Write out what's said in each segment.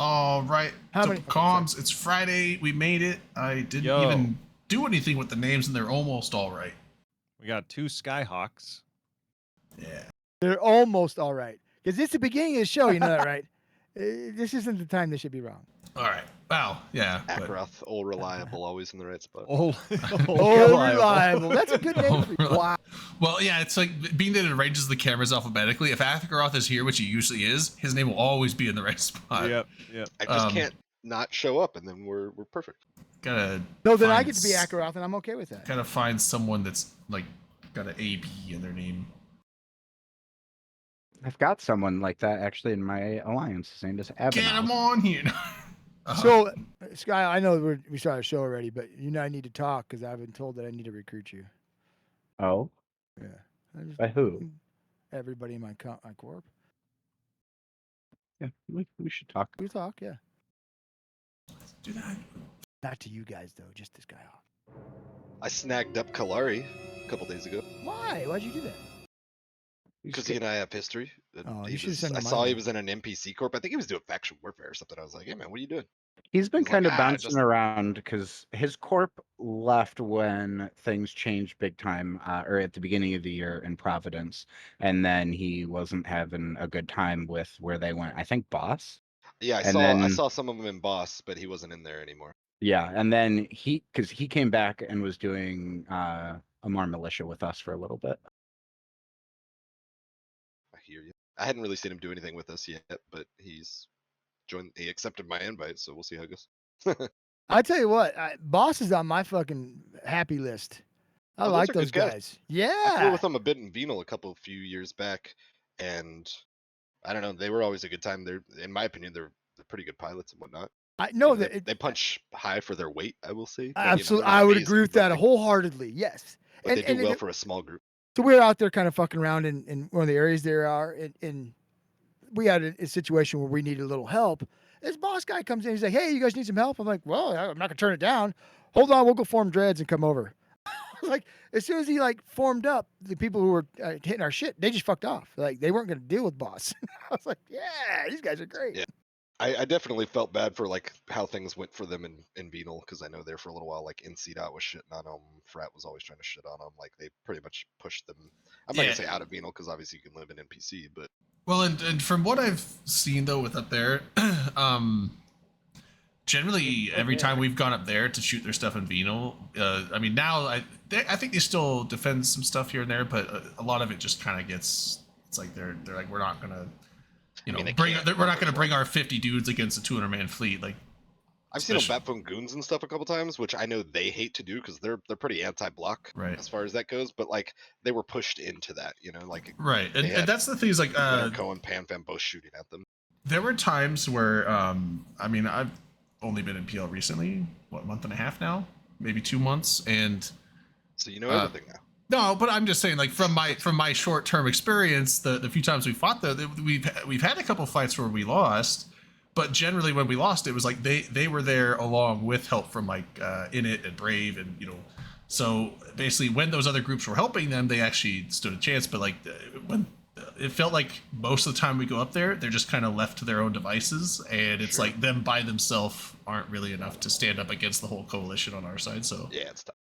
All right. How So many- comms, it's Friday. We made it. I didn't even do anything with the names, and they're almost all right. We got 2 Skyhawks. Yeah. They're almost all right. Because it's the beginning of the show, you know that, right? This isn't the time they should be wrong. All right. Wow. Yeah. but- Akrath, all reliable, always in the right spot. Oh, Oh, reliable. That's a good name for you. Wow. Well, yeah, it's like being that it arranges the cameras alphabetically. If Athagaroth is here, which he usually is, his name will always be in the right spot. Yep. I just can't not show up, and then we're perfect. Gotta. No, then I find get to be Akaroth, and I'm okay with that. Gotta find someone that's like got an AB in their name. I've got someone like that actually in my alliance. His name is Abenoth. Get him on here. So, Sky, I know we started a show already, but you know I need to talk because I've been told that I need to recruit you. Oh, Yeah. by who? Everybody in my corp. Yeah, we should talk. We talk, yeah. Do that. Not to you guys though, just this guy off. I snagged up Kalari a couple days ago Why? Why'd you do that? because he and I have history. And Oh, he you should've was- sent him I my saw he name. was in an NPC corp. I think he was doing faction warfare or something. I was like, hey man, what are you doing? He's been He's like, kind of "Ah, bouncing just-" around because his corp left when things changed big time, or at the beginning of the year in Providence, and then he wasn't having a good time with where they went. I think Boss. Yeah, I And saw some of them in Boss, but he wasn't in there anymore. Yeah, and then because he came back and was doing Amar Militia with us for a little bit. I hear you. I hadn't really seen him do anything with us yet, but he's joined. He accepted my invite, so we'll see how it goes. I tell you what, Boss is on my fucking happy list. I Oh, those like are good those guys. guys. I flew Yeah. with them a bit in Venal a few years back, and I don't know. They were always a good time. They're, in my opinion, they're pretty good pilots and whatnot. I know You know, that they punch high for their weight. I will say. But, you know, absolutely. they're not I would amazing, agree with but that they- wholeheartedly. Yes. But they do well it- for a small group. So we were out there kind of fucking around in one of the areas there are, and we had a situation where we needed a little help. This boss guy comes in, he's like, hey, you guys need some help? I'm like, well, I'm not gonna turn it down. Hold on, we'll go form dreads and come over. Like, as soon as he like formed up, the people who were hitting our shit, they just fucked off. Like, they weren't gonna deal with boss. I was like, yeah, these guys are great. Yeah. I definitely felt bad for like how things went for them in Venal because I know there for a little while like NCDOT was shitting on them. Frat was always trying to shit on them. Like they pretty much pushed them. I'm not Yeah. gonna say out of Venal because obviously you can live in NPC, but Well, and from what I've seen though with up there, generally every time we've gone up there to shoot their stuff in Venal, I mean now I think they still defend some stuff here and there, but a lot of it just kind of gets. It's like they're like we're not gonna, you know, I mean, we're not gonna bring our 50 dudes against a 200-man fleet. Like I've seen them Especially- Batphone goons and stuff a couple times, which I know they hate to do because they're pretty anti-block Right. as far as that goes. But like they were pushed into that, you know, like right, They and had that's the thing is like Cohen, Pan Fan both shooting at them. there were times where I mean I've only been in PL recently, what, a month and a half now, maybe 2 months, and So you know everything now. no, but I'm just saying, like from my short term experience, the few times we fought though, we've had a couple fights where we lost, but generally when we lost, it was like they were there along with help from like Init and Brave, and you know, so basically when those other groups were helping them, they actually stood a chance. But like when it felt like most of the time we go up there, they're just kind of left to their own devices, and it's Sure. like them by themselves aren't really enough to stand up against the whole coalition on our side. So Yeah, it's tough.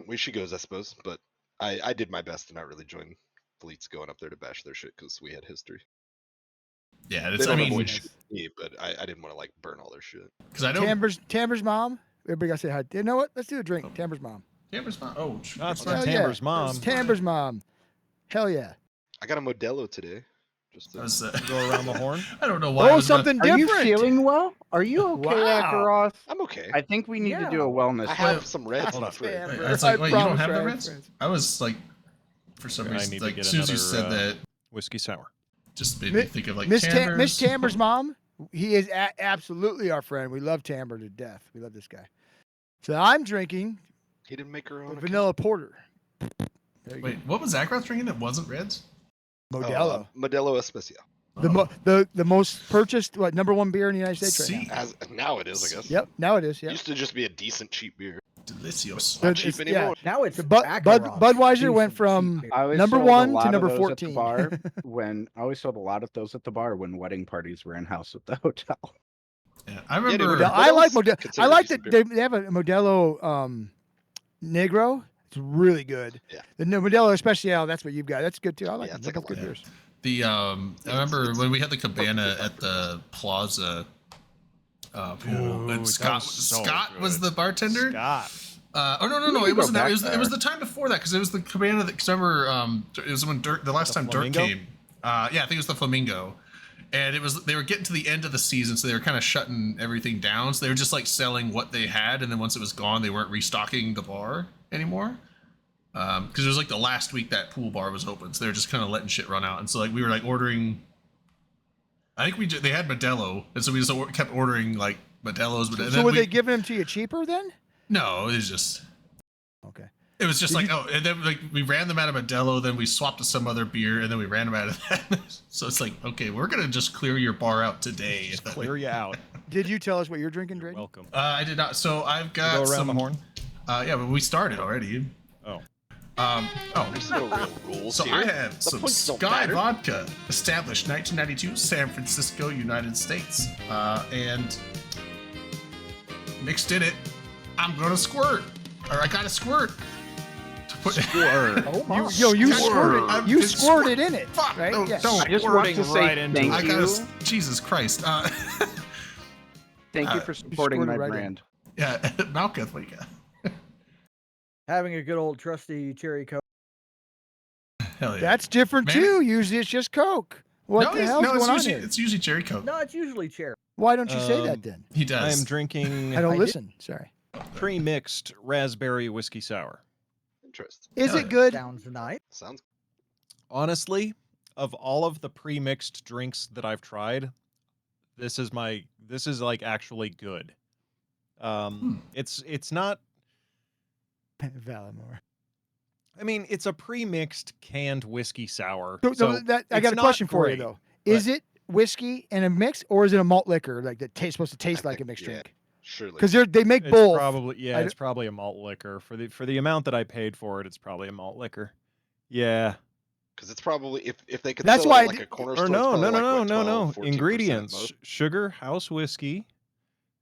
We should goes, I suppose, but I did my best to not really join fleets going up there to bash their shit because we had history. yeah, They it's I don't mean avoid Yes. shooting me, but I didn't want to like burn all their shit. because I know Tamber's mom. Everybody got to say hi. You know what? Let's do a drink. Tamber's mom. Tamber's mom. Oh, shoot. No, it's Hell not yeah. Tamber's mom. Tamber's mom. Hell yeah. I got a Modelo today. Just to, I was, Go around the horn. I don't know why. I Oh, was about- something Are you different. feeling well? Are you okay, Wow. Akaroth? I'm okay. I think we need to do a Yeah. wellness. I have check. some reds in Hold the on. fridge. Damn. I was like, I wait, you don't promise have I the have Reds? friends. I was like, for some I reason, need to like get as soon as you another, said that, Whiskey sour. just made me Mi- think of like Miss Tambers. Tamber's mom. He is absolutely our friend. We love Tamber to death. We love this guy. So I'm drinking He didn't make her a own. vanilla porter. There you Wait, what was Akrath drinking that wasn't Reds? go. account. Modelo. Modelo Especial. The most purchased #1 beer in the United States right See, now. As now it is, I guess. Yep. Now it is. It Yep. used to just be a decent cheap beer. Delicious. Not It's- cheap yeah. anymore. Now it's Budweiser Baccarat. went Decent from beer. I always number sold a 1 to lot of number those 14. at the bar when I always sold a lot of those at the bar when wedding parties were in house at the hotel. Yeah, I dude, remember. Modelo- I like Modelo's Modelo. I considered a like decent that they have a Modelo Negro. It's really good. Yeah. The Modelo Especial, that's what you've got. That's good too. I like Yeah, it. it's They're like a both good light. beers. The I remember it's when we had the perfect cabana with at the Plaza pool, Dude, and that Scott was so Scott was good. the bartender. Scott. Oh no, We it can go wasn't that. back It was there. the time before that because it was the cabana that. Cause I remember it was when Dirk the last The time Dirk Flamingo? came. Yeah, I think it was the Flamingo, and it was they were getting to the end of the season, so they were kind of shutting everything down. So they were just like selling what they had, and then once it was gone, they weren't restocking the bar anymore. Because it was like the last week that pool bar was open, so they were just kind of letting shit run out. And so like we were like ordering. I think they had Modelo, and so we just kept ordering like Modelos. And So then were they giving them to you cheaper then? No, it was just. Okay. It was just Did like, oh, and then like we ran them out of Modelo, then we swapped to some other beer, and then we ran them out of that. So it's like, okay, we're gonna just clear your bar out today. Just clear you out. Did you tell us what you're drinking, You're Drake? welcome. I did not. So I've Go got around some. the horn. Yeah, but we started already. Oh. There's no real rules So here. I have The some points don't Sky matter. Vodka, established 1992, San Francisco, United States, and mixed in it. I'm gonna squirt, or I got to squirt. To put Oh my. You Squirt. squirted. You It's squirted in it. Fuck, Right? no, Yeah. don't. I just want to Squirting say right into thank I it. you. gotta. Jesus Christ. Thank you uh, for supporting my squirted right in. brand. Yeah, Malkuth, what do you got? Having a good old trusty cherry coke. Hell yeah. That's different Man. too. Usually it's just Coke. What the hell's going on here? It's usually cherry coke. No, it's usually cherry. Why don't you say that Um, then? He I does. am drinking I don't I did- listen. Sorry. pre-mixed raspberry whiskey sour. Interesting. Is Hell it yeah. good? Sounds nice. Sounds Honestly, of all of the pre-mixed drinks that I've tried, this is like actually good. It's not. Valimore. I mean, it's a pre-mixed canned whiskey sour. So, So that I it's got a not question for you great, though. Is it whiskey and a mix, or is it a malt liquor like that tastes supposed to taste I like a think, mixed yeah. drink? surely. Because they make It's both. probably I it's probably a malt liquor for the amount that I paid for it. It's probably a malt liquor. Yeah. Because it's probably if they could That's sell why it I at, like did- a corner Or store. no, it's no, probably no, like, no, what, no, 12, no. 14% at Ingredients: most. sugar, house whiskey,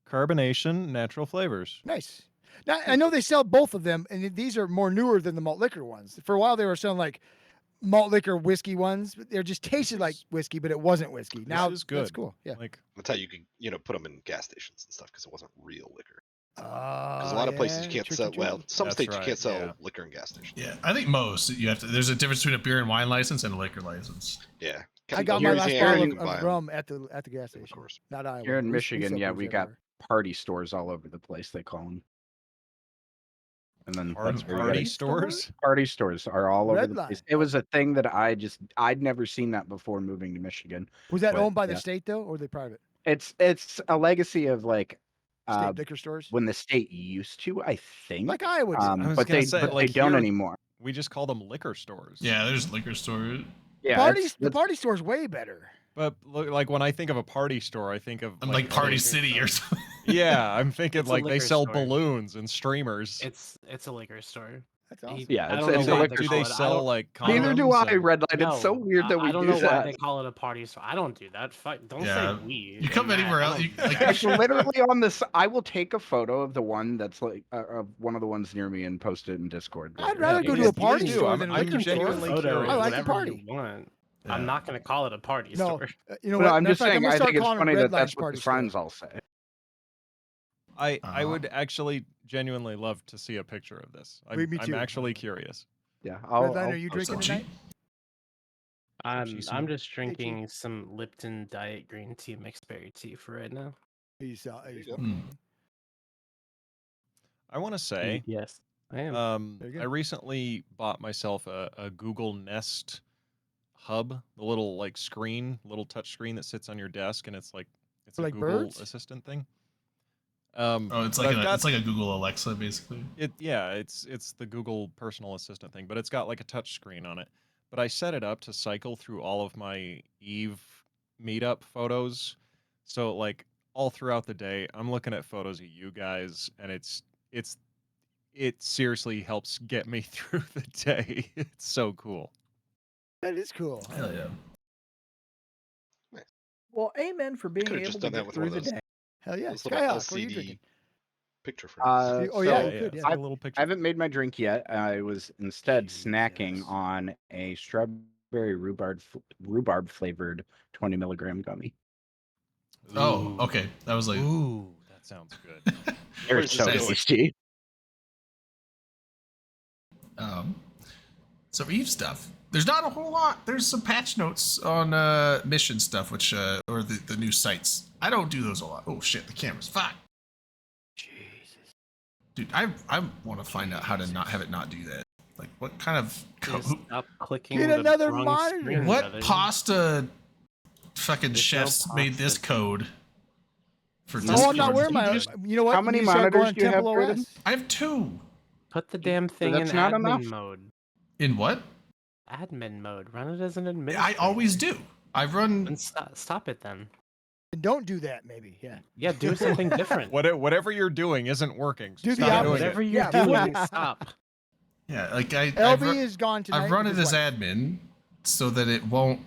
carbonation, natural flavors. Nice. Now I know they sell both of them, and these are more newer than the malt liquor ones. For a while, they were selling like malt liquor whiskey ones, but they just tasted like whiskey, but it wasn't whiskey. Now is that's good. cool. Yeah. Like That's how you could put them in gas stations and stuff because it wasn't real liquor. Because Because a lot of places you can't sell. Well, some That's states you right, can't sell yeah. liquor in gas stations. Yeah, I think most you have to. There's a difference between a beer and wine license and a liquor license. Yeah. I got my Here's last the bottle area of, you can buy of 'em, rum at the gas of station. course. Not Iowa. Here in We Michigan, sell yeah, booze we got everywhere. party stores all over the place. They call them. And then party, that's where you party gotta- stores. party stores are all over Red the place. Line. It was a thing that I'd never seen that before moving to Michigan. Was that but, owned by the yeah. state though, or the private It's a legacy of like state liquor stores? when the state used to, I think. Like Iowa did. I was But gonna they say, but like, they don't here- anymore. We just call them liquor stores. Yeah, there's liquor stores. Yeah, The it's- party store's way better. But look, like when I think of a party store, I think of I'm like one of Party those- City or something. Yeah, I'm thinking It's a like they liquor sell store. balloons and streamers. It's a liquor store. That's awesome. Yeah, I it's- don't it's know a why liquor they Do call they it. I sell don't- like Neither do condoms I, and- Red Light. It's so No, weird that we I don't do know why that. they call it a party store. I don't do that. Don't Yeah. say we. You come in that. anywhere I else, don't you- do like- that. It's literally on this. I will take a photo of the one that's like one of the ones near me and post it in Discord. I'd later. rather Yeah, go to please a party do. store I'm- than a I'm liquor store. genuinely Photo curious. I like to whatever party. you want. Yeah. I'm not gonna call it a party No, store. you know But what? I'm Matter of just fact, saying. gonna I start think it's calling them funny Red that that's Line's what party the store. friends all say. I Uh-huh. would actually genuinely love to see a picture of this. Me I'm too. actually curious. Yeah, Red Line, are you post drinking it. tonight? I'm just Hey, drinking some Lipton Diet Green Tea mixed berry tea for right now. He's go. I want to say, Yes, I am. There you I go. recently bought myself a Google Nest hub, the little like screen, little touch screen that sits on your desk, and it's For, a like, Google birds? Assistant thing. Oh, it's but like I've got- it's like a Google Alexa, basically. it's the Google personal assistant thing, but it's got like a touch screen on it. But I set it up to cycle through all of my Eve meetup photos. So like all throughout the day, I'm looking at photos of you guys, and it's it seriously helps get me through the day. It's so cool. That is cool. Hell yeah. Well, amen for being could've able just to done that get with through one the of those- day. Hell yeah. Those little Skyhawk, what are you LCD drinking? picture frames. Oh, yeah, So, you could, it's yeah. got a little picture. I haven't made my drink yet. I was instead snacking Jesus. on a strawberry rhubarb flavored 20 milligram gummy. Oh, Ooh. okay. That was like. Ooh, that sounds good. They're Where's so this going? tasty. Um, so Eve stuff. There's not a whole lot. There's some patch notes on mission stuff, which or the new sites. I don't do those a lot. Oh shit, the camera's fuck. Jesus. Dude, I want to find out how to not have it not do that. Like what kind of Just stop clicking Get the another wrong monitor. screen, what brother. pasta fucking There's no chefs made this pasta. code for No, Discord? Oh, I'm not wearing my. You know what? How You many need to start going monitors do you have, Temple Braden? OS. I have 2. Put the damn thing in that's not admin enough? mode. In what? Admin mode. Run it as an administrator. I always do. I run. Then stop it then. And don't do that, maybe. Yeah. Yeah, do something different. Whatever you're doing isn't working. Do the Stop opposite. doing it. Whatever you're Yeah, doing, what- stop. Yeah, like I've LB is gone tonight. run with it his as wife. admin so that it won't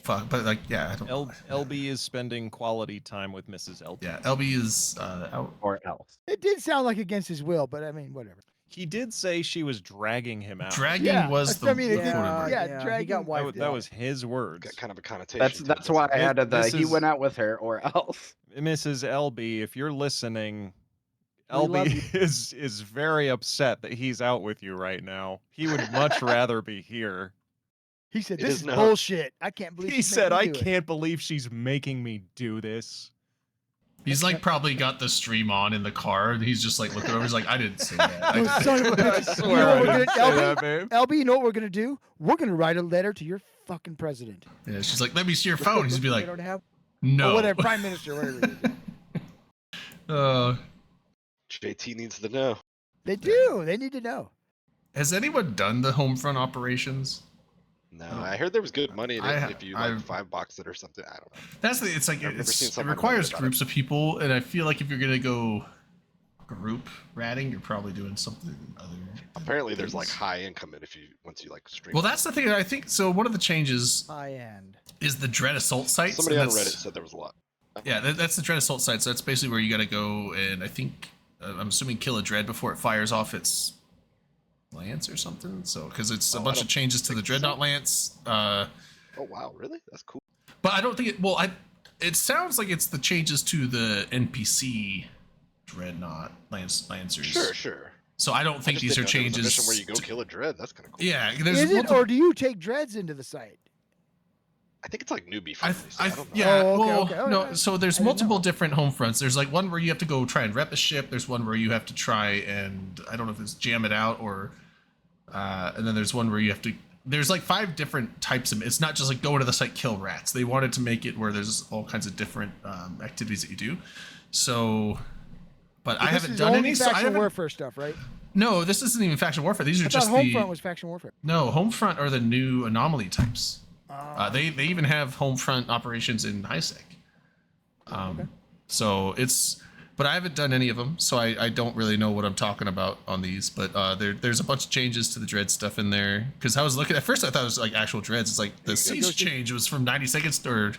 fuck. But like, yeah, I don't. LB is spending quality time with Mrs. LB. Yeah, LB is out. Or else. It did sound like against his will, but I mean, whatever. He did say she was dragging him out. Dragging Yeah, was that's- the I mean, it quote did- word. yeah, he got dragging- That, wiped that out. was his words. Got kind of a connotation. That's to it, why I doesn't it? added the This he is- went out with her or else. Mrs. LB, if you're listening, We love LB you. is very upset that he's out with you right now. He would much rather be here. He said, It "This is is not. bullshit. I can't believe." He she's said, making "I me do it." can't believe she's making me do this." He's like probably got the stream on in the car. And he's just like looking over. He's like, I didn't say that. You I son of a I bitch. You know swear what I we're didn't gonna- say that, babe. LB, you know what we're gonna do? We're gonna write a letter to your fucking president. yeah, she's like, let me see your phone. He's be They like, don't have. no. Or whatever, prime minister, whatever. It is. JT needs to know. They do. They need to know. Has anyone done the home front operations? No, I heard there was good money in it I- if you I- like 5 box it or something. I don't know. That's the. It's like I've never seen it someone requires write about groups of people, and I feel like if you're gonna go group ratting, you're probably doing something other. Apparently, there's like things. high income in if you once you like stream. Well, that's the thing. I think so. One of the changes High end. is the Dread Assault sites. Somebody and on that's- Reddit said there was a lot. Yeah, that's the Dread Assault site. So that's basically where you got to go, and I think I'm assuming kill a Dread before it fires off its lance or something. So because it's a Oh, I bunch of don't changes to the think so. Dreadnought lance. Oh wow, really? That's cool. But I don't think it. Well, it sounds like it's the changes to the NPC Dreadnought Lancers. Sure. So I don't think I just these are didn't know there was a changes. mission where you go to- kill a dread. That's kind of cool. Yeah, there's Is it, multiple- or do you take dreads into the site? I think it's like newbie I, friendly. So I don't know. yeah, Oh, okay, well, okay. Oh, no. yeah. So there's I didn't multiple know. different home fronts. There's like one where you have to go try and rep a ship. There's one where you have to try and I don't know if it's jam it out or, and then there's one where you have to. There's like 5 different types of. It's not just like go into the site kill rats. They wanted to make it where there's all kinds of different activities that you do. So, but I This haven't is done only any. So I faction haven't. warfare stuff, right? No, this isn't even faction warfare. These are I thought just the. Homefront was faction warfare. No, Homefront are the new anomaly types. Oh. They even have home front operations in HiSec. So it's, but I haven't done any of them, so I don't really know what I'm talking about on these. But there's a bunch of changes to the dread stuff in there. Because I was looking at first, I thought it was like actual dreads. It's like the you go. siege change was from 90 seconds to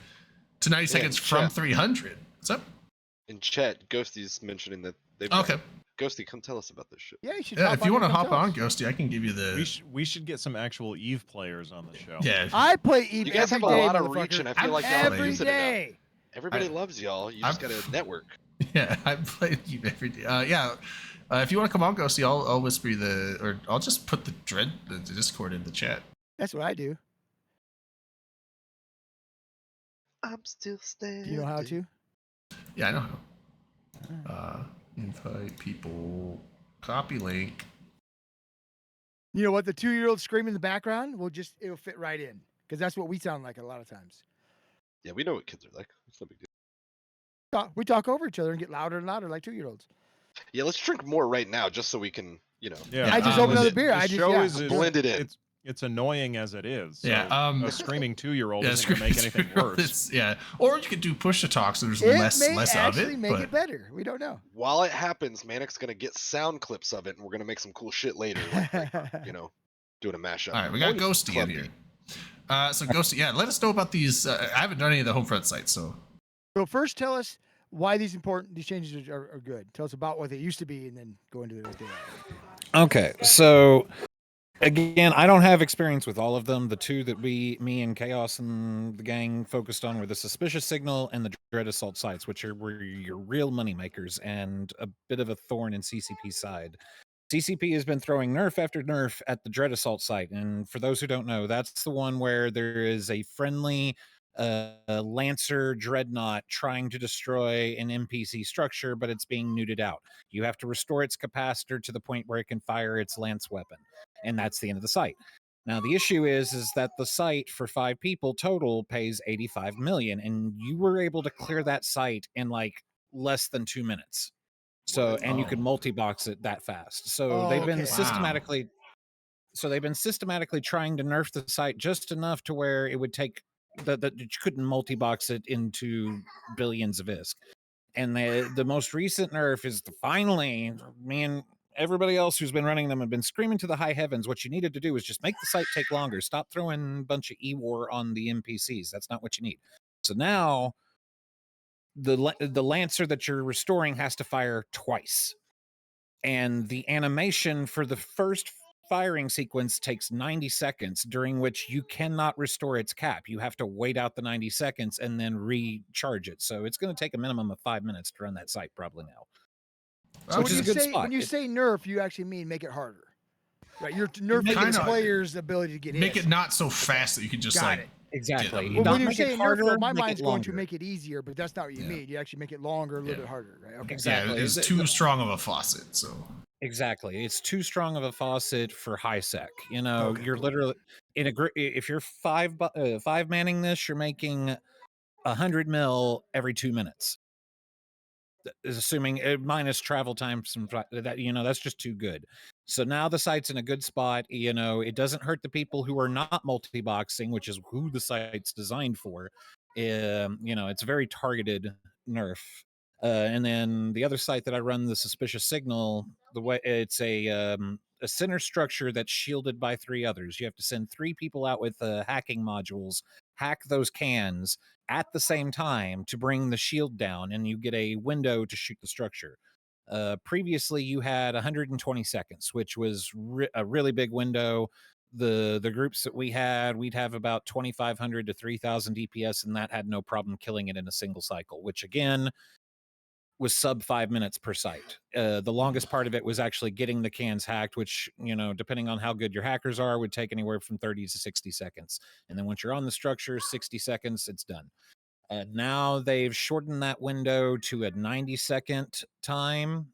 90 seconds in from chat. 300. What's up? In chat, Ghosty's mentioning that they've. Okay. Ghosty, come tell us about this shit. Yeah, you should. Yeah, hop if you on want to and come hop tell on, us. Ghosty, I can give you the. We should get some actual Eve players on the show. Yeah. I play Eve You guys every have a day, lot of reach, motherfucker. and I feel like y'all Every are Every using it now. day. Everybody I- loves y'all. You just I'm- gotta network. Yeah, I play you every day. Yeah. If you want to come on, Ghosty, I'll whisper you or I'll just put the Discord in the chat. That's what I do. I'm still standing. Do you know how to? Yeah, I know how. Invite people. Copy link. You know what? The 2-year-old screaming in the background it'll fit right in because that's what we sound like a lot of times. Yeah, we know what kids are like. It's no big deal. We talk over each other and get louder and louder like 2-year-olds. Yeah, let's drink more right now, just so we can, Yeah, I just um, opened another the- beer. The I just show yeah. is Blend it in. It's annoying as it is. Yeah, So a screaming 2-year-old Yeah, isn't going to make screaming anything 2-year-old, worse. Yeah, or you could do push to talk, so there's It less may of actually it. make But it better. We don't know. While it happens, Manic's gonna get sound clips of it, and we're gonna make some cool shit later, like you know, doing a mashup. all right, we got Ghosty Club in here. beat. So Ghosty, yeah, let us know about these. I haven't done any of the Homefront sites, so So first, tell us why these changes are good. Tell us about what they used to be, and then go into what they are. Okay, so again, I don't have experience with all of them. The two that me and Chaos and the gang focused on were the Suspicious Signal and the Dread Assault sites, which were your real money makers and a bit of a thorn in CCP's side. CCP has been throwing nerf after nerf at the Dread Assault site, and for those who don't know, that's the one where there is a friendly Lancer Dreadnought trying to destroy an NPC structure, but it's being neuted out. You have to restore its capacitor to the point where it can fire its lance weapon, and that's the end of the site. Now the issue is that the site for 5 people total pays 85 million, and you were able to clear that site in like less than 2 minutes. So, and you could multi-box it that fast. So they've been systematically trying to nerf the site just enough to where it would take that you couldn't multi-box it into billions of ISK. And the most recent nerf is finally, me and everybody else who's been running them have been screaming to the high heavens. What you needed to do is just make the site take longer. Stop throwing a bunch of E-War on the NPCs. That's not what you need. So now the Lancer that you're restoring has to fire twice. And the animation for the first firing sequence takes 90 seconds, during which you cannot restore its cap. You have to wait out the 90 seconds and then recharge it. So it's going to take a minimum of 5 minutes to run that site probably now. So which is a good spot. when you say nerf, you actually mean make it harder, right? You're nerfing Kinda. the player's ability to get in. make it not so fast that you can just Got like it. Exactly. Well, Not when you make say it nerf, harder, though, my make it mind's going to longer. make it easier, but that's not what you mean. You actually make it longer, a little Yeah. bit harder, right? Okay. Exactly. Yeah, it's too strong of a faucet. So Exactly. It's too strong of a faucet for high sec. You know, Okay, you're cool. literally in a if you're five manning this, you're making 100 mil every 2 minutes. Is assuming minus travel time, that that's just too good. So now the site's in a good spot. It doesn't hurt the people who are not multi-boxing, which is who the site's designed for. It's a very targeted nerf. And then the other site that I run, the Suspicious Signal, the way it's a center structure that's shielded by 3 others. You have to send 3 people out with hacking modules, hack those cans at the same time to bring the shield down, and you get a window to shoot the structure. Previously, you had 120 seconds, which was a really big window. The groups that we'd have about 2,500 to 3,000 DPS, and that had no problem killing it in a single cycle, which again was sub 5 minutes per site. The longest part of it was actually getting the cans hacked, which, depending on how good your hackers are, would take anywhere from 30 to 60 seconds. And then once you're on the structure, 60 seconds, it's done. Now they've shortened that window to a 90-second time.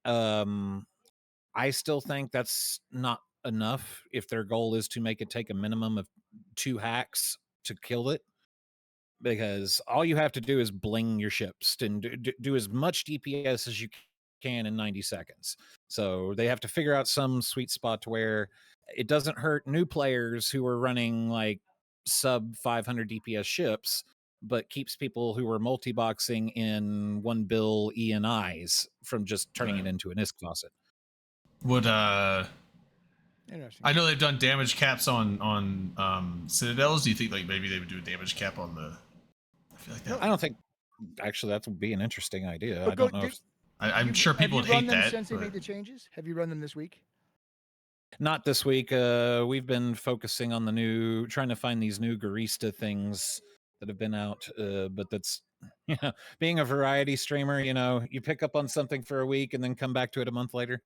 I still think that's not enough if their goal is to make it take a minimum of 2 hacks to kill it. Because all you have to do is bling your ships and do as much DPS as you can in 90 seconds. So they have to figure out some sweet spot to where it doesn't hurt new players who are running like sub 500 DPS ships, but keeps people who are multi-boxing in 1 bill ENIs from just turning it into an ISK faucet. would Interesting. I know they've done damage caps on citadels. Do you think like maybe they would do a damage cap on the? I feel like that. I don't think actually that would be an interesting idea. But I don't know. If, I'm sure people would have you hate run them that. since they but- made the changes? Have you run them this week? Not this week. We've been focusing on trying to find these new Garista things that have been out. But that's, being a variety streamer, you pick up on something for a week and then come back to it a month later.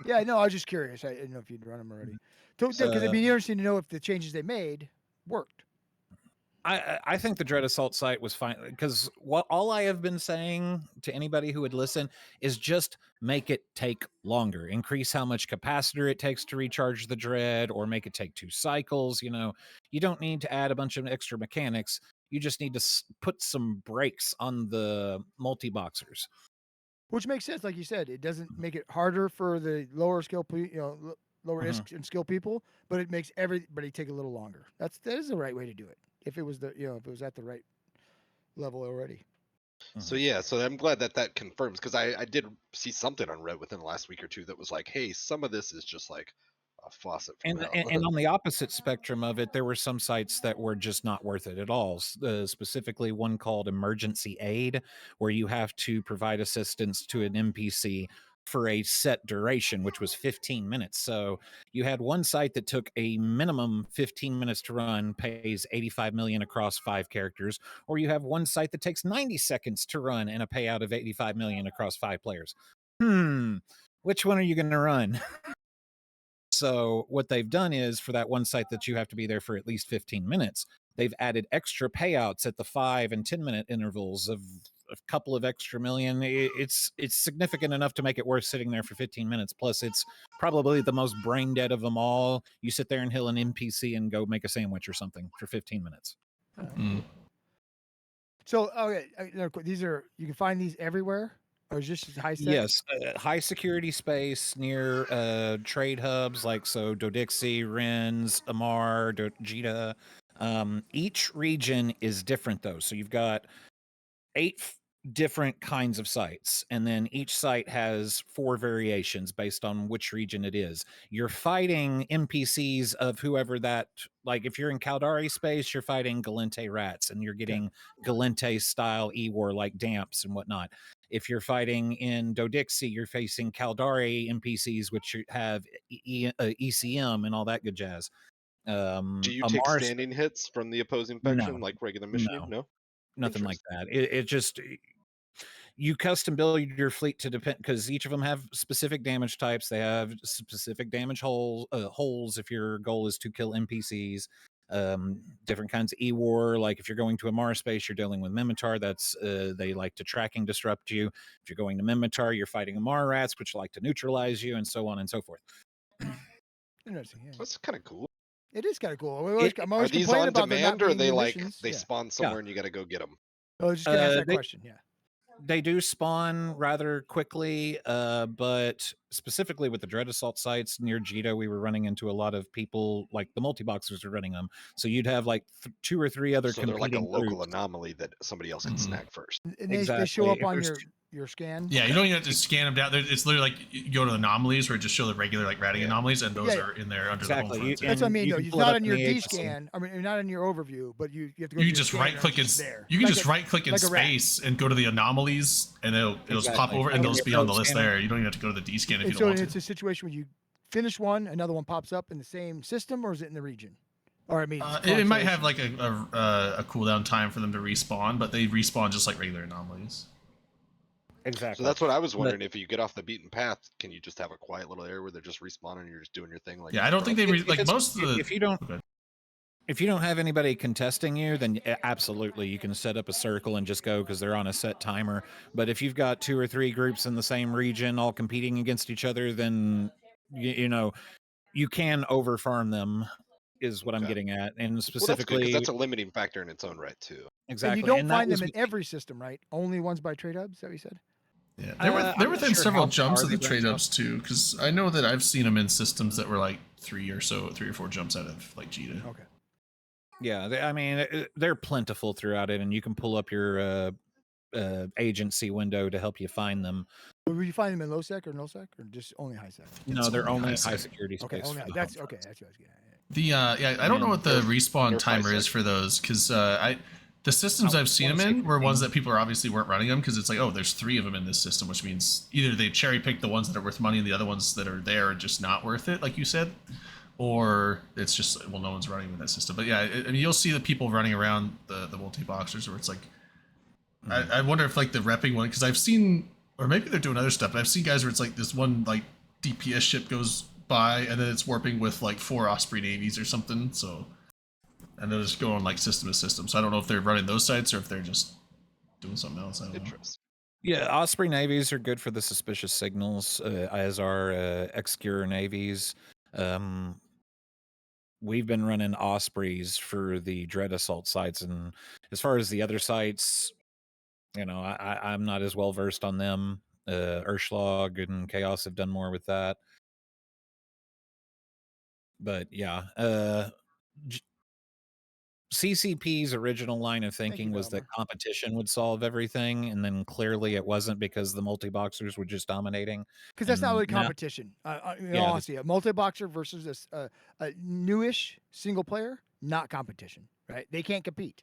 Yeah, no, I was just curious. I didn't know if you'd run them already. Because it'd be interesting to know if the changes they made worked. I think the Dread Assault site was fine because all I have been saying to anybody who would listen is just make it take longer, increase how much capacitor it takes to recharge the Dread, or make it take 2 cycles. You don't need to add a bunch of extra mechanics. You just need to put some brakes on the multi-boxers. Which makes sense, like you said. It doesn't make it harder for the lower skill, lower risk and skill people, but it makes everybody take a little longer. That is the right way to do it. If it was if it was at the right level already. So yeah, so I'm glad that that confirms, because I did see something on Reddit within the last week or two that was like, hey, some of this is just like a faucet from And, hell. and on the opposite spectrum of it, there were some sites that were just not worth it at all. Specifically, one called Emergency Aid, where you have to provide assistance to an NPC for a set duration, which was 15 minutes. So you had one site that took a minimum 15 minutes to run, pays 85 million across 5 characters, or you have one site that takes 90 seconds to run and a payout of 85 million across 5 players. Which one are you going to run? So what they've done is, for that one site that you have to be there for at least 15 minutes, they've added extra payouts at the 5 and 10 minute intervals of a couple of extra million. It's significant enough to make it worth sitting there for 15 minutes. Plus, it's probably the most brain dead of them all. You sit there and heal an NPC and go make a sandwich or something for 15 minutes. Mm. So okay, these are you can find these everywhere, or is this just high sec? Yes, high security space near trade hubs like Dodixie, Renz, Amar, Jita. Each region is different though. So you've got 8 different kinds of sites, and then each site has 4 variations based on which region it is. You're fighting NPCs of whoever that, like if you're in Caldari space, you're fighting Galente rats, and you're getting Galente style E-War like damps and whatnot. If you're fighting in Dodixie, you're facing Caldari NPCs, which have ECM and all that good jazz. Do you take Amar standing hits from the opposing No. faction like regular mission? No. nothing like that. It just, you custom build your fleet to depend, because each of them have specific damage types. They have specific damage holes if your goal is to kill NPCs. Different kinds of E-War, like if you're going to a Mars space, you're dealing with Mimitar. That's they like to tracking disrupt you. If you're going to Mimitar, you're fighting Amar rats, which like to neutralize you, and so on and so forth. Interesting. Yeah. That's kind of cool. It is kind of cool. I'm Are always these complaining on about there not demand, or are being they new like missions. they Yeah. spawn somewhere and you got to go get them? I was just gonna ask that they- question. Yeah. They do spawn rather quickly, but specifically with the Dread Assault sites near Jita, we were running into a lot of people, like the multi-boxers are running them. So you'd have like 2 or 3 other So they're like a competing local groups. anomaly that somebody else can Mhm. snag first. And they show Exactly. up If on there's your scan. Yeah, you don't even have to scan them down. It's literally like you go to anomalies where it just show the regular like ratting anomalies, and those Yeah. are in there under Exactly. the home front. That's what I And mean. you Though can it's pull it not up on in your the D agency. scan. I mean, not in your overview, but you have to go. You to can just your right scanner, click it's and there. you can Like just a- right click in like a rat. space and go to the anomalies, and it'll just pop Exactly. over, Right and on they'll your just be on the probe list scanner. there. You don't even have to go to the D scan if And you so don't want it's to. a situation where you finish one, another one pops up in the same system, or is it in the region? Or I mean, It might have like a cooldown time for them to respawn, but they respawn just like regular anomalies. Exactly. So that's what I was But- wondering. If you get off the beaten path, can you just have a quiet little area where they're just respawning and you're just doing your thing? Like Yeah, I don't think they If like it's- most of the. if you don't Okay. if you don't have anybody contesting you, then absolutely you can set up a circle and just go, because they're on a set timer. But if you've got 2 or 3 groups in the same region all competing against each other, then you know you can overfarm them, is what I'm Okay. getting at. And Well, that's good, specifically, because that's a limiting factor in its own right too. exactly. And you don't and that find was them in with- every system, right? Only ones by trade hubs. Is that what you said? Yeah, I'm they're not within sure several how jumps far of the they trade branch ups too, because I know that I've seen them in systems that were like 3 or 4 jumps out of like Jita. Okay. Yeah, I mean, they're plentiful throughout it, and you can pull up your agency window to help you find them. But will you find them in low sec or no sec, or just only high sec? No, they're only only high high sec. security space. Okay, only for the that's home okay. fronts. That's what I was getting at. The yeah, I don't know what the respawn they're timer is bisect. for those, because the systems Oh, I've seen them one in second. were ones that people obviously weren't running them, because it's like, oh, there's 3 of them in this system, which means either they cherry picked the ones that are worth money and the other ones that are there are just not worth it, like you said, or it's just, well, no one's running in that system. But yeah, I mean, you'll see the people running around the multi-boxers where it's like, I wonder if like the repping one, because I've seen, or maybe they're doing other stuff, but I've seen guys where it's like this one like DPS ship goes by and then it's warping with like 4 Osprey navies or something, so, and they're just going like system to system. So I don't know if they're running those sites or if they're just doing something else. I don't know. Interesting. Yeah, Osprey navies are good for the suspicious signals, as are Excure navies. We've been running Ospreys for the Dread Assault sites, and as far as the other sites, I'm not as well versed on them. Urschlag and Chaos have done more with that. But yeah, J- CCP's original line of thinking was that Velma. competition would solve everything, and then clearly it wasn't because the multi-boxers were just dominating. Because that's not And really now- competition. In Yeah, all that's- honesty, a multi-boxer versus a newish single player, not competition, right? They can't compete.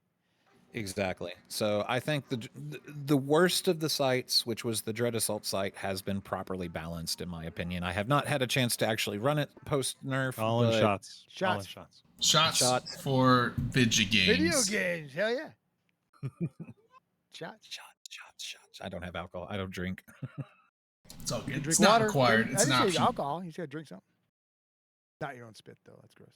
Exactly. So I think the worst of the sites, which was the Dread Assault site, has been properly balanced, in my opinion. I have not had a chance to actually run it post nerf. Calling but shots. Shots. Calling shots. Shots for video games. Video games, hell yeah. Shots. Shots. I don't have alcohol. I don't drink. It's all You good. can drink It's not water. required. I It's an didn't say option. alcohol. You just gotta drink something. Not your own spit though. That's gross.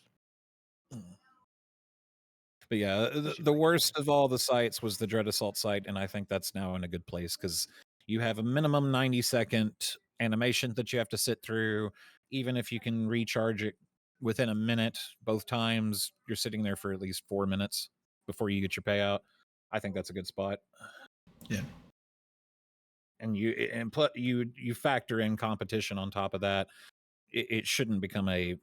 But yeah, the worst of all the sites was the Dread Assault site, and I think that's now in a good place because you have a minimum 90-second animation that you have to sit through. Even if you can recharge it within a minute, both times, you're sitting there for at least 4 minutes before you get your payout. I think that's a good spot. Yeah. And you factor in competition on top of that. It shouldn't become a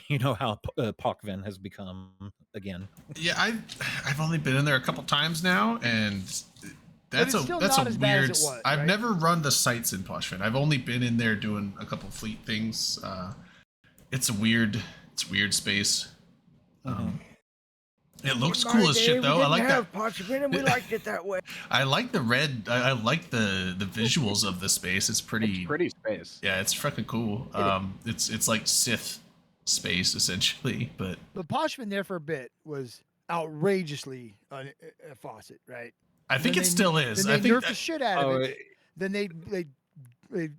you know how Pokvin has become again. Yeah, I've only been in there a couple times now, and that's it's still that's not a as bad as weird. it was, I've right? never run the sites in Poshvin. I've only been in there doing a couple fleet things. It's a weird space. It looks cool as shit though. I like that. and we liked it that way. I like the red. I like the visuals of the space. It's pretty. It's pretty space. Yeah, it's freaking cool. It's like Sith space essentially, but The Poshvin there for a bit was outrageously a faucet, right? I think Then it they- still is. Then I they think nerfed the shit out of it. Then they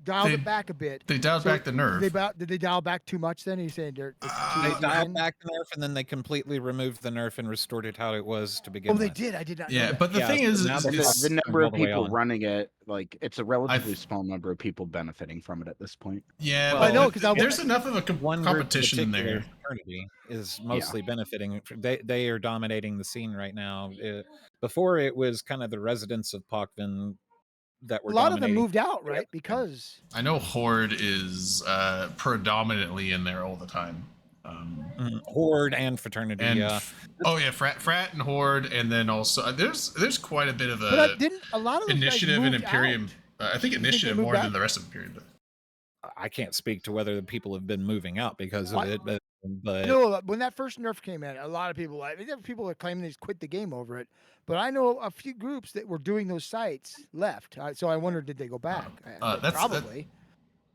dialed They- it back a bit. they dialed back the nerf. Did they dial back too much then? Are you saying it's too They much dialed in? back the nerf and then they completely removed the nerf and restored it how it was to begin Oh, with. they did. I did not know Yeah, that. but the Yeah, thing so is, now that it's, The number all of the way people on. running it, like it's a relatively I've- small number of people benefiting from it at this point. yeah, Well, but I know, 'cause I there's wa- enough of a One group competition in particular, there. Fraternity, is mostly benefiting. They are dominating the scene right now. Before it was kind of the residents of Pokvin that were A lot of them dominating. moved out, right? Because I know Horde is predominantly in there all the time. Horde and Fraternity. And Yeah, oh yeah, frat and Horde, and then also there's quite a bit of but didn't a lot of those guys Initiative and moved Imperium. out? I think they Initiative moved more out? than the rest of Imperium. But I can't speak to whether the people have been moving out because of What? it, but No, when that first nerf came in, a lot of people, people are claiming they quit the game over it. But I know a few groups that were doing those sites left. So I wondered, did they go back? that's- Probably.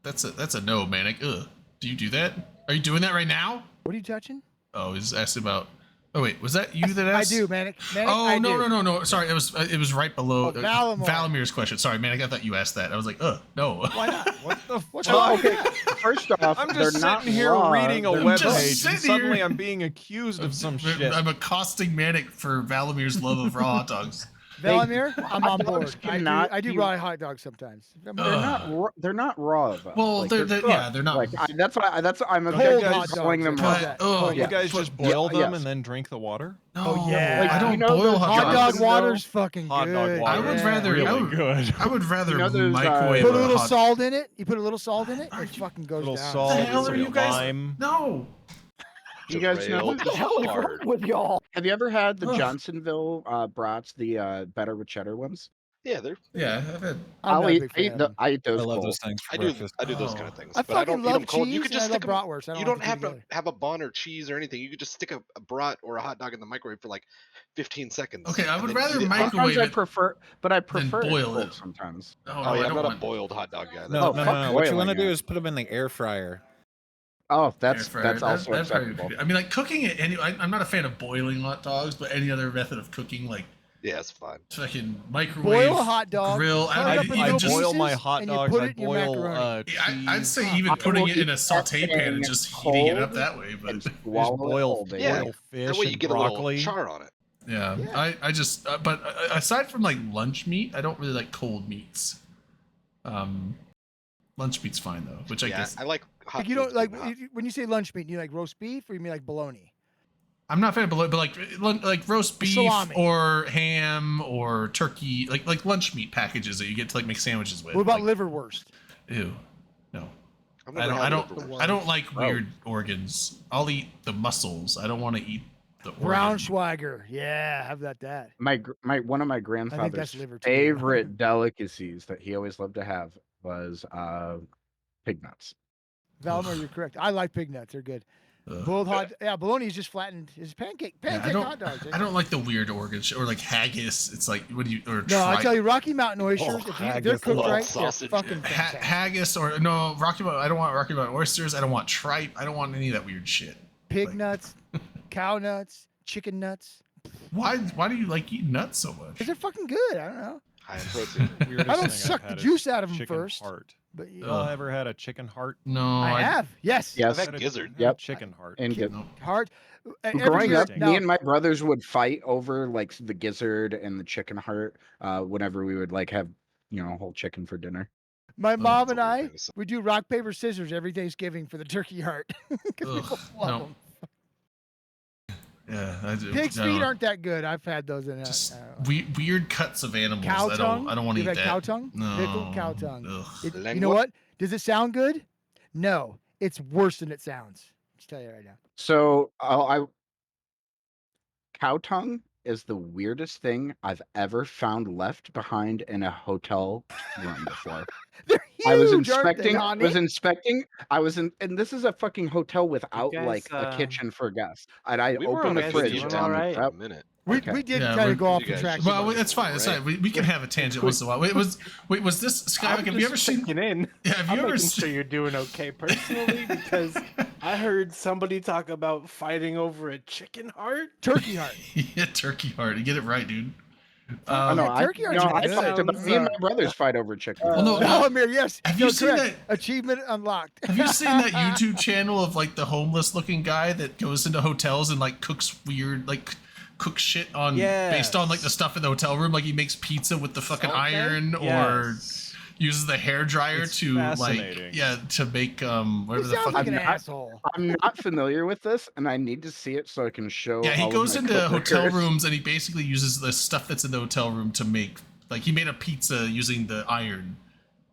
that's a no, Manic. Ugh. Do you do that? Are you doing that right now? What are you touching? Oh, he's asking about. Oh wait, was that you that I asked? do, Manic. Manic, Oh I no do. no. Sorry, it was right below Oh, Valamir. Valamir's question. Sorry, Manic. I thought you asked that. I was like, no. Why not? What the What's fuck? wrong with Okay, that? first off, I'm they're just not sitting here raw, reading a they're web just page, and sitting suddenly here. I'm being accused of some shit. I'm accosting Manic for Valamir's love of raw hot dogs. Valamir, I'm on Hot board. dogs cannot I do be- raw hot dogs sometimes. They're not raw though. Well, Like, they're cooked. yeah, they're not. Like that's why I'm Cold objecting hot to calling them dogs, raw. how's but that? oh, Cold You hot guys dogs. just boil them yes. and then drink the water? no, yeah. Like, I don't you know boil those hot Hot dogs. dog Johnsonville- water's fucking Hot dog good. water I would yeah. rather really I would, good. I would rather You know those, microwave Put a little hot salt in it. You put a little salt in it. It fucking goes Little down. salt, The hell are some you guys- lime. No. You guys know Derailed hard. with y'all? Have you ever had the Ugh. Johnsonville brats, the better with cheddar ones? Yeah, they're. Yeah, I've had. I'm not a big I eat, fan. I eat I those. love cold. those things. For I do. breakfast. I do those Oh. kind of things. I but I fucking don't eat love them cold. You cheese could and just I love stick 'em- bratwurst. I You don't don't have to to have a bun or cheese or anything. You could just stick a brat or a hot dog in the microwave for like 15 seconds. Okay, I and would then rather eat it. microwave Sometimes I it prefer, but I prefer it boil cold it. sometimes. Oh, no, Oh I yeah, don't I'm not a want boiled hot dog guy. No, Oh, no, fuck no. What you want to boiling do it. is put them in the air fryer. Oh, air that's fryer. that's also that's probably acceptable. pretty- I mean, like cooking it. I'm not a fan of boiling hot dogs, but any other method of cooking, like Yeah, it's fine. fucking microwave, Boil a hot dog, grill. cut it I up in even I little just, boil my pieces, hot and you dogs. put I it in your boil macaroni. cheese. I'd say even I putting will it in a eat saute pan and everything just heating it up cold that way. and But swallow Just it boil, whole, baby. Yeah, boil fish That way you and get broccoli. a little char on it. yeah, Yeah. I just but aside from like lunch meat, I don't really like cold meats. Lunch meat's fine though, which I Yeah, guess I like hot. Like you don't foods like being hot. when you say lunch meat, you like roast beef or you mean like bologna? I'm not a fan of bologna, but like roast beef Salami. or ham or turkey, like lunch meat packages that you get to like make sandwiches with. What about like, liverwurst? Ew, no. I've I never don't. had I liver don't. wings. I don't like Gross. weird organs. I'll eat the muscles. I don't want to eat the organ. Braunschweiger. Yeah, have that. My one of my that's grandfather's liver too. favorite delicacies that he always loved to have was pig nuts. Valmer, Ugh. you're correct. I like pig nuts. They're good. Ugh. Boiled hot. Yeah, bologna is just flattened. Is pancake Yeah, hot dogs. I don't like the weird organs or like haggis. It's like what do you or No, I tri- tell you, Rocky Mountain oysters. if they're haggis, cooked love right, sausage. they're fucking fantastic. haggis or no Rocky Mountain. I don't want Rocky Mountain oysters. I don't want tripe. I don't want any of that weird shit. Pig like- nuts, cow nuts, chicken nuts. Why do you like eating nuts so much? Because they're fucking good. I don't know. High in protein. Weirdest I don't thing I've suck the had is juice out of 'em chicken first. Heart. But yeah, Y'all ever had a chicken heart? No, I have. Yes. Yes. I've had Had a- gizzard. had a Yep. chicken heart. And Kid- No. Heart. Every growing year, up, now, me and my brothers would fight over like the gizzard and the chicken heart. Whenever we would like have a whole chicken for dinner. my mom that's and a weird I, thing to say. we do rock paper scissors every Thanksgiving for the turkey heart. 'Cause we Ugh, both love no. 'em. Yeah, I do. Pig's no. feet aren't that good. I've had those in just a weird cuts of animals. cow tongue. I don't want to You've eat had that. cow tongue. No. Pickled cow tongue. Ugh. You know Lengua? what? Does it sound good? No, it's worse than it sounds. Just tell you right now. So cow tongue is the weirdest thing I've ever found left behind in a hotel room before. They're huge. I was aren't they, inspecting. Nani? And this is a fucking hotel without like guys, a kitchen for guests. And I We were opened on the a fridge video doing all down right. the for a top. minute. We Okay. did Yeah, kind we're- of go off You the guys track. just- Well, that's fine. That's Right. fine. We can have a tangent once in a while. Wait, was this Skyhook? I'm Have you ever just seen? checking in. Yeah, have I'm you ever making seen? sure you're doing okay personally because I heard somebody talk about fighting over a chicken heart. Turkey heart. Yeah, turkey heart. You get it right, dude. Oh, Okay, no, I, turkey heart's no, good. I talked about Sounds, me and my brothers fight over chicken. Well, no, No, Amir, yes. Have you No, seen correct. Achievement unlocked. Have you seen that YouTube channel of like the homeless looking guy that goes into hotels and like cooks weird like cooks shit on based on like the Yes. stuff in the hotel room? Like he makes pizza with the fucking Okay. iron or Yes. uses the hair dryer It's to like fascinating. to make He whatever the sounds fuck. like an I'm not- asshole. I'm not familiar with this, and I need to see it so I can show. Yeah, he all of goes my into hotel coworkers. rooms and he basically uses the stuff that's in the hotel room to make like he made a pizza using the iron.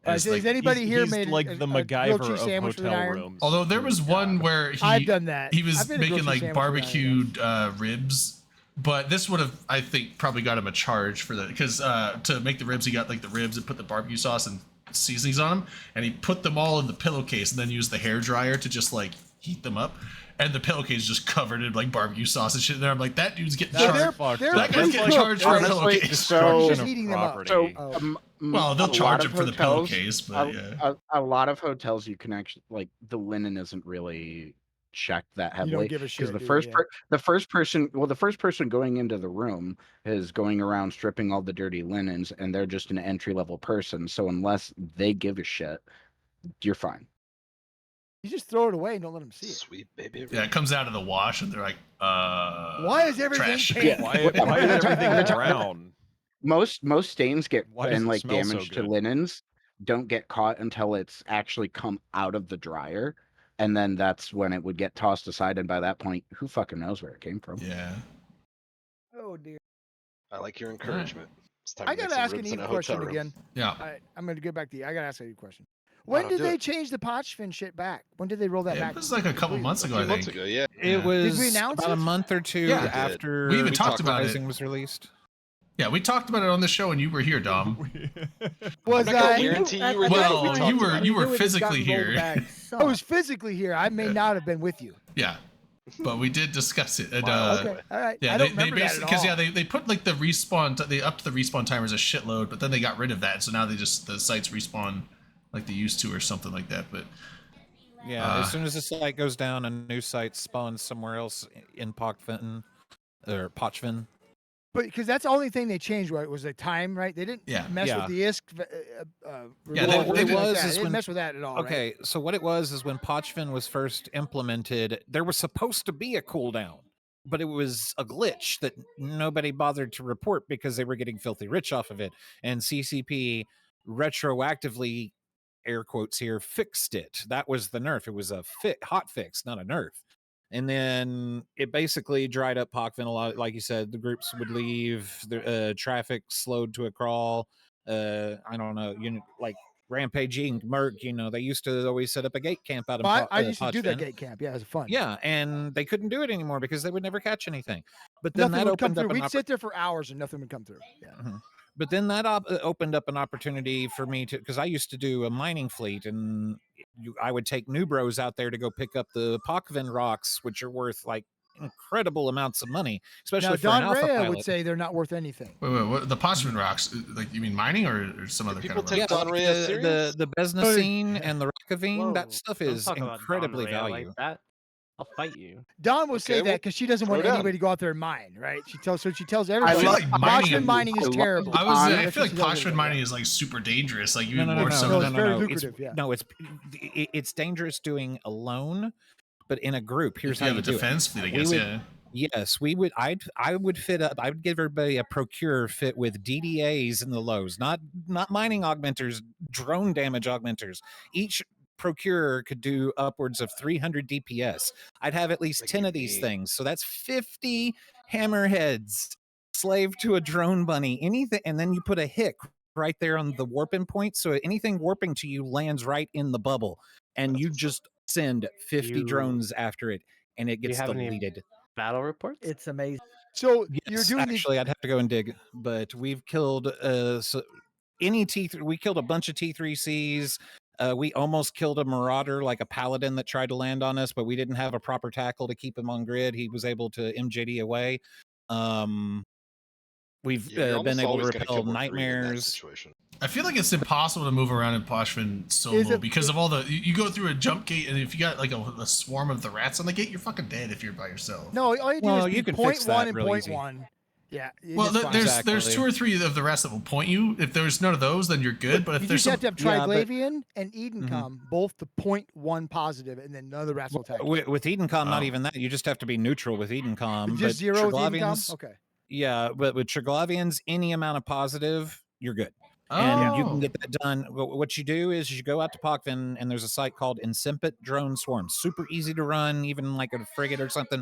As, Has like- anybody here He's made like a the grilled MacGyver cheese of sandwich with an hotel iron? rooms. Although there was one where I've done that. he was I've made a making grilled cheese like sandwich with an iron, yes. barbecued ribs, but this would have I think probably got him a charge for that because to make the ribs he got like the ribs and put the barbecue sauce and seasonings on them and he put them all in the pillowcase and then used the hair dryer to just like heat them up and the pillowcase is just covered in like barbecue sauce and shit in there. I'm like that dude's getting So charged. they're That guy's getting cooked. charged for a Honestly, pillowcase. so- Just heating them up. So, Oh. Well, they'll a charge lot him of for the hotels- pillowcase, but yeah. a lot of hotels you can actually like the linen isn't really checked that You heavily don't give a shit. the do you? first Yeah. the first person going into the room is going around stripping all the dirty linens, and they're just an entry level person. So unless they give a shit, you're fine. You just throw it away and don't let them see it. Sweet baby. Yeah, it comes out of the wash and they're like, Why is everything trash. pink? Why is everything brown? Most stains get Why does and it like smell so damage to good? linens don't get caught until it's actually come out of the dryer, and then that's when it would get tossed aside. And by that point, who fucking knows where it came from? Yeah. Oh dear. I like your encouragement. It's time I to make gotta some ask an ribs in Eve a question hotel room. again. Yeah. All right, I'm gonna get back to you. I gotta ask you a question. When don't did do they it. change the Potchfin shit back? When did they roll that It back? was like a couple completely? months A ago, few I months think. ago, yeah. It Yeah. was Did we announce about it? a month or two Yeah, we did. after We even Dark talked about it. Rising was released. Yeah, we talked about it on the show and you were here, Dom. Was I'm not gonna I? guarantee you were Well, there, but we you talked were- about you it. were knew it had physically gotten rolled here. back I was some. physically here. I may not have been with you. Yeah. But we did discuss it. And, Wow. Okay, all right. Yeah, I they don't remember that at basically because all. yeah they put like the respawn they upped the respawn timers a shitload, but then they got rid of that, so now they just the sites respawn like they used to or something like that. But Yeah, as soon as the site goes down, a new site spawns somewhere else in Pochvin or Pochvin. But because that's the only thing they changed, right? Was the time, right? They didn't Yeah. mess Yeah. with the ISK. Yeah, removal what or it anything like was that. is They didn't when- mess with that at all. right? Okay, so what it was is when Pochvin was first implemented, there was supposed to be a cooldown, but it was a glitch that nobody bothered to report because they were getting filthy rich off of it. And CCP retroactively, air quotes here, fixed it. That was the nerf. It was a hot fix, not a nerf. And then it basically dried up Pochvin a lot. Like you said, the groups would leave, the traffic slowed to a crawl. I don't know, like Rampaging, Merc, they used to always set up a gate camp out in Well, I used to do that Podfin. gate camp. Yeah, it was fun. Yeah, and they couldn't do it anymore because they would never catch anything. But then Nothing that would come opened through. up an We'd sit there for hours and nothing would come through. Yeah. But then that opened up an opportunity for me to, because I used to do a mining fleet, and I would take new bros out there to go pick up the Pochven rocks, which are worth like incredible amounts of money, especially Now, for an Don alpha Rea pilot. would say they're not worth anything. Wait, what? The Pochman rocks? Like, you mean mining or some other kind people of take rock? Don like Rea serious? the Besnacine and the Rockavine, that Whoa, stuff don't is talk about Don incredibly Rea like valuable. that. I'll fight you. Don will say Okay, that well, because she doesn't throw want down. anybody to go out there and mine, right? She tells everybody. feel like Pochman mining is I love terrible. I That's feel what like she tells Pochman everybody, mining yeah. is like super dangerous. Like, you No, need no, more no, so. No, no, it's no, very no. lucrative, yeah. No, it's dangerous doing alone, but in a group. Here's If you how have you a do it. defense fleet, I We guess. would- Yeah. Yes, we would. I would fit up. I would give everybody a procure fit with DDAs in the lows, not mining augmenters, drone damage augmenters. Each procure could do upwards of 300 DPS. I'd have at least Like 10 you of these need. things, so that's 50 hammerheads, slave to a drone bunny, anything, and then you put a hick right there on the warping point, so anything warping to you lands right in the bubble, and That's you what's up. just send 50 You- drones after it, and it Do you gets have any deleted. battle reports? It's amazing. So you're Yes, doing these. actually, I'd have to go and dig, but we've killed any T3. We killed a bunch of T3Cs. We almost killed a Marauder, like a Paladin that tried to land on us, but we didn't have a proper tackle to keep him on grid. He was able to MJD away. We've You're almost been able to always gonna kill repel more three in that nightmares. situation. I feel like it's impossible to move around in Pochman Is solo it- because of all the. You go through a jump gate, and if you got like a swarm of the rats on the gate, you're fucking dead if you're by yourself. No, all you do Well, is you be can point fix one that and real point easy. one. Yeah. Well, it's fine. there's Exactly. 2 or 3 of the rats that will point you. If there's none of those, then you're good. But if you there's just have to have Yeah, but- Triglavian and Edencom, both the point one positive, and then none of the rats will attack. you. With Edencom, not Oh. even that. You just have to be neutral with Edencom. Just zero with Triglavians- Edencom? Okay. Yeah, but with Triglavians, any amount of positive, you're good. And you Oh. can get that done. What you do is you go out to Pochven, and there's a site called Incipit Drone Swarm. Super easy to run, even like a frigate or something.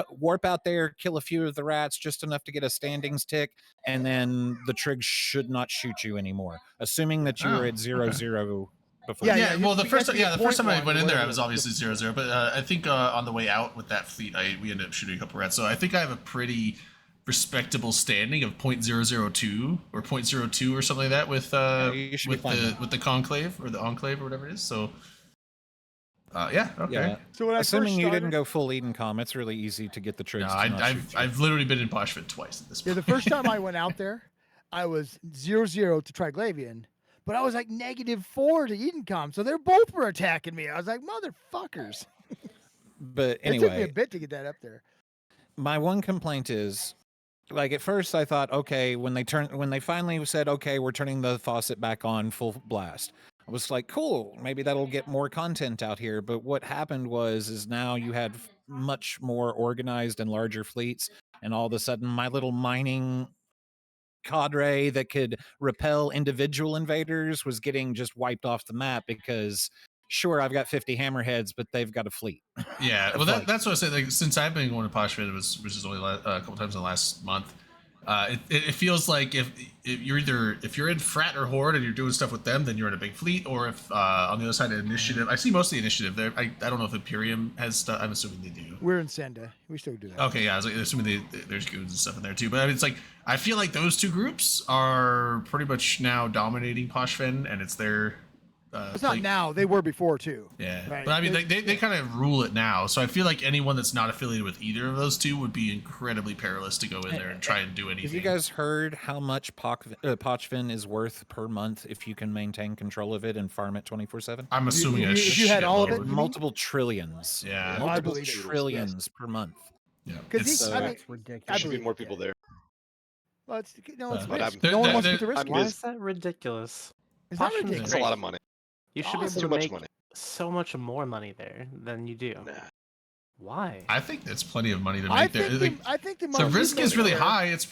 Warp out there, kill a few of the rats, just enough to get a standings tick, and then the trig should not shoot you anymore, assuming that you were Oh, at 0-0 before. Yeah, Yeah, well, the you first have to yeah, get the first time I point went one in or there, I whatever. was obviously 0-0. But I think on the way out with that fleet, we ended up shooting a couple rats. So I think I have a pretty respectable standing of 0.002 or 0.02 or something like that with you should be with fine the then. with the conclave or the enclave or whatever it is. So yeah, okay. Yeah. So when I Assuming first you started, didn't go full Edencom, it's really easy to get the trigs. No, to not shoot you. I've literally been in Pochman twice at this yeah, point. the first time I went out there, I was 0-0 to Triglavian, but I was like -4 to Edencom, so they both were attacking me. I was like, motherfuckers. But It took me a anyway, bit to get that up there. my one complaint is, like, at first I thought, okay, when they finally said, okay, we're turning the faucet back on full blast, I was like, cool, maybe that'll get more content out here. But what happened is now you had much more organized and larger fleets, and all of a sudden my little mining cadre that could repel individual invaders was getting just wiped off the map because sure, I've got 50 hammerheads, but they've got a fleet. Yeah, of well, like- that's what I said. Like, since I've been going to Pochman, which is only a couple times in the last month, it feels like if you're in Frat or Horde and you're doing stuff with them, then you're in a big fleet. Or if on the other side of Initiative, I see most of the Initiative there. I don't know if Imperium has stuff. I'm assuming they do. We're in Senda. We still do that. Okay, yeah, I was like, assuming there's goons and stuff in there too. But I mean, it's like I feel like those two groups are pretty much now dominating Pochven, and it's their. It's not fleet. now. They were before too. Yeah, Right. but I mean, They- they kind of rule it now. So I feel like anyone that's not affiliated with either of those two would be incredibly perilous to go in there and try and do anything. Have you guys heard how much Pochven is worth per month if you can maintain control of it and farm it 24/7? I'm assuming if you had all of it, shitload. you mean? Multiple trillions. Yeah. I multiple believe it. trillions per month. Yeah, 'Cause it's- these- I mean, That's ridiculous. I There should be believe more it, people yeah. there. Well, it's no one's But risk. I'm- No one they're- wants to take the they're- risk. Why Biz- is that ridiculous? It's not Pochman's ridiculous. It's a lot of money. You should be Awesome. able Too to much make money. so much more money there than you do. Nah. Why? I think that's plenty of money to I make there. think Like, I think the the money risk is really there. high. It's.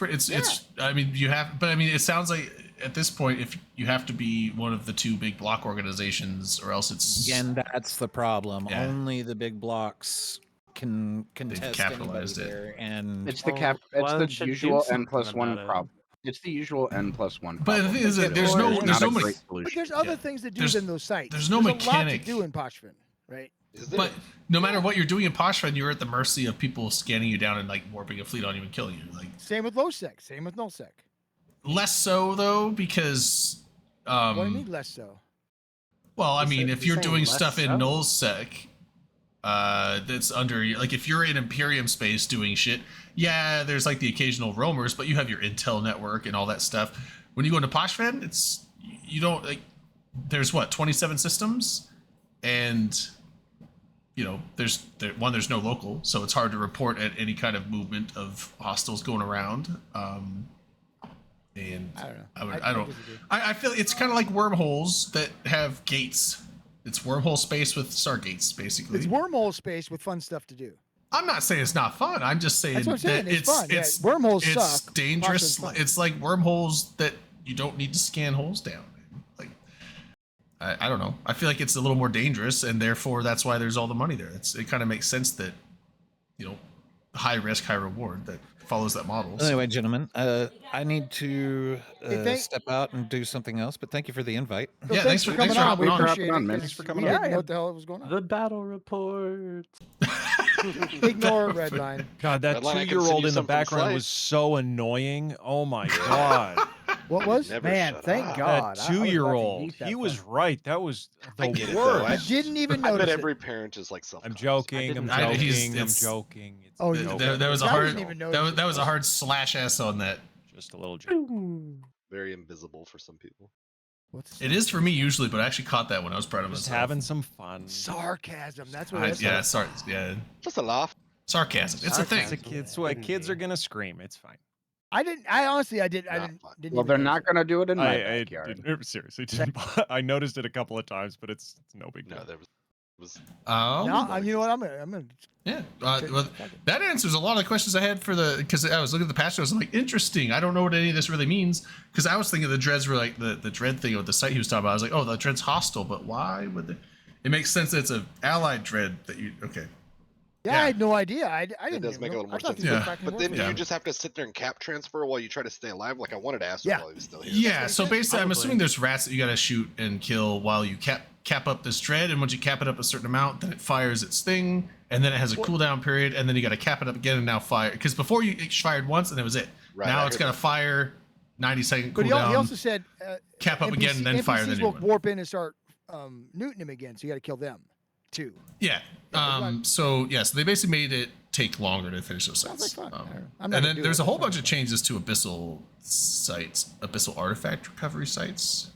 I mean, you have, but I mean, it sounds like at this point, if you have to be one of the two big block organizations, or else it's. And that's the problem. Yeah. Only the big blocks can contest anybody capitalized it. there. And It's the Well, cap. why It's don't the you do usual something N+1 about it? problem. It's the usual N+1. But the problem. thing is that It's there's not no a there's no great But solution. there's other Yeah. things to do There's- than those sites. there's no a lot mechanic. to do in Pochven, right? Is there? But no matter what you're doing in Pochven, you're at the mercy of people scanning you down and like warping a fleet on you and killing you. Like Same with low sec. Same with null sec. less so though, because What do you mean less so? well, I You mean, said- if you're you're saying doing less stuff in so? nullsec, that's under like if you're in Imperium space doing shit, yeah, there's like the occasional roamers, but you have your intel network and all that stuff. When you go into Pochven, it's you don't like. There's what 27 systems, and you know there's no local, so it's hard to report at any kind of movement of hostiles going around. And I don't know. I don't. disagree. I feel it's kind of like wormholes that have gates. It's wormhole space with stargates, basically. It's wormhole space with fun stuff to do. I'm not saying it's not fun. I'm just saying That's what I'm saying. that It's fun. Yeah, wormholes it's suck. dangerous. Pochven's fun. It's like wormholes that you don't need to scan holes down. Like I don't know. I feel like it's a little more dangerous, and therefore that's why there's all the money there. It kind of makes sense that high risk, high reward that follows that model. So- Anyway, gentlemen, I need to Hey, thank- step out and do something else. But thank you for the invite. So Yeah, thanks for coming hopping on. We on. appreciate on, it. man. 'cause Thanks for we coming didn't on. know what the hell was going on. The battle report. Ignore Redline. God, that Redline, I can send 2-year-old you in the some from background was Slice. so annoying. Oh my god. What was? Never Man, shut thank up. God. That I was about to 2-year-old. eat that He was fucker. right. That was I the get it, though. worst. I didn't even I bet notice every it. parent is like self. I'm joking. I'm I- he's- joking. I'm it's- joking. It's Oh, a you- joke. there was a I hard didn't even notice that it. was a hard slash s on that. Just a little joke. Very invisible for some people. What's It is for me usually, but I actually caught that when I was proud of Just myself. having some fun. sarcasm? That's what I, that's yeah, sorry, yeah, Just a laugh. sarcasm. It's a thing. It's a kid. So kids are gonna scream. It's fine. I didn't. I honestly, I didn't. I Not didn't. fun. didn't Well, even they're notice not it. going to do it in my I backyard. seriously didn't. I noticed it a couple of times, but it's no big deal. No, there was No, you know what? I'm gonna. Yeah. check- Well, fuck it. that answers a lot of the questions I had for because I was looking at the patch notes. I'm like, interesting. I don't know what any of this really means because I was thinking the dreads were like the dread thing with the site he was talking about. I was like, oh, the dread's hostile, but why would they? It makes sense that it's a allied dread that you. Okay. Yeah, Yeah. I had no idea. I didn't. does even make a know- little I more thought sense. these were Yeah. fucking But then do Yeah. you just have to sit there and cap transfer while you try to stay alive? Like I wanted to ask Yeah. him while he was still here. Yeah. So basically, I'm Probably. assuming there's rats that you got to shoot and kill while you cap up this dread, and once you cap it up a certain amount, then it fires its thing, and then it has a cooldown period, and then you got to cap it up again and now fire because before it fired once and that was it. Right, now I it's heard got to that. fire 90-second But he cooldown. also said cap up again and then fire the NPCs new will one. warp in and start newting him again, so you got to kill them too. Yeah. So they basically made it take longer to finish those Sounds sites. like fun. Um, I'm not and gonna then do there's it, a whole that's bunch of fine. changes to abyssal sites, abyssal artifact recovery sites.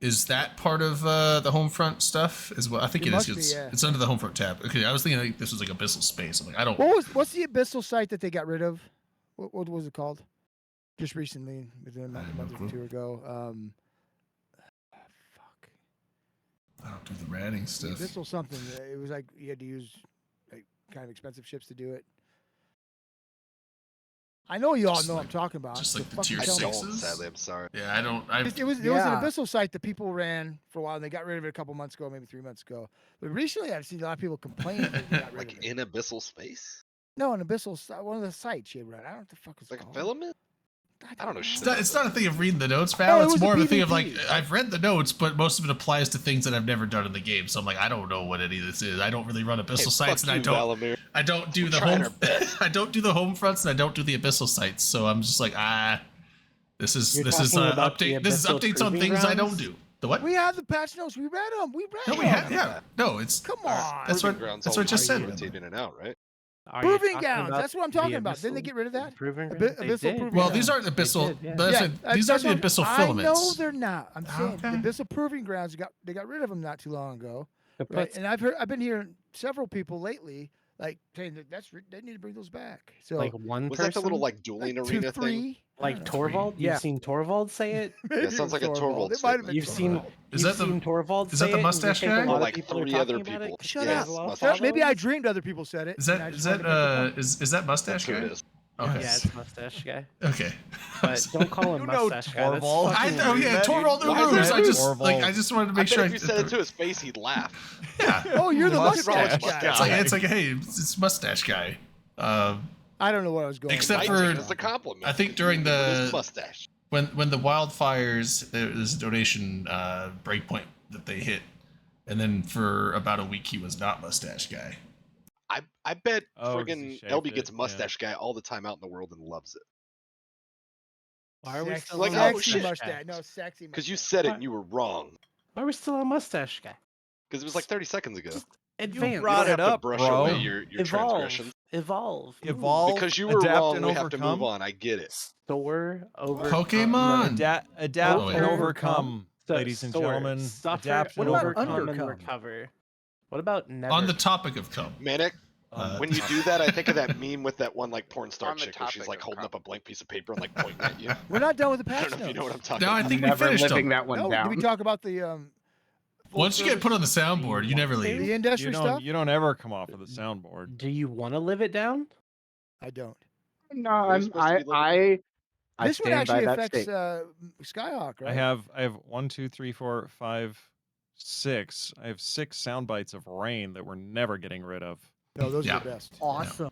Is that part of the Homefront stuff as well? I think It it is. must be, It's, yeah. it's under the Homefront tab. Okay, I was thinking like this was like abyssal space. I'm like, I don't. What's the abyssal site that they got rid of? What was it called? Just recently, within a I have month no or clue. two ago. Fuck. I don't do the ratting The stuff. abyssal something. It was like you had to use like kind of expensive ships to do it. I know you all Just know what like- I'm talking about. just so like the fucking tier I tell me. don't. sixes? Sadly, I'm sorry. Yeah, I don't. I It was an Yeah. abyssal site that people ran for a while, and they got rid of it a couple months ago, maybe 3 months ago. But recently, I've seen a lot of people complain that they got rid Like of it. in abyssal space, No, an abyssal one of the sites you run. I don't know what the fuck it's like a called. filament. I don't know It's shit. not, a thing of reading the notes, Val. Oh, it it's was a more of a thing of like PvP. I've read the notes, but most of it applies to things that I've never done in the game. So I'm like, I don't know what any of this is. I don't really run abyssal sites, and I don't do We're the trying home. our best. I don't do the home fronts, and I don't do the abyssal sites. So I'm just like, this is You're this is talking about the update. This is abyssal updates on proving things I don't grounds? do. The what? We have the patch notes. We read them. We read No, them. we have. Yeah, no, it's Come Our on. That's proving what- grounds that's what I always just said. rotate in and out, right? Are you Proving talking grounds. about That's what I'm the talking about. Didn't they abyssal get rid of that? Proving Aby- grounds? They abyssal did. proving well, grounds. these aren't They abyssal. did, yeah. These are that's the what- abyssal I filaments. know they're not. I'm saying Okay. the abyssal proving grounds they got rid of them not too long ago, It right? puts, And I've been hearing several people lately like saying that they need to bring those back. So like one Was person. that the little like dueling like arena thing? 2-3. like I don't know. Torvald? Yeah. You've seen Torvald say it? Maybe That sounds it was like a Torvald It might have been statement. You've seen Torvald. Is you've that the- seen Torvald is that say the it, and you mustache think guy? A Or lot like of people are 3 other talking about people. it? Shut Yeah, up. it's mustache. Shut- Maybe I followers? dreamed other people said it. Is and I that just wanted to make it up. is that mustache That's who guy? it is. Okay. Yeah, it's mustache guy. Okay. But don't call him You know mustache guy. That's Torvald. I fucking know, weird. yeah, Torvald the Why is Ruse. that I just Torvald? I just wanted to I make bet sure. if you said it to his face, he'd laugh. Yeah. Oh, you're the Mustache mustache guy. guy. It's like hey, it's mustache guy. I don't know what I was going. Except with. for- Nineteen is a compliment. I think during Look at his the- mustache. when the wildfires, there was a donation breakpoint that they hit, and then for about a week he was not mustache guy. I bet Oh, 'cause he friggin' shaved LB it, gets yeah. mustache guy all the time out in the world and loves it. Why are we Sexy, still Like, on oh, sexy shit. mustache? No, sexy. Because you mustache. said it What? and you were wrong. Why are we still on mustache guy? Because it was like 30 seconds ago. Just You advance. brought you it don't have up, to brush bro. away your transgressions. Evolve. Ooh. Evolve, Because you were adapt, wrong, and we have to move overcome. on. I get it. Soar over. Pokemon. Adapt Oh, and yeah. overcome, So- ladies and soar, gentlemen. Suffer, Adapt and What about overcome, and undercome? recover. What about never? On the topic of cum, Manic, Uh, when you do that, I think of that meme with that one like porn star On the chick where she's topic like of holding cum. up a blank piece of paper and like pointing at you. We're not done with the I patch don't know if you know what I'm notes. talking no, I about. think we Never finished living them. that one No, down. did we talk about the full Once you get service- put on the soundboard, you never leave. the industry stuff? You don't ever come off of the soundboard. Do you want to live it down? I don't. No, Are you supposed to be living- I This one stand by actually that affects statement. Skyhawk, right? I have 1, 2, 3, 4, 5, 6. I have 6 sound bites of rain that we're never getting rid of. No, those Yeah. are the best. Awesome.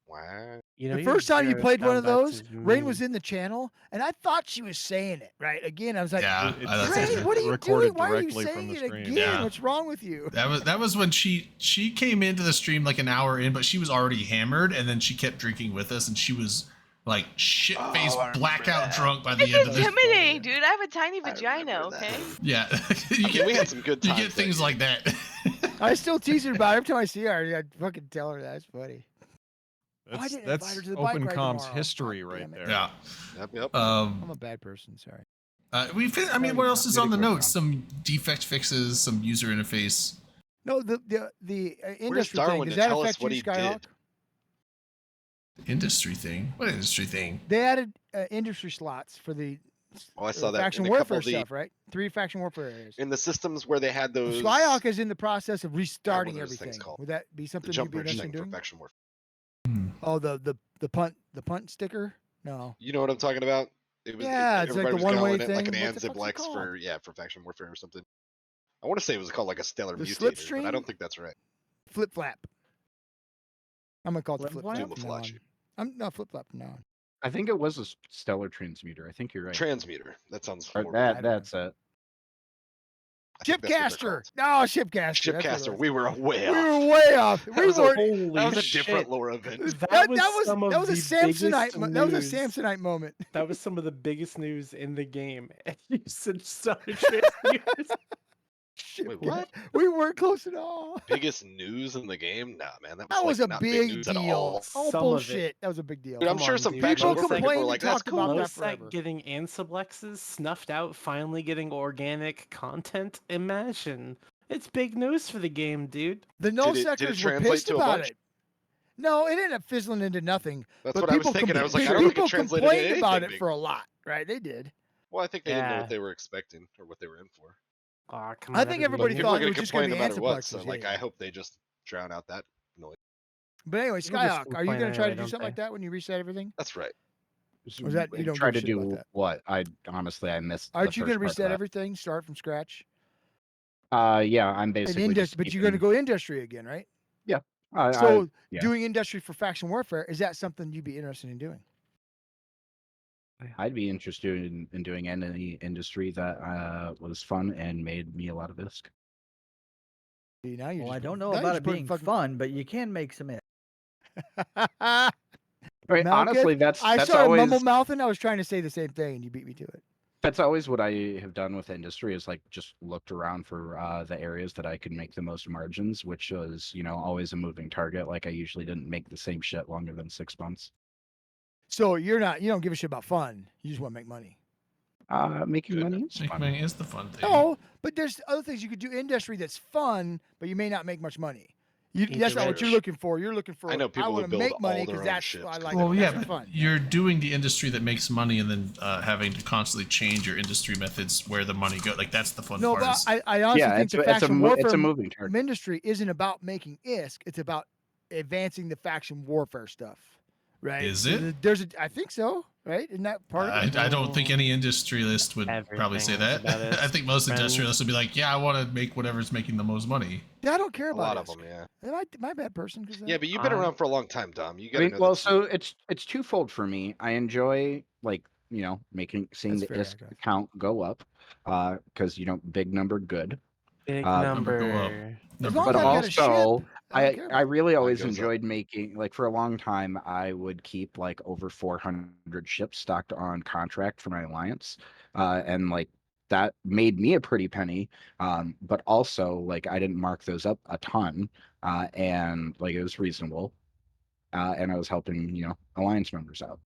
Wow. You know, The your first time you zero played one of sound bites those, is Rain mean. was in the channel, and I thought she was saying it right. Again, I was like, Yeah, It's- I thought Rain, so. what are you recorded doing? Why are you directly from saying the it stream. again? Yeah. What's wrong with you? That was when she came into the stream like an hour in, but she was already hammered, and then she kept drinking with us, and she was like shit faced, Oh, I remember blackout that. drunk by the It's end of this. intimidating, dude. I have a tiny I vagina, remember that. okay? Yeah, I mean, we had some good you times. get that things year. like that. I still tease her about it. Every time I see her, I fucking tell her that's funny. Why That's, didn't I invite that's her to the bike Open ride Comms tomorrow? history God right damn it. there. Yeah. Yep. I'm a bad person. Sorry. I mean, what else is on the Really quick, notes? Some defect fixes, some user interface. No, the industry thing. Darwin Does to that tell us affect what you, he Skyhawk? did? Industry thing. What industry thing? They added industry slots for the Oh, I saw that faction in a couple warfare of the stuff, right? 3 faction warfare areas. in the systems where they had those. Skyhawk is in the process of what restarting are those things everything. called? Would that be the something jump you'd be bridge interested thing in for doing? faction warfare. Oh, the punt sticker? No. You know what I'm talking about? It was Yeah, it's like everybody the was one-way calling it like an thing. What the fuck's it Anziblex called? for faction warfare or something. I want to say it was called like a stellar The mutator, but I slipstream? don't think that's right. Flip flap. I'm gonna call it the flip Flip-flap? flap. from now on. Camouflage. I'm not flip flap from now on. I think it was a stellar transmuter. I think you're right. Transmuter. That sounds Or more that I don't that's it. I think that's what they're Shipcaster. called. No, Shipcaster. that's what it Shipcaster. was. We were way We off. were way off. That We was a- were. Holy That was a shit. different lore event. That was some of that was a the Samsonite. biggest That was a news. Samsonite moment. That was some of the biggest news in the game. And you said Star Transmuters. Wait, what? We weren't close at all. Biggest news in the game? Nah, man. That was, That was like, a not big news at deal. all. Oh Some of it. bullshit! That was a big deal. Dude, I'm Come sure on, some dude. faction People warfare people complained were and like, "That's talked about cool." that forever. Lowsec getting Ansiblexes snuffed out, finally getting organic content. Imagine. It's big news for the game, dude. The null Did it sectors were translate pissed to a about bunch? it. No, it ended up fizzling into nothing. That's but what I was people thinking. I was like, I people don't think it translated to complained about anything it big. for a lot, right? They did. Well, I think they didn't know Yeah. what they were expecting or what they were in for. Aw, come I on, think But everybody people thought are it gonna was just gonna complain be no matter what. Ansiblexes, So, yeah, like, yeah. I hope they just drown out that noise. But anyway, People just Skyhawk, are you complain gonna try anyway, to do don't something like they? that when you reset everything? That's right. Was that you don't try give to a shit about do that? what? I honestly I missed. the Aren't you gonna first part of reset that. everything, start from scratch? Yeah, I'm And basically. just but you're gonna keeping- go industry again, right? I- So yeah. doing industry for faction warfare, is that something you'd be interested in doing? I'd be interested in doing any industry that was fun and made me a lot of ISK. See, now you're Well, just I don't putting- know now you're about just it putting being fucking- fun, but you can make some it. Right, Malkith, honestly, that's I that's started always mumble mouthing. I was trying to say the same thing, and you beat me to it. that's always what I have done with industry is like just looked around for the areas that I could make the most margins, which was always a moving target. Like I usually didn't make the same shit longer than 6 months. So you don't give a shit about fun. You just want to make money. Making Good. money is Make fun. money is the fun thing. No, but there's other things you could do industry that's fun, but you may not make much money. That's not what you're Research. looking for. You're looking for. I know people who want to build make all money their because own that's ships what I 'cause like. Well, yeah, that's but fun. you're doing the industry that makes money, and then having to constantly change your industry methods where the money goes. Like that's the fun No, part. but is- I honestly Yeah, think it's the a, faction it's warfare a moving target. industry isn't about making ISK. It's about advancing the faction warfare stuff. right? Is So it? There's a, I think so, right? Isn't that part of it? I don't think any industrialist would probably say Everything is that. about I think most friends. industrialists would be like, yeah, I want to make whatever's making the most money. Yeah, I don't care A about lot of ISK. them, yeah. Am I my bad person? 'Cause, Yeah, but you've been I- around for a long time, Dom. You I gotta mean, know well, that so it's twofold for me. I enjoy like seeing That's the fair, ISK okay. count go up, because big number good. Big Number go up. number. Number long But as go I've up. got a ship, also, I don't I care I about really always goes up. enjoyed making like for a long time. I would keep like over 400 ships stocked on contract for my alliance, and like that made me a pretty penny. But also like I didn't mark those up a ton, and like it was reasonable, and I was helping alliance members out.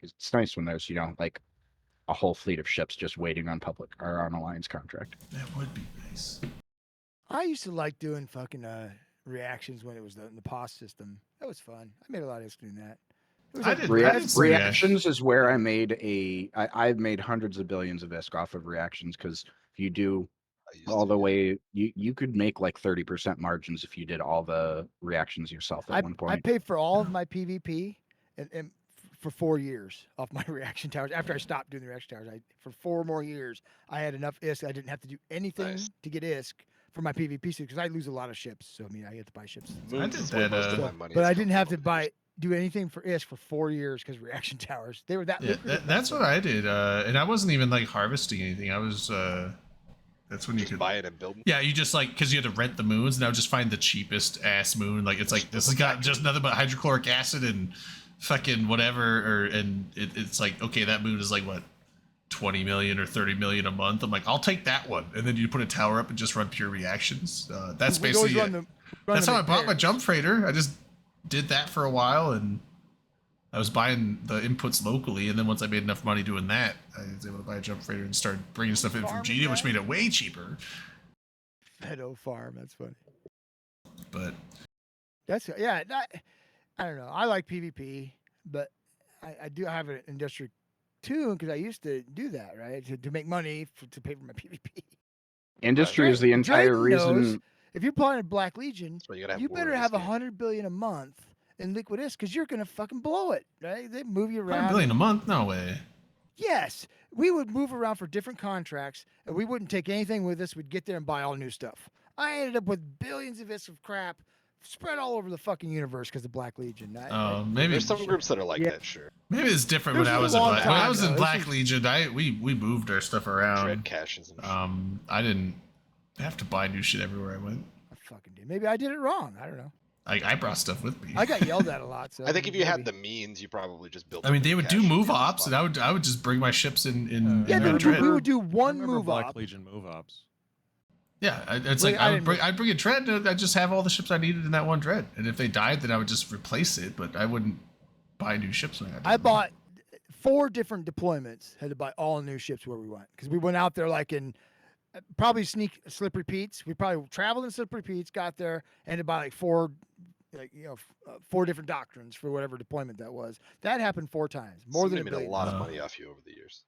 It's nice when there's like a whole fleet of ships just waiting on public or on alliance contract. That would be nice. I used to like doing fucking reactions when it was in the POS system. That was fun. I made a lot of ISK doing that. It was I like- did- Rea- I did some reactions is where I made I've made hundreds of billions of ISK off of reactions because if you do I used all to, the yeah. way, you could make like 30% margins if you did all the reactions yourself at one I point. paid for all of my PvP and for 4 years off my reaction towers. After I stopped doing the reaction towers, for 4 more years, I had enough ISK. I didn't have to do anything Nice. to get ISK for my PvP because I lose a lot of ships. So I mean, I get to buy ships. Moons did is where that, most of uh, my money But has I come didn't have from to over the years. do anything for ISK for 4 years because reaction towers they were that. Yeah, lucrative that's back what then. I did. And I wasn't even like harvesting anything. I was. That's when you Just could buy it and build. Yeah, you just like because you had to rent the moons, and I would just find the cheapest ass moon. Like it's like this has got just nothing but hydrochloric acid and fucking whatever, and it's like okay, that moon is like what 20 million or 30 million a month. I'm like, I'll take that one, and then you put a tower up and just run pure reactions. That's We'd always basically run it. run That's them how I in bought my pairs. jump freighter. I just did that for a while, and I was buying the inputs locally, and then once I made enough money doing that, I was able to buy a jump freighter and start bringing stuff in from Farming GD, which that? made it way cheaper. Meadow Farm. That's funny. But That's yeah. I don't know. I like PvP, but I do have an industry too because I used to do that right to make money to pay for my PvP. Industry Right. is the entire Drayton knows reason. if you're playing Black Legion, That's why you gotta have you war better in this have game. 100 billion a month in liquid ISK because you're gonna fucking blow it. Right? They move you 100 around. billion a month? No way. Yes, we would move around for different contracts, and we wouldn't take anything with us. We'd get there and buy all new stuff. I ended up with billions of ISK of crap spread all over the fucking universe because of Black Legion. Maybe There's some groups that are like Yeah. that, sure. maybe it's different This when I was was a in long Black. When I time was in ago. Black This Legion, we moved our stuff Dread around. caches and shit. I didn't have to buy new shit everywhere I went. I fucking did. Maybe I did it wrong. I don't know. I brought stuff with me. I got yelled at a lot. So I think if you had maybe. the means, you probably just built. I mean, a they big would do cache move and ops, and spot. I would just bring my ships in Yeah, in they their would do, dread. we would do I one remember move Black up. Legion move ups. Yeah, it's Wait, like I I'd didn't bring a dread. And I'd just have all the ships I needed in that one dread, and if they died, then I would just replace it. But I wouldn't buy new ships when I got. I done. bought 4 different deployments. Had to buy all new ships where we went because we went out there like in probably slippery Pete's. We probably traveled in slippery Pete's, got there, and to buy like 4, like 4 different doctrines for whatever deployment that was. That happened 4 times, more than Somebody a made a billion. lot of Uh, money off you over the years.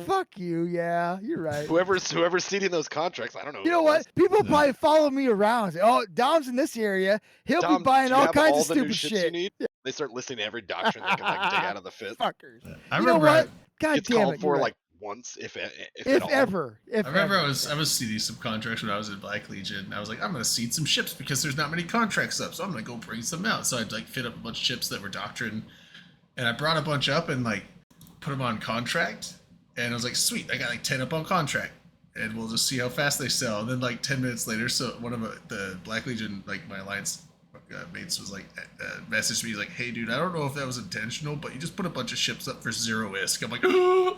Fuck you. Yeah, you're right. Whoever's seeding those contracts, I don't know. You who know it what? was. People Yeah. probably follow me around. Say, "Oh, Dom's in this area. He'll Dom, be buying do you all have kinds all of the new stupid ships You shit." need? They start listing every doctrine they can like dig out of the fifth. Fuckers. I You know remember. what? God Gets damn called it. for you're right. like once, if at if all. ever. If I remember ever. I was seeding some contracts when I was in Black Legion. And I was like, I'm gonna seed some ships because there's not many contracts up, so I'm gonna go bring some out. So I'd like fit up a bunch of ships that were doctrine, and I brought a bunch up and like put them on contract. And I was like, sweet, I got like 10 up on contract, and we'll just see how fast they sell. And then like 10 minutes later, so one of the Black Legion, like my alliance mates, was like, messaged me, he's like, hey dude, I don't know if that was intentional, but you just put a bunch of ships up for 0 ISK. I'm like, oh,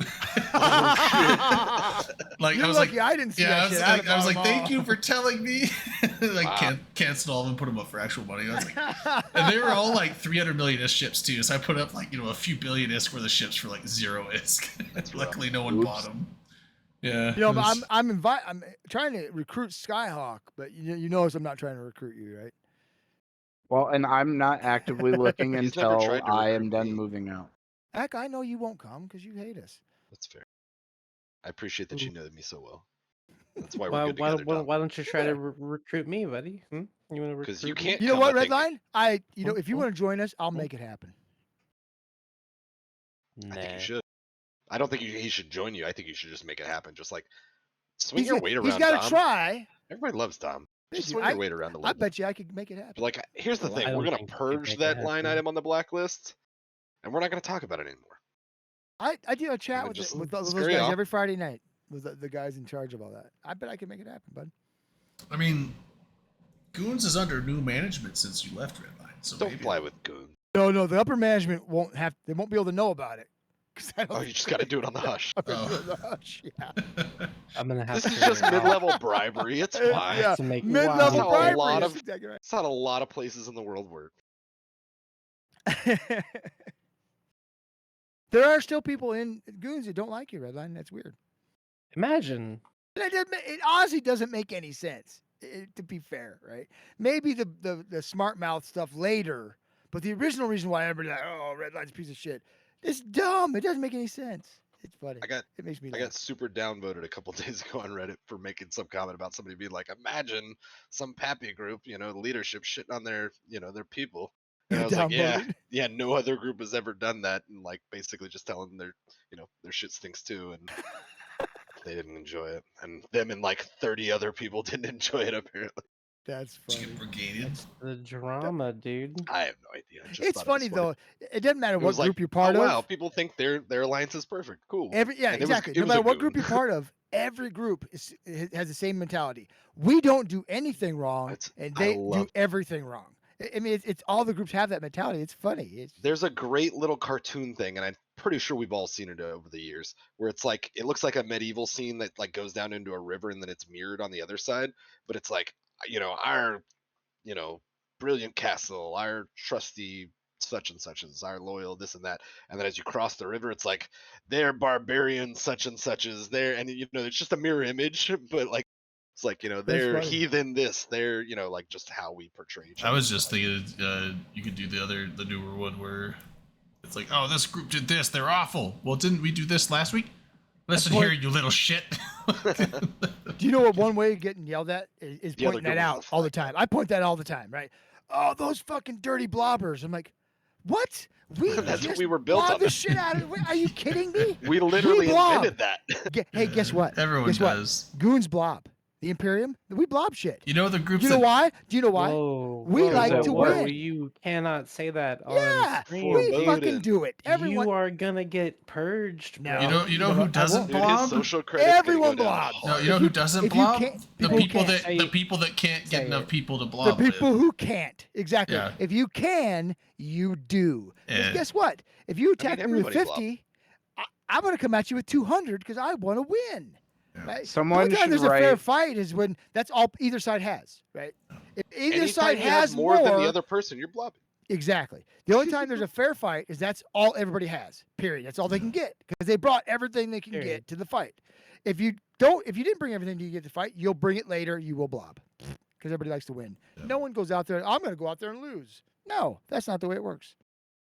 like You're I was lucky like, I didn't see yeah, that shit. I was like, bought 'em thank you all. for telling me. Like, Wow. cancel all of them, put them up for actual money. I was like, and they were all like 300 million ISK ships too. So I put up like a few billion ISK worth of ships for like 0 ISK. Luckily, no one Oops. bought them. Yeah, You know, it but was- I'm trying to recruit Skyhawk, but you notice I'm not trying to recruit you, right? Well, and I'm not actively looking He's never until tried to I am recruit done me. moving out. Heck, I know you won't come because you hate us. That's fair. I appreciate that you know me so well. That's why we're Why, good why, together. why, Dom. why don't you try to recruit me, buddy? Hmm? You want to because you recruit me? can't. You know come, what, I think- Redline? If you want to join us, I'll make it happen. I think you Nah. should. I don't think he should join you. I think you should just make it happen. Just like swing He's your got- weight he's around. got to Dom. try. Everybody loves Dom. They Just do. swing your weight around a little I bit. bet you I could make it happen. But like, here's the Well, I thing: we're don't gonna think you could purge make it that line happen. item on the blacklist, and we're not gonna talk about it anymore. I do a chat mean, with, just- with it's those very guys off. every Friday night with the guys in charge of all that. I bet I can make it happen, bud. I mean, Goons is under new management since you left Redline. So Don't maybe fly with goons. No, the upper management won't be able to know about it. 'Cause I don't Oh, you think just got to do it on the hush. I'm gonna Oh. do it on the hush. Yeah. I'm gonna have This to. is just figure it out. mid-level bribery. It's fine. Yeah. To make Mid-level That's how a bribery. lot That's of- exactly right. It's not a lot of places in the world work. There are still people in Goons that don't like you, Redline. That's weird. Imagine. It honestly doesn't make any sense. To be fair, right? Maybe the smart mouth stuff later, but the original reason why everybody's like, oh, Redline's a piece of shit. It's dumb. It doesn't make any sense. It's funny. It makes me I laugh. got super downvoted a couple days ago on Reddit for making some comment about somebody being like, imagine some Pappy group, the leadership shitting on their, their people. And I was like, yeah, no other group has ever done that, and like basically just telling them their shit stinks too, and they didn't enjoy it, and them and like 30 other people didn't enjoy it apparently. That's Did you funny. get brigaded? The drama, dude. I have no idea. I just It's thought it was funny though. It doesn't matter It what was like, group you're part oh, of. wow, people think their alliance is perfect. Cool. Yeah, And it was- exactly. it No was matter a what group goon. you're part of, every group has the same mentality. We don't do anything wrong, It's- and I they do love- everything wrong. I mean, it's all the groups have that mentality. It's funny. There's a great little cartoon thing, and I'm pretty sure we've all seen it over the years, where it's like it looks like a medieval scene that like goes down into a river, and then it's mirrored on the other side. But it's like our brilliant castle, our trusty such and such is our loyal this and that, and then as you cross the river, it's like they're barbarian such and such is there, and it's just a mirror image, but like. It's like they're funny. heathen. They're like just how we portray each I other. was just thinking you could do the newer one where it's like, oh, this group did this, they're awful. Well, didn't we do this last week? Listen That's here, what- you little shit. Do you know what one way of getting yelled at is The other pointing that group was out the all the time? I point that all the time, right? Oh, those fucking dirty blobbers. I'm like, what? We That's what just we were built blobbed on the that. shit out of it. Are you kidding me? We literally blob. invented that. Hey, guess what? Everyone Guess what? does. Goons blob. The Imperium, we blob shit. You know the groups Do you know that why? Do you know why? Whoa, We whoa, like whoa, to whoa, win. You cannot say that Yeah, on stream. we dude. fucking do it. Everyone, You are gonna get purged, bro. No. you know who doesn't Dude, his blob? social credit's gonna Everyone go down blobs. No, hard. you know who doesn't if you blob? can't- The people people can't that say the it. people that can't get Say enough it. people to the blob. people with. who can't. Exactly. Yeah. If you can, you do. 'Cause Yeah. guess what? If you attack me with everybody blob. 50, I'm going to come at you with 200 because I want to win. Yeah. Right? Someone the only time should there's a fair write- fight is when that's all either side has, right? If either Anytime side you have has more than the other person, you're blobbing. Exactly. The only time there's a fair fight is that's all everybody has. Period. That's all they can get because they brought everything they can get Period. to the fight. If you didn't bring everything to get to fight, you'll bring it later. You will blob because everybody likes to win. Yeah. No one goes out there. I'm going to go out there and lose. No, that's not the way it works.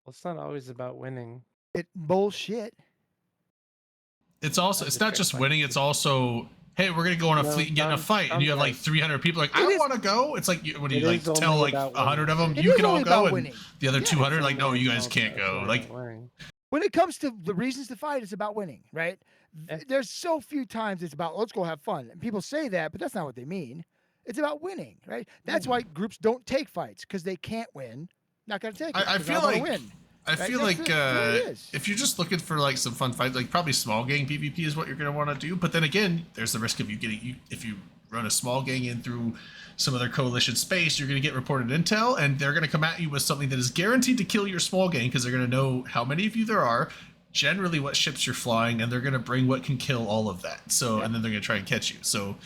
Well, it's not always about winning. It bullshit. It's also it's not just winning. It's also, hey, we're gonna go on a No, fleet and get in a Dom- fight, and you have like Dom's 300 people. Like, It I is- want to go. It's like, when you It like is only tell like about 100 of winning. them, It you is can all only go, about and winning. the other Yeah, 200 like, no, you guys It's can't only go. about Like, winning. When it comes to the reasons to fight, it's about winning, right? Yeah. There's so few times it's about let's go have fun. And people say that, but that's not what they mean. It's about winning, right? That's why groups don't take fights because they can't win. Not gonna take it. I 'cause feel wanna like win. I Right, feel that's like the way it is. if you're just looking for like some fun fights, like probably small gang PvP is what you're gonna want to do. But then again, there's the risk of if you run a small gang in through some other coalition space, you're gonna get reported intel, and they're gonna come at you with something that is guaranteed to kill your small gang because they're gonna know how many of you there are, generally what ships you're flying, and they're gonna bring what can kill all of that. So and then they're gonna try and catch you. So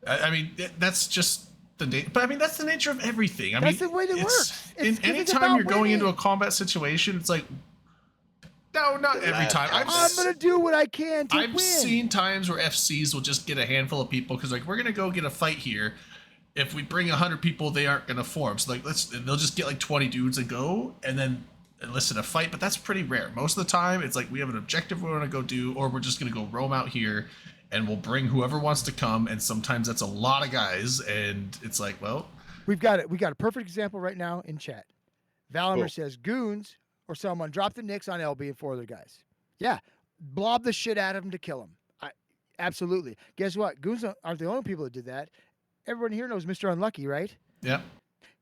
I mean that's just. But I mean that's the nature of everything. I That's mean, the way it it's- works. It's 'cause it's anytime about you're going into a winning. combat situation, it's like, no, not every time. I'm gonna do what I can to I've win. seen times where FCs will just get a handful of people because like we're gonna go get a fight here. If we bring 100 people, they aren't gonna form. So like they'll just get like 20 dudes and go and then enlist in a fight. But that's pretty rare. Most of the time, it's like we have an objective we want to go do, or we're just gonna go roam out here, and we'll bring whoever wants to come. And sometimes that's a lot of guys, and it's like, well, We got a perfect example right now in chat. Valamer Cool. says goons or someone drop the Knicks on LB and 4 other guys. Yeah, blob the shit out of him to kill him. Absolutely. Guess what? Goons aren't the only people that did that. Everyone here knows Mr. Unlucky, right? Yeah.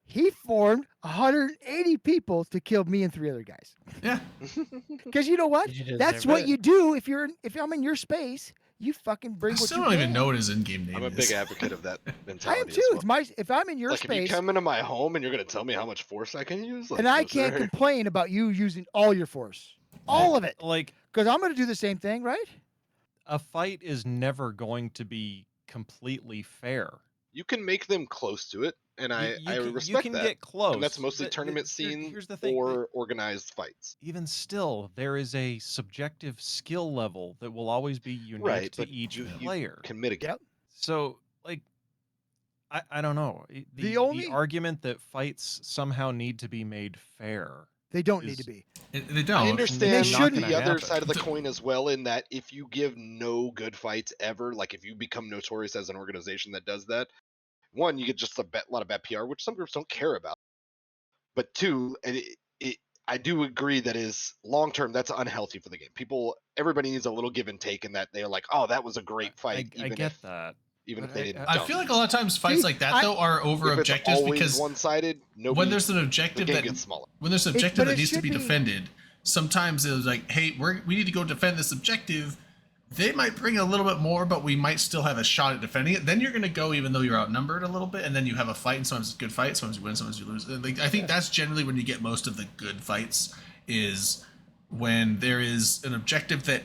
He formed 180 people to kill me and 3 other guys. Yeah. Because you know what? You That's deserve what it. you do if I'm in your space. You fucking bring I what still you don't even can. know what his in-game name I'm a is. big advocate of that I mentality. am as too. well. If I'm in your Like, if you space come into my home and you're gonna tell me how much force I can use, like, and I no, can't sir. complain about you using all your force, all of it, Like, because I'm going to do the same thing, right? a fight is never going to be completely fair. You can make them close to it, and I you respect can that. get close. And that's mostly but tournament scene here's the thing. or organized fights. Even still, there is a subjective skill level that will always be unique Right, to but each you player. can mitigate. Yep. So, like, I don't know. The only- the argument that fights somehow need to be made fair. They don't need is- to be. They don't. I understand shouldn't. the other happen. side of the coin as well, in that if you give no good fights ever, like if you become notorious as an organization that does that, one, you get just a lot of bad PR, which some groups don't care about. But two, I do agree that is long term, that's unhealthy for the game. Everybody needs a little give and take in that they're like, oh, that was a great fight, I even get if that. even if but they didn't. I feel like a lot of times fights See, like that though are over if it's objectives always because one-sided, when there's an the objective game that gets smaller. when there's an It- objective but that it needs to should be be- defended, sometimes it's like, hey, we need to go defend this objective. They might bring a little bit more, but we might still have a shot at defending it. Then you're going to go even though you're outnumbered a little bit, and then you have a fight, and sometimes it's a good fight, sometimes you win, sometimes you lose. Like, I think that's generally when you get most of the good fights, is when there is an objective that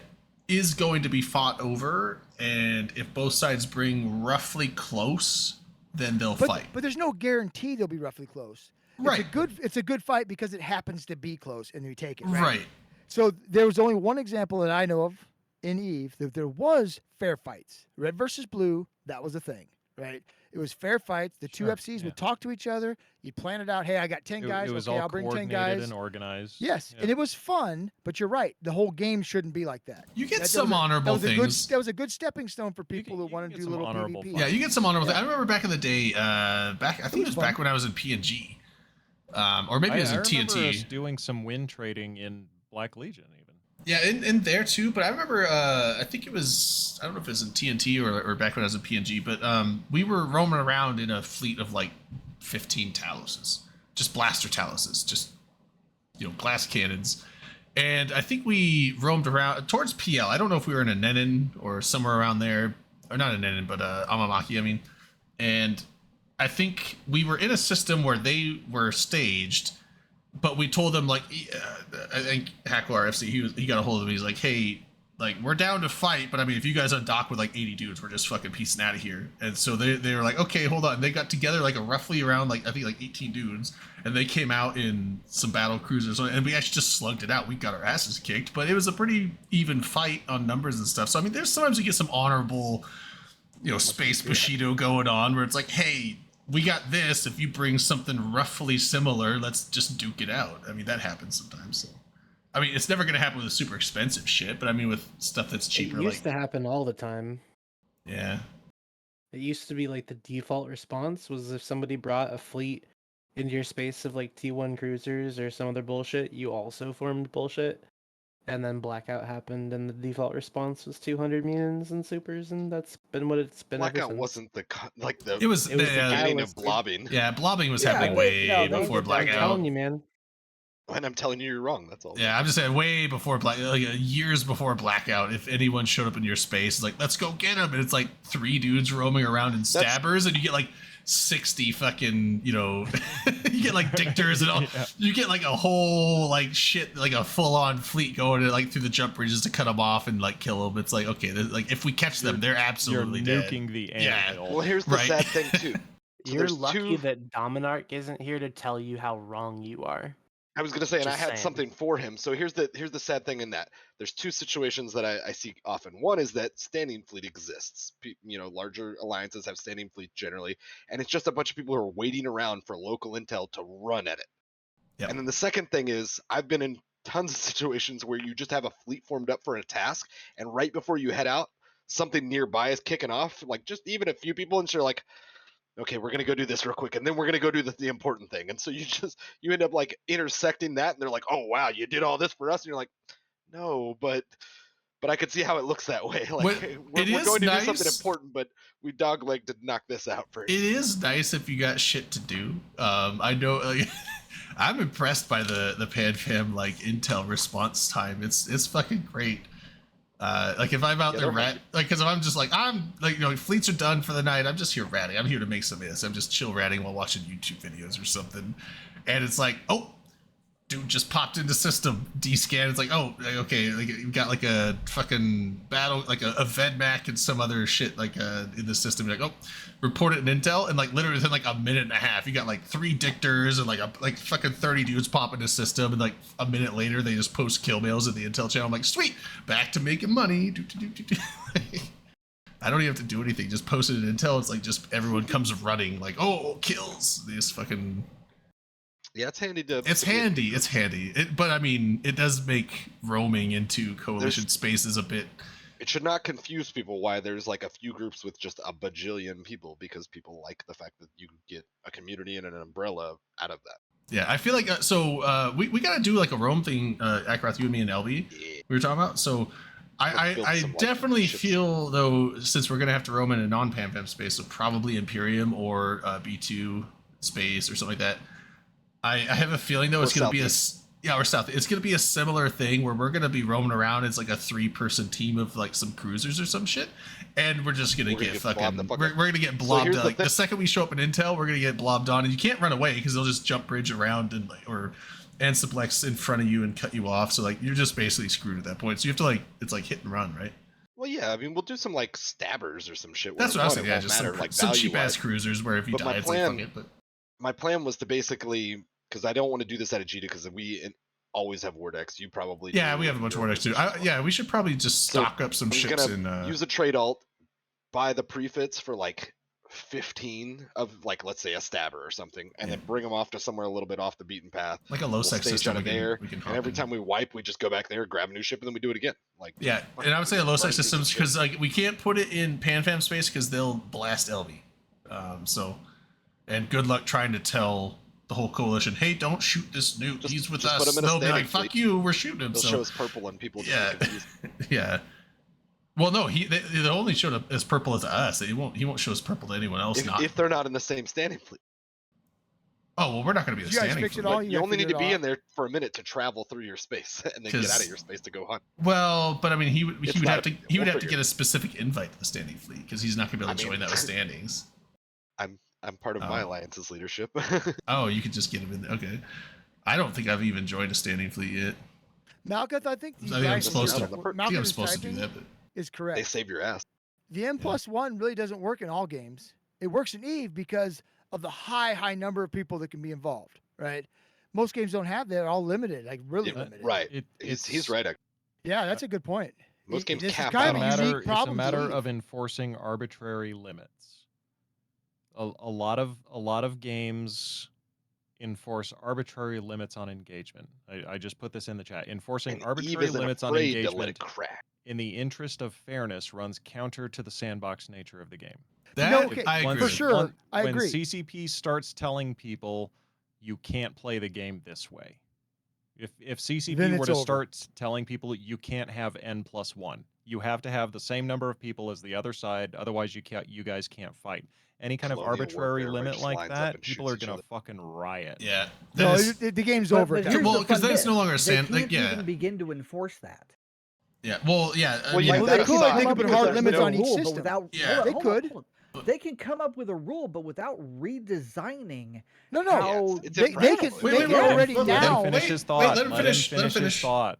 is going to be fought over, and if both sides bring roughly close, then they'll fight. But there's no guarantee they'll be roughly close. Right. It's a good fight because it happens to be close and we take it. Right. Right. So there was only one example that I know of in Eve that there was fair fights. Red versus blue, that was a thing, right? It was fair fights. The two Sure, FCs yeah. would talk to each other. You'd plan it out. Hey, I got 10 guys. It was Okay, all I'll bring 10 coordinated guys. and organized. Yes, Yeah. and it was fun, but you're right. The whole game shouldn't be like that. You get That some was a- honorable that was things. that was a good stepping stone for people can- who you want can to get do some little honorable PvP. fights. Yeah, you get some honorable. Yeah. I remember back in the day. I think it was back when I was in PNG, or maybe it was in I remember TNT. us doing some win trading in Black Legion even. Yeah, in there too. But I remember, I think it was, I don't know if it was in TNT or back when I was in PNG, but we were roaming around in a fleet of like 15 Taluses, just blaster Taluses, just, glass cannons. And I think we roamed around towards PL. I don't know if we were in a Nenin or somewhere around there, or not a Nenin, but Amamaki, I mean. And I think we were in a system where they were staged, but we told them, like, I think Hacklar FC, he got a hold of me. He's like, hey, like, we're down to fight, but I mean, if you guys undock with like 80 dudes, we're just fucking piecing out of here. And so they were like, okay, hold on. They got together like roughly around like, I think like 18 dudes, and they came out in some battle cruisers, and we actually just slugged it out. We got our asses kicked, but it was a pretty even fight on numbers and stuff. So I mean, there's sometimes you get some honorable, space Bushido going on where it's like, hey, we got this. If you bring something roughly similar, let's just duke it out. I mean, that happens sometimes. So. I mean, it's never going to happen with super expensive shit, but I mean, with stuff that's cheaper, It used to happen all the time. yeah. It used to be like the default response was if somebody brought a fleet into your space of like T1 cruisers or some other bullshit, you also formed bullshit. And then blackout happened, and the default response was 200 minions and supers, and that's been what it's been ever Blackout since. wasn't the It was It was the the beginning catalyst, of dude. blobbing. yeah, blobbing was Yeah, happening but- way no, don't before get that I'm blackout. telling you, man. And I'm telling you, you're wrong. That's all. Yeah, I'm just saying, way before years before blackout. If anyone showed up in your space, it's like, let's go get him, and it's like 3 dudes roaming around in stabbers, and you get like 60 fucking, you get like dictors and all. Yeah. You get like a whole like shit, like a full on fleet going like through the jump bridges to cut them off and like kill them. It's like, okay, like if we catch them, they're absolutely You're dead. nuking the Yeah. animal. Well, here's the Right. sad thing too. So You're there's lucky two- that Dominarch isn't here to tell you how wrong you are. I was gonna say, and I Just had saying. something for him. So here's the sad thing in that there's 2 situations that I see often. One is that standing fleet exists. Larger alliances have standing fleet generally, and it's just a bunch of people who are waiting around for local intel to run at it. Yep. And then the second thing is I've been in tons of situations where you just have a fleet formed up for a task, and right before you head out, something nearby is kicking off, like just even a few people, and so you're like, okay, we're gonna go do this real quick, and then we're gonna go do the important thing. And so you end up like intersecting that, and they're like, oh wow, you did all this for us, and you're like, no, but I could see how it looks that way. Like we're is going to do something nice. important, but we dogleg to knock this out first. It is nice if you got shit to do. I know. Like, I'm impressed by the PanFam like intel response time. It's fucking great. Like if I'm out there because if I'm just like fleets are done for the night, I'm just here ratting. I'm here to make some of this. I'm just chill ratting while watching YouTube videos or something, and it's like, oh, dude just popped into system D-scan. It's like, oh, okay, like you got like a fucking battle, like a VedMac and some other shit like in the system. You're like, oh, report it in intel, and like literally within like a minute and a half, you got like 3 dictors and like fucking 30 dudes pop into system, and like a minute later they just post kill mails in the intel channel. I'm like, sweet, back to making money. I don't even have to do anything. Just post it in intel. It's like just everyone comes running like, oh, kills. They just fucking. Yeah, it's handy to. It's handy. But I mean, it does make roaming into coalition spaces a bit. It should not confuse people why there's like a few groups with just a bajillion people, because people like the fact that you get a community and an umbrella out of that. Yeah, I feel like we gotta do like a roam thing, Akaroth, you and me and LB. Yeah. We were talking about. So I definitely feel though, since we're gonna have to roam in a non-PanFam space, so probably Imperium or B2 space or something like that. I have a feeling though it's gonna be or south. It's gonna be a similar thing where we're gonna be roaming around as like a 3-person team of like some cruisers or some shit, and we're just gonna get fucking. We're gonna get blobbed. So like the second we show up in intel, we're gonna get blobbed on, and you can't run away because they'll just jump bridge around and or Ansiplex in front of you and cut you off. So like you're just basically screwed at that point. So you have to it's like hit and run, right? Well, yeah, I mean, we'll do some like stabbers or some shit. That's what I was saying. Yeah, just some cheap ass cruisers where if you die, it's like fuck it. But my plan was to basically. Because I don't want to do this at Agita because we always have Vortex. You probably we have a bunch of Vortex too. We should probably just stock up some ships and use a trade alt, buy the prefits for like 15 of like let's say a stabber or something, and then bring them off to somewhere a little bit off the beaten path. Like a low sex system there. And every time we wipe, we just go back there, grab a new ship, and then we do it again. Like and I would say a low sex systems because like we can't put it in PanFam space because they'll blast LV. And good luck trying to tell the whole coalition, hey, don't shoot this nuke. He's with us. They'll be like, fuck you, we're shooting him. They'll show us purple and people just yeah. Well, no, they only showed up as purple to us. He won't show us purple to anyone else. If they're not in the same standing fleet. Oh well, we're not going to be the standing fleet. You only need to be in there for a minute to travel through your space and then get out of your space to go hunt. Well, but I mean, he would have to get a specific invite to the standing fleet because he's not going to be able to join that with standings. I'm part of my alliance's leadership. Oh, you could just get him in there. Okay. I don't think I've even joined a standing fleet yet. Malkuth, I think I'm supposed to do that, but is correct. They save your ass. The N+1 really doesn't work in all games. It works in EVE because of the high number of people that can be involved, right? Most games don't have that. They're all limited, like really limited. Right. He's right. Yeah, that's a good point. Most games cap kind out. It's a matter of enforcing arbitrary limits. A lot of games enforce arbitrary limits on engagement. I just put this in the chat. Enforcing arbitrary limits on engagement in the interest of fairness runs counter to the sandbox nature of the game. I agree. For sure. I when agree. CCP starts telling people you can't play the game this way, if CCP were to start telling people you can't have N+1, you have to have the same number of people as the other side, otherwise you guys can't fight. Any kind of arbitrary limit like that, people are gonna fucking riot. Yeah. No, the game's over. Well, because then it's no longer a stand. They can't even begin to enforce that. Yeah. Well, yeah. They could. They could put hard limits on each system. They could. They can come up with a rule, but without redesigning. No. They can already now. Let him finish his thought. Let him finish his thought.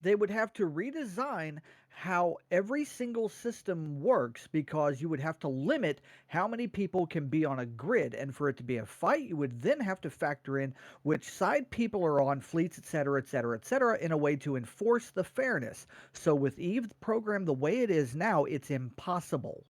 They would have to redesign how every single system works, because you would have to limit how many people can be on a grid, and for it to be a fight, you would then have to factor in which side people are on, fleets, etc., in a way to enforce the fairness. So with EVE program the way it is now, it's impossible.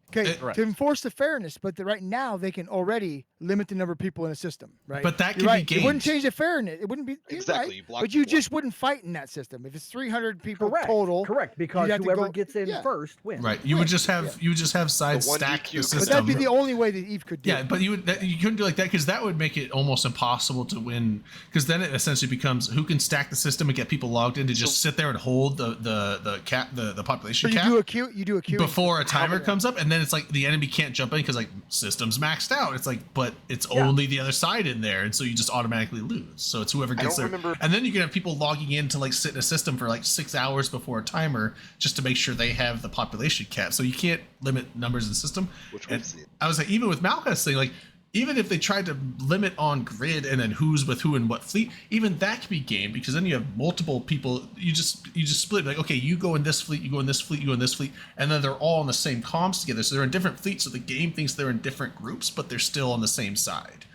Okay, Correct. to enforce the fairness, but right now they can already limit the number of people in a system, right? But that You're can right. be It wouldn't gamed. change the fairness. It wouldn't be you're Exactly, right, you block but you people out. just wouldn't fight in that system. If it's 300 people Correct. total, Correct. Because have to whoever go- gets in yeah. first wins. Right. You would Right, just have you would just have sides The one stack DQ the could system. But that'd be the only way that Eve could do Yeah, it. but you couldn't do like that because that would make it almost impossible to win. Because then it essentially becomes who can stack the system and get people logged in to just sit there and hold the population So you cap do a queue. You do a queue before a timer comes up, and then it's like the enemy can't jump in because like system's maxed out. It's like, but it's Yeah. only the other side in there, and so you just automatically lose. So it's whoever gets don't there. remember- And then you can have people logging in to like sit in a system for like 6 hours before a timer just to make sure they have the population cap. So you can't limit numbers in the system. Which And we've seen. I was like, even with Malchus thing, like even if they tried to limit on grid and then who's with who and what fleet, even that could be gamed because then you have multiple people. You just split like, okay, you go in this fleet, you go in this fleet, you go in this fleet, and then they're all on the same comms together. So they're in different fleets. So the game thinks they're in different groups, but they're still on the same side.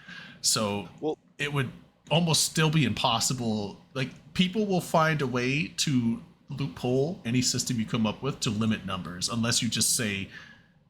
So Well- it would almost still be impossible. Like people will find a way to loophole any system you come up with to limit numbers, unless you just say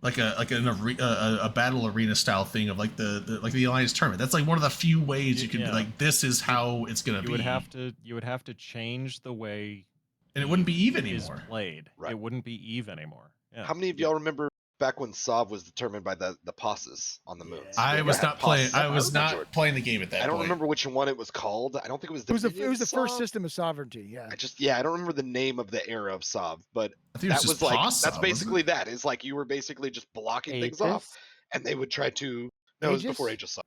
like a battle arena style thing of like the Alliance tournament. That's like one of the few ways you can be Yeah. like, this is how it's gonna You be. would have to change the way and it wouldn't be even is anymore. played. Right. It wouldn't be Eve anymore. Yeah. How many of y'all remember back when Sov was determined by the passes on the moons? I They was had not playing. passes I on was the not Jordan. playing the game at that I don't point. remember which one it was called. I don't think it was It was the Dominion first Sov? system of sovereignty. Yeah. I don't remember the name of the era of Sov, but I think it was that just was like Pause that's Sov, wasn't basically it? that. Is like you were basically just blocking things off, Aegis? and they would try to. No, it was before Aegis? Aegis Sov.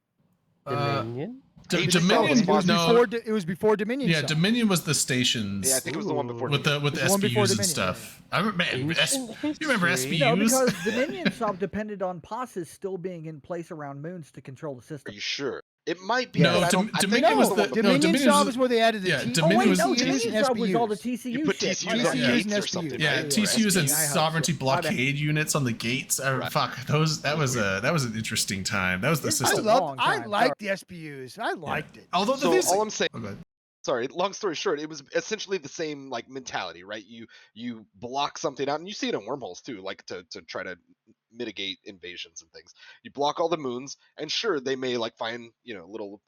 Dominion. Aegis Dominion. Sov was No, It was before Dominion. yeah, Sov. Dominion was the stations. Yeah, I think it was the one before. with the Dominion. with It was one before SPUs and Dominion, stuff. I remember, man, Ancient you remember history. No, SPUs? because Dominion Sub depended on passes still being in place around moons to control the Are system. you sure? It might be. No, but I don't- I think Dominion it was the the- one before. no, Dominion Dominion Sov was- is where they added the yeah, T- Dominion Oh wait, was- no, TCUs Dominion and Sub was all the SPUs. TCU You put shit. TCUs My on bad. TCUs gates and or SPUs. something. Yeah, right? TCUs and I have- sovereignty my bad. blockade units on the gates. Fuck those. That was an interesting time. That was the It's I a system. long I time, liked the SPUs. I liked it. Although the So thing is- all I'm saying. oh, go ahead. Sorry, long story short, it was essentially the same like mentality, right? You block something out, and you see it in wormholes too, like to try to mitigate invasions and things. You block all the moons, and sure, they may like find little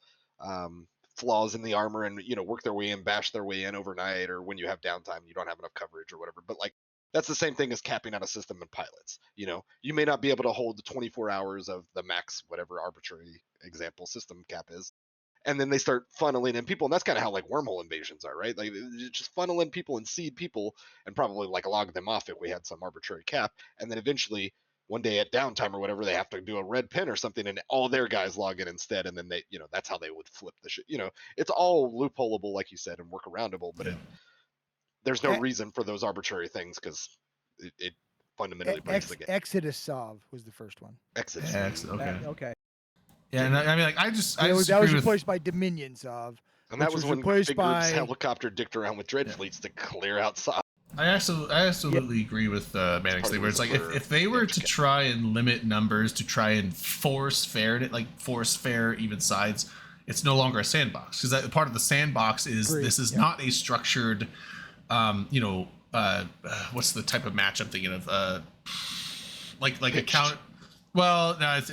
flaws in the armor and work their way in, bash their way in overnight, or when you have downtime, you don't have enough coverage or whatever. But like that's the same thing as capping out a system in pilots. You may not be able to hold the 24 hours of the max, whatever arbitrary example system cap is. And then they start funneling in people, and that's kind of how like wormhole invasions are, right? Like you just funnel in people and seed people, and probably like log them off if we had some arbitrary cap. And then eventually, one day at downtime or whatever, they have to do a red pin or something, and all their guys log in instead. And then they, that's how they would flip the shit. It's all loopholeable, like you said, and workaroundable. But there's no Eh. reason for those arbitrary things because it fundamentally breaks the game. Exodus Sov was the first one. Exodus. Okay. Okay. Yeah, and I mean, like, I just That was agree with. replaced by Dominion Sov. And that which was was when replaced big groups by- helicopter dicked around with dread Yeah. fleets to clear out Sov. I absolutely agree with Manning's thing, where it's like Part of if they were to the try and limit numbers to try and force fair even sides, it's no longer a sandbox because that part of the sandbox is Agreed, this is yeah. not a structured, what's the type of match I'm thinking of? Like a counter. Well, no, it's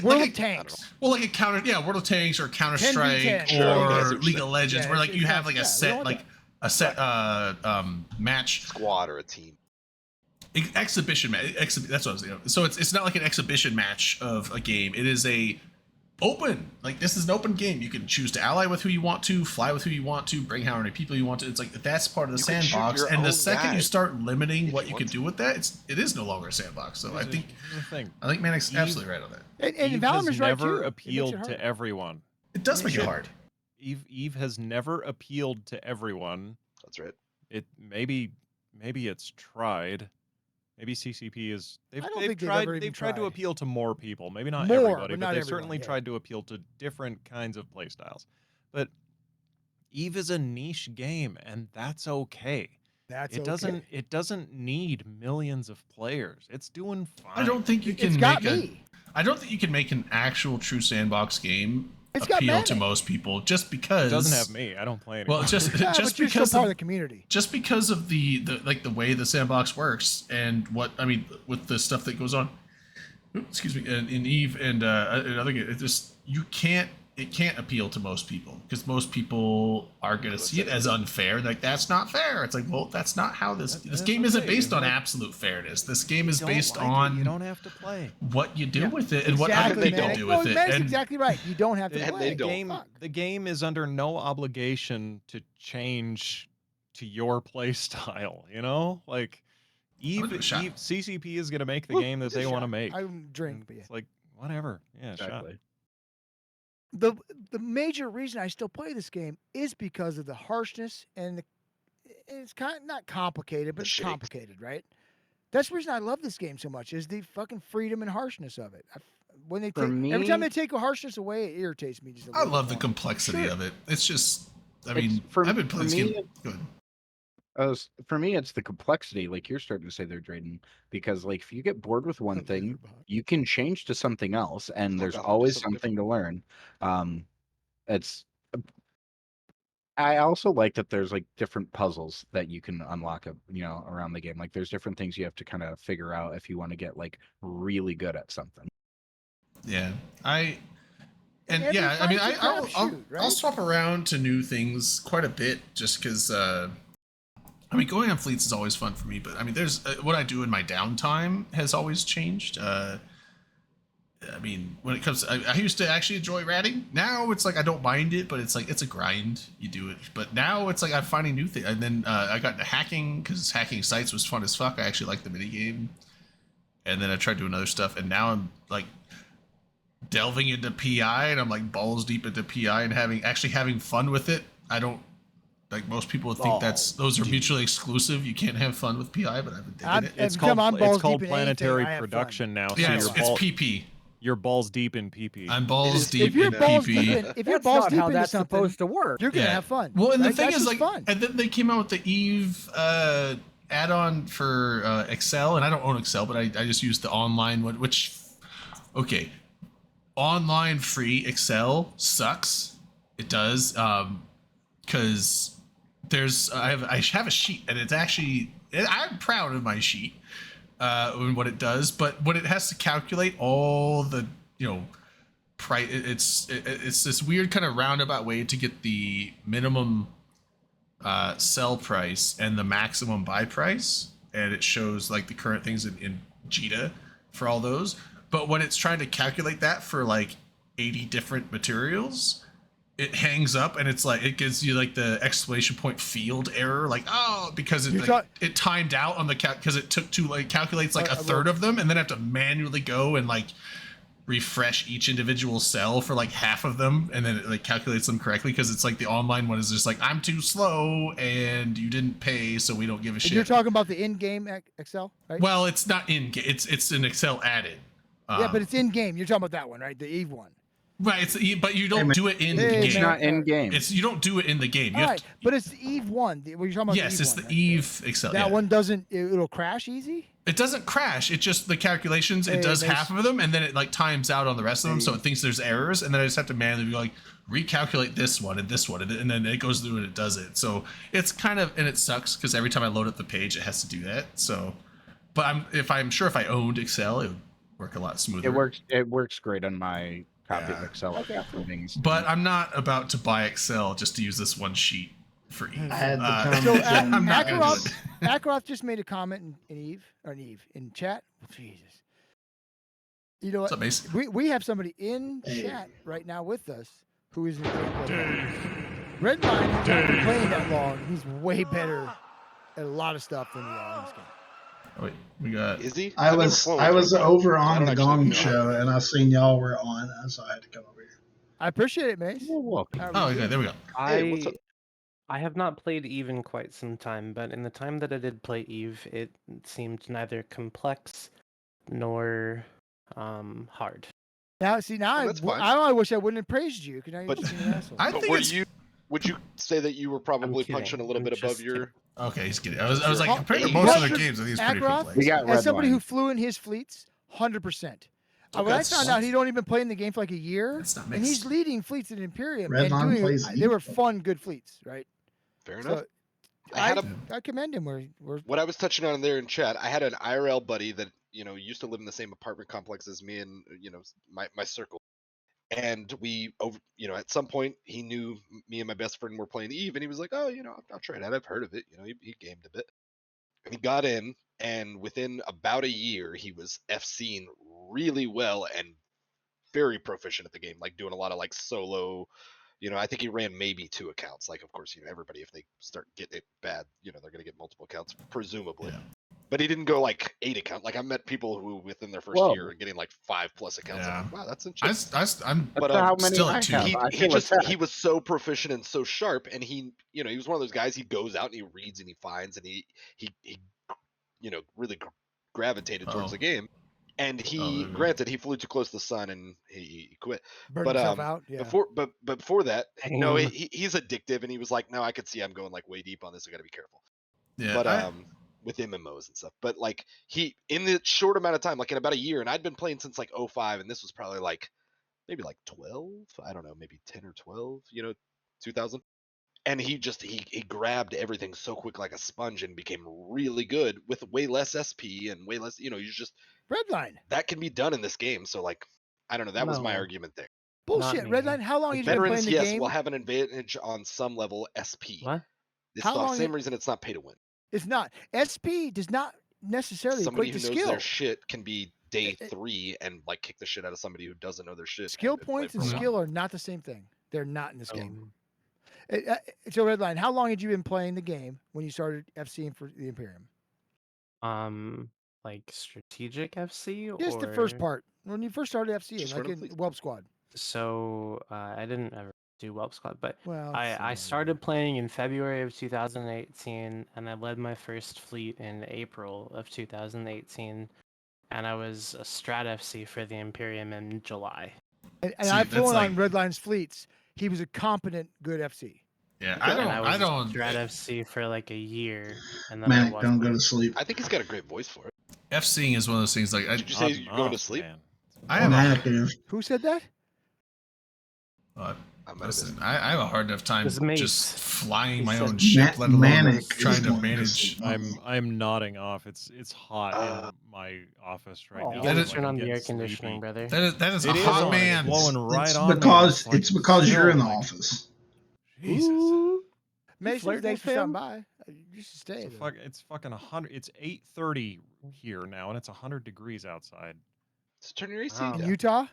World of Tanks. well, like a counter, yeah, World of Tanks or Counter 10v10. Strike Sure, okay, I see or what you're League of saying. Legends, Yeah, where like it's you have not- like yeah, a we set don't want match Squad or a team. exhibition match. That's what I was saying. So it's not like an exhibition match of a game. It is a open. Like this is an open game. You can choose to ally with who you want to, fly with who you want to, bring how many people you want to. It's like that's part of the You can shoot sandbox. your And the own second you guys start limiting if what you you want can do with that, it is no longer a sandbox. So I think Here's the thing. Manning's Eve- absolutely right on that. And Eve Valor's has right never too. It makes it appealed hard. to everyone. It does make it Shit. hard. Eve has never appealed to everyone. That's right. It maybe it's tried. Maybe CCP is I don't they've think they've tried ever even tried to tried. appeal to more people. Maybe not More, everybody, but but not they've everyone, certainly yeah. tried to appeal to different kinds of play styles. But Eve is a niche game, and that's okay. That's It doesn't need millions of players. It's doing fine. I don't think you can It's got make me. I don't think you can make an actual true sandbox game It's got appeal to mana. most people just because It doesn't have me. I don't play it. Well, just Yeah, just but you're still because part of, of the community. just because of the like the way the sandbox works and what I mean with the stuff that goes on. Excuse me, in Eve and other games, it just it can't appeal to most people because most people are going to see it as unfair. Like that's not fair. It's like, well, that's not how this game isn't based on absolute fairness. This game is based on you don't have to play what you do with it and what other Exactly, people man. do No, with it. Man's And exactly right. You don't have to And play. they don't. game. Fuck. The game is under no obligation to change to your play style. You know, like give it a shot. CCP is going to make the Woo, game that It's a they want to shot. make. I don't drink, And but yeah. it's like whatever. Yeah, shot. Exactly. The major reason I still play this game is because of the harshness and it's kind of not complicated, but it's shakes. complicated, right? That's the reason I love this game so much is the fucking freedom and harshness of it. When they For take every time me- they take a harshness away, it irritates me just a I little love the more. complexity Sure. of it. It's just, I It's- mean, for- I've been playing for this me, game. Good. For me, it's the complexity, like you're starting to say there, Drayden, because like if you get bored with one thing, you can change to something else, and Oh, there's God, I'll do always something something to learn. It's. I also like that there's like different puzzles that you can unlock, around the game. Like there's different things you have to kind of figure out if you want to get like really good at something. Yeah, And and every yeah, I mean, fight's a I'll crapshoot, right? I'll swap around to new things quite a bit just because. I mean, going on fleets is always fun for me, but I mean, there's what I do in my downtime has always changed. I mean, when it comes to, I used to actually enjoy ratting. Now it's like I don't mind it, but it's like it's a grind. You do it, but now it's like I'm finding new things. And then I got into hacking because hacking sites was fun as fuck. I actually liked the mini game, and then I tried doing other stuff, and now I'm like delving into PI, and I'm like balls deep into PI and having fun with it. I don't. Like most people think those are mutually exclusive. You can't have fun with PI, but I've been digging it. It's Every time called I'm balls it's called deep in anything, planetary I have fun. production now. So Yeah, you're, it's PP. you're balls deep in PP. I'm balls is deep If you're in balls deep PP. in, if you're That's balls not deep how into that's something, supposed to work. you're gonna have fun. Well, and the right? thing That's is, just like, fun. and then they came out with the Eve add-on for Excel, and I don't own Excel, but I just use the online one. Which, okay, online free Excel sucks. It does, because I have a sheet, and it's actually I'm proud of my sheet, and what it does. But when it has to calculate all the price, it's this weird kind of roundabout way to get the minimum sell price and the maximum buy price, and it shows like the current things in JITA for all those. But when it's trying to calculate that for like 80 different materials, it hangs up, and it's like it gives you like the exclamation point field error, like because it timed out on the because it took to like calculates like a third of them, and then I have to manually go and like refresh each individual cell for like half of them, and then it like calculates them correctly, because it's like the online one is just like I'm too slow and you didn't pay, so we don't give a shit. You're talking about the in-game Excel, right? Well, it's not in game. It's an Excel added. Yeah, but it's in-game. You're talking about that one, right? The Eve one. Right. But you don't do it in the game. It's not in game. You don't do it in the game. You All have right, but it's the Eve one. Were you talking about? yes, the Eve it's one, the right? Eve Excel. That yeah. one doesn't. It'll crash easy. It doesn't crash. It just the calculations. It does half of them, and then it like times out on the rest of them, so it thinks there's errors, and then I just have to manually go like recalculate this one and this one, and then it goes through and it does it. So it's kind of, and it sucks because every time I load up the page, it has to do that. So, but if I owned Excel, it would work a lot smoother. It works great on my copy of Excel. Okay. But I'm not about to buy Excel just to use this one sheet for Eve. I had the So conversation. I'm not gonna do it. Akaroth just made a comment in Eve in chat. Jesus. You know What's what? up, Mace? We have somebody in chat right now with us who is in Redline has not been playing that long. He's way better at a lot of stuff than we are in this game. Oh, wait, we got. Is he? I was over I on don't the actually Gong know. Show, and I seen y'all were on, so I had to come over here. I appreciate it, Mace. You're welcome. Oh, okay, there we go. Hey, what's up? I have not played Eve in quite some time, but in the time that I did play Eve, it seemed neither complex nor hard. Now, see, now Oh, that's fine. I wish I wouldn't have praised you because now you're But- just being an asshole. I But think it's. would you say that you were probably kidding. punching a little I'm bit above just your? Okay, he's kidding. I was like, Well, compared to hey, most well, other games, I think it's pretty Akaroth, good We place. got As somebody Redline. who flew in his fleets, 100%. When I found out he'd only been playing the game for like a year, That's not and he's mixed. leading fleets at Imperium, Redline and doing plays they were Eve. fun, good fleets, right? Fair So enough. I had I commend him. Where what I was touching on there in chat. I had an IRL buddy that used to live in the same apartment complex as me, and my circle. And we at some point he knew me and my best friend were playing Eve, and he was like, "Oh, I'll try it out. I've heard of it." He gamed a bit. And he got in, and within about a year, he was FCing really well and very proficient at the game, like doing a lot of like solo. I think he ran maybe 2 accounts. Like, of course, everybody, if they start getting it bad, they're gonna get multiple accounts, presumably. Yeah. But he didn't go like 8 accounts. Like, I met people who within their first Whoa. year are getting like 5+ accounts. Yeah. I'm like, wow, that's interesting. I'm But how many still I at 2. have. he I he feel just attacked. he was so proficient and so sharp, and he was one of those guys. He goes out and he reads and he finds, and he really gravitated towards the game. And he, granted, he flew too close to the sun and he quit. burned But himself out. Yeah. before that, no, Dang. he's addictive, and he was like, no, I could see I'm going like way deep on this. I got to be careful. Yeah. But with MMOs and stuff. But like he, in the short amount of time, like in about a year, and I'd been playing since like 05, and this was probably like maybe like 12. I don't know, maybe 10 or 12. 2000. And he grabbed everything so quick like a sponge and became really good with way less SP and way less. He's just Redline. that can be done in this game. So like, I don't know. That was my No. argument there. Bullshit. me. Redline. How long have you been playing Veterans, the yes, game? will have an advantage on some level SP. What? It's How the long same it- reason it's not pay to win. It's not. SP does not necessarily Somebody equate who to knows skill. their shit can be day It- 3 and like kick the shit out of somebody who doesn't know their shit. Skill and play points for and a while. skill are not the same thing. They're not in this game. Um, So Redline, how long had you been playing the game when you started FCing for the Imperium? like strategic FC Just or the first part when you first started FCing, Just like run a in fleet. Whelp Squad. So I didn't ever do Whelp Squad, but Well, I started playing in February of 2018, and I led my first fleet in April of 2018, and I was a Strat FC for the Imperium in July. And See, I've that's flown on like- Redline's fleets. He was a competent, good FC. Yeah, And I was don't. a Strat FC for like a year, and then I Manic, don't go to wasn't. sleep. I think he's got a great voice for it. FCing is one of those things. Like Did you say you're going to sleep? Man. I have a, Manic is. Who said that? I might have listen, missed I have a hard enough time His mates. just flying He my said own ship, let alone Manic trying is to going manage. sleep. I'm nodding off. It's hot Uh, in my office right Oh. now. You That gotta is- turn on the I'm air getting conditioning, sleepy. brother. That is a It is hot on. man. It's blowing right It's on me. because like it's because you're in the chill, like, office. Jesus. Ooh, Mason, flirting thanks for with stopping him? by. You should stay. It's, though. it's fucking 100. It's 8:30 here now, and it's 100 degrees outside. So turn your AC Wow. In down. Utah?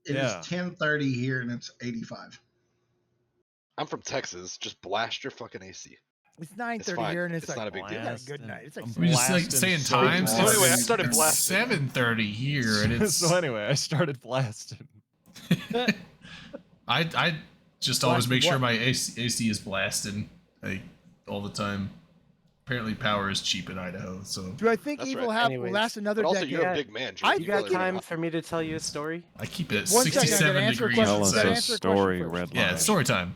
It is Yeah. 10:30 here and it's 85. I'm from Texas. Just blast your fucking AC. It's 9:30 fine. here, and it's, It's like, not a big you deal. got a good Blasting. night. It's like I'm We just like blasting saying so times. hard. So anyway, I it's- started it's blasting. 7:30 here, and it's. So anyway, I started blasting. I just always Blasting make sure what? my AC is blasting like all the time. Apparently, power is cheap in Idaho, so Do I think That's Evil right. will Anyways, last another But also, decade? you're a Yeah. big man, I Jake. you You got really time don't- for me to tell you a story? I keep it at One second, I gotta 67 answer a degrees. question. Tell us Gotta a answer a question story, first. Red Yeah, Line. it's story time.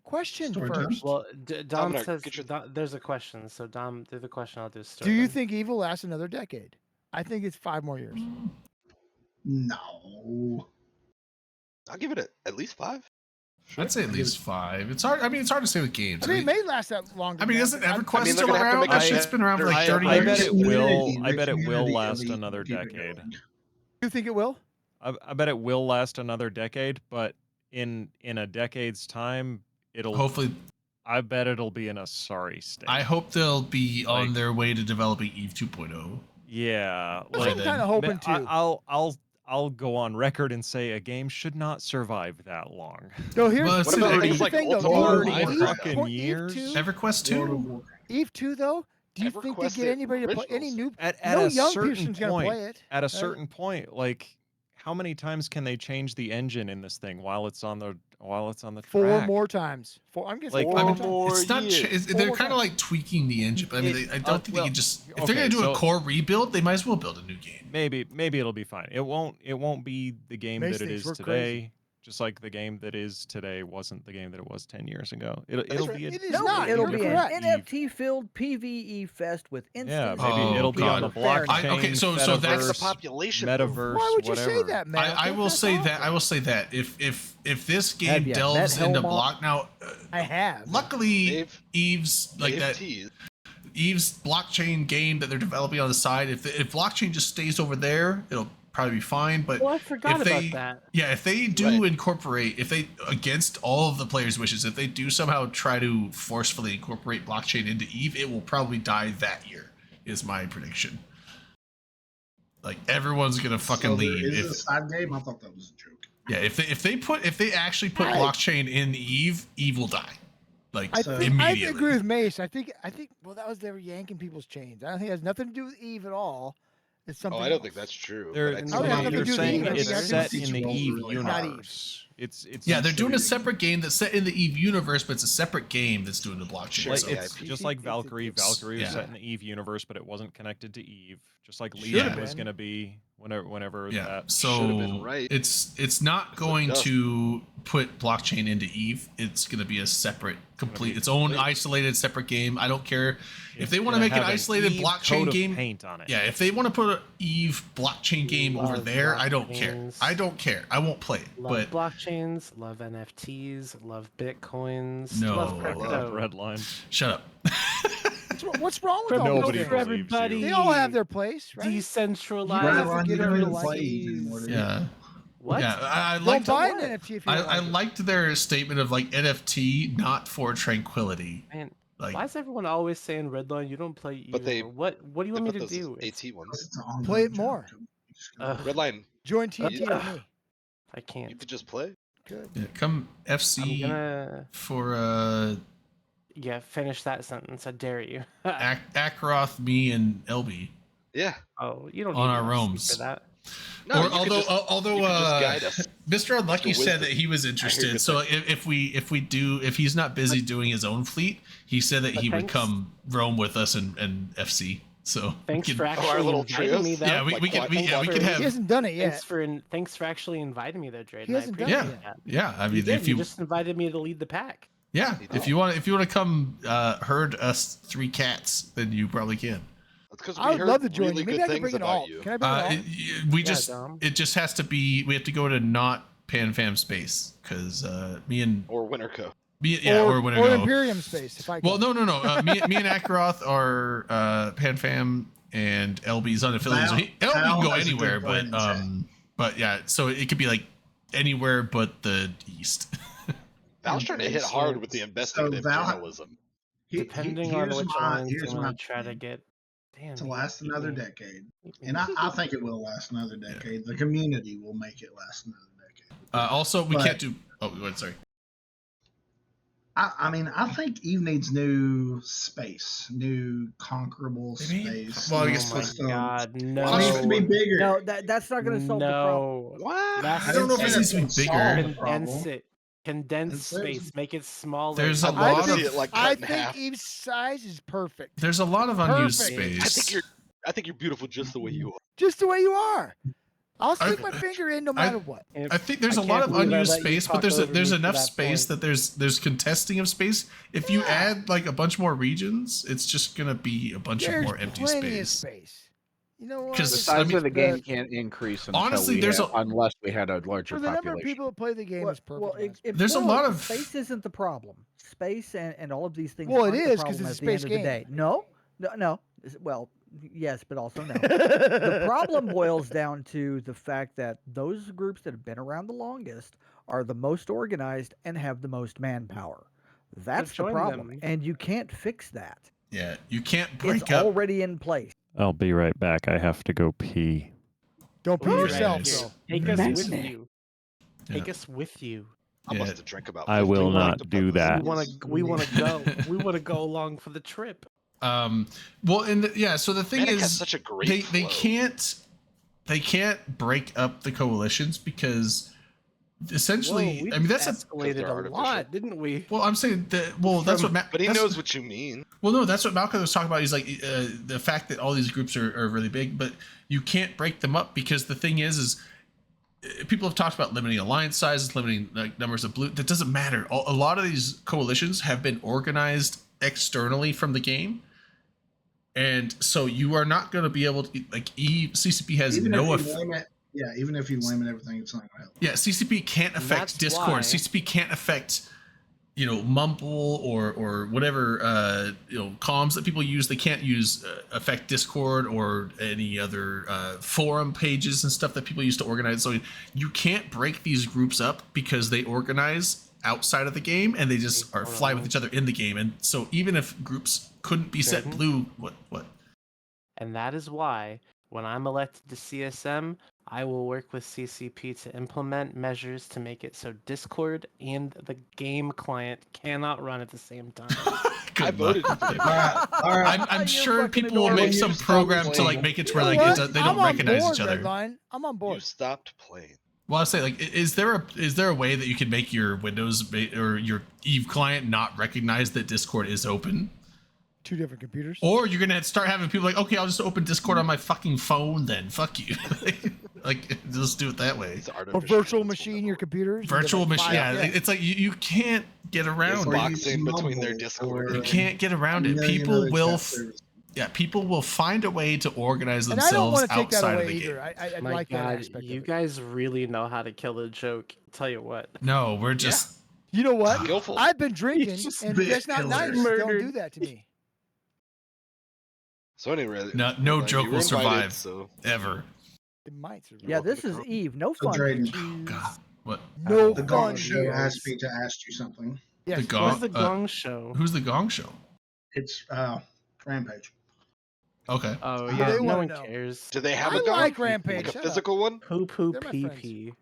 Question Story time. first. Well, Dom gonna says get your- there's a question, so Dom, do the question. I'll do the story. Do you then. think Evil lasts another decade? I think it's 5 more years. No. I'll give it at least 5. I'd say at least 5. It's hard. I mean, it's hard to say with games. I mean, it may last that longer. I mean, than isn't that, but EverQuest they're still gonna have to around? make That a shit's been around for like I- 30 I years. bet it will. Community- I the bet it will community last elite another will keep it decade. going. You think it will? I bet it will last another decade, but in a decade's time, it'll. Hopefully, I bet it'll be in a sorry state. I hope they'll be on Like- their way to developing Eve 2.0. Yeah, That's what like I'm kind of hoping too. I'll go on record and say a game should not survive that long. So here's, Well, it's What about an- things the like thing though. Ultimate Eve- Eve, Eve- fucking Eve years? 2, EverQuest World of 2? Warcraft. Eve 2 though. Do you think they EverQuest get anybody to play any originals. new? At No a young certain person's gonna point, play it. at a right? certain point, like how many times can they change the engine in this thing while it's on the track? 4 more times. 4. I'm guessing Like, 4 I more mean, times. more It's not. years. They're more kind of times. like tweaking the engine. But I mean, I don't think they well, can just. If okay, they're gonna do a so- core rebuild, they might as well build a new game. Maybe it'll be fine. It won't be the game Mace that it thinks is we're today. crazy. Just like the game that is today wasn't the game that it was 10 years ago. It'll right. be a It is No, not. it'll You're be an correct. NFT-filled PvE fest with instant. maybe Oh, it'll be on the God. blockchain. Okay, so that's That's the Metaverse, population. metaverse. Why would you say whatever. that, man? I will That's say that. awful. I will say that if this Have game you met delves into Hellmont? block now, I have. luckily They've- Eve's like they've that. teased. Eve's blockchain game that they're developing on the side. If blockchain just stays over there, it'll probably be fine. But Well, I forgot if about they, that. yeah, if they do Right. incorporate, if they against all of the players' wishes, if they do somehow try to forcefully incorporate blockchain into Eve, it will probably die that year. Is my prediction. Like everyone's gonna fucking So leave. Is If, it a side game? I thought that was a joke. yeah, if they actually put Right. blockchain in Eve, Eve will die. Like I So- think I immediately. agree with Mace. I think well that was they were yanking people's chains. I don't think it has nothing to do with Eve at all. It's something. Oh, I don't else. think that's true. They're, but I Oh, still yeah, think nothing you're to do with saying Eve. it's I think set it's in the really Eve not Eve. universe. It's Yeah, they're doing a So- separate game that's set in the Eve universe, but it's a separate game that's doing the blockchain. Sure, like, so- yeah, it's IP. just like It's- Valkyrie. it's- Valkyrie was yeah. set in the Eve universe, but it wasn't connected to Eve. Just like Should've Legion was been. going to be whenever yeah, that. so been right. it's not going does. to put blockchain into Eve. It's going to be a separate, complete, its own isolated separate game. I don't care if they want to gonna make an have isolated Eve blockchain coat of game. paint on it. Yeah, if they want to put an Eve blockchain game over Love there, I don't care. blockchains. I don't care. I won't play it. Love But blockchains, love NFTs, love bitcoins, No. love Love crypto. Redline. shut up. What's wrong with all Nobody those for games? believes you. everybody. They all have their place, right? Decentralized. You Right, have to Ron, get you over don't to even like play Eve Eve. anymore, do you? Yeah. What? Yeah, I Don't liked buy an what? NFT if you I, don't I like it. liked their statement of like NFT not for tranquility. Man, Like why is everyone always saying Redline? You don't play But either. they- What do you want me to those as do? It's- AT ones. It's an ongoing Play it joke. more. You just gotta- Redline, Join TNT with Ugh. me. I you can't. could just play. Good. yeah, come I'm FC gonna for yeah finish that sentence. I dare you. Akroth, me, and LB. Yeah. Oh, you don't On need our to roams. for that. No, Or you could just- although you could just guide us. Mr. Unlucky Mr. said that Wisdom. he was I hear interested. you So say. if he's not busy doing his own fleet, he said that But he would thanks- come roam with us and FC. So Thanks we for could- actually our little inviting trios? me. Though. yeah, we like could walking we could for- He have hasn't done it yet. Thanks for actually inviting me though, Drayden. He hasn't done it yeah appreciate that. yeah. I You mean, did. if You you just invited me to lead the pack. yeah, You if did. you want to come herd us three cats, then you probably can. That's because I we would heard love to join really you. Maybe good I can things bring it about all. you. Can I bring it all? We Yeah, just Dom. it just has to be. We have to go to not PanFam space because me and Or Winterco. or when I or go. Imperium space. If I Well, can. no. Me and Akaroth are PanFam, and LB's unaffiliated. So LB Val can go has a good anywhere, point in chat. but yeah. So it could be like anywhere but the east. Val's trying to hit hard with the investigative Val- journalism. Depending on which alliance here's you my want to try to thing. get. Damn. to you last beat another me. decade, and I think it will last another decade. The community will make it last another decade. Also, we But- can't do. Oh, wait, sorry. I mean, I think Eve needs new space, new conquerable Maybe? space. Well, I new guess- Oh my system. god, It needs to be no. bigger. No, that's not going to solve the problem. No. What? That's I don't know if it didn't needs to be say bigger. solve the problem. Condense it. Condense It's- there's- space. Make it smaller. There's a I'd love lot to see of it like I cut in think half. Eve's size is perfect. there's a lot of unused Perfect. space. I think you're beautiful just the way you are. Just the way you are. I'll I- stick my finger in no matter what. I think there's I a lot can't of believe I unused let you space, but talk there's over me to enough that space point. that there's contesting of space. If you Yeah. add like a bunch more regions, it's just gonna be a bunch There's of more empty plenty of space. space. You know what? 'Cause The It's I size mean, of the game can't increase until honestly, we there's have- a- unless we had a larger for the number of population. people that play the game is perfect. Well, amount of if There's a we're- lot of- space isn't the problem. Space and all of these things. Well, it aren't the is, 'cause problem it's a at the end space of the game. day. No. Well, yes, but also no. The problem boils down to the fact that those groups that have been around the longest are the most organized and have the most manpower. That's the join problem, them. and you can't fix that. Yeah, you can't It's break up. already in place. I'll be right back. I have to go pee. Don't pee Ooh, yourself. nice. though. Take us Nice. with you. Take Yeah. us with you. I Yeah. must have drank about. I 50 will not octopuses. do that. We want to go. We want to go along for the trip. Well, so the thing Manic has is, such a great they flow. can't break up the coalitions because essentially, Whoa, we I mean that's a escalated they're a artificial. lot, didn't we? well, I'm saying that that's what But he that's- knows what you mean. Well, no, that's what Malcolm was talking about. He's like the fact that all these groups are really big, but you can't break them up because the thing is people have talked about limiting alliance sizes, limiting like numbers of blue. That doesn't matter. A lot of these coalitions have been organized externally from the game, and so you are not going to be able to like CCP has Even no if you limit, yeah, even if you limit everything, it's not going to help. yeah, CCP can't affect that's Discord. why- CCP can't affect, you know, Mumble or whatever you know, comms that people use. They can't use affect Discord or any other forum pages and stuff that people use to organize. So you can't break these groups up because they organize outside of the game and they just are fly with each other in the game. And so even if groups couldn't be set Jordan? blue, what? And that is why, when I'm elected to CSM, I will work with CCP to implement measures to make it so Discord and the game client cannot run at the same time. I voted for All it. right, all right. I'm You're sure fucking people will adorable. make some You stop program to playing. like make it to You where know like what? they I'm don't on recognize board, each other. Redline. I'm on You board. stopped playing. Well, I say like, is there a way that you can make your Windows or your Eve client not recognize that Discord is open? 2 different computers. Or you're gonna start having people like, okay, I'll just open Discord on my fucking phone then. Fuck you. Like, just do it that way. It's Or artificial virtual intelligence machine will your never work. computers. You get, Virtual like, machine. 5 Yeah, it's like you can't get around It's it. boxing between their Mumble Discord. You or can't get a around it. million People other will. chat services. Yeah, people will find a way to organize And I don't themselves want to take that outside of away the either. game. I My like that God, aspect you of it. guys really know how to kill a joke. Tell you what. No, we're just. You know what? Skillful. I've been drinking, just and bit that's not killer. nice. Don't Murdered. do that to me. So anyway, No Redline, joke you will were invited, survive. So Ever. It might survive. Yeah, welcome this to is come. Eve. No So fun. Drayden, here. God. What? No the fun Gong Show here. asked me to ask you something. Yes, The Gong- Who's the Gong Show? Who's the Gong Show? It's Rampage. Okay. Oh What do yeah, they no wanna one know? cares. do they have I a gong? like Rampage. Like a Shut physical one? Poo poo They're my pee friends. pee.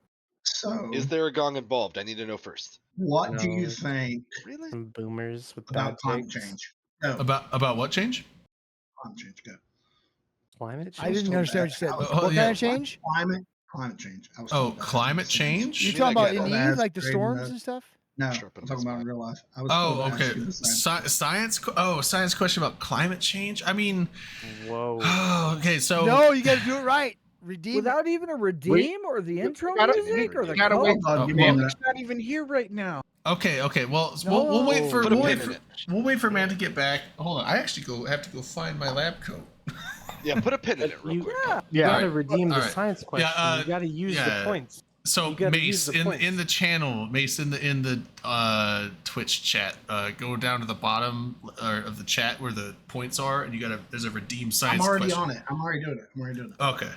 So, Is there a gong involved? I need to know first. what do you No. think Really? Some boomers with about bad climate takes. change? No, About what change? climate change. Go. Climate I change. didn't told understand what you that. said. I was What told kind that. of change? Climate change. I was Oh, told that. climate change? You mean talking like about a- in Eve, like the Drayden, storms and stuff? No, Sharpen I'm talking his about in mind. real life. I was Oh, told to ask okay. you the same. Science. Science question about climate change. I mean, Whoa. oh, okay. So No, you got to do it right. Redeem it. Without even a redeem or the intro gotta- music or the gotta code? wait. Hold on, Oh, give me a well, minute. not even here right now. okay. Well, we'll wait for Put a we'll pin wait in for, it. we'll wait for man to get back. Hold on. I actually have to go find my lab coat. Yeah, put a pin in it real You- quick. You Yeah. gotta Alright. redeem the Alright. science question. You gotta use yeah. the points. So You gotta use Mace the in points. the channel, Mace in the Twitch chat. Go down to the bottom of the chat where the points are, and there's a redeem I'm science already question. on it. I'm already doing it. Okay.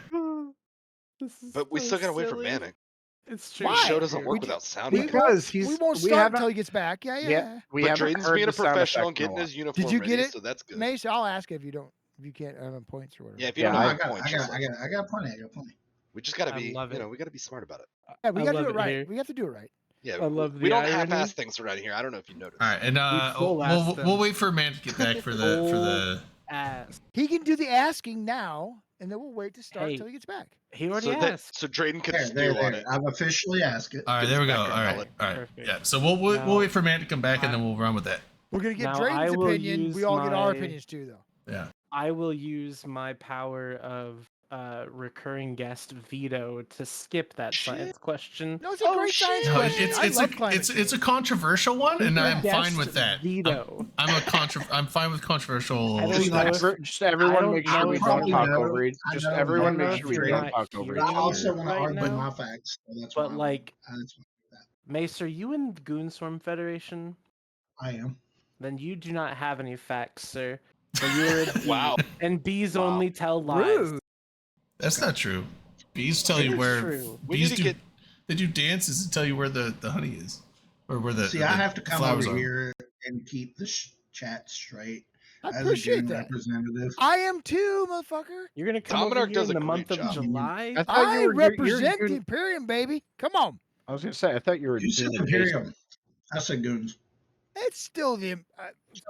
This is But we so still gotta wait for silly. Manic. It's The true. show doesn't We work do- without sound. We effects. Because we he's- won't we start haven't- until he gets back. Yeah. We But haven't Drayden's heard being a the sound professional, effect in a getting while. his uniform you ready, get it, so that's good. Mace, I'll ask if you can't have points or whatever. Yeah, if you Yeah, don't No, have I points, just let us know. got plenty. We just gotta I be, love it. we gotta be smart about it. Yeah, we I got to love do it it right. here. We have to do it right. Yeah, I love we the don't irony. half-ass things around here. I don't know if you noticed. All right, and full we'll asked them. wait for man to get back for the Ass. He can do the asking now, and then we'll wait to start Hey, until he gets back. He already So asked. so Drayden can There, stew on it. I've officially asked it. All right, Get there we his go. All background right, ballot. all right. Perfect. Yeah, so we'll wait for man to come back, and then we'll run with that. We're gonna get Now, I Drayden's will opinion. use We all get our my- opinions too, though. Yeah. I will use my power of recurring guest veto to skip that science question. No, it's a great science No, question. I love climate it's a controversial one, and I'm fine Guest with that. Veto. I'm fine with controversial. I don't Just, know if- just everyone don't make sure know we if don't you talk know. over each. I Just know. everyone I don't know make if sure we you're don't not talk over hearing each I also other. want to right argue now, my facts. So that's but why like, that's why Mace, are you in the Goonswarm Federation? I am. Then you do not have any facts, sir. So you're a bee, Wow. and bees Wow. only tell lies. Rude. That's not true. Bees tell you It is where. true. We Bees need to do. get- They do dances to tell you where the honey is, or where the. See, the I have to come flowers over are. here and keep the chat straight I as a appreciate Goon that. representative. I am too, motherfucker. You're gonna come over Dominarch here does in a the month great of job. July. I thought I you were represent Goon- the Imperium, baby. Come on. I was gonna say I thought you were You said Goon Imperium. I said Goons. It's still the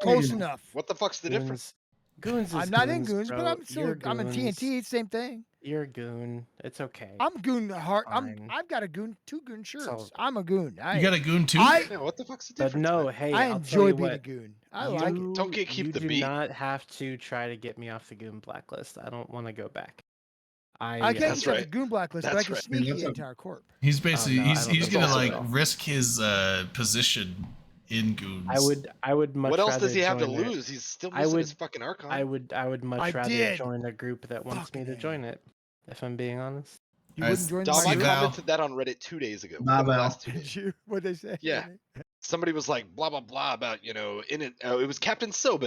close you know. enough. What the fuck's the difference? Goons is I'm not in goons, Goons, but bro. I'm still You're I'm in goons. TNT. It's same thing. You're a goon. It's okay. I'm Goon heart. Fine. I've got a Goon, 2 Goon shirts. all- I'm a Goon. You got a goon too. Yeah, what the fuck's the But difference? no, man? hey, I I'll tell enjoy you being a what, Goon. I like it. Don't get keep you the do beat. not have to try to get me off the goon blacklist. I don't want to go back. I I can't That's use that as a right. goon blacklist, but I That's can right. sneaky That's a- into our corp. He's basically no, I he's don't he's think gonna so. like risk his position in goons. I would much What else rather does he have to join it. lose? He's still I missing his would- fucking Archon. I would much I rather did. join a group that wants me Fucking to A. join it. If I'm being honest. You Alright, wouldn't join Dom, See, I my Val. commented that on Reddit 2 days ago. Bye, Within the Val. last 2 Did days. you? What'd they say? Yeah. Somebody was like blah blah blah about in it. It was Captain Soban.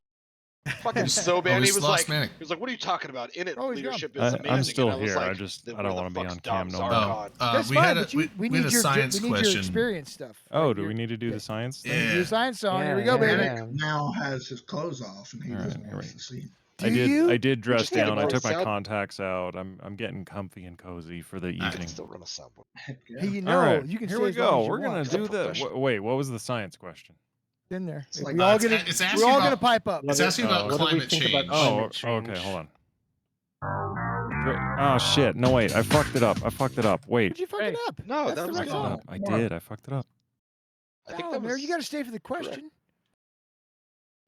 Fucking Soban. Oh, He he's was lost like, Manic. what are you talking about? In it Oh, he's leadership gone. is I- amazing. I'm still and I was here, I like, just- then I where don't the wanna be fuck's on cam Dom's no more. Archon? That's we fine, had a but we, we we had need a your science we need your question. experience stuff. Oh, Like do your- we need to do the science thing? Yeah. Your science song. Here we Yeah, go, yeah, baby. yeah. Manic now has his clothes off, and he All just right, wants all to see. I did. you? I did dress just need a down. I more took my sound- contacts out. I'm getting comfy and cozy for the I evening. can still run a soundboard. Heck yeah. Hey, you All know, right, you can here say we as long go. as you We're gonna want. He's a do the. professional. Wait, what was the science question? In there. It's If like- we all it's- gonna it's we're asking all about- gonna pipe up. It's asking about what do we climate think change. about Oh, climate okay. change? Hold on. Oh shit! No, wait. I fucked it up. Wait. Did you fuck it up? No, That's that the was right good. song. I did. I fucked it up. I think Oh, that Mayor, was. you got to stay for the question.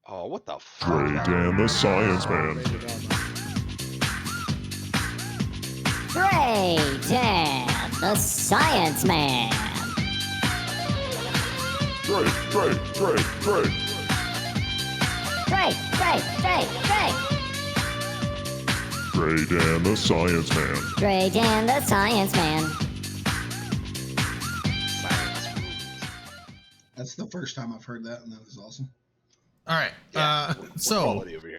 Oh, what the fuck? Trey Dan the Science Man. Trey Dan, the Science Man. Trey. Trey. Trey Dan the Science Man. Trey Dan, the Science Man. That's the first time I've heard that, and that was awesome. All right. Yeah, we're So quality over here.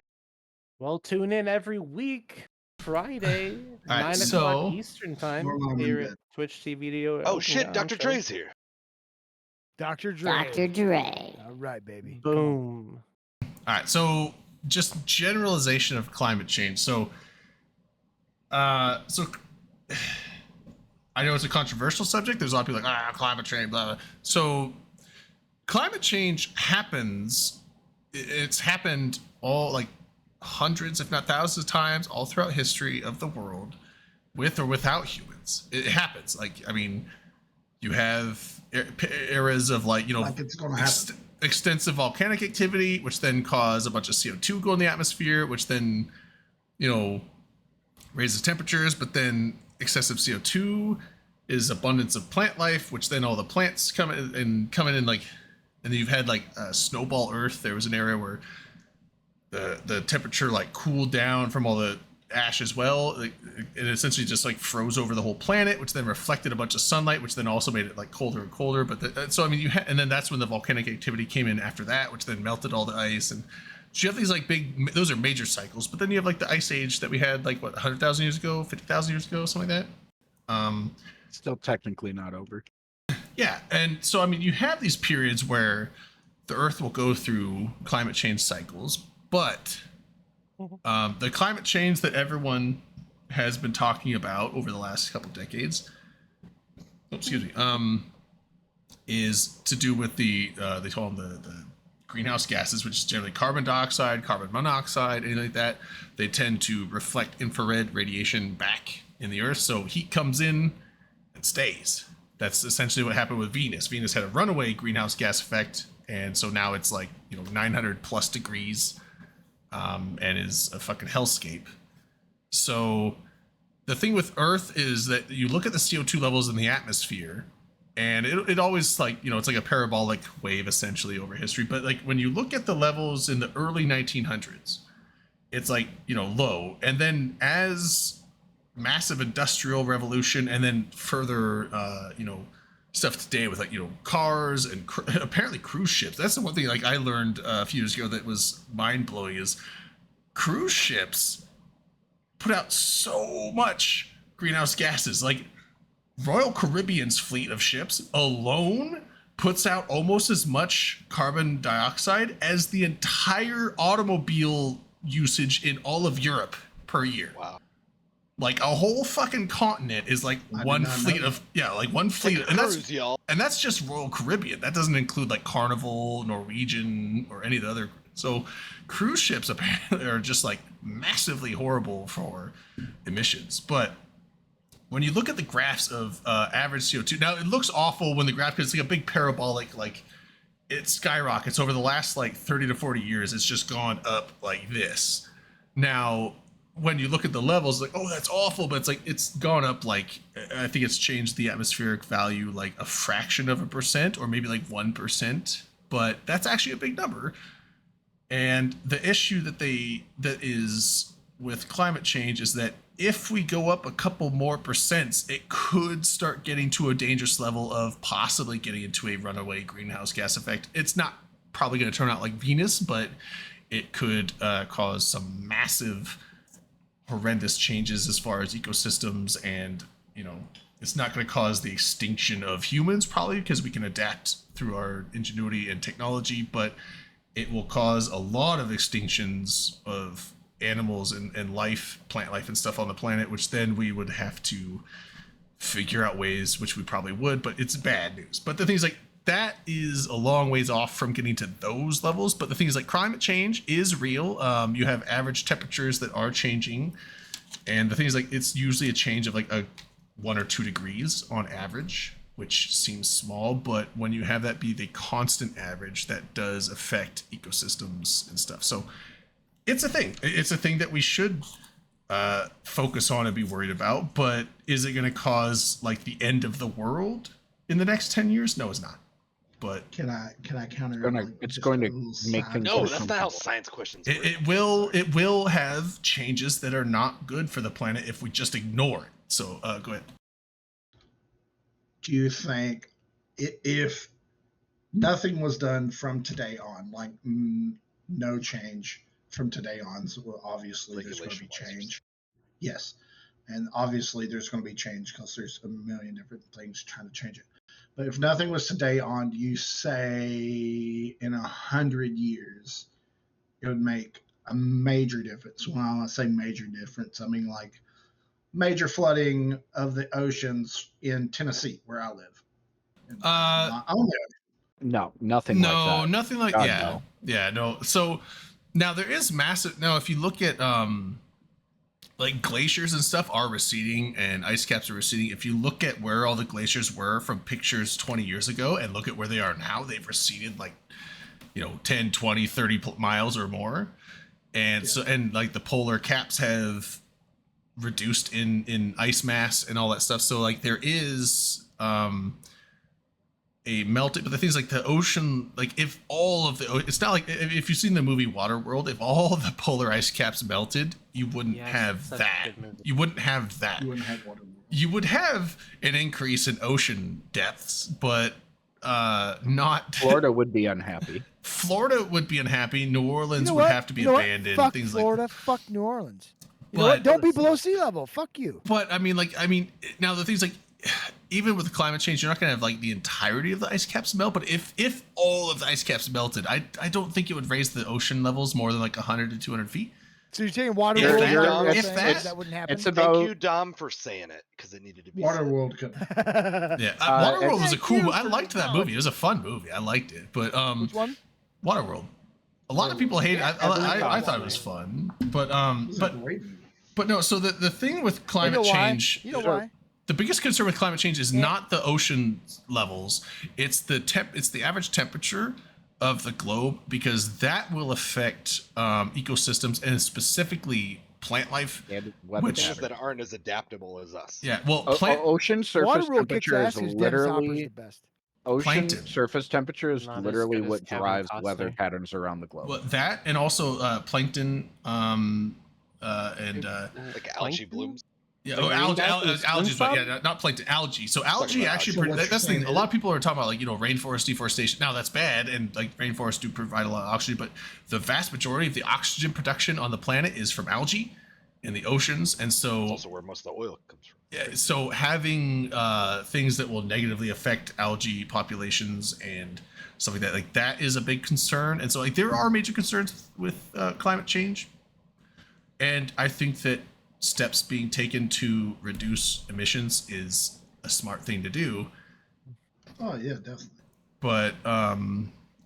Well, tune in every week, Friday, All right, 9 so- o'clock Eastern time, We're on here bed. at Twitch TV. Oh shit, Dr. Dre's here. Dr. Dre. Dr. Dre. All right, baby. Boom. All right, so just generalization of climate change. So I know it's a controversial subject. There's a lot of people like, climate change, blah, blah. So climate change happens. It's happened all like hundreds, if not thousands of times all throughout history of the world, with or without humans. It happens. Like, I mean, you have eras of like, Like it's gonna happen. extensive volcanic activity, which then cause a bunch of CO2 go in the atmosphere, which then, raises temperatures. But then excessive CO2 is abundance of plant life, which then all the plants come in and like, and then you've had like snowball Earth. There was an area where the temperature like cooled down from all the ash as well. It essentially just like froze over the whole planet, which then reflected a bunch of sunlight, which then also made it like colder and colder. But so I mean, and then that's when the volcanic activity came in after that, which then melted all the ice. And so you have these like big, those are major cycles. But then you have like the ice age that we had like what 100,000 years ago, 50,000 years ago, something like that. Still technically not over. Yeah, and so I mean, you have these periods where the Earth will go through climate change cycles, but the climate change that everyone has been talking about over the last couple decades, is to do with the they call them the greenhouse gases, which is generally carbon dioxide, carbon monoxide, anything like that. They tend to reflect infrared radiation back in the Earth, so heat comes in and stays. That's essentially what happened with Venus. Venus had a runaway greenhouse gas effect, and so now it's like 900 plus degrees, and is a fucking hellscape. So the thing with Earth is that you look at the CO2 levels in the atmosphere, and it always like it's like a parabolic wave essentially over history. But like when you look at the levels in the early 1900s, it's like low, and then as massive industrial revolution, and then further stuff today with like cars and apparently cruise ships. That's the one thing like I learned a few years ago that was mind-blowing, is cruise ships put out so much greenhouse gases. Like Royal Caribbean's fleet of ships alone puts out almost as much carbon dioxide as the entire automobile usage in all of Europe per year. Wow. Like a whole fucking continent is like one fleet of one fleet, and that's y'all. And that's just Royal Caribbean. That doesn't include like Carnival, Norwegian, or any of the other. So cruise ships apparently are just like massively horrible for emissions. But when you look at the graphs of average CO2, now it looks awful when the graph, because it's like a big parabolic, like it skyrockets over the last like 30 to 40 years. It's just gone up like this. Now, when you look at the levels, like, oh, that's awful, but it's like it's gone up like I think it's changed the atmospheric value like a fraction of a percent or maybe like 1%, but that's actually a big number. And the issue that is with climate change is that if we go up a couple more percents, it could start getting to a dangerous level of possibly getting into a runaway greenhouse gas effect. It's not probably going to turn out like Venus, but it could cause some massive, horrendous changes as far as ecosystems, and it's not going to cause the extinction of humans probably because we can adapt through our ingenuity and technology, but it will cause a lot of extinctions of animals and life, plant life and stuff on the planet, which then we would have to figure out ways, which we probably would, but it's bad news. But the thing is, like, that is a long ways off from getting to those levels. But the thing is, like, climate change is real. You have average temperatures that are changing, and the thing is, like, it's usually a change of like a 1 or 2 degrees on average, which seems small, but when you have that be the constant average, that does affect ecosystems and stuff. So it's a thing. It's a thing that we should focus on and be worried about. But is it going to cause like the end of the world in the next 10 years? No, it's not. But can I counter? It's going to make things. No, that's not how science questions work. It will have changes that are not good for the planet if we just ignore it. So go ahead. Do you think if nothing was done from today on, like no change from today on, so obviously there's going to be change. Yes. And obviously there's going to be change because there's a million different things trying to change it. But if nothing was today on, you say in 100 years, it would make a major difference. When I say major difference, I mean like major flooding of the oceans in Tennessee, where I live. No, nothing like that. No, nothing like God, yeah. no. Yeah, no. So now there is massive. Now, if you look at like glaciers and stuff are receding and ice caps are receding. If you look at where all the glaciers were from pictures 20 years ago and look at where they are now, they've receded like 10, 20, 30 miles or more. And so like the polar caps have reduced in ice mass and all that stuff. So like there is a melting, but the thing is, like, the ocean, like, if all of the, it's not like if you've seen the movie Waterworld, if all the polar ice caps melted, you wouldn't have that. You wouldn't have that. You wouldn't have Waterworld. You would have an increase in ocean depths, but not. Florida would be unhappy. Florida would be unhappy. New Orleans would have to be abandoned. Fuck things Florida. like. Fuck New Orleans. You know what? Don't be below sea level. Fuck you. But I mean, now the thing's like, even with climate change, you're not going to have like the entirety of the ice caps melt. But if all of the ice caps melted, I don't think it would raise the ocean levels more than like 100 to 200 feet. So you're saying Waterworld? If that wouldn't happen. It's about. Thank you, Dom, for saying it because it needed to be. Waterworld could. Yeah, Waterworld was a cool. I liked that movie. It was a fun movie. I liked it. But Which one? Waterworld. A lot of people hate it. I thought it was fun. But but no. So the thing with climate change. You know why? The biggest concern with climate change is not the ocean levels. It's the average temperature of the globe, because that will affect ecosystems and specifically plant life, Things that aren't as adaptable as us. Yeah, well, ocean surface Waterworld kicks temperature ass is 'cause Dennis Hopper's literally the best. ocean Plankton. surface temperature is Not as literally good as what Kevin drives Costner. weather patterns around the globe. well, that and also plankton and Like algae blooms. yeah, The oh, green algae, guy from algae, SpongeBob? yeah, not plankton, algae. So algae about actually, algae. So what that's the you're thing. saying A lot of people are talking about, like, rainforest deforestation. Now that's bad, and like rainforests do provide a lot of oxygen, but the vast majority of the oxygen production on the planet is from algae in the oceans, and It's so also where most of the oil comes from. yeah, so having things that will negatively affect algae populations and stuff like that is a big concern. And so like there are major concerns with climate change, and I think that steps being taken to reduce emissions is a smart thing to do. Oh yeah, definitely. But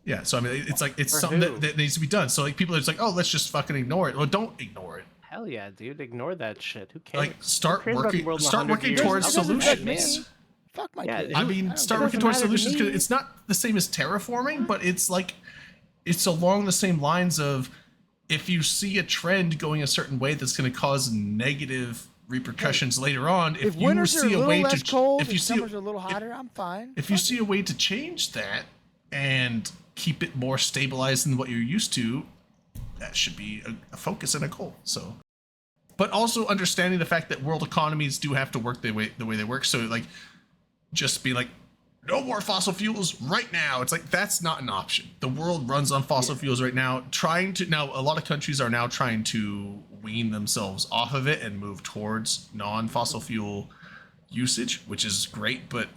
yeah, so I mean, it's like it's For something who? that needs to be done. So like people are just like, oh, let's just fucking ignore it. Well, don't ignore it. Hell yeah, dude! Ignore that shit. Who cares? Like start cares about the working world in 100 years? towards It doesn't affect solutions. me. Fuck my Yeah, kid. I who- mean, it start working doesn't towards matter to solutions, because me. it's not the same as terraforming, but it's like it's along the same lines of if you see a trend going a certain way that's going to cause negative repercussions later on, If you winters are a see a little way less to cold if you and see summers are a little hotter, I'm fine. if you see a way to change that and keep it more stabilized than what you're used to, that should be a focus and a goal. So, but also understanding the fact that world economies do have to work the way they work. So like, just be like, no more fossil fuels right now. It's like, that's not an option. The world runs on fossil fuels right now. Now a lot of countries are now trying to wean themselves off of it and move towards non-fossil fuel usage, which is great, but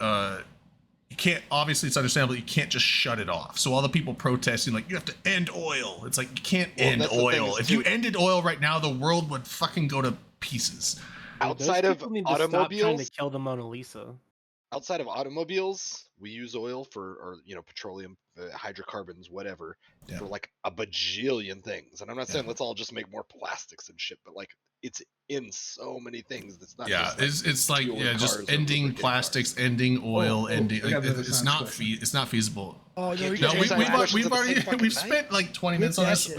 you can't, obviously it's understandable, you can't just shut it off. So all the people protesting like, you have to end oil. It's like, you can't end oil. If you ended oil right now, the world would fucking go to pieces. Outside of Need to stop trying automobiles, to kill the Mona Lisa. outside of automobiles, we use oil for, or petroleum, hydrocarbons, whatever, for like a bajillion things. And I'm not saying let's all just make more plastics and shit, but like it's in so many things. That's not just It's like just ending plastics, ending oil, ending. Like, it's not feasible. Oh no, we've spent like 20 minutes on this.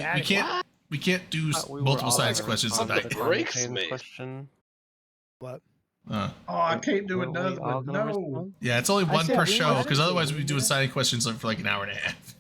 We can't do multiple science questions tonight. Breaks me. What? Oh, I can't do another one. No. Yeah, it's only one per show because otherwise we'd be doing science questions for like an hour and a half.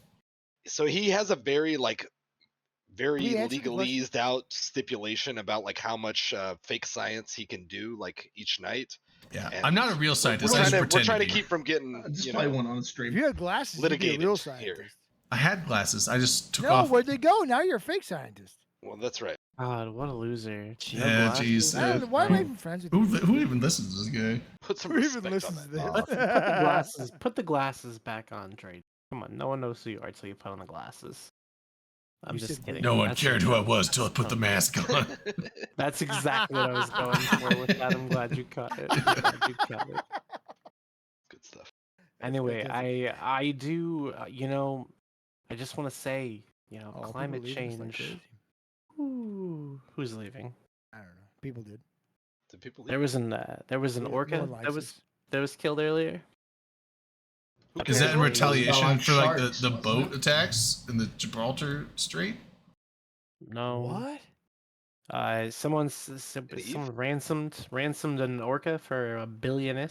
So he has a very He answered the legalese out stipulation about like how much fake science he can do like each night. Yeah, And I'm not a real scientist. We're trying to keep from getting Just play one on the If stream. you had glasses, you'd be a litigated real here. scientist. I had glasses. I just took No, off. where'd they go? Now you're a fake scientist. Well, that's right. God, what a loser. Yeah, jeez. Why am I even friends with you? Who even listens to this guy? Put some Who even respect on listens that. to Put this? the glasses. Put the glasses back on, Trade. Come on, no one knows who you are until you put on the glasses. I'm You just said kidding. No one That's cared a who I joke. was till I put the mask on. That's exactly what I was going for with that. I'm glad you caught it. I'm glad you caught it. Good stuff. Anyway, I do. I just want to say, Oh, climate people leaving us like change. crazy. Ooh, who's leaving? I don't know. People did. Did people There was an Yeah, no orca one likes us. that was killed earlier. Is that in Apparently- retaliation like for like sharks, the wasn't boat it? attacks in the Gibraltar Strait? No. What? Someone Eve? ransomed an orca for $1 billion.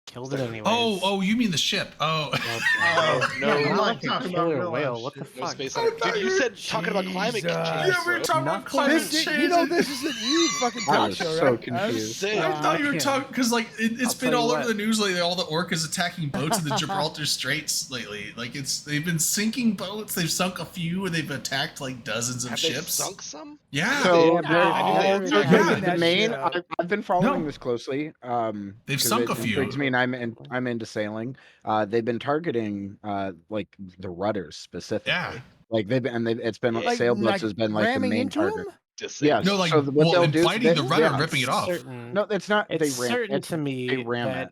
Killed it anyway. Oh, you mean the ship? Oh. Oh, No, I'm not like the talking about killer real whale. life What the shit. No fuck? space on it. Dude, you said talking about climate change. Jesus. we were talking about climate This, change. you know, this is an Eve fucking I talk was show, so right? confused. Saying. I thought you were can't. talking because like it's I'll been tell all you over what. the news lately. All the orcas attacking boats in the Gibraltar Straits lately. Like they've been sinking boats. They've sunk a few, and they've attacked like dozens of Have ships. they sunk some? Yeah, So Yeah, the, they're digging the that main, shit up. I've been following No. this closely. They've 'cause sunk it a few. intrigues me, and I'm into sailing. They've been targeting like the rudders specifically. Yeah. Like it's been Like, sailboats has been like the ramming main into target. them? Yes. No, like so what they'll do, biting the rudder and yeah, ripping it off. No, it's not. It's they ram. certain It's, to me they ram that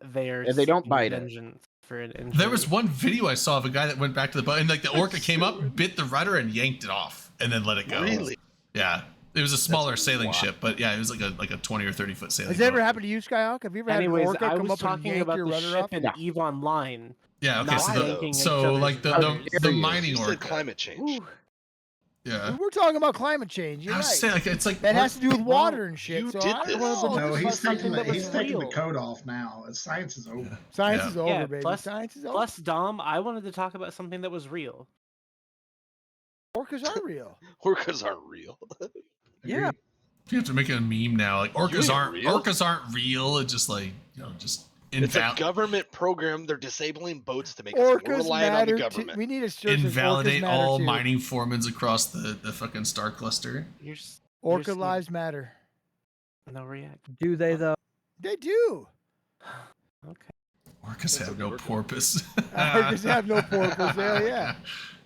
it. they are. Yeah, they don't seeking bite it. vengeance for an injury. There was one video I saw of a guy that went back to the boat, and like the orca came up, bit the rudder, and yanked it off, and then let it go. Really? Yeah. It was a smaller sailing wild. ship, but yeah, it was like a 20 or 30 foot sailing. Has that ever boat. happened to you, Skyhawk? Have you ever had Anyways, an orca I come was up and talking yank about your the rudder ship off? in EVE Online. Yeah. Okay. not So yanking each so other's like the rudders. mining You orca. said climate change. Yeah. We're talking about climate change. You're I right. was saying, like, it's like that has to do with water and shit. you so did I this. don't know. No, he's taking that was he's taking the real. coat off now. Science is over. Science Yeah. is over, Yeah, baby. plus- Science is over. Plus, Dom, I wanted to talk about something that was real. Orcas are real. Orcas aren't real. Yeah. You have to make a meme now. Like orcas ain't aren't real. orcas aren't real. It's just like just It's a invalid. government program. They're disabling boats to make us more Orcas reliant on the matter. government. We need a search of Invalidate orcas matter all too. mining foremans across the fucking star cluster. Orca lives matter. No react. Do they though? They do. Okay. Orcas have no porpoise. Orcas have no porpoise. Hell yeah.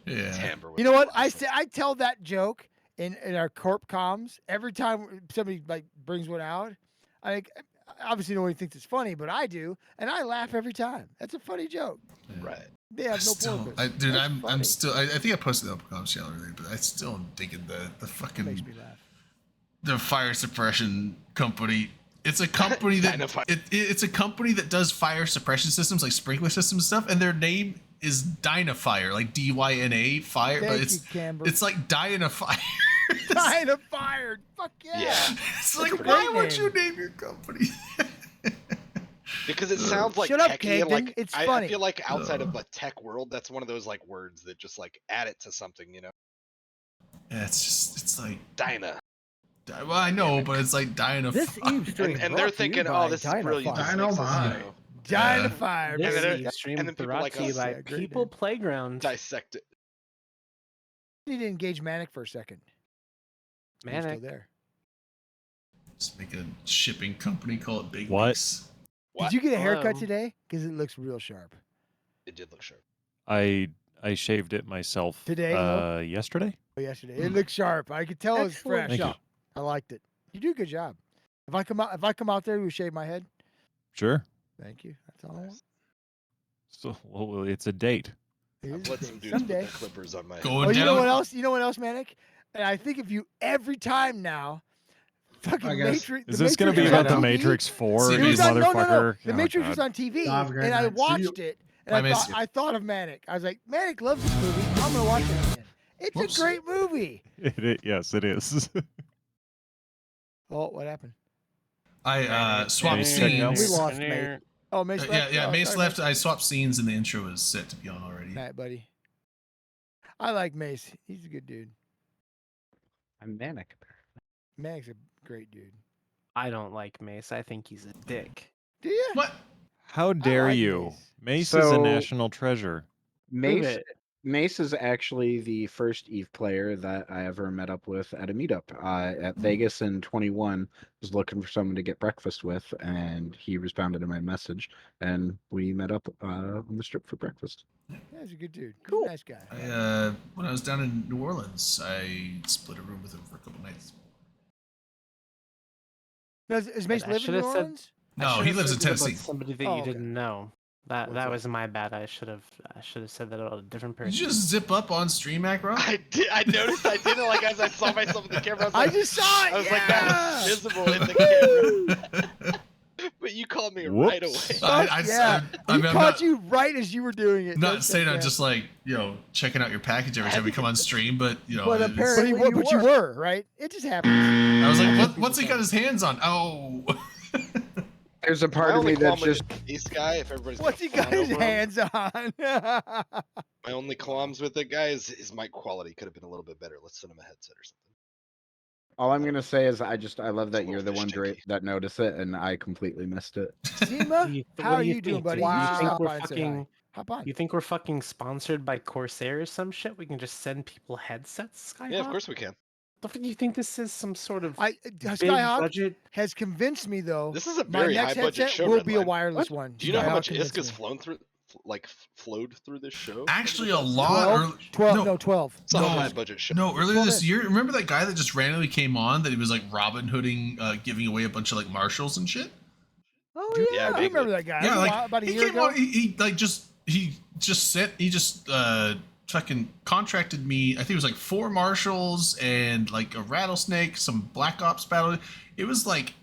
Yeah. Tamper with You know what? it. I tell that joke in our corp comms every time somebody like brings one out. Obviously nobody thinks it's funny, but I do, and I laugh every time. That's a funny joke. Right. They have no porpoise. Dude, That's I'm funny. still. I think I posted it up on channel earlier, but I still am digging the fucking Makes me laugh. the fire suppression company. It's a company that Dynafire. it's a company that does fire suppression systems like sprinkler systems and stuff, and their name is Dynafire, like DYNA fire, but Thank it's you, Camber. it's like Dynafire. Dynafire. Fuck yeah. It's That's like, a great why would you name. name your company? Because it sounds like Shut up, techy and Cagden. like It's I funny. feel like outside of the tech world, that's one of those like words that just like add it to something, you know. Yeah, it's like Dyna. Well, I know, but it's like Dynafire. This Eve stream And brought they're to you thinking, by oh, this is brilliant. This Dino makes us, my. you know, Dynafire. This baby. Eve stream and then people brought like to you us. by Yeah, great People name. Playground. dissect it. You need to engage Manic for a second. He's still Manic. there. Just make a shipping company, call it Big What? Weeks. What? Did you get a haircut Hello. today? Because it looks real sharp. It did look sharp. I shaved it myself Today, though? yesterday. Yesterday, it looked sharp. I could tell it was Excellent fresh. Thank you. job. I liked it. You do a good job. If I come out there, you shave my head. Sure. Thank you. That's all I want. So well, it's a date. It I've is let a some date. dudes Someday. put the clippers on my head. Going Oh, you know down. what else? You know what else, Manic? And I think if you every time now, fucking I guess- Matrix. Is the this going to Matrix be was about the on TV. Matrix 4? See, It you was on, no. motherfucker. The Oh, Matrix God. was on TV, Have a great and I night. See you. watched it, I and miss you. I thought of Manic. I was like, Manic loves this movie. I'm gonna watch it again. It's Whoops. a great movie. Yes, it is. Oh, what happened? I swapped Any signals? We scenes. lost Mace. Oh, Mace left. Yeah, Oh, Mace sorry, left. I swapped scenes, and the intro was set to be on already. Night, buddy. I like Mace. He's a good dude. I'm manic. Manic's a great dude. I don't like Mace. I think he's a dick. Do you? What? How dare like you? Mace. Mace is a So- national treasure. Prove Mace it. Mace is actually the first Eve player that I ever met up with at a meetup at Vegas in 21. Was looking for someone to get breakfast with, and he responded to my message, and we met up on the strip for breakfast. Yeah, he's a good dude. Cool. Nice guy. When I was down in New Orleans, I split a room with him for a couple nights. Is Mace I live in should've New said- Orleans? No, I he should've lives in said that about Tennessee. Somebody that Oh, you okay. didn't know. That What's up? was my bad. I should have said that about a different person. Did you just zip up on stream, Macro? I did. I noticed. I did it like as I saw myself in the camera. I was I like, just saw it. I was like, yeah! that was visible in the camera. But you called me right away. Whoops. Yeah. I He mean, I'm caught not, you right as you were doing it. not Don't saying say I'm that. just like, checking out your package every time we come on stream, but, But it's- apparently But you were, right? It just happens. I was like, what's he got his hands on? Oh. There's a My part of only me that qualm with just this guy, if everybody's What's he gonna got fawn his over him, hands on? my only qualms with it, guy, is his mic quality could have been a little bit better. Let's send him a headset or something. all I'm gonna say is I love that It's a you're the little one fish that noticed it, and I completely missed it. Seema, how are you doing, buddy? Do You you should think stop we're by and say hi. fucking? Hop on. You think we're fucking sponsored by Corsair or some shit? We can just send people headsets, Skyhawk? Yeah, of course we can. The fuck, you think this is some sort of I big Skyhawk budget? has convinced me though. This is a My very next high budget headset show. will Red be a Line. wireless one. Do you know how Skyhawk much convinced ISK's me. flown through, flowed through this show? Actually, a lot. 12. It's a high budget show. No, earlier 12 this inch. year, remember that guy that just randomly came on that he was like Robin Hooding, giving away a bunch of like Marshalls and shit? Oh Yeah, yeah, I vaguely. remember that guy. Yeah, like about a he year came ago. on. He just fucking contracted me. I think it was like 4 Marshalls and like a rattlesnake, some Black Ops battle. It was like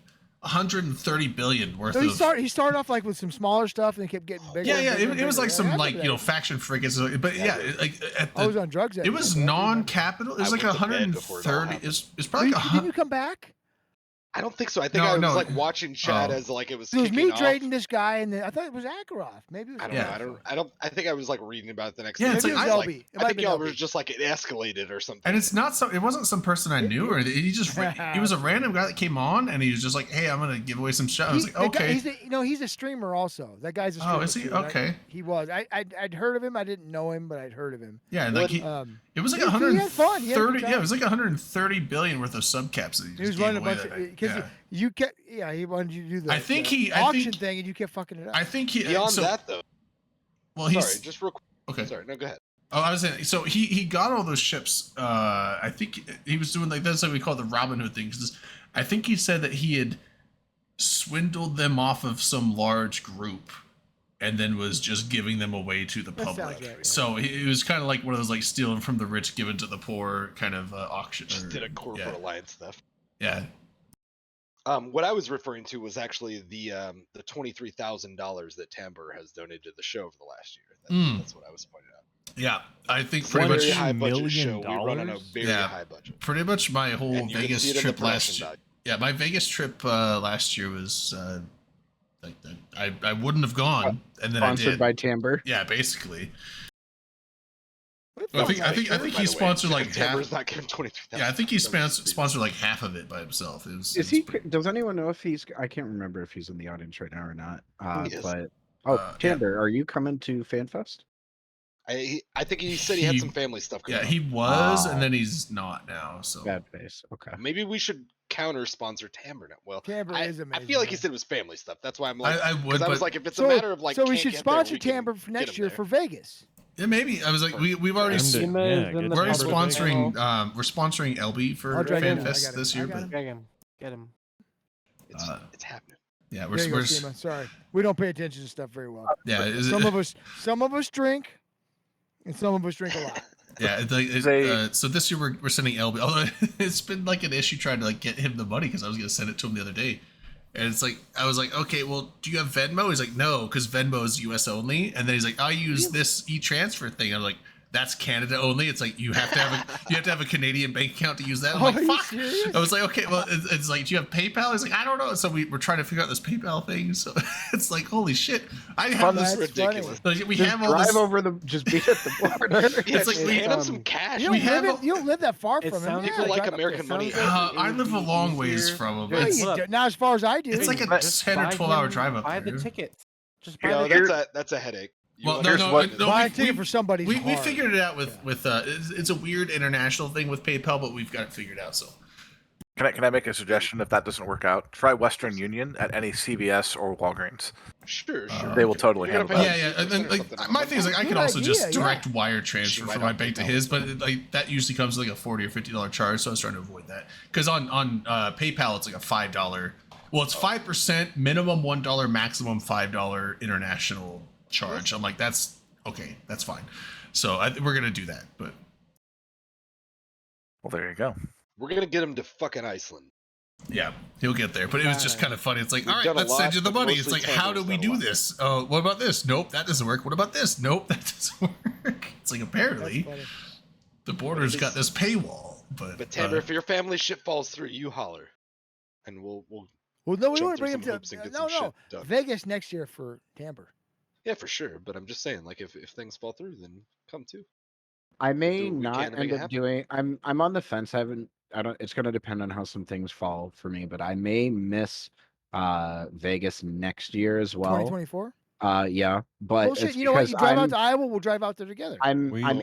130 billion worth So of. he started off like with some smaller stuff and it kept getting bigger. Yeah, and yeah. bigger It and was bigger. like Yeah, I some remember like that. faction frigates, but yeah, like at I was the, on drugs. That it day, was so I remember. non-capital. It was I like went to bed before it all 130. happened. It's probably like Didn't you come back? I don't think so. I think No, I was no. like watching chat Oh. as like it was. It was kicking me off. trading this guy, and then I thought it was Akaroth. Maybe it was. I don't Yeah. know. I don't. I think I was like reading about it the next Yeah, day. it's Maybe like it was I- LB. It I might have think been y'all LB. were just like it escalated or something. And it's not so. It wasn't some person I knew, or anything. He just he was a random guy that came on, and he was just like, "Hey, I'm gonna give away some shit." I was like, The guy- "Okay." he's a streamer also. That guy's a Oh, streamer. is he? too, right? Okay. He was. I'd heard of him. I didn't know him, but I'd heard of him. Yeah, like he, it was like he had fun. He had a good 130. Yeah, time. it was like 130 billion worth of subcaps that he He just was gave running a away bunch that of night. because Yeah. you kept. Yeah, he wanted you to do the. I think the he- I auction think- thing, and you kept fucking it up. I think he. Beyond so, that, though. well, he's Sorry, just real quick. okay. Sorry, no, go ahead. Oh, I was saying. So he got all those ships. I think he was doing like that's what we call the Robin Hood thing. 'Cause I think he said that he had swindled them off of some large group, and then was just giving them away to the That sounds public. right, yeah. So it was kind of like one of those like stealing from the rich, giving to the poor kind of auction. Just or- did a corporate yeah. alliance stuff. Yeah. What I was referring to was actually the $23,000 that Timbre has donated to the show over the last year. I That's what I was pointing out. Yeah, I think For a pretty very much high budget $14 show, we run on a million? very Yeah. high budget. pretty much my whole And you can Vegas see it in the trip last production year. value. Yeah, my Vegas trip last year was like I wouldn't have gone, and then I Sponsored did. by Timber. Yeah, basically. What I think felt I think I nice, think By he the way, sponsored like Timber's half. not giving 23,000. Yeah, I think he sponsored like half of it by himself. Is he? Does anyone know if he's? I can't remember if he's in the audience right now or not. He is. But yeah. Timber, are you coming to FanFest? I think he said he had some family stuff going Yeah, on. he was, Oh. and then he's not now. So Bad face. Okay. Maybe we should counter sponsor Timber now. Well, Timber is I amazing. feel like he man. said it was family stuff. That's why I'm like, I would, 'cause I was but- like, if it's So- a matter of like, so we can't should get there, sponsor we can Timber for get next him year there. for Vegas. yeah, maybe I was like we've already Send it. Email Yeah, is in get the the we're already public sponsoring channel. we're sponsoring LB for I'll drag him. I FanFest got it. this I year, got but it. Get him. Get him. It's happening. yeah, There you we're go, Seema. Sorry, we don't pay attention to stuff very well. yeah, is Some it, of us drink, and some of us drink a lot. yeah. It's like, They- so this year we're sending LB. Although it's been like an issue trying to like get him the money because I was gonna send it to him the other day, and it's like I was like, okay, well, do you have Venmo? He's like, no, because Venmo is US only, and then he's like, I use this e-transfer thing. I'm like, that's Canada only. It's like you have to have a Canadian bank account to use that. I'm Oh, like, are you fuck. serious? I was like, okay, well, it's like, do you have PayPal? He's like, I don't know. So we're trying to figure out this PayPal thing. So it's like, holy shit, I have That's this. ridiculous. Like, we Just have all drive this. over the. Just be at the border. It's like we hand him some cash. You We don't, have live, a- you don't live that far It from him. sounds Yeah, People like drive up American there. money. I live a long ways easier. from him. No, It's, you Look. don't. Not as far as I do. it's like a Just 10 or buy 12 hour him- drive up Buy there. the tickets. Just buy No, the that's a headache. You Well, want- no, Here's no, what- no. Buy a We, ticket for somebody. we figured it out with it's a weird international thing with PayPal, but we've got it figured out. So Can I make a suggestion if that doesn't work out? Try Western Union at any CVS or Walgreens. Sure. They will totally You're gonna handle pay that. yeah, and then 50% or like something. my thing is like I Good can also just idea, yeah. direct wire She transfer might from my not bank to know. his, but like that usually comes with like a $40 or $50 charge. So I was trying to avoid that because on PayPal it's like a $5. Well, it's 5% minimum $1, maximum $5 international charge. I'm like, that's okay, that's fine. So we're gonna do that, but Well, there you go. We're gonna get him to fucking Iceland. yeah, he'll get there. But it was just kind of funny. It's like, We've all right, done a let's send lot, you the but money. It's mostly like, how do Tango's we done a do lot. this? What about this? Nope, that doesn't work. What about this? Nope, that doesn't work. It's like apparently That's funny. the border's got this paywall, but But Timber, if your family shit falls through, you holler, and we'll Well, no, we jump want to through bring him some hoops and to get no, some no, shit done. Vegas next year for Tamper. Yeah, for sure. But I'm just saying, like, if things fall through, then come too. I may do what we can not to make end it up happen. doing. I'm on the fence. I don't. It's going to depend on how some things fall for me, but I may miss Vegas next year as well. 2024. Yeah, but Bullshit. it's You know what? because You drive out I'm to Iowa. We'll drive out there together. I'm We'll-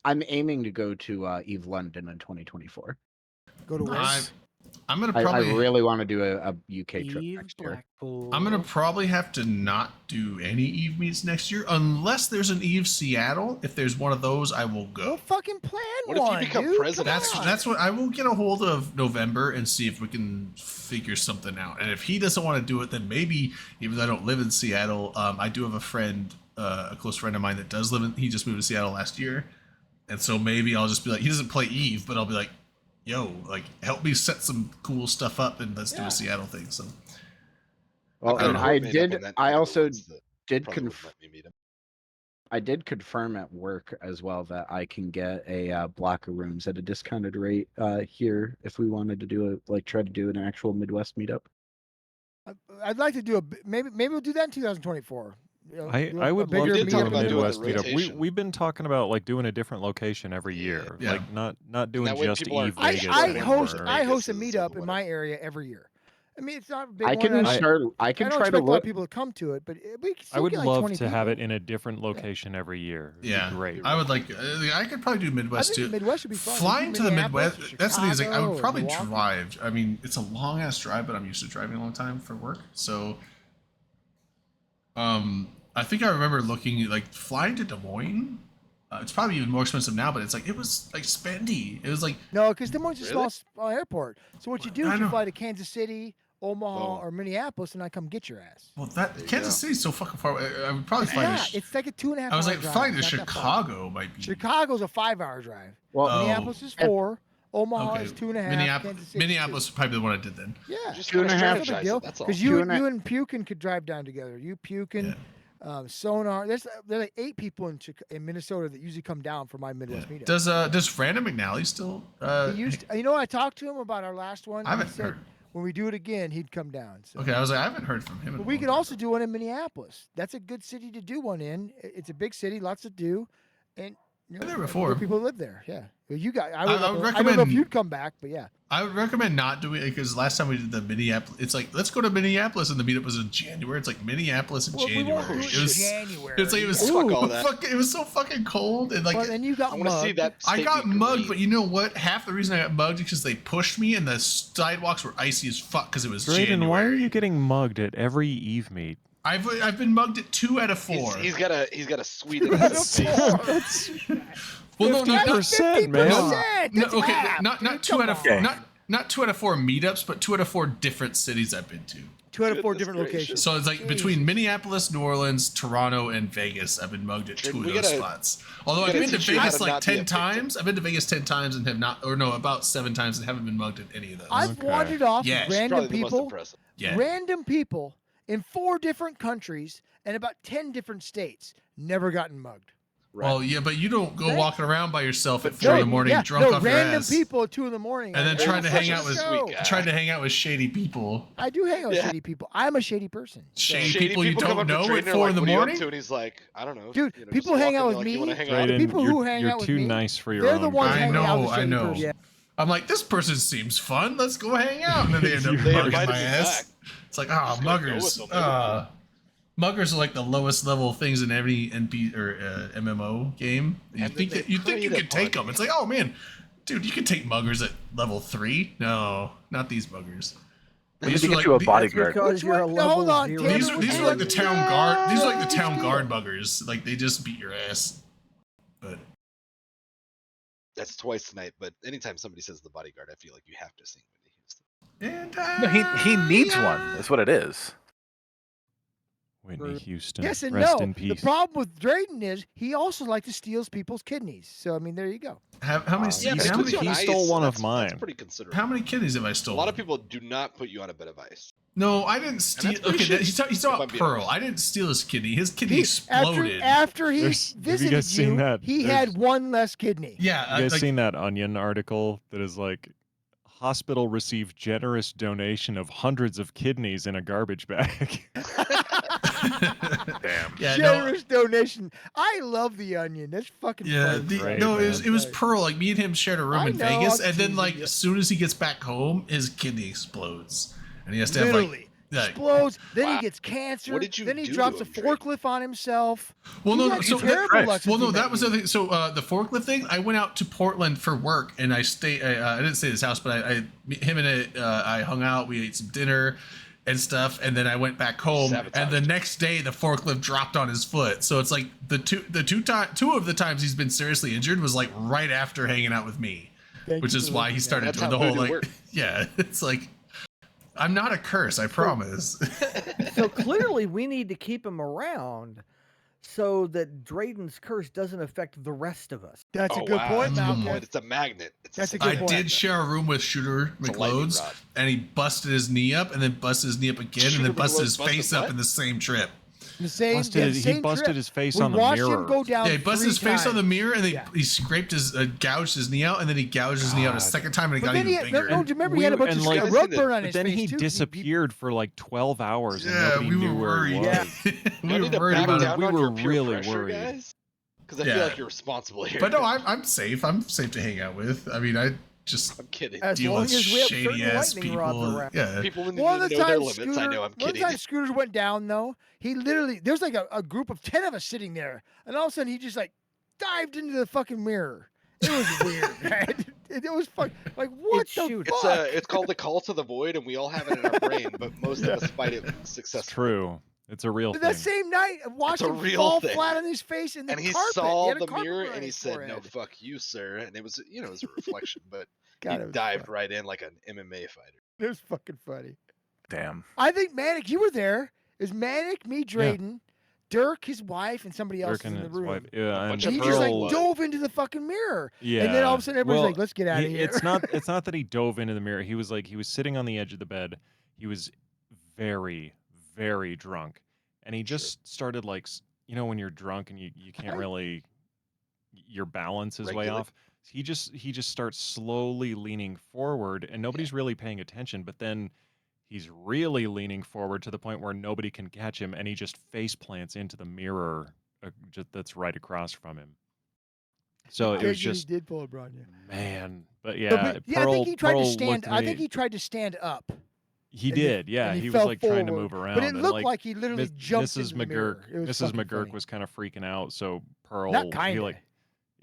aiming to go to Eve London in 2024 Go to I, West. I'm gonna I probably really want to do a UK trip Eve next year. Blackpool. I'm gonna probably have to not do any Eve meets next year unless there's an Eve Seattle. If there's one of those, I will Go go. fucking plan What if you one, become dude. president? Come That's on. what I will get a hold of November and see if we can figure something out. And if he doesn't want to do it, then maybe even though I don't live in Seattle, I do have a friend, a close friend of mine that does live in. He just moved to Seattle last year, and so maybe I'll just be like, he doesn't play Eve, but I'll be like, yo, like help me set some cool stuff up and let's do Yeah. a Seattle thing. So Well, I don't and know. I Made up did. on that I number also once that did probably wouldn't let me meet him. I did confirm at work as well that I can get a block of rooms at a discounted rate here if we wanted to do try to do an actual Midwest meetup. I'd like to do maybe we'll do that in 2024. You know, do I a would love bigger to did do talk a about doing the Midwest meetup. rotation. We've been talking about like doing a different location every year, Yeah. like not doing that way just people aren't Eve I, Vegas. I anymore. host I host a Vegas is meetup in what my area every year. I mean, it's not a big I one. can I, start. I I can don't try expect to a lot look. of people to come to it, but we can I still would get like love 20 to have it people. in a different location every year. It'd yeah, be great. I would like. I could probably do I Midwest think too. the Midwest would be fun. We Flying could to do the Minneapolis Midwest. or That's the thing. Is like I Chicago would or probably Milwaukee. drive. I mean, it's a long ass drive, but I'm used to driving a long time for work. So, I think I remember looking at like flying to Des Moines. It's probably even more expensive now, but it's like it was like spendy. It was like No, because Des Moines is a Really? small airport. So what you do I is you know. fly to Kansas City, Omaha, Oh. or Minneapolis, and I come get your ass. well, that There you Kansas go. City's so fucking far away. I would probably It's fly to. not. It's like a 2.5 I was hour like drive. flying to It's not that far. Chicago might be. Chicago's a 5-hour drive. Well, Oh. Minneapolis is and- 4. Omaha Okay, is 2.5. Minneapolis. Kansas City is Minneapolis is probably the one I did then. 2. Yeah. Just Two and a kinda half- That's no strategize big it, deal. that's all. Because Two you and a- and Pukin could drive down together. You, Pukin, Sonar. There's like 8 people in Minnesota that usually come down for my Midwest meetup. Does Random McNally still? I talked to him about our last one. I haven't He said heard. when we do it again, he'd come down. So. Okay, I was like, I haven't heard from him. But we could also do one in Minneapolis. That's a good city to do one in. It's a big city, lots to do, and Been there before. People live there. Yeah. Well, you got. I would don't know if recommend- you'd come back, but yeah. I would recommend not doing it because last time we did the Minneapolis, it's like let's go to Minneapolis, and the meetup was in January. It's like Minneapolis in Well, we January. won't do it in January. It's like it was Fuck so all that. it was so fucking cold and like. Well, then you got I want to see mugged. that. I state got be mugged, green. but you know what? Half the reason I got mugged is because they pushed me and the sidewalks were icy as fuck because it was Drayden, January. why are you getting mugged at every Eve meet? I've been mugged at 2 out of 4. He's got a sweet in his face. Well, no, 50%, man. No, That's okay, half, not dude, 2 out of 4, come on. not 2 out of 4 meetups, but 2 out of 4 different cities I've been to. 2 out of 4 different Goodness locations. So it's like between Minneapolis, New Orleans, Toronto, and Vegas, I've been mugged at 2 of we those gotta- spots. Although we I've gotta been to teach you how Vegas to like not be a 10 victim. times. I've been to Vegas 10 times and have not, or no, about 7 times and haven't been mugged at any of those. I've wandered off Yes. with random Probably the most people. impressive. Yeah. Random people in 4 different countries and about 10 different states. Never gotten mugged. Well, yeah, but you don't go Right. walking around by yourself at 4 in the morning, yeah, drunk off your random ass, people at 2 in the morning. and then Like, trying to "Let's hang out with go." trying to hang out with shady people. I do hang out with Yeah. shady people. I'm a shady person. Shady, Shady people you come don't up to know Drayden, at they're 4 like, in the "What are you up morning. to?" And he's like, I don't know. Dude, You know, people just hang walk out in, with they're like, me. "You wanna hang The out?" Drayden, people who hang you're out with too me, nice for your they're own the ones good. hanging out with shady I know. person. I'm like, this person seems fun. Let's go hang out. And then they end up They mugging invited my me ass. back. It's like, Just gotta go with muggers. them. Muggers are like the lowest level things in every NP or MMO game. You And then think they that you think you preyed could take upon them? It's like, oh man, dude, you can take muggers at level 3. No, not these muggers. They need These to are get like you a the- bodyguard. Because Which you're a one? No, level hold on, 0. Tanner, These are like the town guard. These are like the Which town deal? guard muggers. Like they just beat your ass. But That's twice tonight, but anytime somebody says the bodyguard, I feel like you have to sing Whitney Houston. and No, he needs one. That's what it is. Whitney Houston. Yes and Rest no. in The peace. problem with Drayden is he also likes to steal people's kidneys. So I mean, there you go. how many? Yeah, but how, it puts many you on he ice, stole one of that's mine. pretty considerable. how many kidneys have I A stolen? lot of people do not put you on a bed of ice. No, I didn't steal. pretty Okay, shit, he's talking if about I'm being Pearl. honest. I didn't steal his kidney. His kidney He, exploded. after he There's- have you visited guys seen that? he There's- had one less kidney. Yeah, You guys like, seen that Onion article that is like, hospital received generous donation of hundreds of kidneys in a garbage bag. Damn. yeah, no, Generous donation. I love the Onion. That's fucking yeah. funny. Great, No, man. it was Pearl. Like me and him shared a room I in know, Vegas, I'm and then teasing like you. as soon as he gets back home, his kidney explodes, and he has to have Literally. like Explodes. Then Wow. he gets cancer. What did you then he do to drops a him, Drake? forklift on himself. Well, He no, had no. So terrible lessons well, no, he that met was you. the thing. So the forklift thing. I went out to Portland for work, and I stayed. I didn't stay at his house, but him and I hung out. We ate some dinner and stuff, and then I went back home. Sabotage. And the next day, the forklift dropped on his foot. So it's like two of the times he's been seriously injured was like right after hanging out with me, Thank which you is for why letting he me started That's doing how the whole voodoo like. works. Yeah, it's like. I'm not a curse, I promise. So clearly, we need to keep him around so that Drayden's curse doesn't affect the rest of us. That's Oh, a good wow, point, that's a good Malcolm. point. It's a magnet. It's That's a single good I point. did magnet. share a room with Shooter It's a lightning McLeod's, rod. and he busted his knee up, and then busted his knee up again, and Shooter then busted McLeod his busted face up what? in the same trip. The same, Busted yeah, it- he same busted trip. his face we on the watched mirror. him go down. Yeah, he busted his 3 face on the times. mirror, and Yeah. he scraped his, gouged his knee out, and then he gouged his knee out a God. second time, and it But got then even he had, bigger. no, do you remember he had a bunch and, of like, rug burn on But his then face he too. disappeared for like 12 hours and Yeah, nobody we knew were where he worried. was. Yeah. Do we I were need to worried back about it. down We on were your peer really pressure, worried. guys? Because I Yeah. feel like you're responsible here. But no, I'm safe. I'm safe to hang out with. I mean, I just I'm kidding. As deal long with as we have shady certain ass lightning rods people. around. Yeah. People need One to of the know their times limits. I know I'm one kidding. time Scooters went down though, he literally there's like a group of 10 of us sitting there, and all of a sudden he just like dived into the fucking mirror. It was weird, right? It was fun. Like what It's the shoot. fuck? It's called the call to the void, and we all have it in our brain, but most of us fight it It's successfully. true. It's a real But that thing. same night, I watched a him real fall thing. flat on his face in the And he carpet. saw had a the carpet mirror burn on and he his said, forehead. "No, fuck you, sir." And it was, it was a reflection, but God, it he was dived fun. right in like an MMA fighter. It was fucking funny. Damn. I think Manic, you were there. It was Manic, me, Drayden, Dirk, his wife, and somebody else Dirk in and the his room. wife. Yeah, and bunch And of he just Pearl- like dove into the fucking mirror. Yeah. And then all of a sudden everybody's Well, like, let's get out of here. It's not that he dove into the mirror. He was sitting on the edge of the bed. He was very, very drunk. and he just started like when you're drunk and you can't really, your balance is way Regulate. off. He just starts slowly leaning forward, and nobody's really paying attention. But then he's really leaning forward to the point where nobody can catch him, and he just face plants into the mirror that's right across from him. So it was He just did pull a broad, yeah. man, but But yeah, I think he tried to Pearl stand. looked at I me- think he tried to stand up. He and did, yeah. and He was fell like trying to forward. move around. But it and, looked like he literally Miss- jumped Mrs. into the mirror. McGurk. It was Mrs. fucking McGurk funny. was kind of freaking out. So Pearl, Not he kinda. like,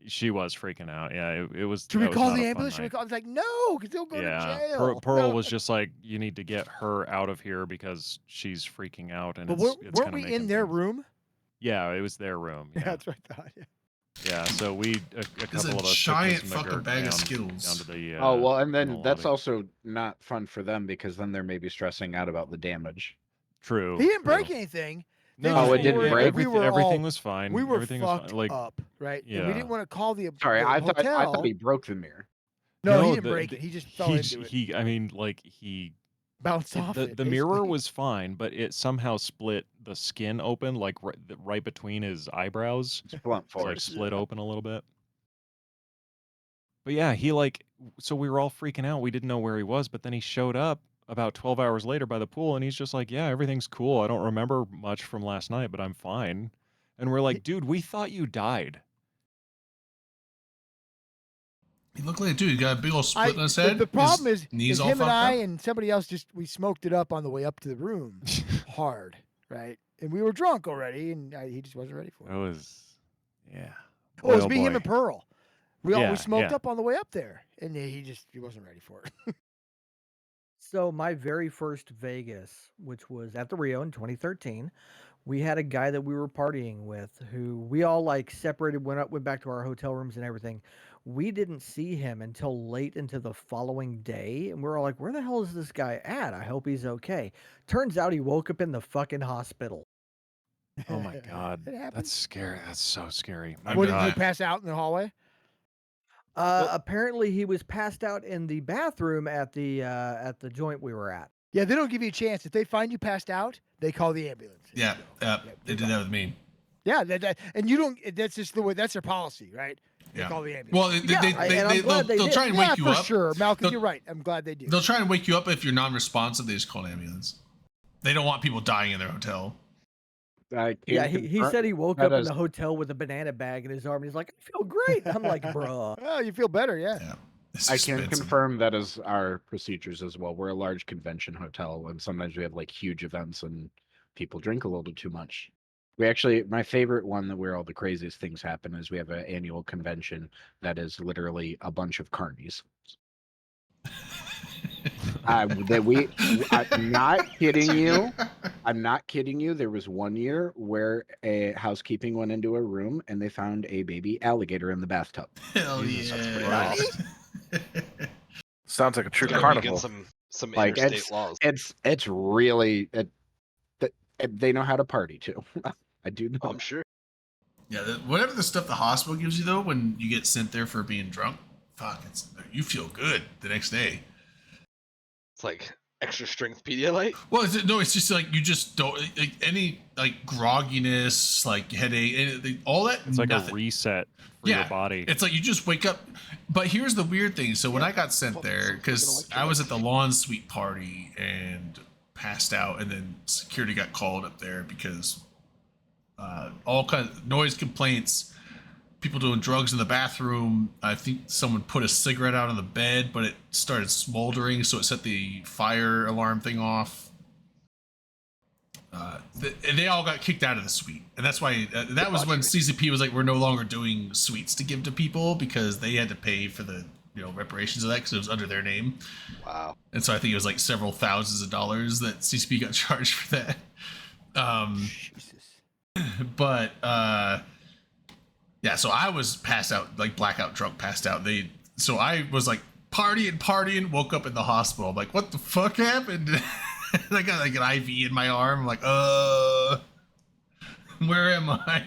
she was freaking out. Yeah, it was. Should we that was call not the a fun ambulance? Should we night. call? I was like, no, because they'll go Yeah, to jail. Pearl No. was just like, you need to get her out of here because she's freaking out, and But it's weren't kinda we in making their things- room? Yeah, it was their room. Yeah, Yeah, that's what I thought. Yeah. yeah. So we a There's couple a of us giant took Mrs. fucking McGurk bag of down Skittles. to the. Oh well, and in the then that's lobby. also not fun for them because then they're maybe stressing out about the damage. True. He didn't true. break anything. They No, just Oh, it didn't worried- break? We were everything all- was fine. We were Everything was fucked fine. Like, up, right? And we yeah. didn't want to call the Sorry, the I hotel. thought he broke the mirror. No, he No, didn't the- break the- it. He just fell into it. He, I mean, like he Bounced off the it. the mirror basically. was fine, but it somehow split the skin open, like right between his eyebrows. It's blunt It's like force. split open a little bit. But yeah, he like, so we were all freaking out. We didn't know where he was, but then he showed up about 12 hours later by the pool, and he's just like, yeah, everything's cool. I don't remember much from last night, but I'm fine. And we're like, dude, we thought you died. He looked like a dude. He got a big old split in his head. The problem is knees all him and fucked I up. and somebody else we smoked it up on the way up to the room hard, right? And we were drunk already, and he just wasn't ready for it. It was, yeah. Oh, it was Boy, me, him, boy. and Pearl. We Yeah, smoked yeah. up on the way up there, and he wasn't ready for it. So my very first Vegas, which was at the Rio in 2013, we had a guy that we were partying with who we all like separated, went back to our hotel rooms and everything. We didn't see him until late into the following day, and we were all like, "Where the hell is this guy at? I hope he's okay." Turns out he woke up in the fucking hospital. Oh my God. It happens. That's scary. That's so scary. My What, did he God. pass out in the hallway? Apparently, he was passed out in the bathroom at the joint we were at. Yeah, they don't give you a chance. If they find you passed out, they call the ambulance. Yeah, they did that with me. Yeah, and you don't. That's just the way. That's their policy, right? They Yeah. call the ambulance. Well, they'll try and yeah, wake you for up. sure, Malcolm. They'll- You're right. I'm glad they do. They'll try and wake you up if you're non-responsive. They just call an ambulance. They don't want people dying in their hotel. Yeah, he said he woke that up in is- the hotel with a banana bag in his arm. And he's like, "I feel great." I'm like, "Bruh." Oh, you feel better, yeah. It's I can expensive. confirm that is our procedures as well. We're a large convention hotel, and sometimes we have like huge events and people drink a little too much. We actually, my favorite one where all the craziest things happen is we have an annual convention that is literally a bunch of carnies. I'm not kidding you. I'm not kidding you. There was one year where a housekeeping went into a room and they found a baby alligator in the bathtub. Hell yeah. Sounds like a true Gotta carnival. begin some Like interstate laws. it's really they know how to party too. I do know. I'm sure. Yeah, whatever the stuff the hospital gives you though, when you get sent there for being drunk, fuck, you feel good the next day. It's like extra strength Pedialyte. Well, it's just like you just don't like any like grogginess, like headache, anything, all that. It's like nothing. a reset for your body. It's like you just wake up. But here's the weird thing. So when I got sent there, because I was at the lawn suite party and passed out, and then security got called up there because all kinds of noise complaints, people doing drugs in the bathroom. I think someone put a cigarette out on the bed, but it started smoldering, so it set the fire alarm thing off. And they all got kicked out of the suite, and that's why that was when CCP was like, we're no longer doing suites to give to people because they had to pay for the reparations of that because it was under their name. Wow. And so I think it was like several thousands of dollars that CCP got charged for that. But yeah, so I was passed out, like blackout drunk, passed out. So I was like partying, woke up in the hospital. I'm like, what the fuck happened? I got like an IV in my arm. I'm like, where am I?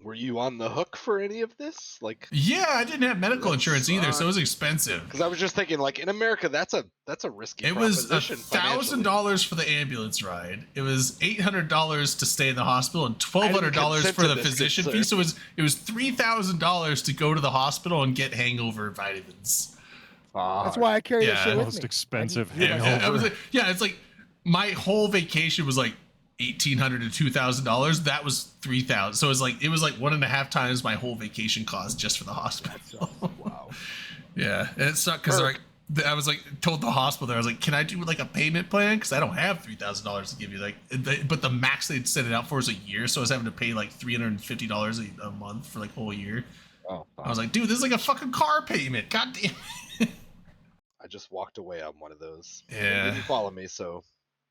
Were you on the hook for any of this? Like, Yeah, I didn't have medical That insurance either, so it sucks. was expensive. because I was just thinking, like, in America, that's a risky It was proposition financially. $1,000 for the ambulance ride. It was $800 to stay in the hospital and $1,200 consent for to the this, good physician sir. fee. So it was $3,000 to go to the hospital and get hangover vitamins. That's why I carry that Yeah. shit with Most me. expensive I just- I was hangover. like, yeah, it's like my whole vacation was like $1,800 to $2,000. That was $3,000. So it was like 1.5 times my whole vacation cost just for the hospital. Wow. Yeah, and it sucked because I was like told the hospital there, I was like, can I do like a payment plan? Because I don't have $3,000 to give you. But the max they'd set it out for is a year, so I was having to pay like $350 a month for like a whole year. Oh, I was like, dude, this is like a fucking car payment. God damn. I just walked away on one of those. It Yeah. didn't follow me, so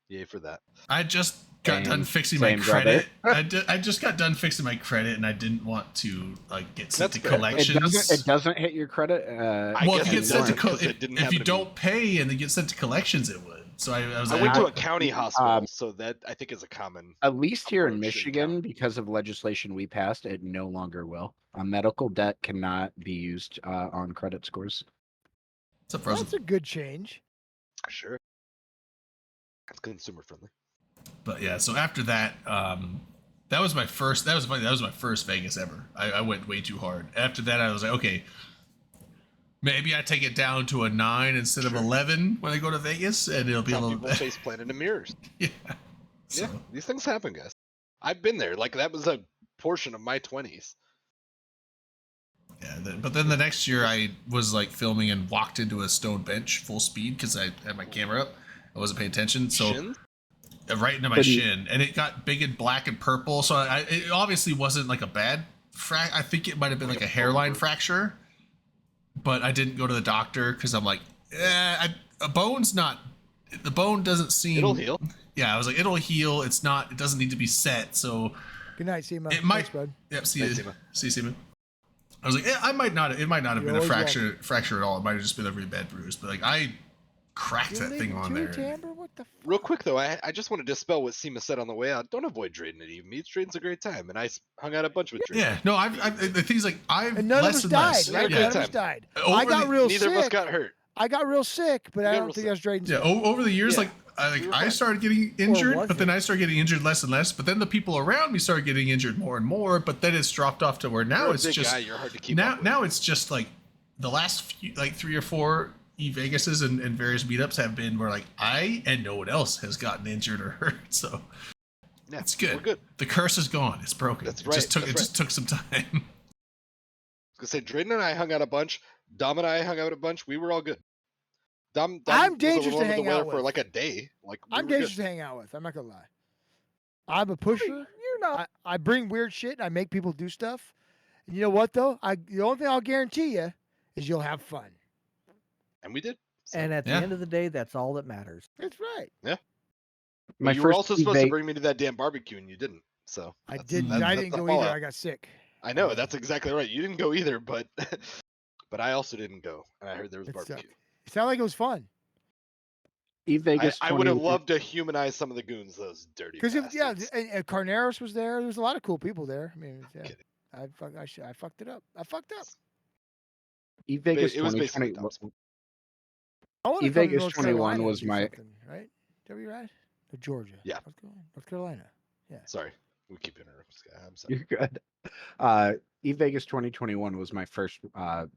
yay for that. I just got Same- done fixing my same, brother. credit. I just got done fixing my credit, and I didn't want to like get sent That's to fair. collections. It doesn't hit your credit. I Well, guess if you it get sent to doesn't, 'cause it if didn't you happen to me. don't pay and they get sent to collections, it would. So I was I like, went to I- a county hospital, so that I think is a common. At least here in approach in Michigan, because of legislation we passed, it no longer will. Medical debt cannot be used on credit scores. What's up, Well, Frozen? that's a good change. Sure. That's consumer friendly. But yeah, so after that, that was my first. That was funny. That was my first Vegas ever. I went way too hard. After that, I was like, okay, maybe I take it down to a 9 instead of 11 when I go to Vegas, and it'll be a Some little. people face planted in mirrors. Yeah. Yeah, So, these things happen, guys. I've been there. Like, that was a portion of my 20s. yeah. But then the next year, I was like filming and walked into a stone bench full speed because I had my camera up. I wasn't paying attention, so Shins? right into my But you- shin, and it got big and black and purple. So it obviously wasn't like a bad I think it might have been like a hairline fracture, but I didn't go to the doctor because I'm like, a bone's not. The bone doesn't seem. It'll heal. Yeah, I was like, it'll heal. It's not. It doesn't need to be set. So Good night, Seema. it might. Thanks, bud. Yep. See Thanks, you. Seema. See you, Seema. I was like, I might not. It might not have You're been a always fracture at all. It might have just been a really bad bruise. But like, I cracked You that leave thing it on too, there. Timber? What the Real quick, though, I just want to dispel what Seema said on the way out. Don't avoid Drayden at Eve Meets. Drayden's a great time, and I hung out a bunch with Drayden. Yeah. No, the thing's like I've And none of less us and died, less. right? Yeah. None of us Time. died. Over I got the- real Neither sick. of us got hurt. I got real sick, but I got don't real think I was Drayden's. Yeah, over the years, Yeah. like We were I fine. started getting injured, was but then it? I started getting injured less and less. But then the people around me started getting injured more and more. But then it's dropped off to where now You're a it's big just guy. You're hard to keep now up with. now it's just like the last few, like 3 or 4 Vegases and various meetups have been where like I and no one else has gotten injured or hurt. So Yeah, it's good. We're good. The curse is gone. It's broken. That's It right, just took that's it just took some time. I was gonna say Drayden and I hung out a bunch. Dom and I hung out a bunch. We were all good. Dom I'm was a dangerous little to under the hang weather out for with. like a day. Like we I'm were good. dangerous to hang out with. I'm not gonna lie. I'm a pusher. You're not. I bring weird shit. And I make people do stuff. And you know what though? The only thing I'll guarantee you is you'll have fun. And we did. So. And at Yeah. the end of the day, that's all that matters. That's right. My But you were first also supposed to Eve- bring me to that damn barbecue, and you didn't. So I that's- didn't. that's- I that's didn't the go either. fallout. I got sick. I know that's exactly right. You didn't go either, but but I also didn't go, and I heard there was It barbecue. sucked. It sounded like it was fun. Vegas. I would have 20 loved to humanize some of the goons, those dirty. Because yeah, bastards. and Carneros was there. There was a lot of cool people there. I mean, yeah, Kidding. I fucked it up. I fucked up. Vegas it was basically 2020. Dom's. I want to come to Vegas North 21 Carolina and was do my- something, right. Did we ride? Or Georgia? Yeah. North Carolina. Yeah. Sorry, we keep interrupting. I'm sorry. You're good. Vegas 2021 was my first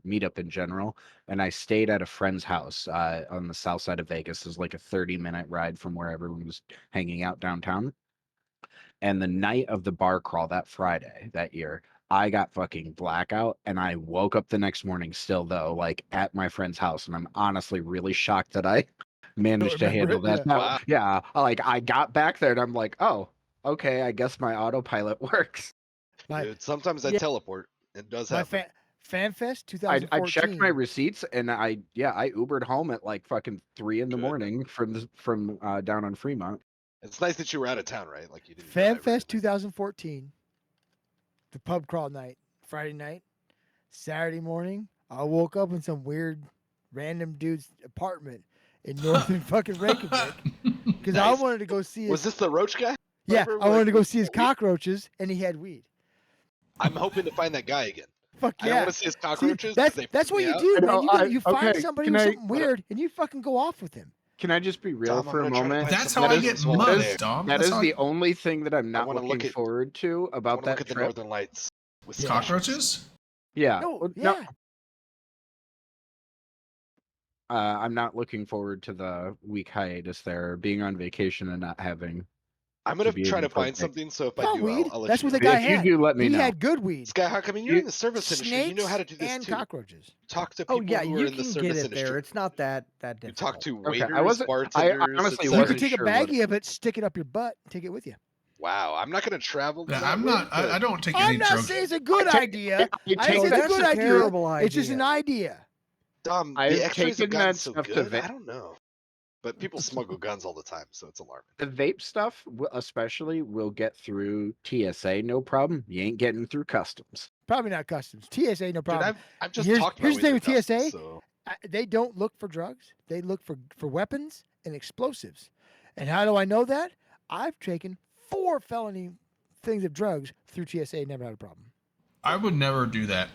meetup in general, and I stayed at a friend's house on the south side of Vegas. It was like a 30-minute ride from where everyone was hanging out downtown. And the night of the bar crawl that Friday that year, I got fucking blackout, and I woke up the next morning still though, like at my friend's house, and I'm honestly really shocked that I managed to remember handle it, that. yeah. Wow. Yeah, like I got back there, and I'm like, oh, okay, I guess my autopilot works. My, Dude, sometimes I yeah. teleport. It does my happen. FanFest I 2014. checked my receipts, and I Ubered home at like fucking 3 in the Good. morning from down on Fremont. It's nice that you were out of town, right? Like you didn't. drive or FanFest anything. 2014. The pub crawl night, Friday night, Saturday morning. I woke up in some weird, random dude's apartment in northern fucking Reykjavik because I Nice. wanted to go see his. Was this the roach guy? Yeah, Remember, I wanted to like, go see his we- cockroaches, and he had weed. I'm hoping to find that guy again. Fuck I don't yeah. want to see his See, cockroaches. 'cause they that's freak what me you out. do, I man. know, You find okay, somebody can with I- something weird and you fucking go off with him. Can I just be real Dom, I'm for a gonna try to moment? find That's some how I meadows get as well mugged, there. Dom. That That's is how the only thing that I'm not wanna look looking at- forward to I about want to that look at the trip. northern lights with cockroaches. Yeah. No, well, yeah. I'm not looking forward to the week hiatus there, being on vacation and not having. I'm gonna be try able to find partake. something. So if I Found do, weed. I'll let That's you what know. the guy If you had. do, let me he know. had good weed. Skyhawk, I mean, you're You- in the service industry. You know how to do this and too. cockroaches. Talk to Oh people yeah, who are you in the can service get it industry. there. It's not that You difficult. talk to Okay, waiters, I wasn't. I bartenders. honestly You wasn't could take sure a what- baggie of it, stick it up your butt, and take it with you. Wow, I'm not gonna travel. Yeah, that I'm way, not. but- I don't take any I'm not drugs. saying it's a good idea. I I take say it's a that's good a idea. terrible It's just an idea. idea. Dom, I've the X-rays have taken gotten that so stuff to good. va- I don't know, but people smuggle guns all the time, so it's alarming. The vape stuff, especially, will get through TSA, no problem. You ain't getting through customs. Probably not customs. TSA, no Dude, problem. I've just Here's talked my the way thing with through customs, TSA. so- They don't look for drugs. They look for weapons and explosives. And how do I know that? I've taken 4 felony things of drugs through TSA. Never had a problem. I would never do that.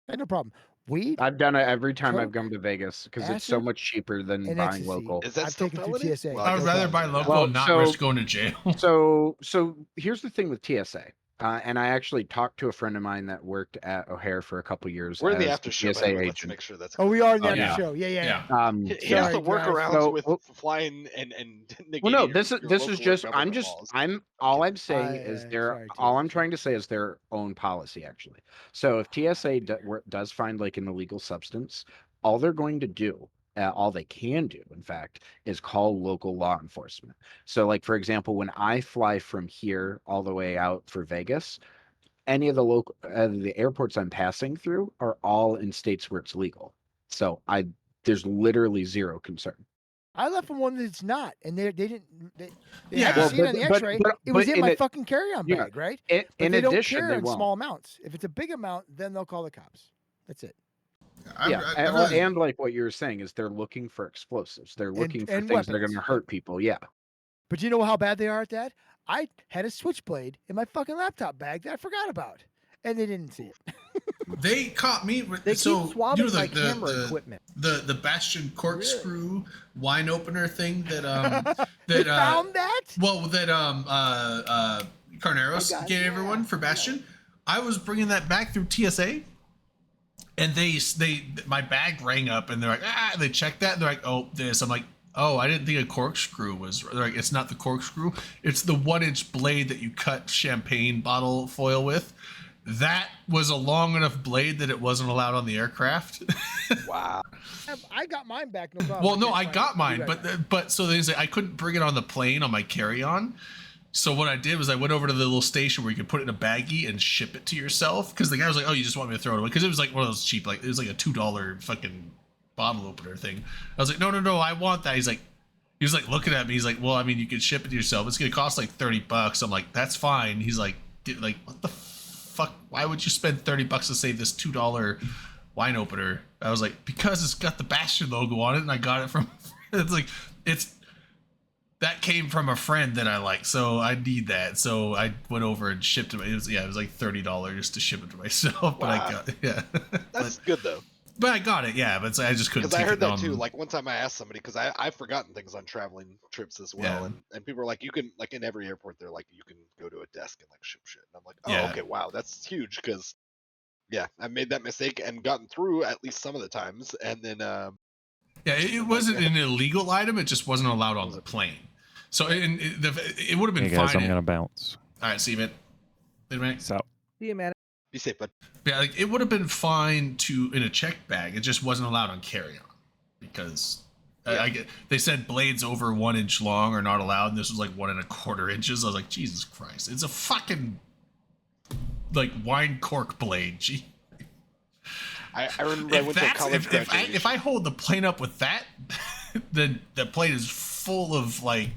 Had no problem. Weed I've done it every time I've Coke, come to Vegas because it's so acid, much cheaper than and buying ecstasy. local. Is that I've still taken through felony? TSA. Well, I would no rather problem. buy local Well, and not so- risk going to jail. So here's the thing with TSA, and I actually talked to a friend of mine that worked at O'Hare for a couple years. We're in the as a after show, by TSA the way. Let's agent. make sure that's. Oh, we are in the Oh, after yeah. show. Yeah. Here's Sorry, the guys. workarounds So- with well- flying and negating Well, no, your- this your is local just. I'm government just. laws. All I'm saying is sorry, all TSA. I'm trying to say is their own policy actually. So if TSA does find like an illegal substance, all they're going to do. All they can do, in fact, is call local law enforcement. So, like for example, when I fly from here all the way out for Vegas, any of the local the airports I'm passing through are all in states where it's legal. So there's literally zero concern. I left from one that's not, and they didn't. They Yeah. hadn't Well, seen it on the but- X-ray. but- it was but in in my it- fucking carry-on yeah. bag, right? In But they addition, don't care they in won't. small amounts. If it's a big amount, then they'll call the cops. That's it. Yeah, and, well, and like what you were saying is they're looking for explosives. They're looking for and things that are weapons. going to hurt people. Yeah. But you know how bad they are at that? I had a switchblade in my fucking laptop bag that I forgot about, and they didn't see it. They caught me. They So keep swabbing you know, my camera equipment. the Bastion corkscrew wine opener thing that They that found that? well that Carneros God, gave yeah, everyone for Bastion. I was bringing that back through TSA, and they my bag rang up, and they're like, they checked that, and they're like, oh, this. I'm like, oh, I didn't think a corkscrew was. They're like, it's not the corkscrew, it's the 1-inch blade that you cut champagne bottle foil with. That was a long enough blade that it wasn't allowed on the aircraft. Wow. I got mine back, no problem. Well, no, can't I find got it. mine, I'll be right back. but so they say I couldn't bring it on the plane on my carry-on. So what I did was I went over to the little station where you could put it in a baggie and ship it to yourself. Because the guy was like, "Oh, you just want me to throw it away?" Because it was like one of those cheap, like it was like a $2 fucking bottle opener thing. I was like, "No, I want that." He was like looking at me. He's like, "Well, I mean, you could ship it to yourself. It's gonna cost like $30." I'm like, "That's fine." He's like, "What the fuck? Why would you spend $30 to save this $2 wine opener?" I was like, "Because it's got the Bastion logo on it, and I got it from." That came from a friend that I like, so I need that. So I went over and shipped it. It was like $30 just to ship it to myself. But I Wow. got That's good though. But I got it, yeah. But I just couldn't. Because I take heard it that on. too. Like one time I asked somebody because I've forgotten things on traveling trips as well, Yeah. and people were like, you can like in every airport they're like you can go to a desk and like ship shit. And I'm like, oh Yeah. okay, wow, that's huge because yeah, I made that mistake and gotten through at least some of the times, and then Yeah, it wasn't an illegal item. It just wasn't allowed on the plane. So it would have been Hey guys, fine. I'm gonna bounce. All right, see you, man. Later, man. So See you, man. be safe, bud. Yeah, like it would have been fine in a check bag. It just wasn't allowed on carry-on because they said blades over 1 inch long are not allowed, and this was like 1 1/4 inches. I was like, Jesus Christ, it's a fucking like wine cork blade. Gee. I remember I went to a college graduation. If I hold the plane up with that, then the plane is full of like,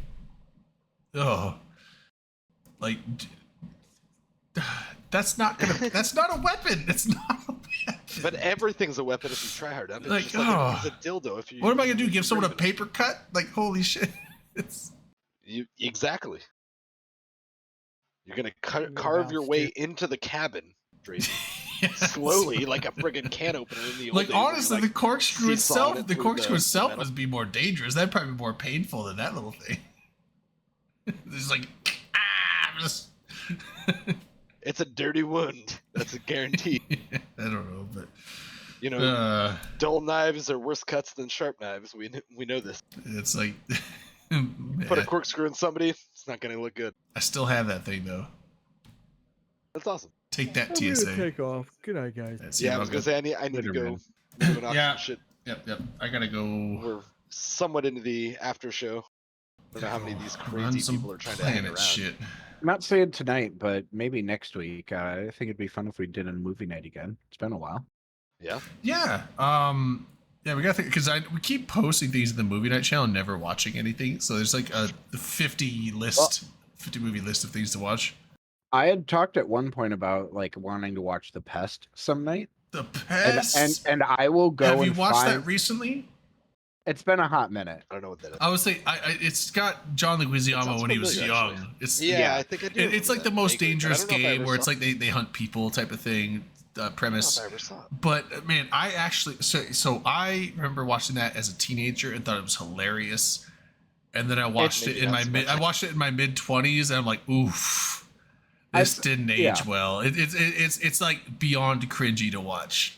that's not a weapon. It's not a weapon. But everything's a weapon if you try hard enough. It's Like, just like it's a dildo if you. What am I gonna do? Give someone a paper cut? Like, holy shit! It's Exactly. You're gonna You're carve your about way to- into the cabin straight slowly, like a friggin' can opener in the old Like days where you, honestly, like, the corkscrew seesawing itself, it the through corkscrew the itself metal. would be more dangerous. That'd probably be more painful than that little thing. It's like just. It's a dirty wound. That's a guarantee. I don't know, but You know, dull knives are worse cuts than sharp knives. We know this. it's like Put a corkscrew in somebody, it's not going to look good. I still have that thing though. That's awesome. Take that, I'm gonna TSA. take off. Good night, guys. That's Yeah, it, I was I'll gonna go. say I need to Later, go. man. Moving off Yeah. shit. Yep. I gotta go. We're somewhat into the after show. I don't know how many of these Run crazy some people are trying to hang planet around. shit. I'm not saying tonight, but maybe next week. I think it'd be fun if we did a movie night again. It's been a while. Yeah. Yeah. Yeah, we gotta think because we keep posting things in the movie night channel, and never watching anything. So there's like a 50 movie list of things to watch. I had talked at one point about like wanting to watch The Pest some night. The Pest. And I will go. Have you and watched find... that recently? It's been a hot minute. I don't know what that is. I would say it's got John Leguizamo sounds when he was familiar, young. actually. It's Yeah, I think I do It's like remember the that most vaguely, but I dangerous don't know if I game ever where it's saw like they hunt people type of thing premise. I don't know if I ever saw it. But man, I actually so I remember watching that as a teenager and thought it was hilarious. And then I watched it maybe in my not so mid much. I watched it in my mid 20s and I'm like, oof. This didn't age yeah. well. It's like beyond cringy to watch.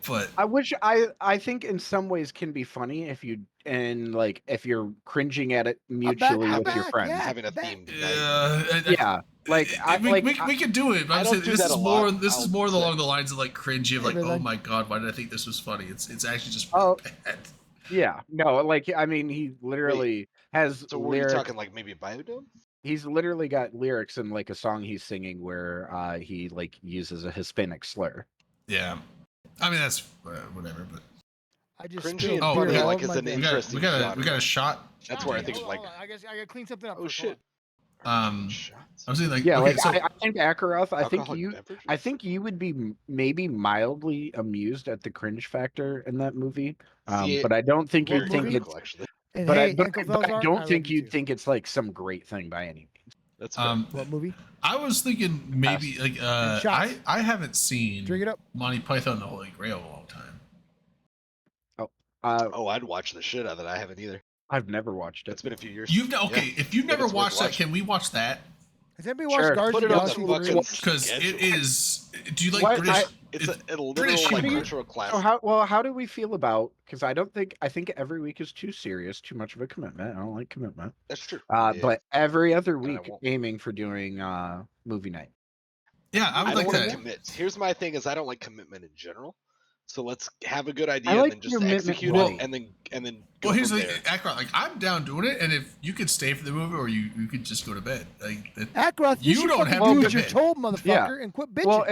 But I think in some ways can be funny if you and like if you're cringing at it mutually with your friends. Having a theme. Yeah, like we could do it. But I I'm don't saying do this that is a more lot, this is I'll more say. along the lines of like cringy of like, but oh like- my god, why did I think this was funny? It's actually just Oh. bad. Yeah, no, like I mean, he literally has So were you lyrics. talking like maybe Biodome? He's literally got lyrics in like a song he's singing where he like uses a Hispanic slur. Yeah, I mean that's whatever. But I just Cringy spilled and beer funny all like over is my an desk. interesting we got genre. a shot. That's where I think Hold like on, I guess I gotta clean something up. oh first, shit. I was saying like Yeah, okay, like so I think Akaroth. Alcoholic beverages? I think you would be maybe mildly amused at the cringe factor in that movie. See, But I don't think very you'd think critical, it's. actually. And But hey, I Uncle but I Felzar, don't love think you you'd too. think it's like some great thing by any means. That's fair. What movie? I was thinking maybe like shots. I haven't seen Drink it up. Monty Python and the Holy Grail in a long time. Oh, I'd watch the shit out of that. I haven't either. I've never watched it. It's been a few years. You've okay, if you've never it's worth watched that, watching. can we watch that? Has anybody watched Sure. Guardians Put of it the on the Galaxy? fucking Because schedule. it is. Do you like What? British? It's a literal British like humor. cultural classic. So how do we feel about? Because I think every week is too serious, too much of a commitment. I don't like commitment. That's true. Uh, Yeah. But every other And I week, won't. aiming for doing movie night. Yeah, I I would don't like want to that. commit. Here's my thing: is I don't like commitment in general. So let's have a good idea like and then just commitment execute right. it, and then go Well, here's from the there. Akron. Like I'm down doing it, and if you could stay for the movie, or you could just go to bed. Like Ackroth, you You should don't fucking have do to what you're commit. told, motherfucker, Yeah. and quit bitching. Well,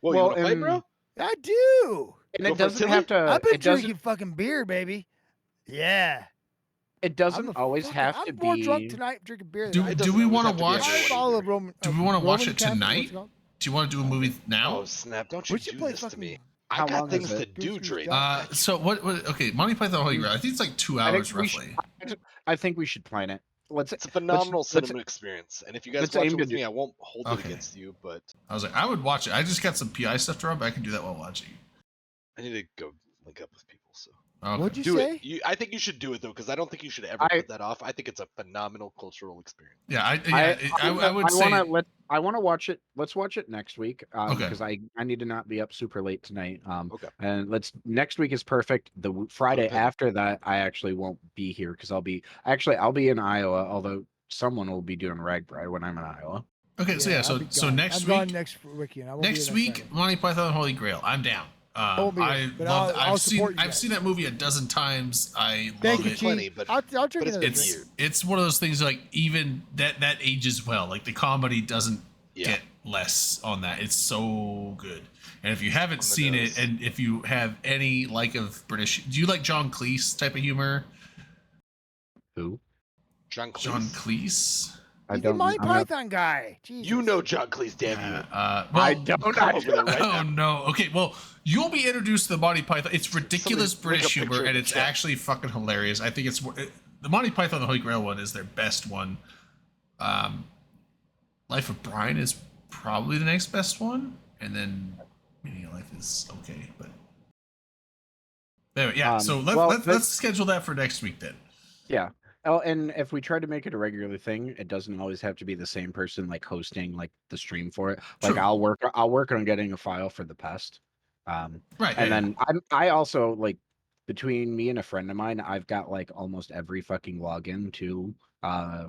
Well, you want to play, bro? I do. And Go it for doesn't Tilly? have to. I've been It doesn't. drinking fucking beer, baby. Yeah. It I'm doesn't a always fucking- have I'm to more drunk be. tonight drinking beer. Do, than I do doesn't we always want have to to be watch? everyone. I follow Roman. Do we want to watch Roman it Catholic, tonight? what's it called? Do you want to do a movie now? Oh snap! Don't you We should do play this to fucking- me. How I got long things is to it? do, Goose Drake. Goose So what? Okay, Monty Python Holy Grail. I think it's like 2 I hours think we should. roughly. I think we should plan it. Let's. It's a phenomenal let's- cinema experience, and if you guys let's watch aim it to with do- me, I won't hold it Okay. against you. But I was like, I would watch it. I just got some PI stuff to run, but I can do that while watching. I need to go link up with people. So Okay. What'd you do say? it. I think you should do it though, because I don't think you should ever I- put that off. I think it's a phenomenal cultural experience. Yeah, I would say. I want to watch it. Let's watch it next week. Okay. Because I need to not be up super late tonight. Okay. And next week is perfect. The Friday Okay. after that, I actually won't be here because I'll be in Iowa. Although someone will be doing Ragbri when I'm in Iowa. Okay, so yeah, I'll so be so gone. next I'm gone week, next weekend. I won't be next here week, Friday. Monty Python and Holy Grail. I'm down. won't be I here, but love. I'll I've seen. support you I've guys. seen that movie a dozen times. I Thank love you, it. Chief. Plenty, but- I'll drink but it's another been drink. years. It's one of those things like even that ages well. Like the comedy doesn't Yeah. get less on that. It's so good. And if you haven't On the seen nose. it, and if you have any like of British, do you like John Cleese type of humor? Who? John Cleese. John Cleese. I He's the don't. Monty I'm not- Python guy. Jesus. You know John Cleese, damn you. Well, I don't. Come over there right oh now. no. Okay, well, you'll be introduced to the Monty Python. It's ridiculous Somebody bring British a picture humor, in and the it's chat. actually fucking hilarious. I think the Monty Python the Holy Grail one is their best one. Life of Brian is probably the next best one, and then Meaning of Life is okay, but anyway, yeah. So let's schedule that for next week then. Yeah. Oh, and if we try to make it a regular thing, it doesn't always have to be the same person like hosting like the stream for it. Like True. I'll work on getting a file for the pest. Right. And then I also like between me and a friend of mine, I've got like almost every fucking login to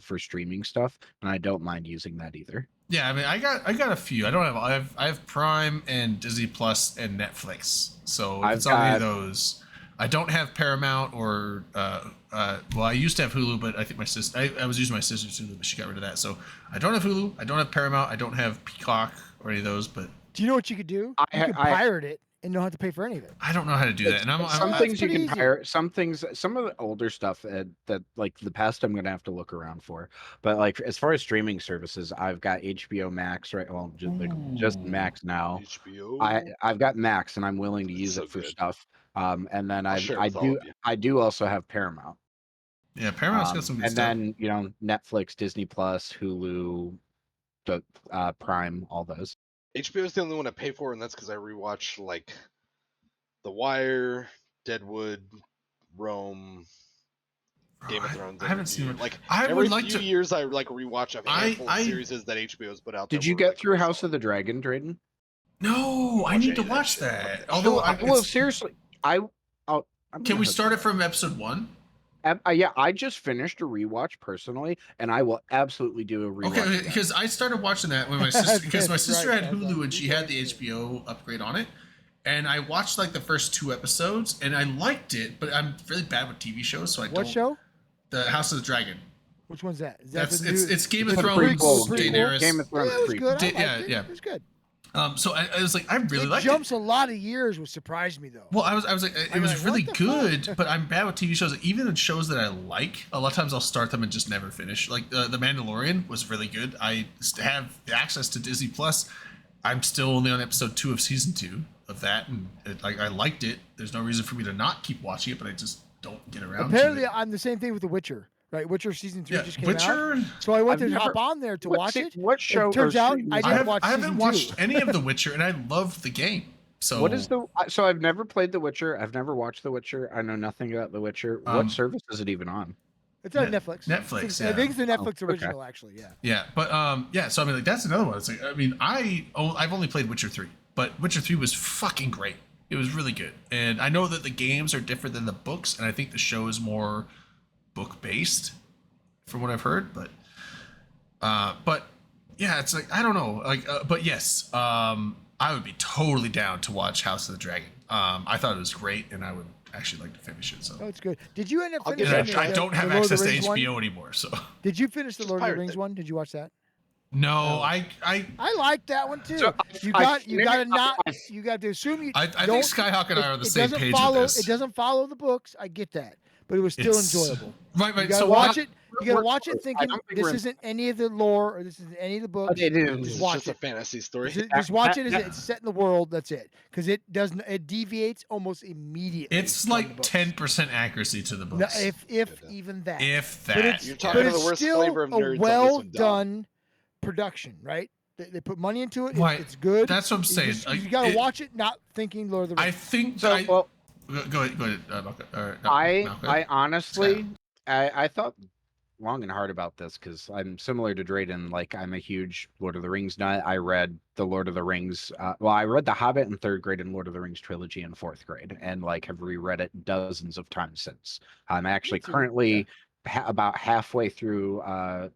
for streaming stuff, and I don't mind using that either. Yeah, I mean, I got a few. I have Prime and Disney Plus and Netflix. So if it's on any of those. I don't have Paramount or well, I used to have Hulu, but I think my sister I was using my sister's Hulu, but she got rid of that. So I don't have Hulu, I don't have Paramount, I don't have Peacock or any of those. But do you know what you could do? You could pirate it and don't have to pay for any of it. I don't know how to do that. And some things you can pirate. Some things, some of the older stuff that like the past, I'm gonna have to look around for. But like as far as streaming services, I've got HBO Max, right? Well, just Max now. HBO. I've got Max, and I'm willing to use it for stuff. And then I do also have Paramount. Yeah, Paramount's got some good and stuff. then Netflix, Disney Plus, Hulu, the Prime, all those. HBO is the only one I pay for, and that's because I rewatch like The Wire, Deadwood, Rome, Game of Thrones. I haven't seen it. Like every few years, I like rewatch a handful of series that HBO's put out. Did you get through House of the Dragon, Drayden? No, I need to watch that. Although, well, seriously, can we start it from episode 1? Yeah, I just finished a rewatch personally, and I will absolutely do a rewatch. Okay, because I started watching that when my sister, because my sister had Hulu and she had the HBO upgrade on it, and I watched like the first 2 episodes, and I liked it, but I'm really bad with TV shows, so I don't. What show? The House of the Dragon. Which one's that? It's Game of Thrones. Daenerys. Game of Thrones. Yeah, it was good. Yeah. It was good. So I was like, I really liked it. Jumps a lot of years, which surprised me though. Well, I was like, it was really good, but I'm bad with TV shows. Even in shows that I like, a lot of times I'll start them and just never finish. Like The Mandalorian was really good. I have access to Disney Plus. I'm still only on episode 2 of season 2 of that, and I liked it. There's no reason for me to not keep watching it, but I just don't get around. Apparently, to it. I'm the same thing with The Witcher. Right, Witcher season 3 just came Witcher, out. So I went to hop on there to watch it. What show? It turns out I didn't watch. I haven't season watched 2. any of The Witcher, and I love the game. So what is so I've never played The Witcher. I've never watched The Witcher. I know nothing about The Witcher. What service is it even on? It's on Netflix. Netflix. I think it's the Netflix okay. original, actually. Yeah. Yeah, but yeah. So I mean, like that's another one. It's like, I mean, I've only played Witcher 3, but Witcher 3 was fucking great. It was really good, and I know that the games are different than the books, and I think the show is more book based, from what I've heard. But yeah, it's like I don't know. Like, but yes, I would be totally down to watch House of the Dragon. I thought it was great, and I would actually like to finish it. So Oh, it's good. Did you end up and finishing? I don't have the Lord of access the to Rings HBO one? anymore, so Did you finish the Lord of the pirate Rings it. one? Did you watch that? no, I like that one too. So, you I got finished- to not. You got to assume you. think don't- Skyhawk and I are on the it same doesn't page follow, with this. It doesn't follow the books. I get that, but it was still It's- enjoyable. Right. You gotta So watch what- it. You gotta we're- watch it I thinking don't think this we're- isn't any of the lore or this isn't any of the books. It is. It's Just watch just a it. fantasy story. Just watch it as it's set in the world. That's it. Because it doesn't. It deviates almost immediately. It's from the like books. 10% accuracy to the No, books. if even that. If But that. it's, You're but talking to it's the worst still flavor of nerds on a this well one, Dom. done production, right? They put money into it. Right. It's good. That's what I'm saying. You got to watch it, not thinking Lord of the I Rings. think So I, well, go ahead, Malcolm. Or, no, I Malcolm. honestly, I thought long and hard about this because I'm similar to Drayden. Like I'm a huge Lord of the Rings nut. I read the Lord of the Rings. I read The Hobbit in 3rd grade and Lord of the Rings trilogy in 4th grade, and like have reread it dozens of times since. I'm actually currently about halfway through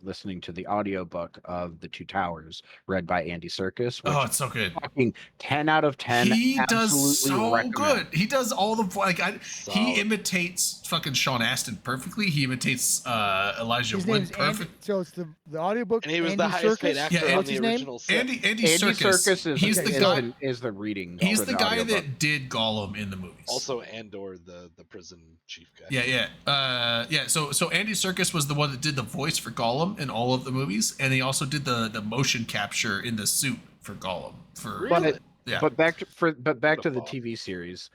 listening to the audiobook of The Two Towers, read by Andy Serkis. Oh, it's so good. Fucking 10 out of 10. He does Absolutely so recommend. good. He does all the he Solid. imitates fucking Sean Astin perfectly. He imitates Elijah His Wood name's Andy, perfect. so it's the audiobook. And he was Andy the highest paid Serkis? actor Yeah, on What's the his name? original set. Andy Andy Serkis. Serkis is, He's the, the is, guy. is the reading. He's for the guy audiobook. that did Gollum in the movies. Also, Andor, the prison chief guy. Yeah. So Andy Serkis was the one that did the voice for Gollum in all of the movies, and he also did the motion capture in the suit for Gollum. But back to the TV series.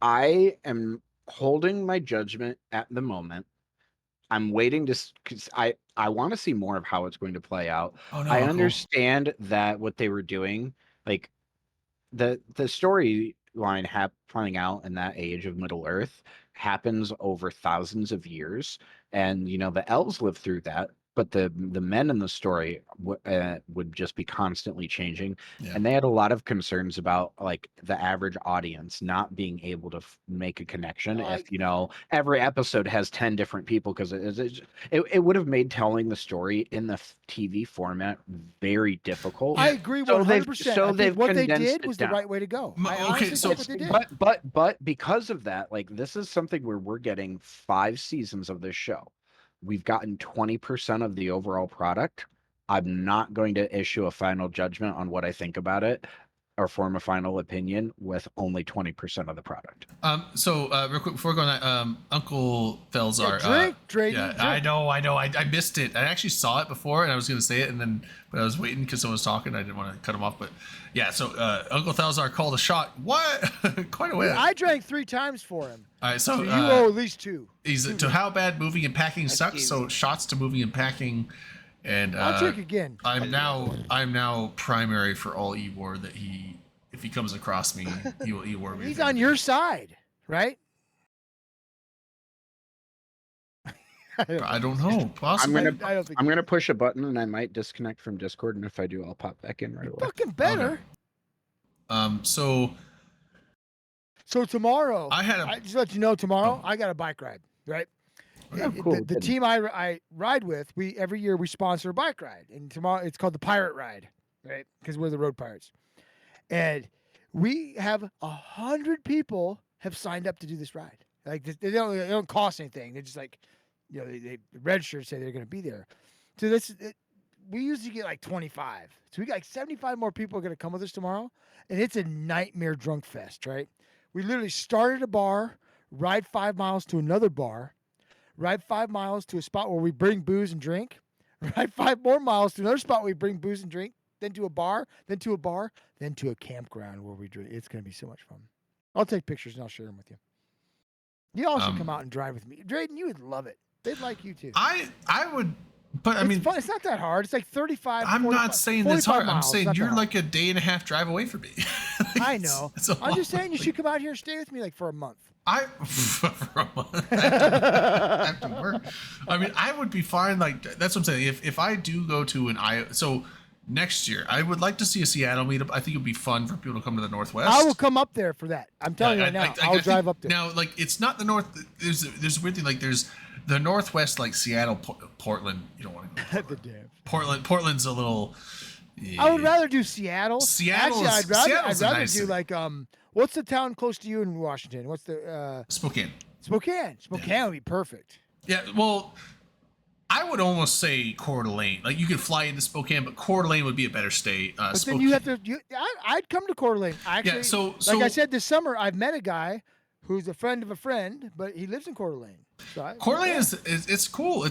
I am holding my judgment at the moment. I'm waiting to because I want to see more of how it's going to play out. Oh, no, I cool. understand that what they were doing like the storyline playing out in that age of Middle Earth happens over thousands of years, and the elves live through that, but the men in the story would just be constantly changing. Yeah. And they had a lot of concerns about like the average audience not being able to make a connection if every episode has 10 different people, because it would have made telling the story in the TV format very difficult. I agree So 100%. so I they've think what they condensed did it was the down. right way to go. I Okay, honestly so- think what they did. But because of that, like this is something where we're getting 5 seasons of this show. We've gotten 20% of the overall product. I'm not going to issue a final judgment on what I think about it or form a final opinion with only 20% of the product. So real quick before going on, Uncle Felzar. Drake. Yeah, I know. I missed it. I actually saw it before, and I was going to say it, but I was waiting because someone was talking. I didn't want to cut him off, but yeah. So Uncle Felzar called a shot. What? Quite a way. I drank 3 times for him. All right, so you owe at least 2. He's to how bad moving and packing sucks. So shots to moving and packing, and I'll drink again. I'm now primary for all E-War that if he comes across me, he will E-War me. He's on your side, right? I don't know. Possibly. I'm gonna push a button and I might disconnect from Discord, and if I do, I'll pop back in right away. Fucking better. So tomorrow, I just let you know, tomorrow I got a bike ride, right? Oh, cool. The team I ride with, every year we sponsor a bike ride, and tomorrow it's called the Pirate Ride, right? Because we're the Road Pirates, and we have 100 people have signed up to do this ride. Like they don't cost anything. They're just like, they register, say they're going to be there. So we usually get like 25. So we got like 75 more people are going to come with us tomorrow, and it's a nightmare drunk fest, right? We literally start at a bar, ride 5 miles to another bar, ride 5 miles to a spot where we bring booze and drink, ride 5 more miles to another spot where we bring booze and drink, then to a bar, then to a bar, then to a campground where we drink. It's going to be so much fun. I'll take pictures and I'll share them with you. You also come out and drive with me. Drayden, you would love it. They'd like you too. I would, but I mean, fun. It's not that hard. It's like 35. I'm 45, not saying that's hard. I'm miles. saying you're like a day and a half drive away from me. I know. I'm just saying you should come out here and stay with me like for a month. For a month. I have to work. I mean, I would be fine. Like that's what I'm saying. If I do go to so next year, I would like to see a Seattle meetup. I think it would be fun for people to come to the Northwest. I will come up there for that. I'm telling you right now. I'll drive up there. Now, like it's not the North. There's a weird thing. Like there's the Northwest, like Seattle, Portland. You don't want to go. Portland's a little. Yeah. I would rather do Seattle. Seattle's Actually, I'd rather nice do like what's the town close to you in Washington? What's the Spokane. Spokane would be perfect. Yeah, well, I would almost say Coeur d'Alene. Like you could fly into Spokane, but Coeur d'Alene would be a better state. But Spokane. then you have to. I'd come to Coeur d'Alene. Actually, Yeah, so like I said this summer, I've met a guy who's a friend of a friend, but he lives in Coeur d'Alene. So Coeur d'Alene is it's cool.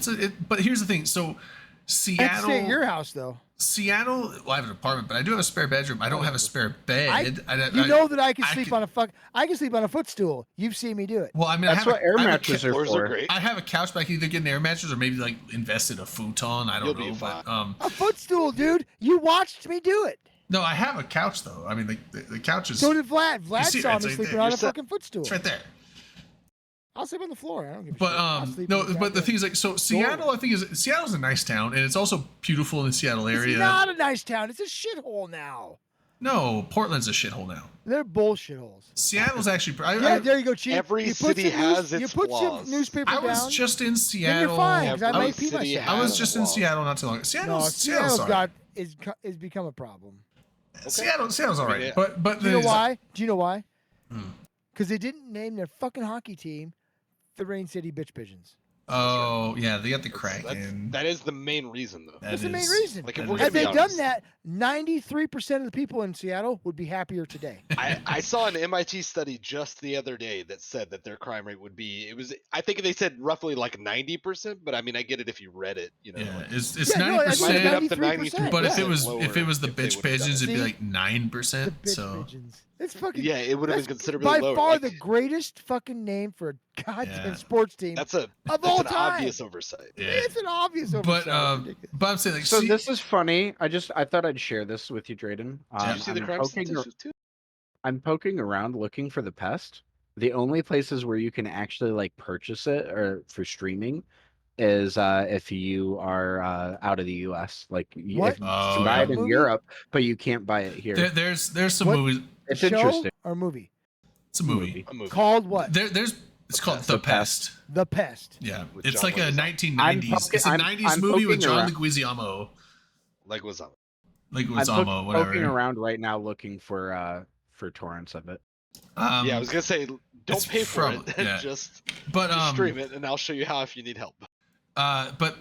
But here's the thing. So Seattle. I have to stay at your house though. Seattle. Well, I have an apartment, but I do have a spare bedroom. I don't have a spare bed. You know that I can sleep on I can sleep on a footstool. You've seen me do it. Well, I mean, That's I have what air mattresses are for. I have a couch, but I can either get an air mattress or maybe like invest in a futon. I don't know, but a footstool, dude. You watched me do it. No, I have a couch though. I mean, the couch is. So did Vlad. You Vlad see it, saw it's me right sleeping there. on You're a set- fucking footstool. It's right there. I'll sleep on the floor. I don't give a But shit. I'll sleep no, in the but the goddamn thing is like so Seattle. I think Seattle's a nice town, and it's also beautiful in the Seattle area. It's not a nice town. It's a shithole now. No, Portland's a shithole now. They're bullshit holes. Seattle's actually. There you go, Chief. Every You put city some has you its put some flaws. newspaper I was down. just in Then Seattle. you're fine. 'Cause I Every might pee city myself. I was has just a in flaw. Seattle not too long. No, Seattle's Seattle's alright. is become a problem. Seattle's all right. Yeah. But Do you know why? Do you know why? Hmm. Because they didn't name their fucking hockey team the Rain City Bitch Pigeons. Oh yeah, they got the Kraken. That is the main reason, though. That's the main reason. Like, if we're Had gonna be they done honest. that, 93% of the people in Seattle would be happier today. I saw an MIT study just the other day that said that their crime rate would be. I think they said roughly like 90%, but I mean I get it if you read it. You know, Yeah, like, it's Yeah, no, I think 90%. it's 93%. But yeah. if it was lower the if they bitch would've done pigeons, it. it'd be See? like 9%. The bitch So pigeons. It's fucking Yeah, it would have been that's considerably by lower. far like, the greatest fucking name for a goddamn Yeah. sports team that's a of that's all an time. obvious oversight. Yeah. It's an obvious oversight. But It's ridiculous. but I'm saying like So see, this is funny. I thought I'd share this with you, Drayden. Did you see the crime statistics too? I'm poking around looking for the pest. The only places where you can actually like purchase it or for streaming is if you are out of the US. Like What? if you Oh, can buy yeah. it in Movie? Europe, but you can't buy it here. there's some What? movies. It's Show interesting. or movie? It's a movie. A movie. Called what? There's it's called The Pest. The Pest. Yeah, With it's John like a Leguizamo. 1990s. It's a I'm 90s movie with poking John around. Leguizamo. Like was on. I'm Leguizamo, poking whatever. around right now looking for torrents of it. Yeah, I was gonna say it's don't pay for prob- it. yeah. just but stream it, and I'll show you how if you need help. but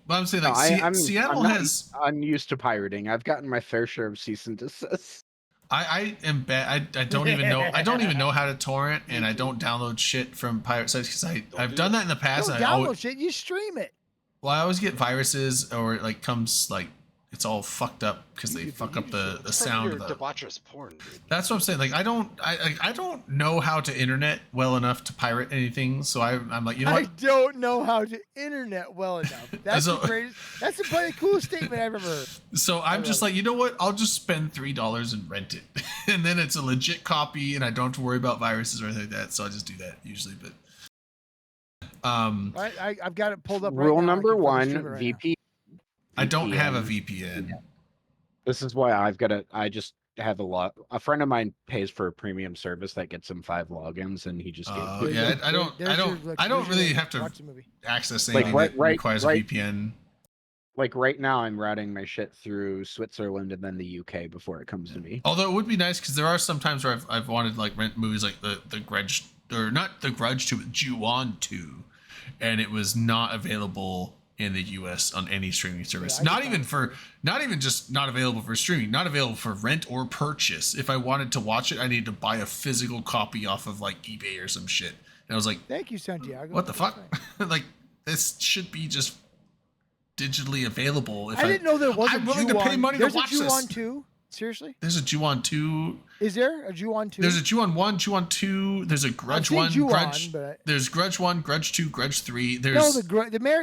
I'm saying No, like I'm Seattle not has. unused to pirating. I've gotten my fair share of cease and desist. I am bad. I don't even know. I don't even know how to torrent, and I don't download shit from pirate sites because I've done that in the past. Don't And I download always, shit. You stream it. well, I always get viruses or it like comes like it's all fucked up because they fuck up the sound of Your the. debaucherous porn, dude. That's what I'm saying. Like I don't know how to internet well enough to pirate anything. So I'm like, you know I what? don't know how to internet well enough. That's So- the greatest. That's probably the coolest statement I've ever heard. So I'm just like, you know what? I'll just spend $3 and rent it, and then it's a legit copy, and I don't have to worry about viruses or anything like that. So I just do that usually. But I've got it pulled up. Right Rule now. I number can fucking one: stream it right now. VP. I don't have a VPN. VPN. This is why I've got I just have a lot. A friend of mine pays for a premium service that gets him 5 logins, and he just Oh gave. yeah, I don't really have to watch the movie. access Like, anything that requires a right- VPN. Like right now, I'm routing my shit through Switzerland and then the UK before it comes to me. Although it would be nice because there are some times where I've wanted to, like rent movies like the Grudge or not the Grudge 2, Ju-on 2, and it was not available in the US on any streaming service. Yeah, not even just not available for streaming, not available for rent or purchase. If I wanted to watch it, I needed to buy a physical copy off of like eBay or some shit. And I was like, Thank you, Santiago. what the fuck? Like this should be just digitally available. If I didn't know there was I'm a willing to pay Ju-on. money to There's watch a Ju-on this. 2? Seriously? There's a Ju-on 2. Is there a Ju-on 2? There's a Ju-on 1, Ju-on 2. There's a Grudge seen 1, Ju-on, Grudge. but There's Grudge 1, Grudge 2, Grudge 3. No, There's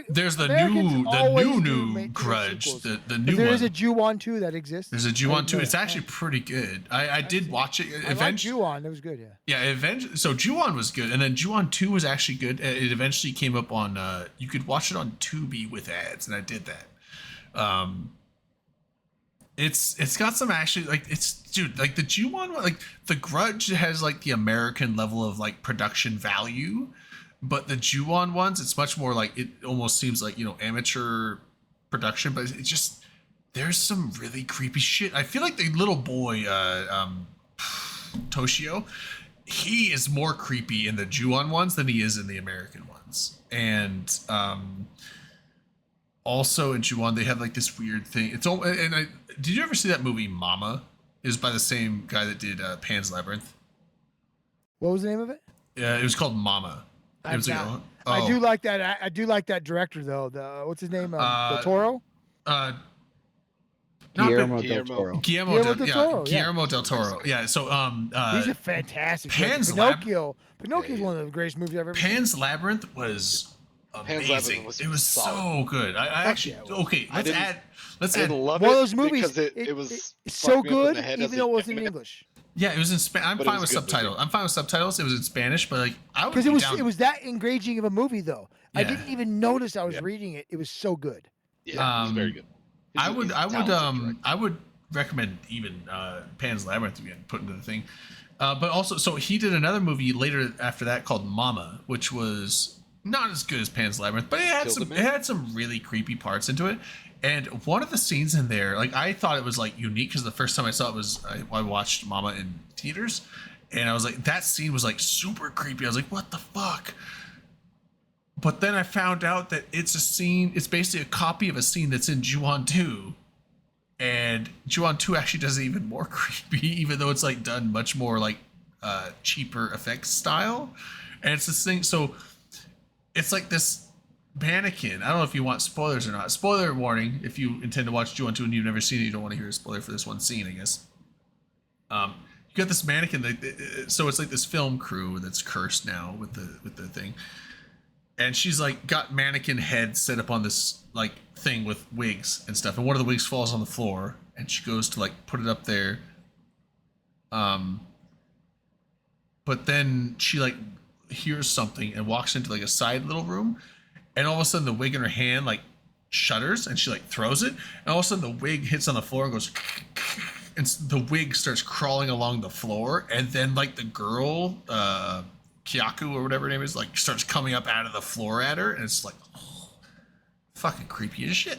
there's the Americans always do new make Grudge, sequels. the But new there one. is a Ju-on 2 that exists. There's a I Ju-on didn't 2. know It's that. actually pretty good. I did watch it. I like Ju-on. It was good, yeah. Yeah, eventually. So Ju-on was good, and then Ju-on 2 was actually good. It eventually came up on. You could watch it on Tubi with ads, and I did that. It's got some actually like dude like the Ju-on one, like the Grudge has like the American level of like production value, but the Ju-on ones it's much more like it almost seems like amateur production, but it's just there's some really creepy shit. I feel like the little boy Toshio, he is more creepy in the Ju-on ones than he is in the American ones, and also in Ju-on they have like this weird thing. It's all did you ever see that movie Mama? It was by the same guy that did Pan's Labyrinth. What was the name of it? Yeah, it was called Mama. It was I oh. do like that. I do like that director though. The what's his name? Del Toro. Not Guillermo del Toro. Guillermo del Toro. Yeah. Guillermo del Toro. Yeah. So He's a fantastic. Pan's Pinocchio. Pinocchio is one of the greatest movies I've ever. Pan's Labyrinth was Pan's amazing. Labyrinth It was so good. I actually okay. Let's add. Let's I add. didn't love One of it those movies. because it was it's so fucked me up in good, the head even as though a it wasn't in young man. English. Yeah, it was in Spanish. I'm But it fine was with good subtitles. I'm fine with subtitles. It was in Spanish, but like I would Because be it was down. it was that engaging of a movie though. I Yeah. didn't even notice I was reading it. It was so good. Yeah, it was very good. I would recommend even Pan's Labyrinth to be put into the thing. But also, so he did another movie later after that called Mama, which was not as good as Pan's Labyrinth, but it had some really creepy parts into it. And one of the scenes in there, like I thought it was like unique because the first time I saw it was I watched Mama in theaters, and I was like, that scene was like super creepy. I was like, what the fuck? But then I found out that it's a scene. It's basically a copy of a scene that's in Ju-on 2. And Ju-on 2 actually does it even more creepy, even though it's like done much more like cheaper effects style. And it's this thing. So it's like this mannequin. I don't know if you want spoilers or not. Spoiler warning. If you intend to watch Ju-on 2 and you've never seen it, you don't want to hear a spoiler for this one scene, I guess. you got this mannequin so it's like this film crew that's cursed now with the thing, and she's like got mannequin head set up on this like thing with wigs and stuff, and one of the wigs falls on the floor, and she goes to like put it up there, but then she like hears something and walks into like a side little room, and all of a sudden the wig in her hand like shudders, and she like throws it, and all of a sudden the wig hits on the floor and goes and the wig starts crawling along the floor, and then like the girl Kyaku or whatever her name is like starts coming up out of the floor at her, and it's like fucking creepy as shit.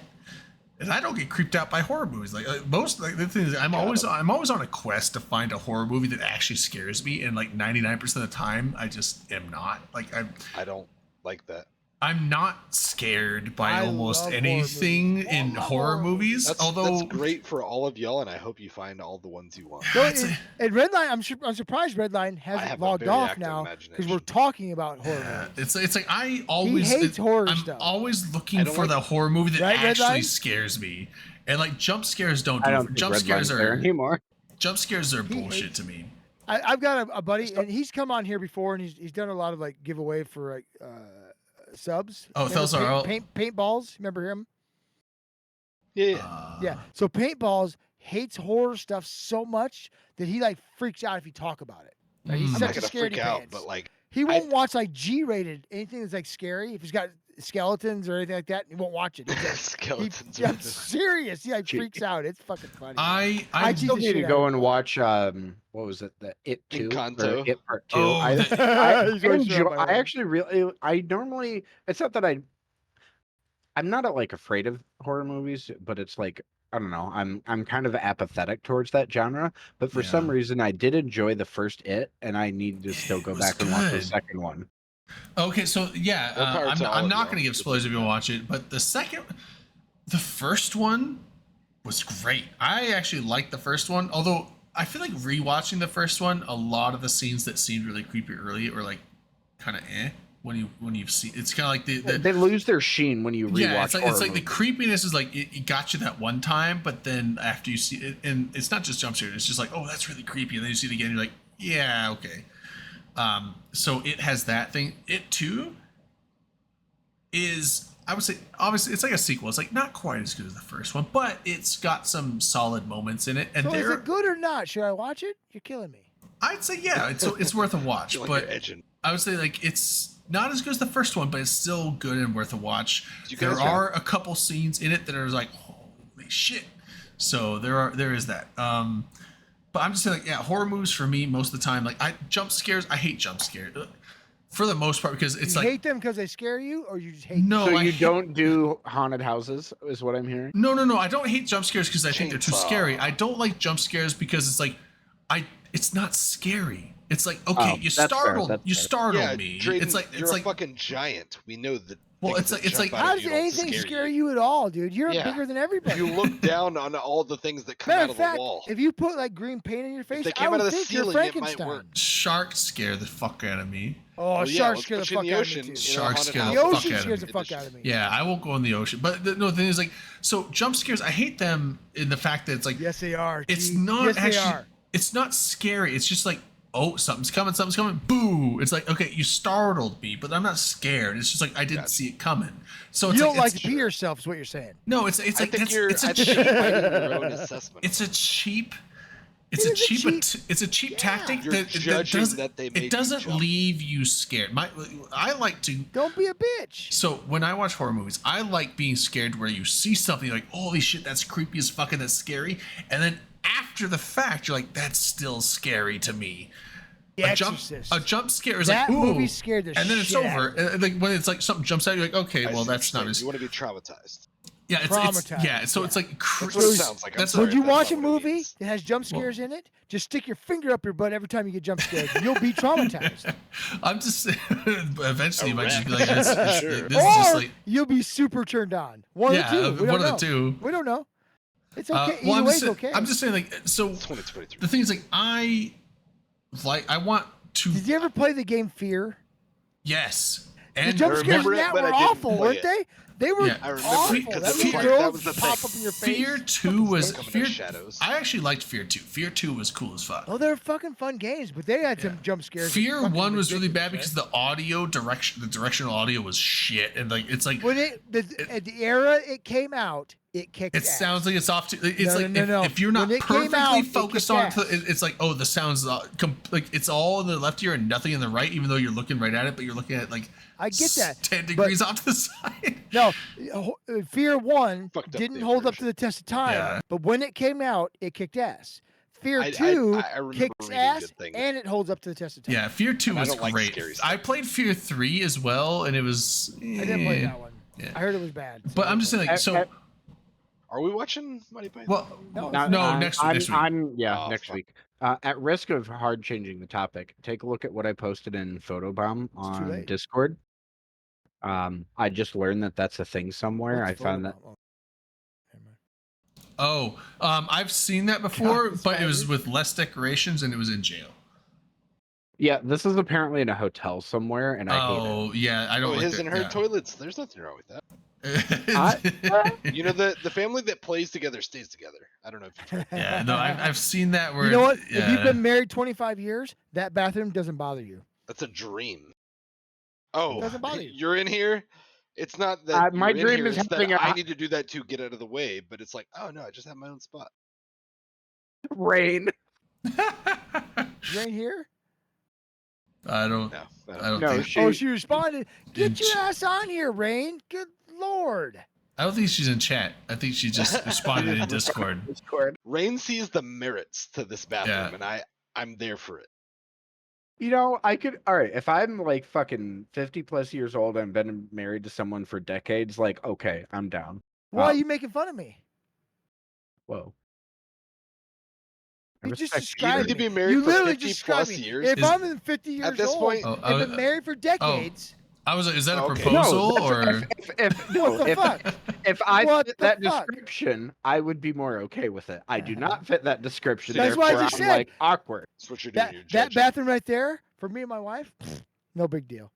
And I don't get creeped out by horror movies. Like most, like the thing is, I'm always on a quest to find a horror movie that actually scares me, and like 99% of the time I just am not. Like I don't like that. I'm not scared by I almost love anything in horror movies. Although That's great for all of y'all, and I hope you find all the ones you want. So and Redline, I'm surprised Redline hasn't have a logged very off active now because we're talking about horror. movies. it's like I always hates horror I'm stuff. always I looking don't for like- the horror movie that Right, Red actually Line? scares me. And like jump scares don't do I it. don't think Jump Red scares Line's there are anymore. jump scares are He bullshit hates- to me. I've got a buddy, and he's come on here before, and he's done a lot of like giveaway for like subs. Oh, Remember Thelzar, paintballs. Remember him? Yeah. Yeah. So paintballs hates horror stuff so much that he like freaks out if you talk about it. Like, he's I'm such not a gonna scaredy freak out, pants. but like He won't watch like G-rated anything that's like scary. If it's got skeletons or anything like that, he won't watch it. He's like, skeletons. I'm serious. He like freaks out. It's fucking funny. I I I still tease the need to shit go out of and watch what was it, the It 2 or Encanto. It Part 2. Oh, I, the- I, He's going straight enjoy, up my I head. actually really I normally it's not that I'm not like afraid of horror movies, but it's like I don't know. I'm kind of apathetic towards that genre, but for some Yeah. reason I did enjoy the first It, and I need to still go was back and watch the good. second one. Okay, so yeah, More power I'm, to all I'm of not y'all. going to give spoilers if you watch it, but the first one was great. I actually liked the first one, although I feel like rewatching the first one, a lot of the scenes that seemed really creepy early or like kind of when you've seen. It's kind of like the They lose their sheen when you rewatch. yeah, it's like horror the movies. creepiness is like it got you that one time, but then after you see it, and it's not just jump scares, it's just like, oh, that's really creepy, and then you see it again, you're like, yeah, okay. So it has that thing. It too is, I would say, obviously it's like a sequel. It's like not quite as good as the first one, but it's got some solid moments in it, and So is there it good or not? Should I watch it? You're killing me. I'd say yeah, it's worth a watch, feel like but you're edging. I would say like it's not as good as the first one, but it's still good and worth a watch. You There guys are a couple scenes in it that are like holy shit. So there is that. But I'm just saying like yeah, horror movies for me most of the time like jump scares. I hate jump scares for the most part because it's you like hate them because they scare you, or you just hate no, So I you hate- don't do haunted houses, is what I'm hearing. No, I don't hate jump scares because I think they're too Chainsaw. scary. I don't like jump scares because it's like it's not scary. It's like okay, Oh, you that's fair, startled that's fair. startled me. Drayden, It's like you're a fucking giant. We know that. Well, things it's that like- jump out How at does you don't anything scare you at all, dude? You're Yeah. bigger than everybody. You look down on all the things that come Matter out of of the fact, wall. if you put like green paint in your face, they I came would out of the think you're ceiling, it might Frankenstein. work. Sharks scare the fuck out of me. Oh, Well, yeah, sharks let's scare the put you in fuck the out ocean, of me in too. a Sharks haunted scare house. the The fuck ocean out scares of the me. fuck out of me. Yeah, I won't go in the ocean. But the thing is like, so jump scares, I hate them in the fact that it's like, Yes, they are. it's G. not Yes, they actually, are. it's not scary. It's just like, oh, something's coming, boo. It's like, okay, you startled me, but I'm not scared. It's just like, I didn't see it coming. So it's You don't like it's, to pee yourself, is what you're saying. no, it's I like, think that's, you're. it's I a think cheap, you're fighting your own assessment. it's a cheap, It is a cheap- it's a cheap tactic You're that judging doesn't, that they made you it doesn't jump. leave you scared. I like to Don't be a bitch. So when I watch horror movies, I like being scared where you see something like, holy shit, that's creepy as fucking, that's scary. And then after the fact, you're like, that's still scary to me. The a Exorcist. jump scare is That like, ooh. movie scared the and then it's shit out over. of me. Like when it's like something jumps out, you're like, okay, I well, see what that's you're not saying. as, You want to be traumatized. yeah, it's Traumatized, yeah. So it's like, That's what it sounds like. I'm that's sorry Would if you that's watch a not what it movie means. that has jump scares in it? Just stick your finger up your butt every time you get jump scared. You'll be traumatized. I'm just eventually you might just be like, Erect. this Sure. is just Or like, you'll be super turned on. One yeah, of the two. We one don't of the know. two. We don't know. It's okay. Well, Either I'm way, just, it's okay. I'm just saying, like, so 2023. the thing is, like, I want to. Did you ever play the game Fear? Yes. And jump scares remember in it, that but were I didn't awful, play weren't it. they? They were Yeah, I remember awful. it 'cause That it was little like- girl that was the pop thing. up in your face. Fear 2 was Coming out of Fear. shadows. I actually liked Fear 2. Fear 2 was cool as fuck. Oh, they're fucking fun games, but they had some jump scares. that Fear fucking 1 was really bad ridiculous, because the directional audio was shit, and like it's like right? At the era it came out, it kicked. it ass. sounds like it's off to. It's No, like no, no. if you're not When it came perfectly out, it focused kicked on, ass. it's like the sounds like it's all in the left ear and nothing in the right, even though you're looking right at it, but you're looking at like I get that. 10 degrees off to the side. No, Fear 1 Fucked up didn't the hold up to the test of time, Yeah. but when it came out, it kicked ass. Fear I 2 remember kicks reading ass, good things. and it holds up to the test of time. Yeah, Fear 2 And I was don't like great. scary I stuff. played Fear 3 as well, and it was. I didn't play that one. Yeah. I heard it was bad. so But I I'm didn't just play saying, it. like, so. Are we watching Monty Python? Well, No, no, next week. Yeah, Oh, next fuck. week. At risk of hard changing the topic, take a look at what I posted in Photobomb too on late. Discord. I just learned that that's a thing somewhere. What's I found that. Photobomb? Oh, never mind. I've seen that before, God, but it was spiders. with less decorations, and it was in jail. Yeah, this is apparently in a hotel somewhere, and I hate it. Oh, yeah, I don't like his that. and her yeah. toilets. There's nothing wrong with that. You know, the family that plays together stays together. I don't know if you tried. Yeah, no, I've seen that where You know what? If Yeah. you've been married 25 years, that bathroom doesn't bother you. That's a dream. Oh, Doesn't bother you. you're in here. It's not that my you're in dream here, is it's that having a I hot- need to do that to get out of the way. But it's like, oh no, I just have my own spot. Rain. Rain here? I don't. No, I don't No, think. she. Oh, she responded. Get your Ch- ass on here, Rain. Good lord. I don't think she's in chat. I think she just responded in Discord. Discord. Rain sees the merits to this bathroom, Yeah. and I'm there for it. You know, I could. All right, if I'm like fucking 50 plus years old and been married to someone for decades, like, okay, I'm down. Why are you making fun of me? Whoa. I You just respect You described need to me. be married You for literally 50 just described plus me. years. If Is- I'm in 50 years this old point- Oh, and been married for decades, I was like, is that a Okay. proposal that's- or? what the fuck? If I What fit the that fuck? description, I would be more okay with it. I do not fit that description. That's what I therefore just I'm said. like awkward. That's what you're doing. That, You're that judging. bathroom right there, for me and my wife, no big deal.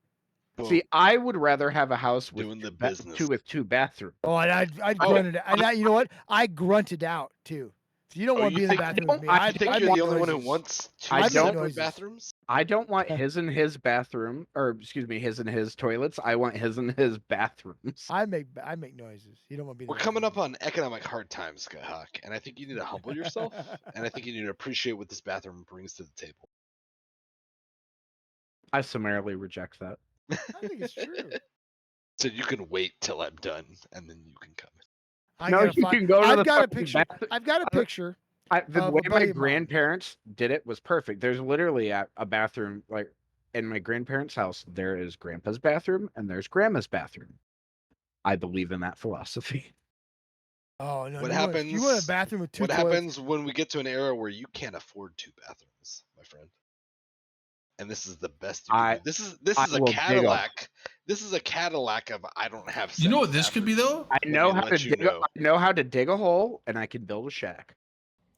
Boom. See, I would rather have a house with Doing the two business. two bathrooms. Oh, and I Oh. grunted. You know what? I grunted out too. So you don't Oh, want to you be in the think- bathroom I with me. don't- I think I'd you're make the only one who noises. wants two I don't- separate noises. bathrooms. I don't want his and his bathroom, or excuse me, his and his toilets. I want his and his bathrooms. I make noises. You don't want to be. in the We're coming bathroom up on economic hard times, Skyhawk, and I think you need to humble yourself, and I think you need to appreciate what this bathroom brings to the table. I summarily reject that. I think it's true. So you can wait till I'm done, and then you can come. I No, gotta you find- can go to I've the got a fucking picture. bathroom. I've got a picture. The of way a my buddy of mine. grandparents did it was perfect. There's literally a bathroom, like in my grandparents' house, there is grandpa's bathroom and there's grandma's bathroom. I believe in that philosophy. Oh no! What you want- happens? You want a bathroom with two What toilets? happens when we get to an era where you can't afford two bathrooms, my friend? And this is the best. You can do. This I is a will dig a- Cadillac. This is a Cadillac of I don't have. You know separate what this could be bathrooms. though? I know me how let to you dig. know. I know how to dig a hole, and I can build a shack.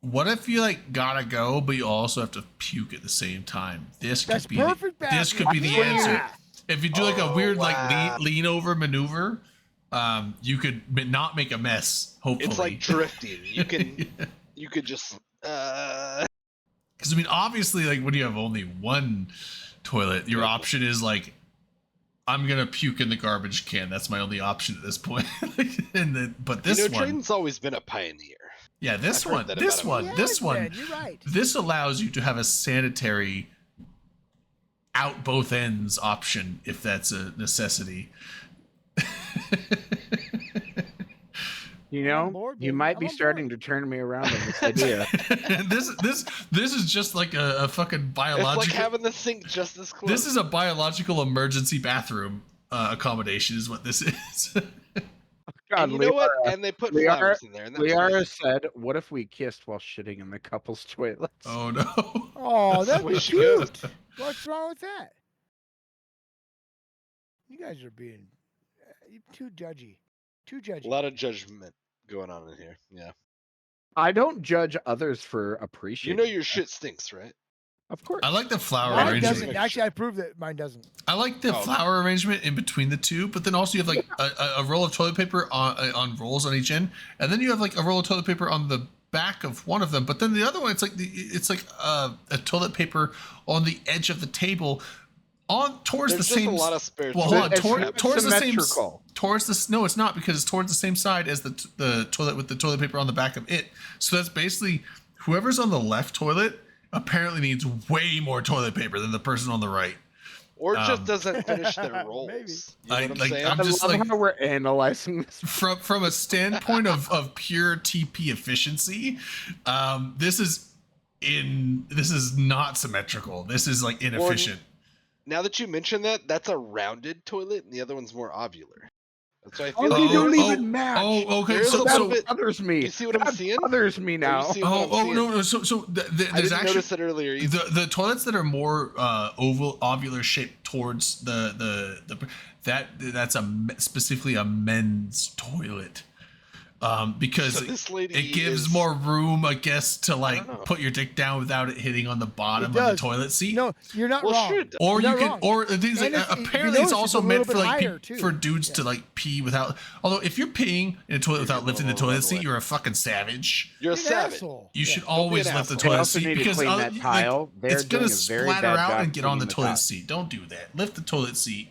What if you like gotta go, but you also have to puke at the same time? This could That's be perfect this could bathroom. be the Yeah. answer. If you do like a Oh, weird wow. like lean over maneuver, you could not make a mess. Hopefully, It's like drifting. You can. You could just. Because I mean, obviously, like when you have only one toilet, your option is like, I'm gonna puke in the garbage can. That's my only option at this point. But this you know, one, Trayden's always been a pioneer. yeah, this I've heard one, that this about him. one, Yes, this one, man, you're right. this allows you to have a sanitary out both ends option if that's a necessity. You know, on board, you baby. might I'm be on starting to turn me around on this idea. this is just like a fucking It's biological. like having the sink just as close. This is a biological emergency bathroom accommodation, is what this is. God, and you know what? And they put Liara- flowers in there. And that's Liara nice. said, "What if we kissed while shitting in the couple's toilets?" Oh no! Oh, that'd be Way to go. cute. What's wrong with that? You guys are being too judgy. Too judgy. A lot of judgment going on in here. Yeah. I don't judge others for You appreciating. know your shit stinks, right? Of course. I like the flower Mine arrangement. doesn't. Actually, I proved that mine doesn't. I like the Oh. flower arrangement in between the two, but then also you have like a roll of toilet paper on rolls on each end, and then you have like a roll of toilet paper on the back of one of them. But then the other one, it's like a toilet paper on the edge of the table, on towards There's the just same. a lot of spare Well, space. hold on. It's Towards the same. symmetrical. Towards this. No, it's not, because it's towards the same side as the toilet with the toilet paper on the back of it. So that's basically whoever's on the left toilet apparently needs way more toilet paper than the person on the right. Or just doesn't finish their rolls. Maybe. You know what I'm saying? I'm I just love like, how we're analyzing this. from a standpoint of pure TP efficiency, this is not symmetrical. This is like inefficient. Now that you mention that, that's a rounded toilet, and the other one's more ovular. That's why I Oh, feel they like don't there's- even match. Oh, okay. There's a So, little so bit- bothers me. You see what I'm That seeing? bothers me now. see what I'm seeing? no. So I there's didn't actually notice it earlier. Either. the toilets that are more ovular shaped towards that's specifically a men's toilet. Because So this lady it gives is- more room, I guess, to like don't know. put your dick down without it hitting on the bottom It of the does. toilet seat. No, you're not Well, wrong. sure it does. Or You're you not can, wrong. or the things And like, if you apparently it's notice, also it's a meant little for bit like higher, too. for dudes to like pee without. Although if you're peeing in a toilet without lifting the toilet seat, you're a fucking savage. You're a You're an savage. asshole. You should don't be always an lift the asshole. They toilet also seat need to because clean other- that like, tile. They're it's gonna doing a very splatter bad out job and get on the cleaning the toilet tile. seat. Don't do that. Lift the toilet seat,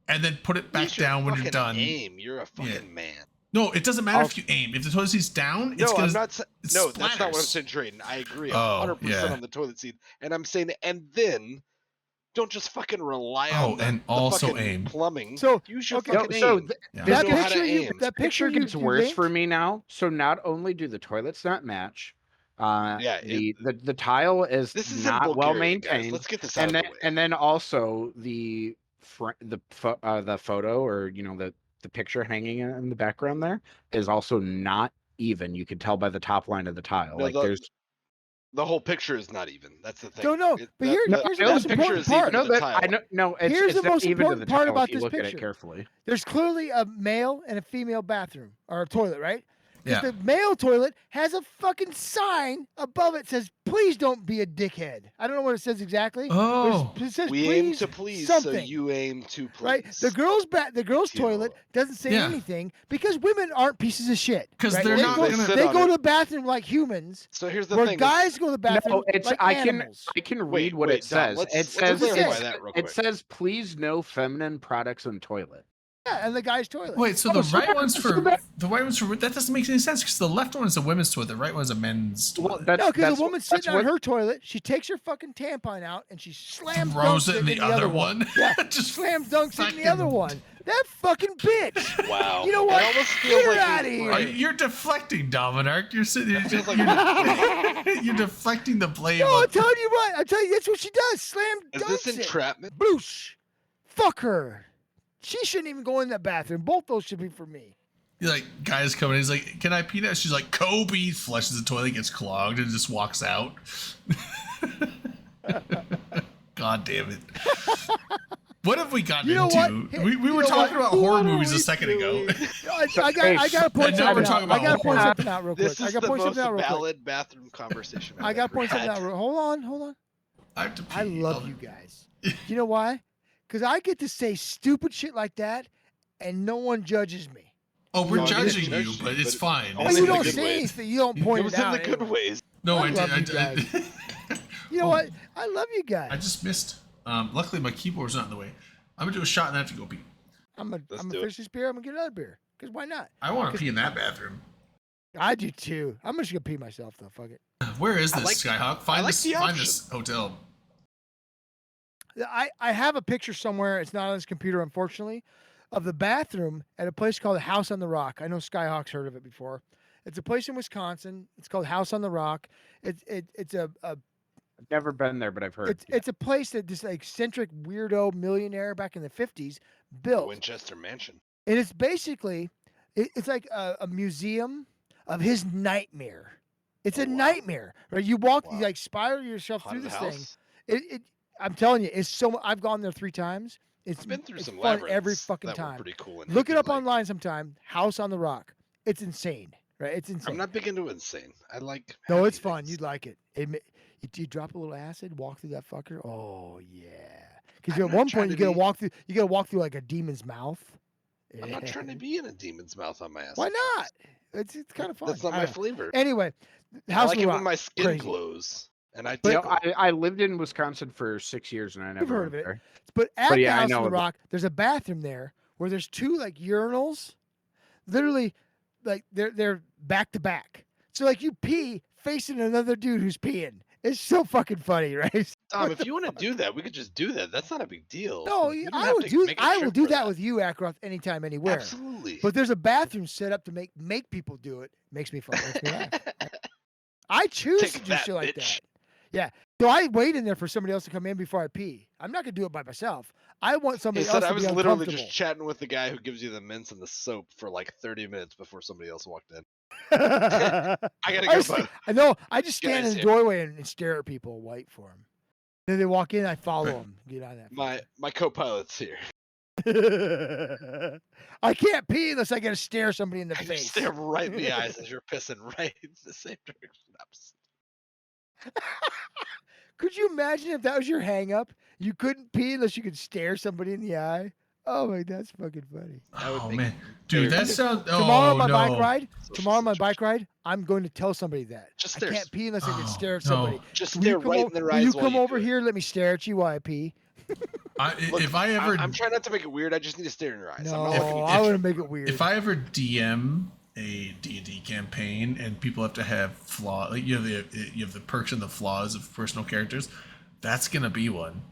and then put it You back should down when you're fucking done. Aim. You're a fucking man. No, it doesn't matter if you aim. If the toilet seat's down, it's No, gonna. I'm not. it No, that's not what I'm splatters. saying, Drayden. I agree Oh, 100% yeah. on the toilet seat, and I'm saying, and then don't just fucking rely Oh, on the, and the also fucking aim. plumbing. So, Use your okay. fucking So aim. Yeah. That know how to picture you, aim. that Picture picture gets you worse linked, for me now. So not only do the toilets not match, Yeah, the tile is This is not in well Bulgaria, guys. maintained, Let's get this out and of then the way. and then also the photo, or the picture hanging in the background there is also not even. You can tell by the top line of the tile. No, like the- there's the whole picture is not even. That's the thing. No, no, but here's the I know most the picture important is part. even no, to the that tile. I know. No, it's, Here's it's the not most even to important the part tile about if you this look at it picture. carefully. There's clearly a male and a female bathroom or a toilet, right? Because Yeah. the male toilet has a fucking sign above it says, "Please don't be a dickhead." I don't know what it says exactly. but Oh. it says, We aim to please, something. so you aim to please. Right, the girls' toilet doesn't say Yeah. anything because women aren't pieces of shit. 'Cause right? they're they not go, gonna- sit they on go it. to the bathroom like humans, So here's the where thing. guys go to the bathroom No, it's like I animals. can read Wait, what wait, it Dom, says. let's- It let's says clarify it's- that real it quick. says please no feminine products in toilet. Yeah, and the guy's toilet. Wait, so Oh, the so right that- one's so for that- that doesn't make any sense because the left one is a women's toilet, the right one is a men's Well, toilet. that's No, because that's the what- woman's that's sitting on what- her toilet, she takes her fucking tampon out and she slams Throws dunks it in the other one. Yeah, Just slams dunks it in the fucking- other one. That fucking bitch. Wow. You know It what? almost Get feels her like out of he's here. right. You're deflecting, Dominic. You're sitting. You're, feels like you're deflecting the blame. No, I'm on- telling you what. I'm telling you, that's what she does. Slam Is dunks this it. entrapment? Boosh. Fuck her. She shouldn't even go in that bathroom. Both those should be for me. Like, guy's coming. He's like, "Can I pee now?" She's like, "Kobe." Flushes the toilet, gets clogged, and just walks out. God damn it! What have we gotten You know into? what? Hey, We you were know talking what? about horror What are movies a we second ago. I got to point And now we're something talking out. I about got to point horror. something out real quick. This I is got to the point most something out real quick. valid bathroom conversation. I got to point something out. Hold on. I have to pee. I love you guys. You know why? Because I get to say stupid shit like that, and no one judges me. Oh, we're No, I judging didn't you, judge but you, it's but fine. only Well, It's you in the don't good say ways. anything. You don't It point was it in out. the good anyway. ways. No, I I love did. you guys. You know what? I love you guys. I just missed. Luckily, my keyboard's not in the way. I'm gonna do a shot and I have to go pee. I'm gonna Let's finish do it. this beer. I'm gonna get another beer. Because why not? I want to pee in that bathroom. I do too. I'm just gonna pee myself though. Fuck it. Where is I this, like- Skyhawk? I Find like this. the Find this option. hotel. I have a picture somewhere. It's not on this computer, unfortunately, of the bathroom at a place called House on the Rock. I know Skyhawk's heard of it before. It's a place in Wisconsin. It's called House on the Rock. It's a I've never been there, but I've heard. it's a place that this eccentric weirdo millionaire back in the 50s built. Winchester Mansion. And it's basically, it's like a museum of his nightmare. It's a nightmare. Right? You walk, you like spiral yourself through Haunted this house. thing. I'm telling you, it's so. I've gone there 3 times. It's I've been through it's some fun every labyrinths fucking that were time. pretty cool and Look it up hippie-like. online sometime. House on the Rock. It's insane, right? It's insane. I'm not big into insane. I like. No, happy it's fun. things. You'd like it. You drop a little acid, walk through that fucker. Oh yeah. Because I'm at not one trying point to you gotta be- walk through. You gotta walk through like a demon's mouth. I'm not trying to be in a demon's mouth on my ass. Why not? It's kind of fun. That's not I my don't know. flavor. Anyway, I House like of it Rock. when my skin crazy. glows, and I You tickle. know, I lived in Wisconsin for 6 years and I never You've heard went of it. there. But at yeah, the I House know of the about- Rock, there's a bathroom there where there's two like urinals, literally, like they're back to back. So like you pee facing another dude who's peeing. It's so fucking funny, right? Tom, if you want to do that, we could just do that. That's not a big deal. No, We don't I have will to do. make a I will trip do for that with you, Ackroth, anytime, anywhere. Absolutely. But there's a bathroom set up to make people do it. Makes me fun. Makes me laugh. I choose Take to do that, shit like bitch. that. Yeah. So I wait in there for somebody else to come in before I pee. I'm not gonna do it by myself. I want He somebody said else I to was be literally uncomfortable. just chatting with the guy who gives you the mints and the soap for like 30 minutes before somebody else walked in. I gotta go, bud. I know. I just stand Guys, in the doorway and stare at people, wait for them. Then they walk in, I follow them. Get out of My co-pilot's here. that. I can't pee unless I get to stare somebody in the I face. just stare right in the eyes as you're pissing right in the same direction. Could you imagine if that was your hang up? You couldn't pee unless you could stare somebody in the eye. Oh my, that's fucking funny. Oh man, dude, that sounds. Tomorrow Oh on my no. bike ride. Tomorrow on my bike ride, I'm going to tell somebody that. Just I stare. can't pee unless I can Oh, stare at no. somebody. Just Will you stare come right o- in their will eyes you while come you over do it. here? Let me stare at you while I pee. Look, If I ever, I'm trying not to make it weird. I just need to stare in your eyes. I'm No, not looking at I you. wouldn't make it weird. if I ever DM a D&D campaign and people have to have flaw, like you have the perks and the flaws of personal characters, that's gonna be one.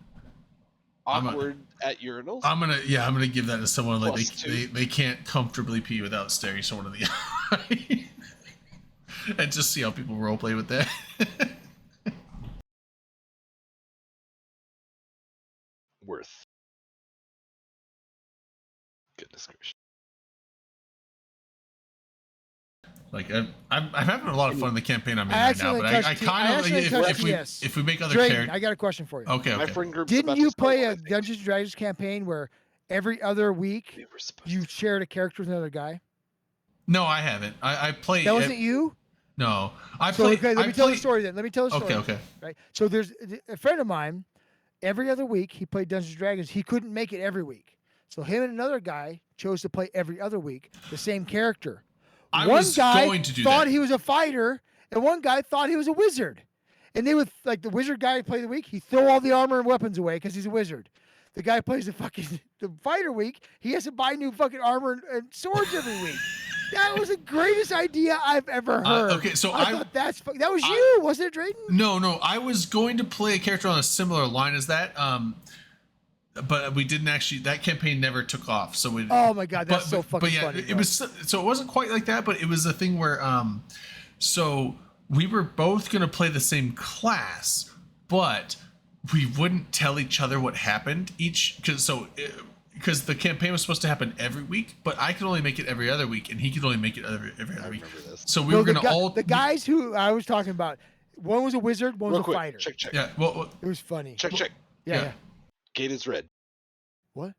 Awkward at urinals. I'm gonna give that to someone like Plus two. they can't comfortably pee without staring someone in the eye, and just see how people roleplay with that. Worth. Goodness gracious. Like I'm having a lot of fun in the campaign I'm in I right now, but accidentally I touched kind of accidentally like, touched TS. if we make other Drayden, characters. I got a question for you. Okay, My okay. friend group's Didn't about you to start play one, I a think. Dungeons and Dragons campaign where every other week you shared a character with another guy? No, I haven't. I played. That wasn't you? No, I So, played. okay, let I me tell the played- story then. Let me tell the story. Okay, okay. Right. So there's a friend of mine. Every other week he played Dungeons and Dragons. He couldn't make it every week, so him and another guy chose to play every other week the same character. I one was guy going to do thought that. he was a fighter, and one guy thought he was a wizard. And they would like the wizard guy who played the week. He throw all the armor and weapons away because he's a wizard. The guy who plays the fighter week. He has to buy new fucking armor and swords every week. That was the greatest idea I've ever heard. Okay, so I I- thought that was you, wasn't it, Drayden? No, I was going to play a character on a similar line as that. But we didn't actually. That campaign never took off. So we. Oh my god, that's so fucking But yeah, funny. it was so it wasn't quite like that, but it was a thing where so we were both gonna play the same class, but we wouldn't tell each other what happened because the campaign was supposed to happen every week, but I could only make it every other week, and he could only make it every other week. So we No, were gonna the guys who I was talking about. One was a wizard, one was Real a quick, fighter. check. Yeah, well, It was funny. Check. Yeah. Gate is red. What?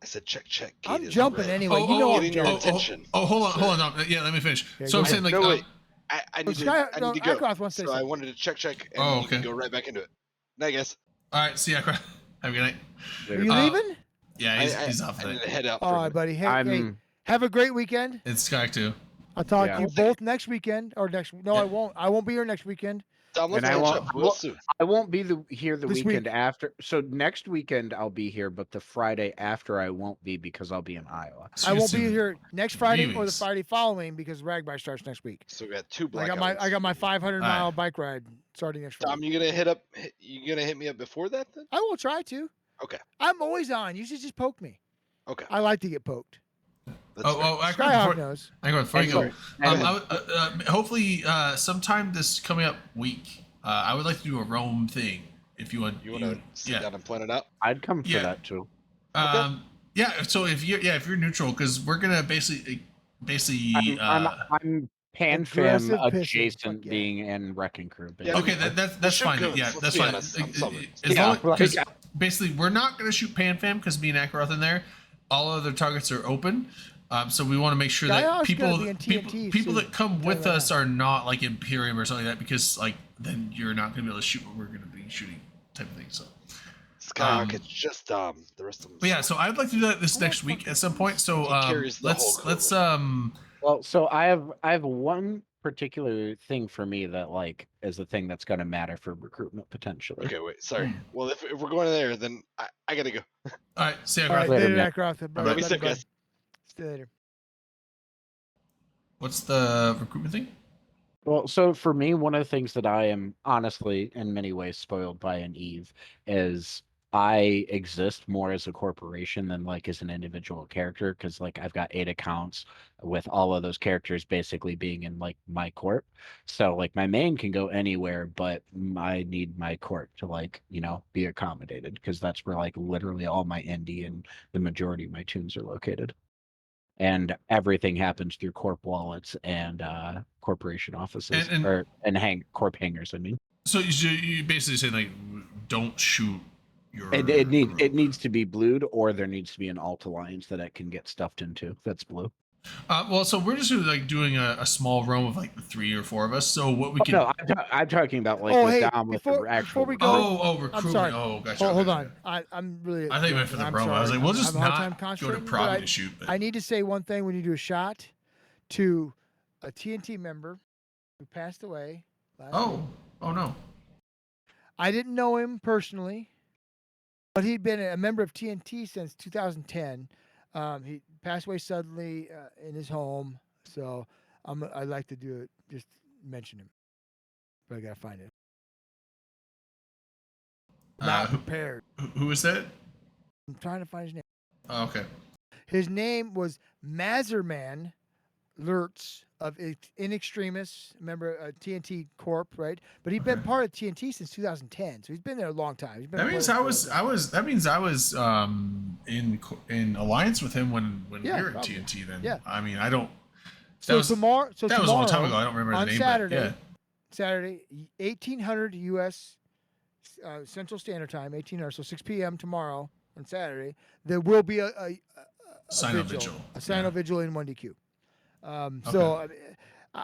I said check. Gate I'm is jumping red. anyway. You know I'm Getting your jumping. attention. hold on. No, yeah, let me finish. Yeah, So go I'm saying ahead. like No, wait. I need Sky- to no, go. Ackroth wants to say So I something. wanted to check, and Oh, you can okay. go right back into it. Night, guys. all right, see ya. Have a good night. Are you leaving? Yeah, he's off I there. need to head out. All right, buddy. Hey, have a great weekend. It's Sky too. I'll talk Yeah. to you both next weekend or next. No, I won't. I won't be here next weekend. Tom, let's And I catch won't, up real soon. I won't be here the This weekend week. after. So next weekend I'll be here, but the Friday after I won't be because I'll be in Iowa. I won't be here next Friday or the weeks. Friday following because Ragbri starts next week. So we got two I black. got my 500 All right. mile bike ride starting next Friday. Tom, you gonna hit me up before that then? I will try to. Okay. I'm always on. You should just poke me. Okay. I like to get poked. Skyhawk knows. Before you go, Anyway. hopefully sometime this coming up week, I would like to do a Rome thing. If you want, You want to sit down and plan it out? I'd come for Yeah. that too. Yeah. So if you're neutral, because we're gonna basically. I'm Pan Aggressive Fam pissing, adjacent fuck yeah. being in Wrecking Crew. Yeah, Okay, that's shoot fine. goons, Yeah, let's that's be fine. honest, I'm sorry. As Yeah, long like- because basically we're not gonna shoot Pan Fam because me and Akaroth in there. All other targets are open. So we want to make sure that Skyhawk's people gonna be in TNT people soon. that come Tell with you us are not like Imperium or something like that because like then you're not going to be able to shoot what we're going to be shooting, type of thing. So Skyrocket's just dumb. The rest of them. but yeah, so I'd like to do that this next week at some point. So carries the let's Hulk let's Well, so I have one particular thing for me that like is the thing that's going to matter for recruitment potentially. Okay, wait. Sorry. Well, if we're going there, then I gotta go. All right, see you, All right, Garth. later, Groth. Let me sit, guys. See you later. What's the recruitment thing? Well, so for me, one of the things that I am honestly in many ways spoiled by in Eve is I exist more as a corporation than like as an individual character because like I've got 8 accounts with all of those characters basically being in like my corp. So like my main can go anywhere, but I need my corp to like, you know, be accommodated because that's where like literally all my indie and the majority of my tunes are located. And everything happens through corp wallets and corporation offices and corp hangars. I mean, So you basically say like, don't shoot your. it needs to be blued, or there needs to be an alt alliance that it can get stuffed into. That's blue. Well, so we're just like doing a small roam of like the 3 or 4 of us. So what we can. No, I'm talking about like Oh, with hey, Dom with the actual. before we go, recruitment. I'm sorry. Oh, gotcha. Hold okay. on. I'm really. I think you meant for the I'm promo. I was sorry. like, we'll just I'm having a hard not time go to concentrating, Prague but to shoot. But I need to say one thing when you do a shot to a TNT member who passed away. Oh no. I didn't know him personally, but he'd been a member of TNT since 2010. He passed away suddenly in his home, so I'd like to do it. Just mention him, but I gotta find it. Not prepared. Who is that? I'm trying to find his name. Oh, okay. His name was Mazerman Lurtz of In Extremis, member TNT Corp, right? But he'd been part of TNT since 2010, so he's been there a long time. He's been That means I was in alliance with him when we were at probably. TNT. Then Yeah. I mean I don't. So tomorrow, that was a long time ago. I don't remember on the name. Saturday, but yeah. Saturday, 1800 U.S. Central Standard Time, 1800, so 6 p.m. tomorrow on Saturday. There will be a Sino vigil, vigil. a Sino vigil in 1DQ. So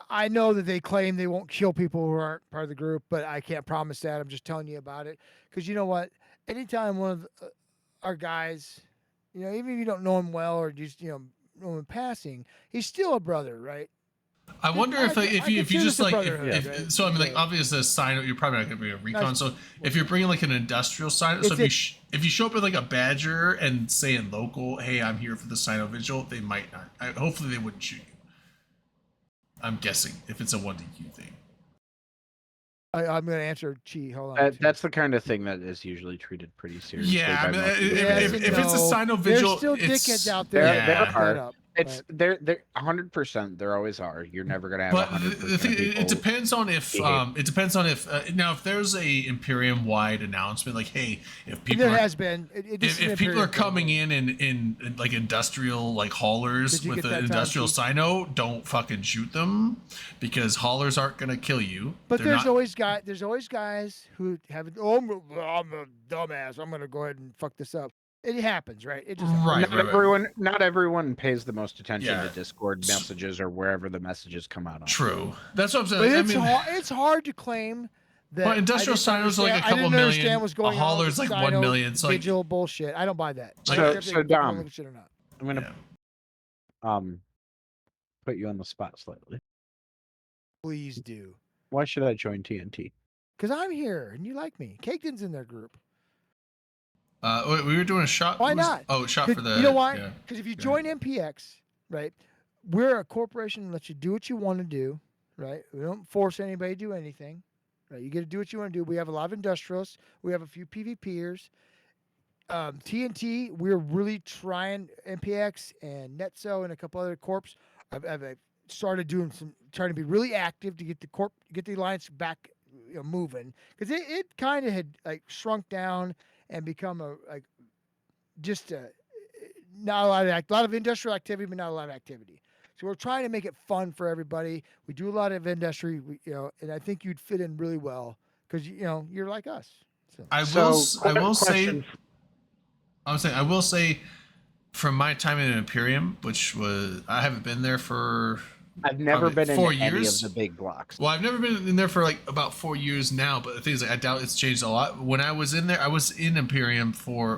I know that they claim they won't kill people who aren't part of the group, but I can't promise that. I'm just telling you about it because you know what? Anytime one of our guys, you know, even if you don't know him well or just know him in passing, he's still a brother, right? I wonder if you just like right? so I mean like obviously a Sino you're probably not going to bring a recon. So if you're bringing like an industrial Sino, so if you show up with like a badger and saying local, hey, I'm here for the Sino vigil, they might not. Hopefully they wouldn't shoot you. I'm guessing if it's a 1DQ thing. I'm going to answer Chi. Hold on. That's the kind of thing that is usually treated pretty seriously. Yeah, I by mean, most people. if it's a Sino vigil, there's still it's, dickheads out there. There are. Up, It's there 100%. There always are. You're never gonna have. But 100% the thing, people it depends on if now if there's a Imperium wide announcement like, hey, if people there are, has been if people are coming in like industrial like haulers with an industrial Sino, don't fucking shoot them because haulers aren't gonna kill you. But They're there's not, always guys who have I'm a dumbass. I'm gonna go ahead and fuck this up. It happens, right? It just happens. Not everyone pays the most attention Yeah. to Discord messages or wherever the messages come out on. True. That's what I'm saying. But I it's mean, it's hard to claim that. But industrial Sinos are like a couple I didn't million, understand what's going a hauler's on with like 1 Sino million, so, like- digital bullshit. I don't buy that. So Dom, Shit or not. I'm gonna put you on the spot slightly. Please do. Why should I join TNT? Because I'm here and you like me. Caketon's in their group. wait, we were doing a shot. Why not? Oh, shot for the. You know why? yeah. Because if you join MPX, right, we're a corporation that lets you do what you want to do, right? We don't force anybody to do anything, right? You get to do what you want to do. We have a lot of industrialists. We have a few PvPers. TNT, we're really trying, MPX and Netso and a couple other corps. I've started doing trying to be really active to get the alliance back moving, because it kind of had like shrunk down and become not a lot of industrial activity, but not a lot of activity. So we're trying to make it fun for everybody. We do a lot of industry, and I think you'd fit in really well because you're like us. So. I will say, from my time in Imperium, which was I haven't been there for I've never probably been 4 in any of years. the big blocks. Well, I've never been in there for like about 4 years now, but the thing is, like, I doubt it's changed a lot. When I was in there, I was in Imperium for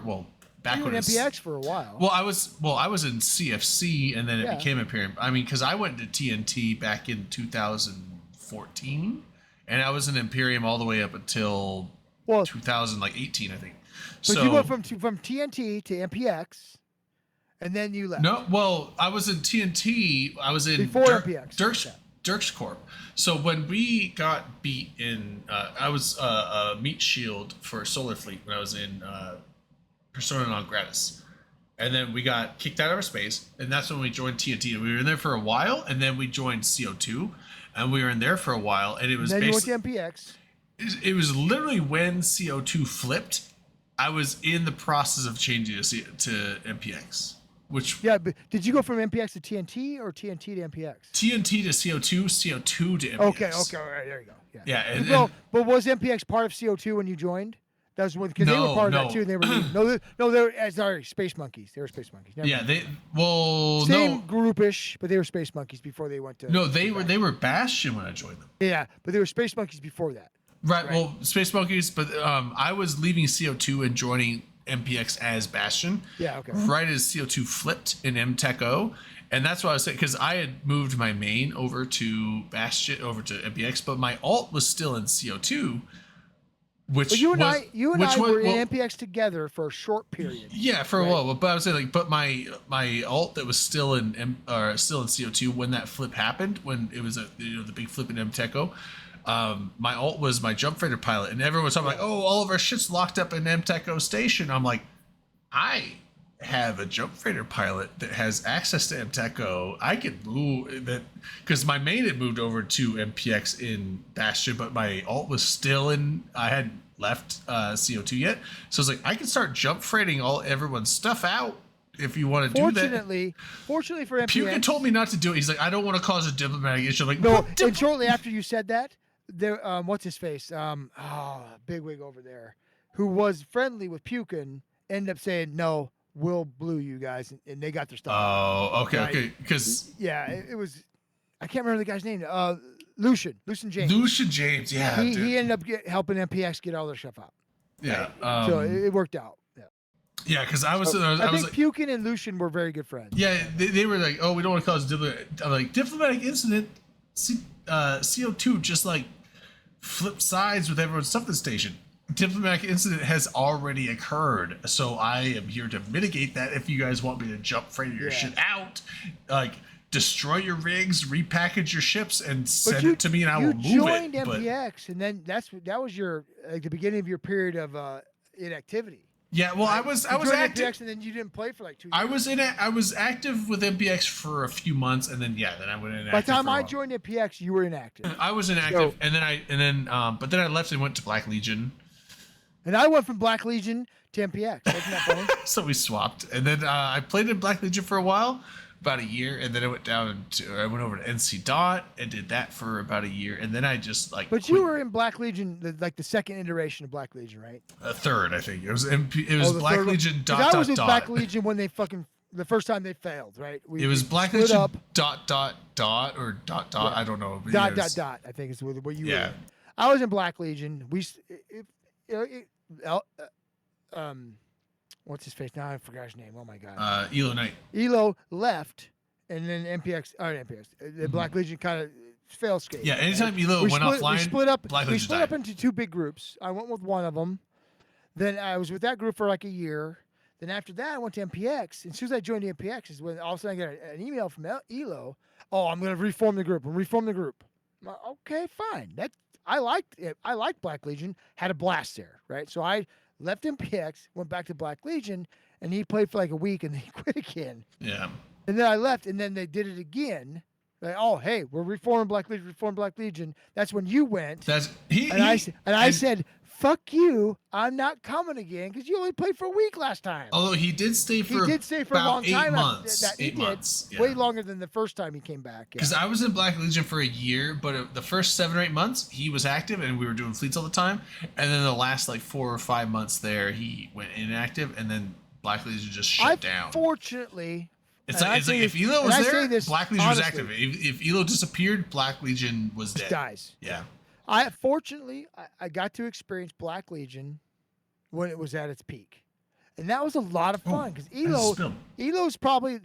back You were when in it's MPX for a while. Well, I was in CFC, and then it Yeah. became Imperium. I mean, because I went to TNT back in 2014, and I was in Imperium all the way up until 2018, I think. But So you went from TNT to MPX, and then you left. no, well, I was in TNT. I was in Before MPX. Dirk's Corp. So when we got beat in, I was a meat shield for Solar Fleet when I was in Persona non gratis, and then we got kicked out of our space, and that's when we joined TNT. And we were in there for a while, and then we joined CO2, and we were in there for a while, and it was And then you went basically to MPX. it was literally when CO2 flipped. I was in the process of changing to MPX, which Yeah, but did you go from MPX to TNT or TNT to MPX? TNT to CO2, CO2 to MPX. Okay, all right, there you go. Yeah. Yeah, and, Well, but was MPX part of CO2 when you joined? That was because they were No, part of no. that too. And they were they were sorry, Space Monkeys. They were Space Monkeys. Never yeah, mind. same Same groupish, but they were Space Monkeys before they went to. No, they were Bastion when I joined them. Yeah, but they were Space Monkeys before that. Right. Well, Space Monkeys, but I was leaving CO2 and joining MPX as Bastion. Yeah, okay. Right as CO2 flipped in MTechO, and that's what I was saying, because I had moved my main over to Bastion, over to MPX, but my alt was still in CO2. Which But you and was, I which were was- in MPX together for a short period. Yeah, for a while, but I was saying, like, but my alt that was still in still in CO2 when that flip happened, when it was the big flip in MTechO. My alt was my jump freighter pilot, and everyone was talking like, "Oh, all of our shit's locked up in MTechO station." I'm like, I have a jump freighter pilot that has access to MTechO. I could move that because my main had moved over to MPX in Bastion, but my alt was still in. I hadn't left CO2 yet, so I was like, I can start jump freighting everyone's stuff out if you want to do that. Fortunately for MPX, Pukin told me not to do it. He's like, I don't want to cause a diplomatic issue. I'm like, no. what And shortly after you said that, there, what's his face? Bigwig over there, who was friendly with Pukin, ended up saying, "No, we'll blue you guys," and they got their stuff. Oh, okay, Right? okay, because Yeah, it was. I can't remember the guy's name. Lucian James. Lucian James, yeah, dude. he ended up helping MPX get all their stuff out. Yeah, So it worked out. Yeah. yeah, because I was I was think like, Pukin and Lucian were very good friends. yeah, they were like, oh, we don't want to cause diplomatic. I'm like, diplomatic incident. CO2 just like flip sides with everyone's stuff at the station. Diplomatic incident has already occurred, so I am here to mitigate that. If you guys want me to jump freight your shit out, like destroy your rigs, repackage your ships, and send it to me, and I will move You joined it. But MPX, and then that was your the beginning of your period of inactivity. yeah, well, I was You joined active. MPX, and then you didn't play for like 2 years. I was active with MPX for a few months, and then I went inactive. By the time for a I while. joined MPX, you were inactive. I was inactive, and then but then I left and went to Black Legion. And I went from Black Legion to MPX. Wasn't that funny? So we swapped, and then I played in Black Legion for a while, about a year, and then I went over to NC Dot and did that for about a year, and then I just like. But you were in Black Legion, like the second iteration of Black Legion, right? A third, I think it was. It was the Black third one? Legion 'Cause I was in dot Black dot. Legion when they the first time they failed, right? It was we Black split Legion up. dot or dot. Yeah. I don't know. but Dot it dot was- dot. I think is what you were. Yeah. In. I was in Black Legion. What's his face? Now I forgot his name. Oh my god. Elo Knight. Elo left, and then the Black Legion kind of fail scale. Yeah, anytime Elo went offline, we split up. Black we Legion split up died. into two big groups. I went with one of them. Then I was with that group for like a year. Then after that, I went to MPX. And as soon as I joined the MPX, is when all of a sudden I got an email from Elo. Oh, I'm going to reform the group. I'm reform the group. I'm like, okay, fine. I liked it. I liked Black Legion. Had a blast there, right? So I left MPX, went back to Black Legion, and he played for like a week, and then he quit again. Yeah. And then I left, and then they did it again. Like, oh, hey, we're reforming Black Legion, reform Black Legion. That's when you went. I said, fuck you. I'm not coming again because you only played for a week last time. Although he did stay for He did stay for a about long 8 time. months. He 8 did. months. Yeah. Way longer than the first time he came back. Yeah. Because I was in Black Legion for a year, but the first 7 or 8 months he was active and we were doing fleets all the time. And then the last like 4 or 5 months there he went inactive, and then Black Legion just shut down. Fortunately, It's And I like, it's like say if this- Elo and was I say there, this Black Legion was honestly. active. If Elo disappeared, Black Legion was Just dead. dies. Yeah. Fortunately, I got to experience Black Legion when it was at its peak, and that was a lot of fun because Elo's probably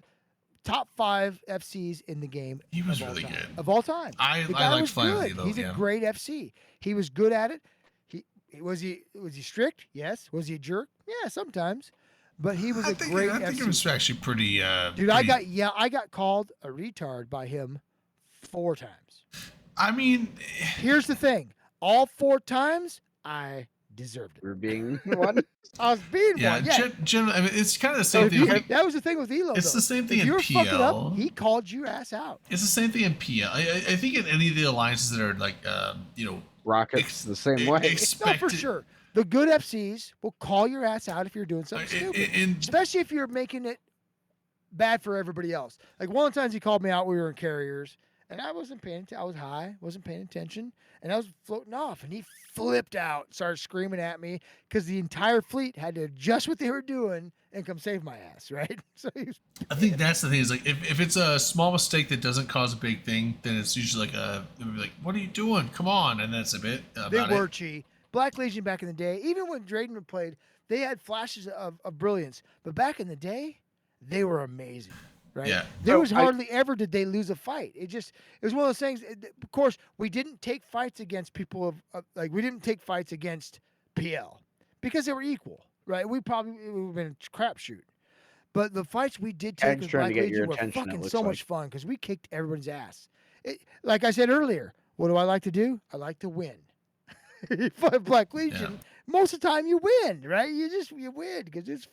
top 5 FCs in the game. He was of all really time, good. of all time. I The guy liked was flying with good. Elo, He's yeah. a great FC. He was good at it. Was he strict? Yes. Was he a jerk? Yeah, sometimes. But he was I a think, great I think FC. it was actually pretty. Dude, I got called a retard by him 4 times. I mean, here's the thing: all 4 times, I deserved it. You're being one. I was being Yeah, one. Yeah. generally, I mean, it's kind of the So same if you- thing. that was the thing with Elo. It's though. the same thing If in you were fucking up, PL. he called your ass out. It's the same thing in PL. I think in any of the alliances that are like, Rockets the same way. No, for sure. The good FCs will call your ass out if you're doing something stupid, especially if you're making it bad for everybody else. Like one of the times he called me out, we were in carriers, and I wasn't paying attention. I was high, wasn't paying attention, and I was floating off, and he flipped out, started screaming at me because the entire fleet had to adjust what they were doing and come save my ass, right? So he was I think that's the thing is like if it's a small mistake that doesn't cause a big thing, then it's usually like what are you doing? Come on, and that's a bit about they it. were cheap. Black Legion back in the day, even when Drayden played, they had flashes of brilliance. But back in the day, they were amazing, right? Yeah. There So was hardly ever did they lose a fight. It was one of those things. Of course, we didn't take fights against people like we didn't take fights against PL because they were equal, right? We probably it would have been a crapshoot. But the fights we did take Hank's with trying to Black get your Legion were attention, it fucking looks so like. much fun because we kicked everybody's ass. Like I said earlier, what do I like to do? I like to win. You fight Black Legion, most of the time you win, right? You win because it's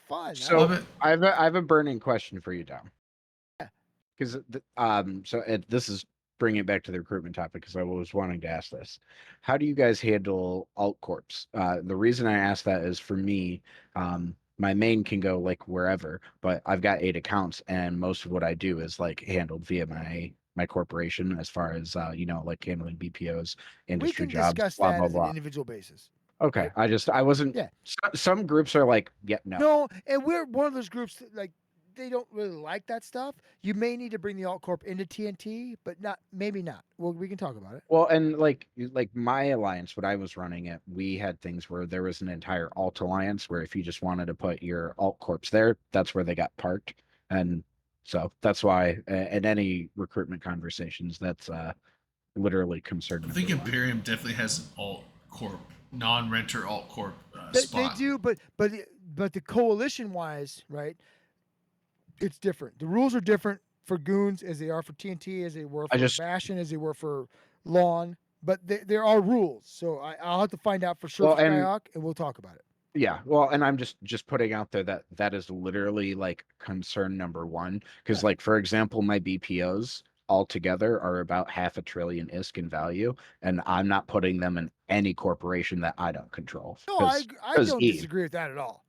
fun. So I have a burning question for you, Dom. Because this is bringing it back to the recruitment topic because I was wanting to ask this. How do you guys handle alt corps? The reason I ask that is for me, my main can go like wherever, but I've got 8 accounts and most of what I do is like handled via my corporation as far as like handling BPOs, we industry can jobs, discuss blah that blah as an blah. individual basis. Okay, I wasn't. Yeah. Some groups are like, yeah, no. No, and we're one of those groups that, like they don't really like that stuff. You may need to bring the alt corp into TNT, but maybe not. Well, we can talk about it. Well, and like my alliance, what I was running it, we had things where there was an entire alt alliance where if you just wanted to put your alt corps there, that's where they got parked, and so that's why in any recruitment conversations, that's literally concerned. I think Imperium definitely has an alt corp, non-renter alt corp They spot. do, but the coalition wise, right? It's different. The rules are different for goons as they are for TNT, as they were for Bastion, as they were for Lawn. But there are rules, so I'll have to find out for sure Well, for and- Skyhawk, and we'll talk about it. Yeah, well, and I'm just putting out there that is literally like concern number 1 because like for example, my BPOs altogether are about $500 billion ISK in value, and I'm not putting them in any corporation that I don't control. No, I don't disagree with that at all.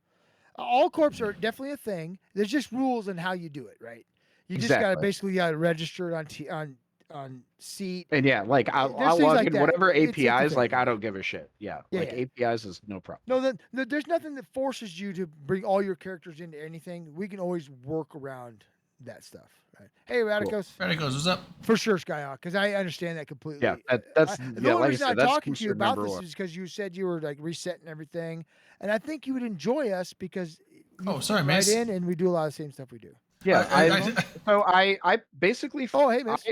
All corps are definitely a thing. There's just rules on how you do it, right? You just gotta Exactly. basically register it on seat. And yeah, like I'll There's things log like in that. whatever It's a APIs, thing. like I don't give a shit. Yeah, Yeah, like yeah. APIs is no problem. No, there's nothing that forces you to bring all your characters into anything. We can always work around that stuff. Right? Hey, Radicos. Radicos, what's up? For sure, Skyhawk, because I understand that completely. Yeah, that's The yeah, only like I reason said, I'm that's talking to you concern about number this 1. is because you said you were like resetting everything, and I think you would enjoy us because you Oh, sorry, fit Mace. right in, and we do a lot of the same stuff we do. Yeah, I basically. Oh, hey, Miss.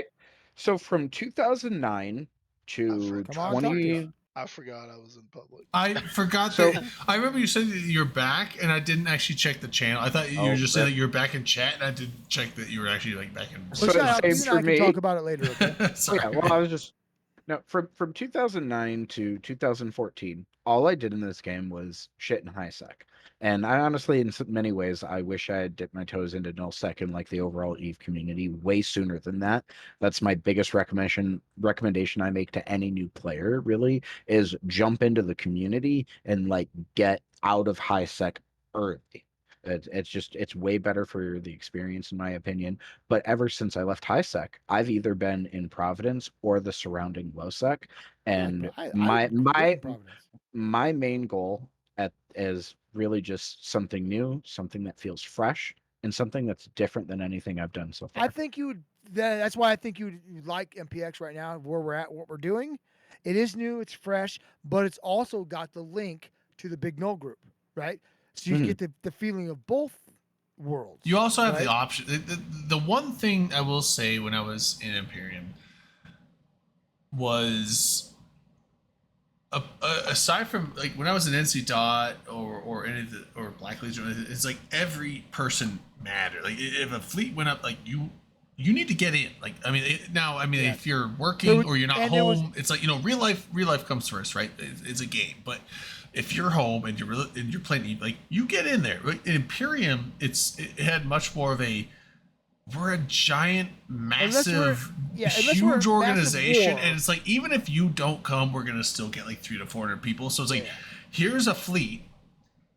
So from 2009 to Come on, talk to 20. us. I forgot I was in public. I forgot So- that. I remember you said that you're back, and I didn't actually check the channel. I thought you were just saying that you're back in chat, and I didn't check that you were actually like back in. So Skyhawk, same you and for I me. can talk about it later. Okay? Sorry. Yeah, well, I was just no from 2009 to 2014. All I did in this game was shit in high sec, and I honestly, in many ways, I wish I had dipped my toes into nullsec and like the overall Eve community way sooner than that. That's my biggest recommendation I make to any new player. Really, is jump into the community and like get out of high sec early. It's way better for the experience in my opinion. But ever since I left high sec, I've either been in Providence or the surrounding low sec, and my main goal is really just something new, something that feels fresh, in something that's different than anything I've done so far. I think you would. That's why I think you would like MPX right now, where we're at, what we're doing. It is new, it's fresh, but it's also got the link to the Big Null group, right? So you get the feeling of both worlds. You also have the right? option. The one thing I will say when I was in Imperium was, aside from like when I was in NC Dot or any of the or Black Legion, it's like every person mattered. Like if a fleet went up, like you need to get in. Like I mean, if you're working or you're not home, it's like real life comes first, right? It's a game, but if you're home and you're playing, like you get in there. Like, in Imperium, it had much more of a, we're a giant, massive, huge organization, and it's like even if you don't come, we're gonna still get like 300 to 400 people. So it's like, here's a fleet.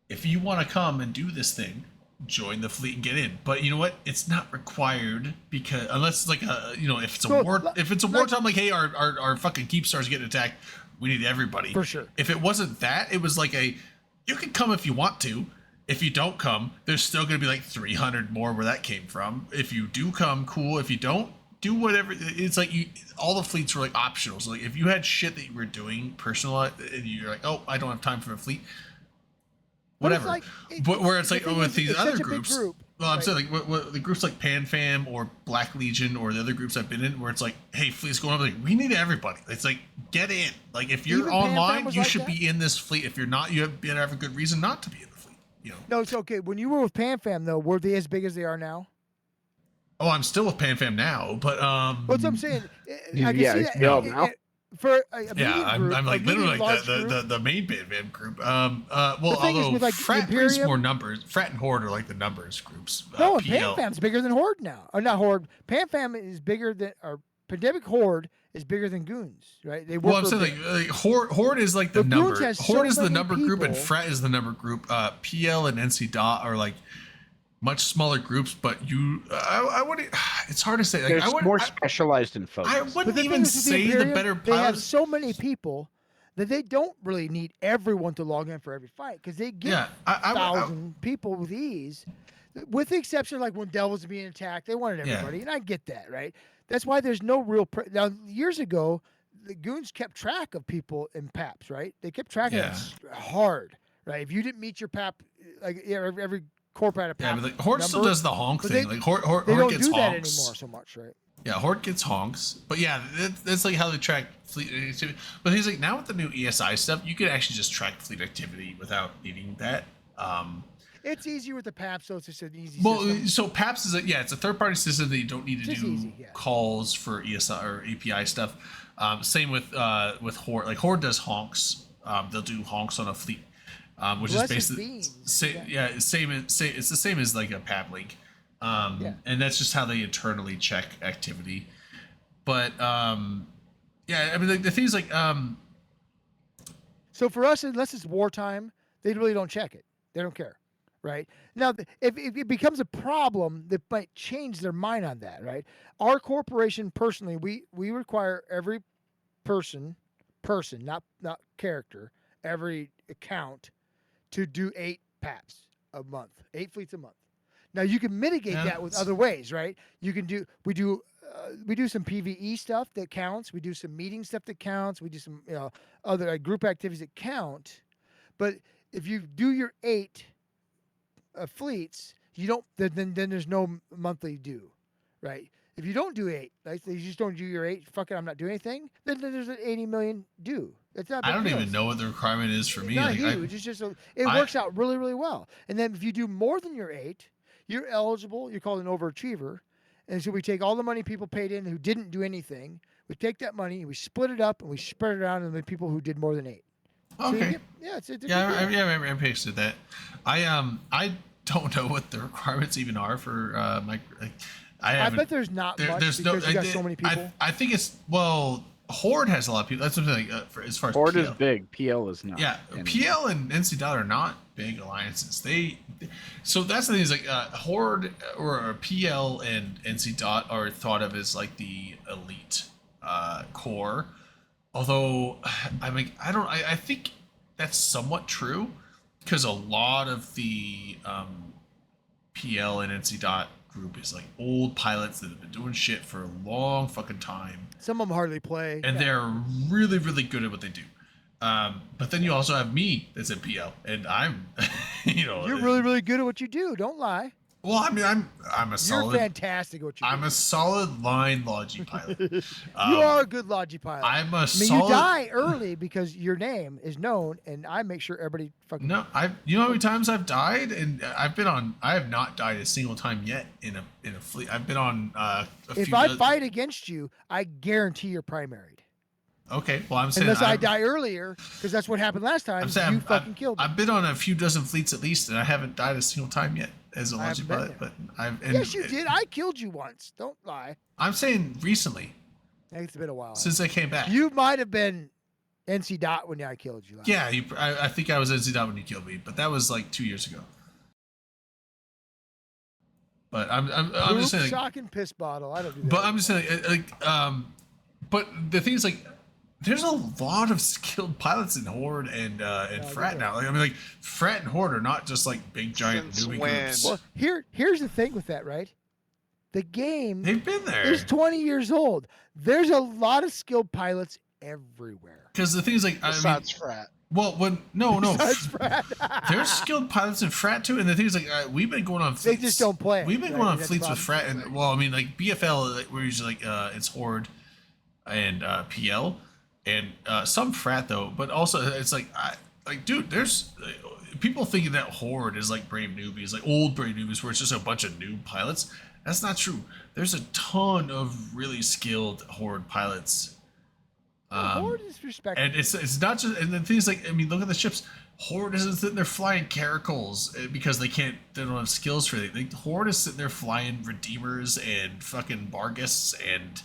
If you want to come and do this thing, join the fleet and get in. But you know what? It's not required, because unless it's like if it's a wartime, like hey, our fucking keep stars getting attacked, we need everybody for sure. If it wasn't that, it was like you can come if you want to. If you don't come, there's still going to be like 300 more where that came from. If you do come, cool. If you don't, do whatever. It's like all the fleets were like optional. So like if you had shit that you were doing personal and you're like, oh, I don't have time for a fleet, whatever. But where it's like, with these other groups, well, I'm saying like what the groups like PanFam or Black Legion or the other groups I've been in, where it's like, hey, fleet's going up, like we need everybody. It's like, get in. Like if you're online, you should be in this fleet. If you're not, you better have a good reason not to be in the fleet. No, it's okay. When you were with PanFam though, were they as big as they are now? Oh, I'm still with PanFam now, but what's I'm saying? I can see that now. For I'm like literally like the main PanFam group. Although with, like, Frat brings more numbers. Frat and Horde are like the numbers groups. No, PanFam's bigger than Horde now. Or not Horde. PanFam is bigger than, or Pandemic Horde is bigger than Goons, right? They work. Well, I'm saying like Horde is like the number. Horde is the number group, and Frat is the number group. PL and NC Dot are like much smaller groups, but I wouldn't. It's hard to say. Like, There's more specialized in focus. I wouldn't even say the better They have pilots. so many people that they don't really need everyone to log in for every fight, because they get 1,000 people with ease. With the exception of like when Devil's being attacked, they wanted everybody, and I get that, right? That's why there's no real. Now, years ago, the Goons kept track of people in PAPs, right? They kept track of it hard, right? If you didn't meet your PAP, like every corp had a PAP. Yeah, but like, Horde still does the honk thing. Like Horde they don't gets do that honks anymore so much, right? Yeah, Horde gets honks, but yeah, that's like how they track fleet activity. But he's like, now with the new ESI stuff, you can actually just track fleet activity without needing that. It's easier with the PAP, so it's just an easy Well, system. so PAPS is it's a third-party system that you don't need to Just do easy, calls for ESI or API stuff. Same with Horde. Like Horde does honks. They'll do honks on a fleet, which is basically same. It's the same as like a PAP link, and that's just how they internally check activity. But I mean like, the things like So for us, unless it's wartime, they really don't check it. They don't care. Right now, if it becomes a problem, that might change their mind on that. Right, our corporation personally, we require every person, not character, every account to do 8 PAPs a month, 8 fleets a month. Now you can mitigate that with other ways, right? We do some PVE stuff that counts. We do some meeting stuff that counts. We do some other group activities that count. But if you do your 8 fleets, you don't. Then there's no monthly due, right? If you don't do 8, like you just don't do your 8. Fuck it, I'm not doing anything. Then there's an 80 million due. That's not. I don't even know what the requirement is for me. Not like, huge. It's just it works out really, really well. And then if you do more than your 8, you're eligible. You're called an overachiever. And so we take all the money people paid in who didn't do anything. We take that money, we split it up, and we spread it around on the people who did more than 8. Okay. So I pasted that. I don't know what the requirements even are for my. I bet there's not much because you got so many people. I think it's Horde has a lot of people. That's something like as far as Horde PL. is big. PL is not. Yeah, PL and NC Dot are not big alliances. So that's the thing is like Horde or PL and NC Dot are thought of as like the elite core. Although I think that's somewhat true because a lot of the PL and NC Dot group is like old pilots that have been doing shit for a long fucking time, Some of them hardly play. and they're really, really good at what they do. But then you also have me that's in PL, and I'm, You're really, really good at what you do. Don't lie. well. I mean, I'm a You're solid. fantastic at what you do. I'm a solid line Logi pilot. You are a good Logi pilot. I'm a I mean, solid. you die early because your name is known, and I make sure everybody fucking. No, you know how many times I've died, and I have not died a single time yet in a fleet. I've been on If I fight against you, I guarantee you're primaried. Okay, well I'm saying Unless I die earlier, because that's what happened last time. I'm saying You fucking killed me. I've been on a few dozen fleets at least, and I haven't died a single time yet as a I Logi haven't been pilot. But Yes, you did. I killed you once. Don't lie. I'm saying recently, It's been a while. since I came back. You might have been NC Dot when I killed you. Last Yeah, I think I was NC Dot when you killed me, but that was like 2 years ago. But I'm just saying. Shock and piss bottle. I don't do that. But I'm just saying, but the thing is, like, there's a lot of skilled pilots in Horde and Frat now. Like, I mean, like, Frat and Horde are not just like big giant newbie groups. Well, here's the thing with that, right? The game They've been there. is 20 years old. There's a lot of skilled pilots everywhere. Because the thing is, like, Besides Frat. Well, no, Besides Frat. there's skilled pilots in Frat too, and the thing is, like, we've been going on. They just don't play. We've been right? going on That's fleets the with problem. Frat, and well, I mean, like BFL, like, we're usually like it's Horde and PL, and some Frat though, but also it's like, dude, there's people thinking that Horde is like brave newbies, like old brave newbies, where it's just a bunch of new pilots. That's not true. There's a ton of really skilled Horde pilots. Horde is respectable. And it's not just, and the thing is, like, I mean, look at the ships. Horde isn't sitting there flying caracals because they don't have skills for it. Like, Horde is sitting there flying Redeemers and fucking Bargus and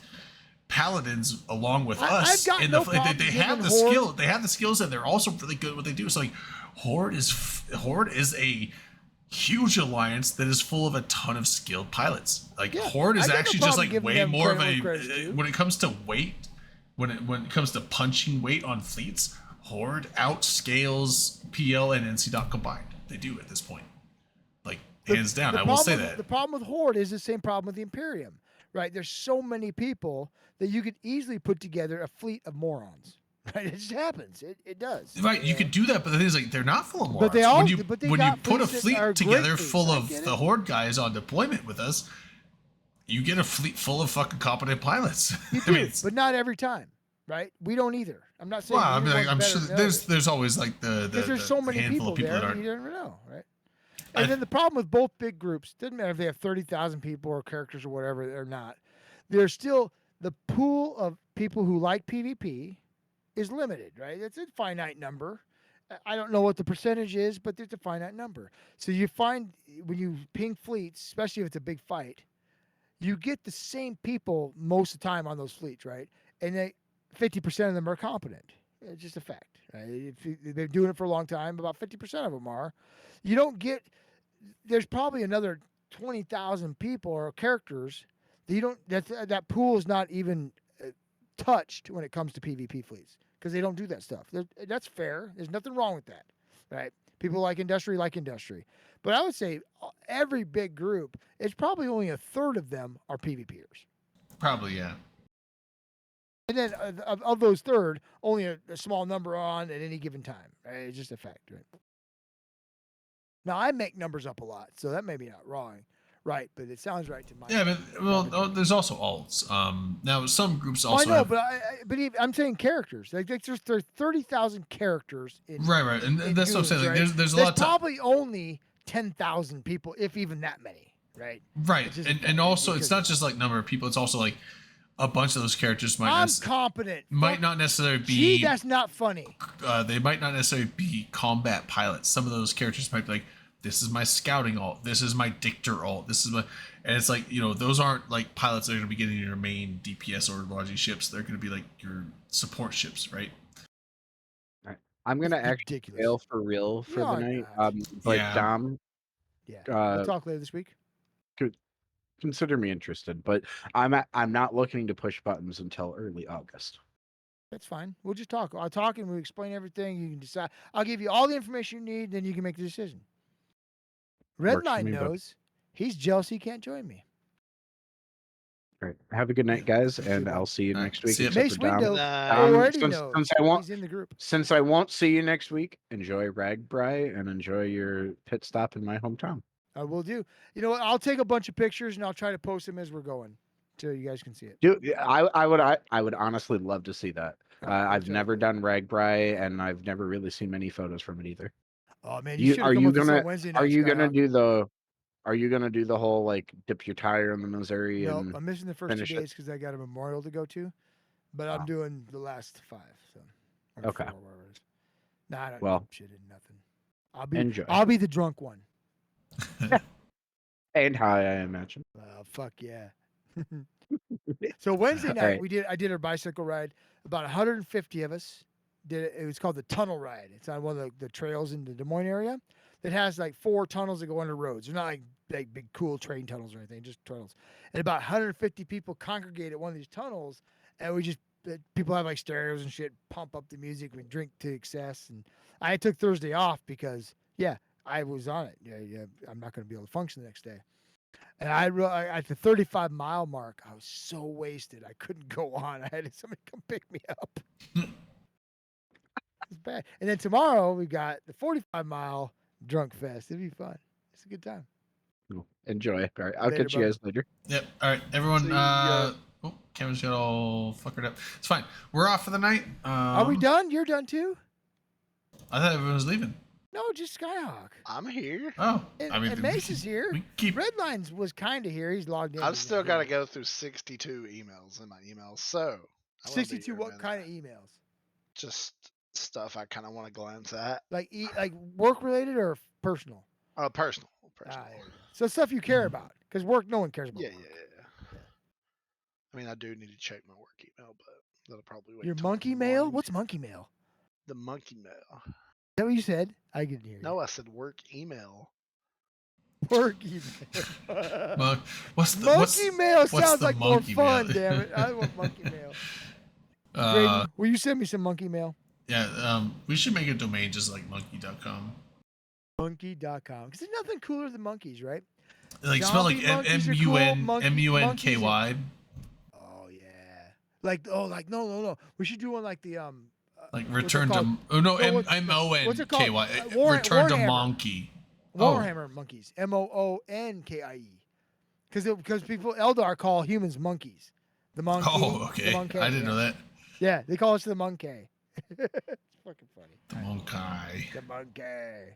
Paladins along with us. I've got And no they problem have the giving Horde- skill. They have the skills, and they're also really good at what they do. So, like, Horde is a huge alliance that is full of a ton of skilled pilots. Like, Horde is I got no actually just problem like giving way them more of credit a where credit's due. when it comes to weight. When it comes to punching weight on fleets, Horde outscales PL and NC Dot combined. They do at this point, like hands down. I will say that. The problem with Horde is the same problem with the Imperium, right? There's so many people that you could easily put together a fleet of morons. Right? It just happens. It does. Right, you could do that, but the thing is, like, they're not full of morons. But they all- when you but they when you got put a fleets that are fleet great together fleets, full I of get the it. Horde guys on deployment with us, you get a fleet full of fucking competent pilots. You I do, mean, it's, but not every time, right? We don't either. I'm not saying. well, I mean, like, anyone's I'm better sure than there's others. there's always like the Because there's so many handful people of people there, that you aren't. never know, right? And then the problem with both big groups, doesn't matter if they have 30,000 people or characters or whatever or not, there's still the pool of people who like PvP is limited, right? It's a finite number. I don't know what the percentage is, but there's a finite number. So you find when you ping fleets, especially if it's a big fight, you get the same people most of the time on those fleets, right? And 50% of them are competent. It's just a fact. Right? If they've been doing it for a long time, about 50% of them are. You don't get. There's probably another 20,000 people or characters that you don't. That pool is not even touched when it comes to PvP fleets because they don't do that stuff. That's fair. There's nothing wrong with that, right? People like industry, but I would say every big group, it's probably only a third of them are PvPers. Probably, yeah. And then of those third, only a small number on at any given time. Right? It's just a fact, right? Now, I make numbers up a lot, so that may be not wrong, right? But it sounds right to my. Yeah, but well, there's also alts. Now some groups also. I know, have, but I'm saying characters. Like there's 30,000 characters in. Right, and in that's what I'm saying. Like, Goons, right? there's a lot of time. probably only 10,000 people, if even that many, right? Right, Which is and also it's because- not just like number of people. It's also like a bunch of those characters I'm competent. might not necessarily Gee, be. that's not funny. They might not necessarily be combat pilots. Some of those characters might be like, this is my scouting alt, this is my dictor alt, this is my, and it's like, those aren't like pilots that are going to be getting your main DPS or logi ships. They're going to be like your support ships, right? I'm gonna actually fail for real for the night. But Yeah. Dom, Yeah, we'll talk later this week. consider me interested. But I'm not looking to push buttons until early August. That's fine. We'll just talk. I'll talk and we'll explain everything. You can decide. I'll give you all the information you need, then you can make the decision. Works for Redline me, bud. knows He's jealous he can't join me. All right. Have a good night, guys, and I'll see you All right, next week. see ya. except Mace for Dom. Window Nice. already since, knows. since I won't, He's in the group. since I won't see you next week, enjoy Ragbri and enjoy your pit stop in my hometown. I will do. You know what? I'll take a bunch of pictures and I'll try to post them as we're going, so you guys can see it. Dude, I would honestly love to see that. I've never done Ragbri, and I've never really seen many photos from it either. Oh man, you should have come with us on Wednesday night. Are you gonna Skyhawk. do the? Are you gonna do the whole like dip your tire in the Missouri No, and I'm missing the first 2 finish it? days because I got a memorial to go to, but I'm doing the last 5. So or Okay. 4, whatever it is. Nah, I don't Well, dip shit in nothing. enjoy. I'll be the drunk one. And high, I imagine. Fuck yeah. So Wednesday All night right. I did our bicycle ride. About 150 of us did it. It was called the Tunnel Ride. It's on one of the trails in the Des Moines area that has like 4 tunnels that go under roads. They're not like big cool train tunnels or anything, just tunnels. And about 150 people congregate at one of these tunnels, and we just people have like stereos and shit, pump up the music, we drink to excess. And I took Thursday off because I was on it. Yeah, I'm not going to be able to function the next day. And at the 35-mile mark, I was so wasted. I couldn't go on. I had somebody come pick me up. It's bad. And then tomorrow we got the 45-mile drunk fest. It'd be fun. It's a good time. Cool. Enjoy. All right. I'll Later, catch you guys later. Yep. All right, everyone. See ya. Oh, Kevin's got all fuckered up. It's fine. We're off for the night. Are we done? You're done too? I thought everyone was leaving. No, just Skyhawk. I'm here. Oh, And, I mean, and Mace is here. we keep. Redlines was kind of here. He's logged in. I've He's still not got to here. go through 62 emails in my emails, so I will be 62 here, what man. kind of emails? Just stuff I kind of want to glance at. Like work related or personal? Personal. Ah, there you go. So stuff you care about, because work no one cares about. Yeah. work. I mean, I do need to check my work email, but that'll probably wait. Your till monkey tomorrow mail? morning. What's monkey mail? The monkey mail? Is that what you said? I didn't hear you. No, I said work email. Work email. What's the Monkey mail what's sounds the like more monkey fun, mail? damn it. I want monkey mail. Uh, Graydon, will you send me some monkey mail? yeah. We should make a domain just like monkey.com. Monkey.com. Because there's nothing cooler than monkeys, right? Like spell like Zombie monkeys are cool, MUNKY. Oh yeah. Like no. We should do one like the Like what's it return to called? no No, what's it called? MONKY. War- Return to Warhammer. monkey. Warhammer monkeys. MOONKIE. Because people Eldar call humans monkeys. The monkey. Oh, okay. The monkey, I didn't know yeah. that. Yeah, they call us the monkey. It's fucking funny. The monkey. The monkey.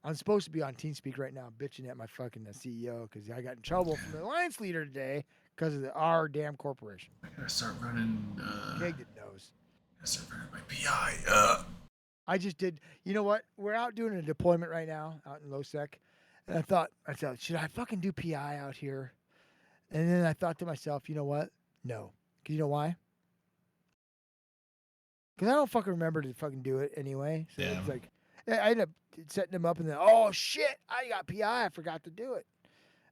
I'm supposed to be on TeamSpeak right now, bitching at my fucking CEO because I got in trouble from the alliance leader today because of our damn corporation. I gotta start running. Kegged it knows. I start running my PI. I just did. You know what? We're out doing a deployment right now out in LoSec, and I thought, should I fucking do PI out here? And then I thought to myself, you know what? No. 'Cause you know why? Because I don't fucking remember to fucking do it anyway. So Yeah. it's like, I ended up setting them up, and then, oh shit, I got PI. I forgot to do it,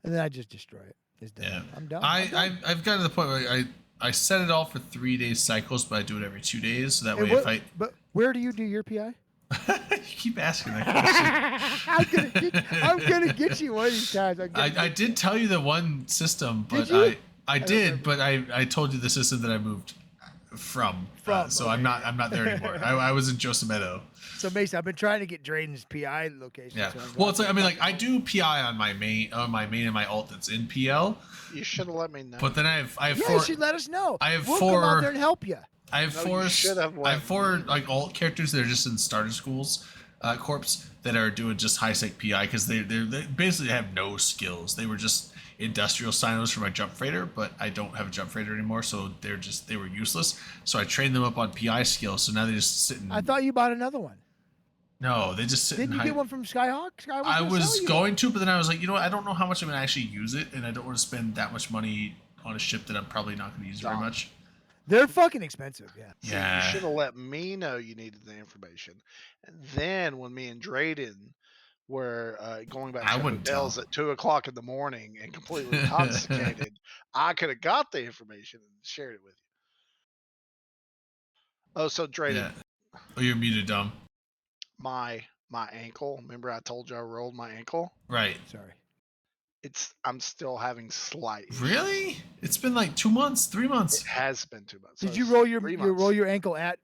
and then I just destroy it. It's done. Yeah. I'm done. I've gotten to the point where I set it all for 3-day cycles, but I do it every 2 days. So that way, if I But where do you do your PI? you keep asking that question. I'm gonna get you one of these times. I did tell you the one system, but Did you? I did, but I told you the system that I moved from. So I'm not there anymore. I was in Josemedo. So Mason, I've been trying to get Drayden's PI location. Yeah. so I'm Well, it's glad- like, I mean, like I do PI on my main and my alt that's in PL, You should have let me know. but then I have Yeah, four. you should let us know. I have we'll four. come out there and help you. I have No, four. you should have I let have four like alt characters that are just in starter schools, corps that are doing just high sec PI because they basically have no skills. They were just industrial silos for my jump freighter, but I don't have a jump freighter anymore, so they were useless. So I trained them up on PI skills. So now they just sit in. I thought you bought another one. No, they just sit Didn't in you high. get one from Skyhawk? Skyhawk I gonna was sell you going to, but then I was like, you know what? I don't know how much I'm gonna actually use it, and I don't want to spend that much money on a ship that I'm probably not gonna use very much. They're fucking expensive. Yeah. See, Yeah. You should have let me know you needed the information. And then when me and Drayden were going back I to wouldn't hotels at 2 o'clock in the morning and completely intoxicated, I could have got the information and shared it with you. Oh, so Drayden, Yeah. Oh, you're muted, dumb. my ankle. Remember I told you I rolled my ankle? Right. Sorry. I'm still having slight. Really? It's been like 2 months, 3 months. It has been 2 months. Did so you it's roll your 3 you months. roll your ankle at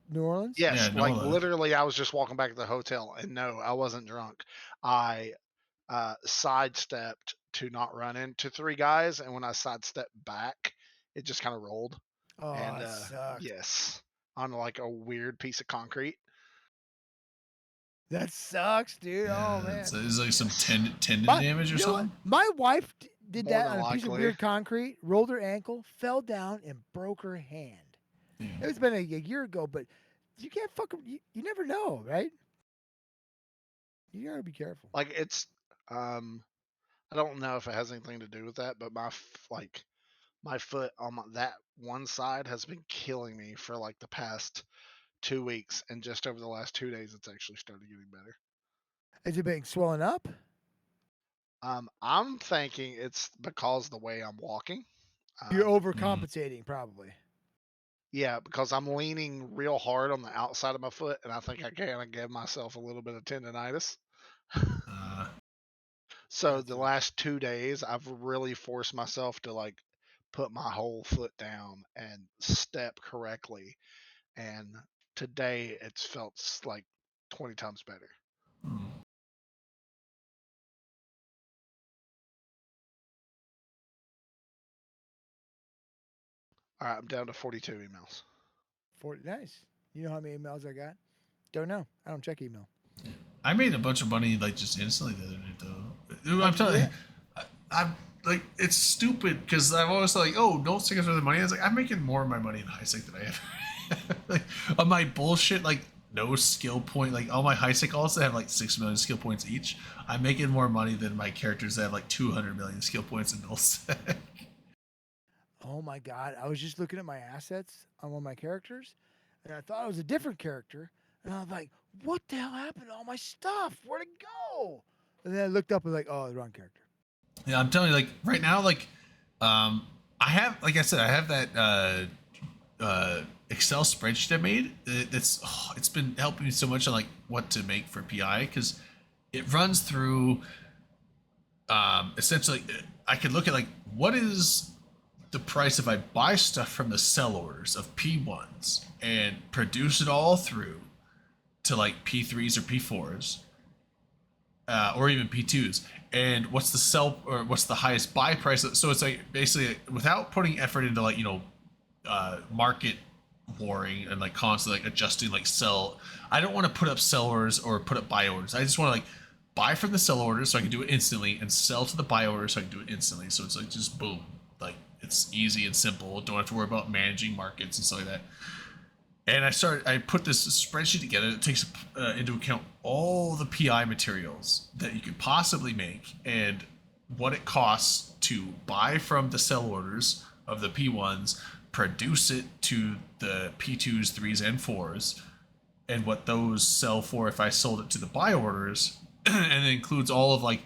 New Orleans? Yes, Yeah, like NOLA. literally, I was just walking back to the hotel, and no, I wasn't drunk. I sidestepped to not run into 3 guys, and when I sidestepped back, it just kind of rolled. Oh, And that sucked. yes, on like a weird piece of concrete. That sucks, dude. Oh man. So it's like some tendon My- damage or you know what? something. My wife did More that than on a piece of likely. weird concrete, rolled her ankle, fell down, and broke her hand. It's been a year ago, but you can't fucking. You never know, right? You gotta be careful. Like it's, I don't know if it has anything to do with that, but my foot on that one side has been killing me for like the past 2 weeks, and just over the last 2 days, it's actually started getting better. Is it been swelling up? I'm thinking it's because the way I'm walking. You're overcompensating, probably. Yeah, because I'm leaning real hard on the outside of my foot, and I think I kind of give myself a little bit of tendonitis. So the last 2 days, I've really forced myself to like put my whole foot down and step correctly. And today, it's felt like 20 times better. All right, I'm down to 42 emails. 40. Nice. You know how many emails I got? Don't know. I don't check email. I made a bunch of money like just instantly the other day though. I'm telling you, I'm like it's stupid because I've always like, oh, don't stick us with the money. I was like, I'm making more of my money in HiSec than I have. Like on my bullshit, like no skill point, like all my HiSec also have like 6 million skill points each. I'm making more money than my characters that have like 200 million skill points in nullsec. Oh my god! I was just looking at my assets on one of my characters, and I thought it was a different character, and I was like, "What the hell happened to all my stuff? Where'd it go?" And then I looked up and was like, "Oh, the wrong character." Yeah, I'm telling you, like right now, like I have, like I said, I have that Excel spreadsheet I made. It's been helping me so much on like what to make for PI because it runs through. Essentially, I could look at like what is the price if I buy stuff from the sell orders of P1s and produce it all through to like P3s or P4s. Or even P2s, and what's the sell or what's the highest buy price? So it's like basically without putting effort into like market warring and like constantly like adjusting like sell. I don't want to put up sell orders or put up buy orders. I just want to like buy from the sell orders so I can do it instantly and sell to the buy orders so I can do it instantly. So it's like just boom, like it's easy and simple. Don't have to worry about managing markets and stuff like that. And I put this spreadsheet together that takes into account all the PI materials that you could possibly make and what it costs to buy from the sell orders of the P1s, produce it to the P2s, 3s, and 4s, and what those sell for if I sold it to the buy orders, and it includes all of like,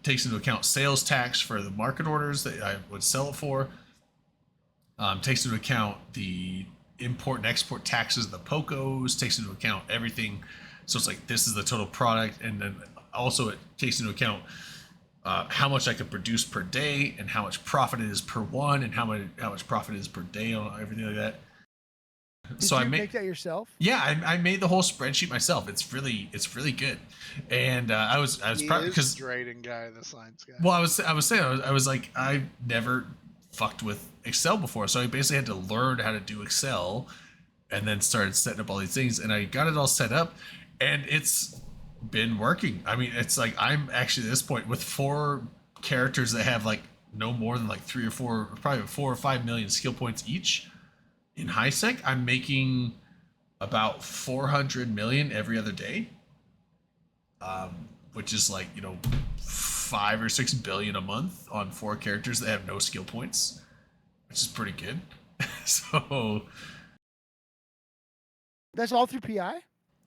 takes into account sales tax for the market orders that I would sell it for, takes into account the import and export taxes, the POCOs, takes into account everything. So it's like this is the total product, and then also it takes into account how much I could produce per day and how much profit it is per one and how much profit it is per day on everything like that. Did you make that yourself? Yeah, I made the whole spreadsheet myself. It's really good, and I was proud because trading guy, the science guy. Well, I was like I've never fucked with Excel before, so I basically had to learn how to do Excel and then started setting up all these things, and I got it all set up and it's been working. I mean, it's like I'm actually at this point with 4 characters that have like no more than like 3 or 4, probably 4 or 5 million skill points each in HiSec. I'm making about 400 million every other day, which is like 5 or 6 billion a month on 4 characters that have no skill points, which is pretty good. So that's all through PI.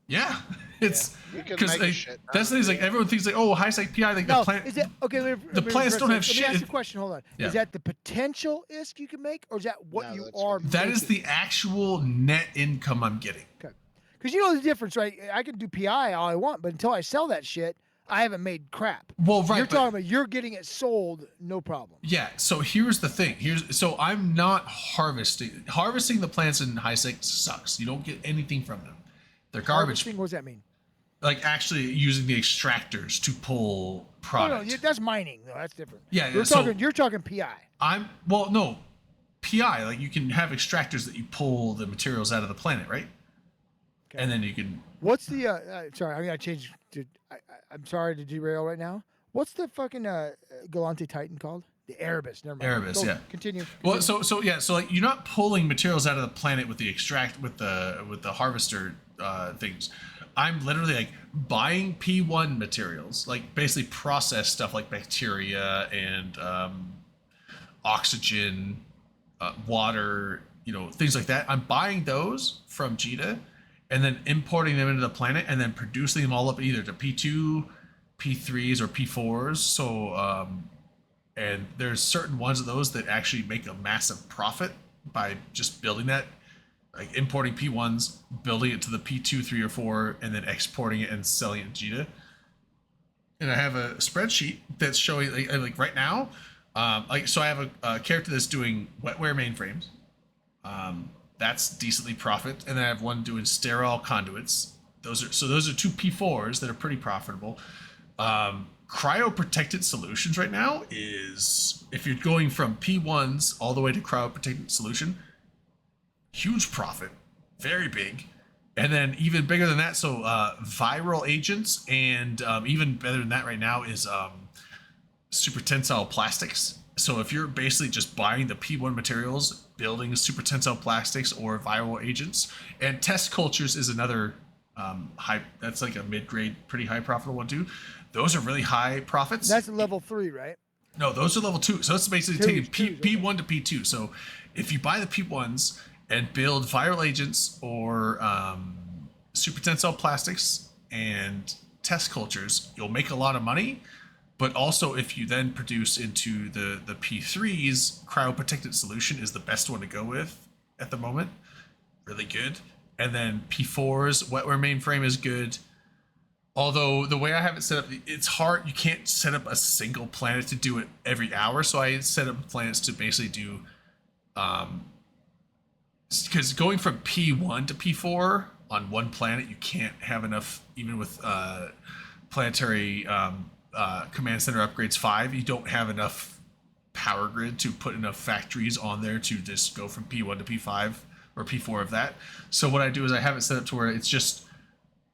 Yeah, it's because that's the thing. Is like everyone thinks like, oh, HiSec PI, like the plant. Is it okay? The plants don't have shit. Let me ask you a question. Hold on. Yeah. Is that the potential ISK you can make, or is that what you are? That is the actual net income I'm getting. Okay. Because you know the difference, right? I can do PI all I want, but until I sell that shit, I haven't made crap. Well, right, You're but- talking about you're getting it sold, no problem. Yeah, so here's the thing. So I'm not harvesting. Harvesting the plants in high sec sucks. You don't get anything from them. They're garbage. Harvesting, what does that mean? Like actually using the extractors to pull product. No, that's mining. No, that's different. Yeah, You're so- talking. You're talking PI. No, PI. Like you can have extractors that you pull the materials out of the planet, right? Okay. And then you can. What's the? Sorry, I'm gonna change. I'm sorry to derail right now. What's the fucking Galante Titan called? The Erebus. Never mind. Erebus, Go, yeah. Continue. Well, so like you're not pulling materials out of the planet with the harvester things. I'm literally like buying P1 materials, like basically processed stuff like bacteria and oxygen, water, things like that. I'm buying those from Jita and then importing them into the planet and then producing them all up either to P2, P3s, or P4s. So, and there's certain ones of those that actually make a massive profit by just building that, like importing P1s, building it to the P2, 3, or 4, and then exporting it and selling it in Jita. And I have a spreadsheet that's showing like right now, so I have a character that's doing wetware mainframes. That's decently profit, and then I have one doing sterile conduits. Those are two P4s that are pretty profitable. Cryoprotected solutions right now is, if you're going from P1s all the way to cryoprotected solution, huge profit, very big. And then even bigger than that, so viral agents, and even better than that right now is super tensile plastics. So if you're basically just buying the P1 materials, building super tensile plastics or viral agents, and test cultures is another that's like a mid-grade, pretty high profitable one too. Those are really high profits. That's level 3, right? No, those are level 2. So it's basically taking P1 to P2. So if you buy the P1s and build viral agents or super tensile plastics and test cultures, you'll make a lot of money. But also, if you then produce into the P3s, cryoprotected solution is the best one to go with at the moment. Really good. And then P4s, wetware mainframe is good. Although the way I have it set up, it's hard. You can't set up a single planet to do it every hour. So I set up planets to basically do, because going from P1 to P4 on one planet, you can't have enough, even with planetary command center upgrades 5, you don't have enough power grid to put enough factories on there to just go from P1 to P5 or P4 of that. So what I do is I have it set up to where it's just,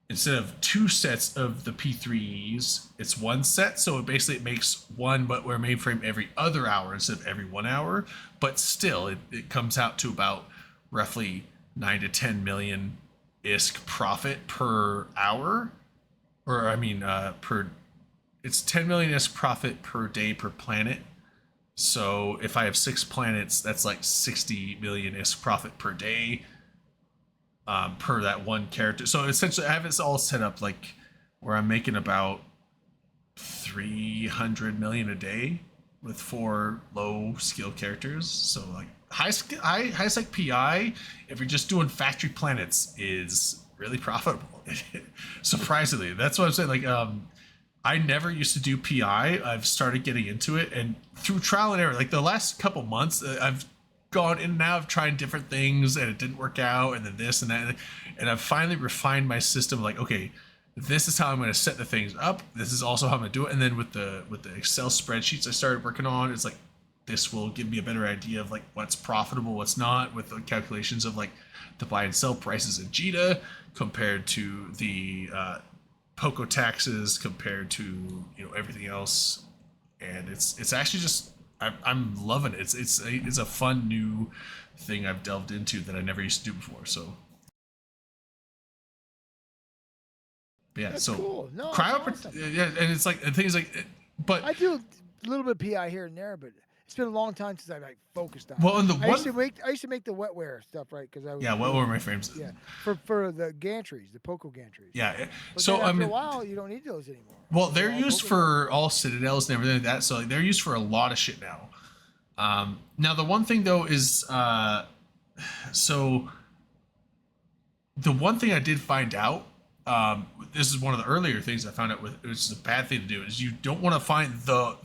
instead of 2 sets of the P3s, it's 1 set. So it basically makes one wetware mainframe every other hour instead of every 1 hour. But still, it comes out to about roughly 9 to 10 million ISK profit per hour. Or I mean, it's 10 million ISK profit per day per planet. So if I have 6 planets, that's like 60 million ISK profit per day. Per that one character. So essentially I have this all set up like where I'm making about 300 million a day with 4 low skill characters. So like high sec PI, if you're just doing factory planets, is really profitable. Surprisingly. That's what I'm saying. Like I never used to do PI. I've started getting into it, and through trial and error, like the last couple months, I've gone in and out of trying different things and it didn't work out, and then this and that, and I've finally refined my system. Like, okay, this is how I'm going to set the things up. This is also how I'm going to do it. And then with the Excel spreadsheets I started working on, it's like this will give me a better idea of like what's profitable, what's not, with the calculations of like the buy and sell prices in Jita compared to the Poco taxes compared to everything else. And it's actually just I'm loving it. It's a fun new thing I've delved into that I never used to do before. So yeah, That's so cool. No, it's awesome. yeah, and it's like the thing is like, but I do a little bit of PI here and there, but it's been a long time since I've like focused on. Well, it. and the I used one- to make the wetware stuff, right? Because I was wetware mainframes. Yeah, for the gantries, the Poco gantries. Yeah, But so then I after mean, a while, you don't need those anymore. well, they're used for all citadels and everything like that. So like, they're used for a lot of shit now. Now the one thing though is, so the one thing I did find out this is one of the earlier things I found out with, which is a bad thing to do, is you don't want to find the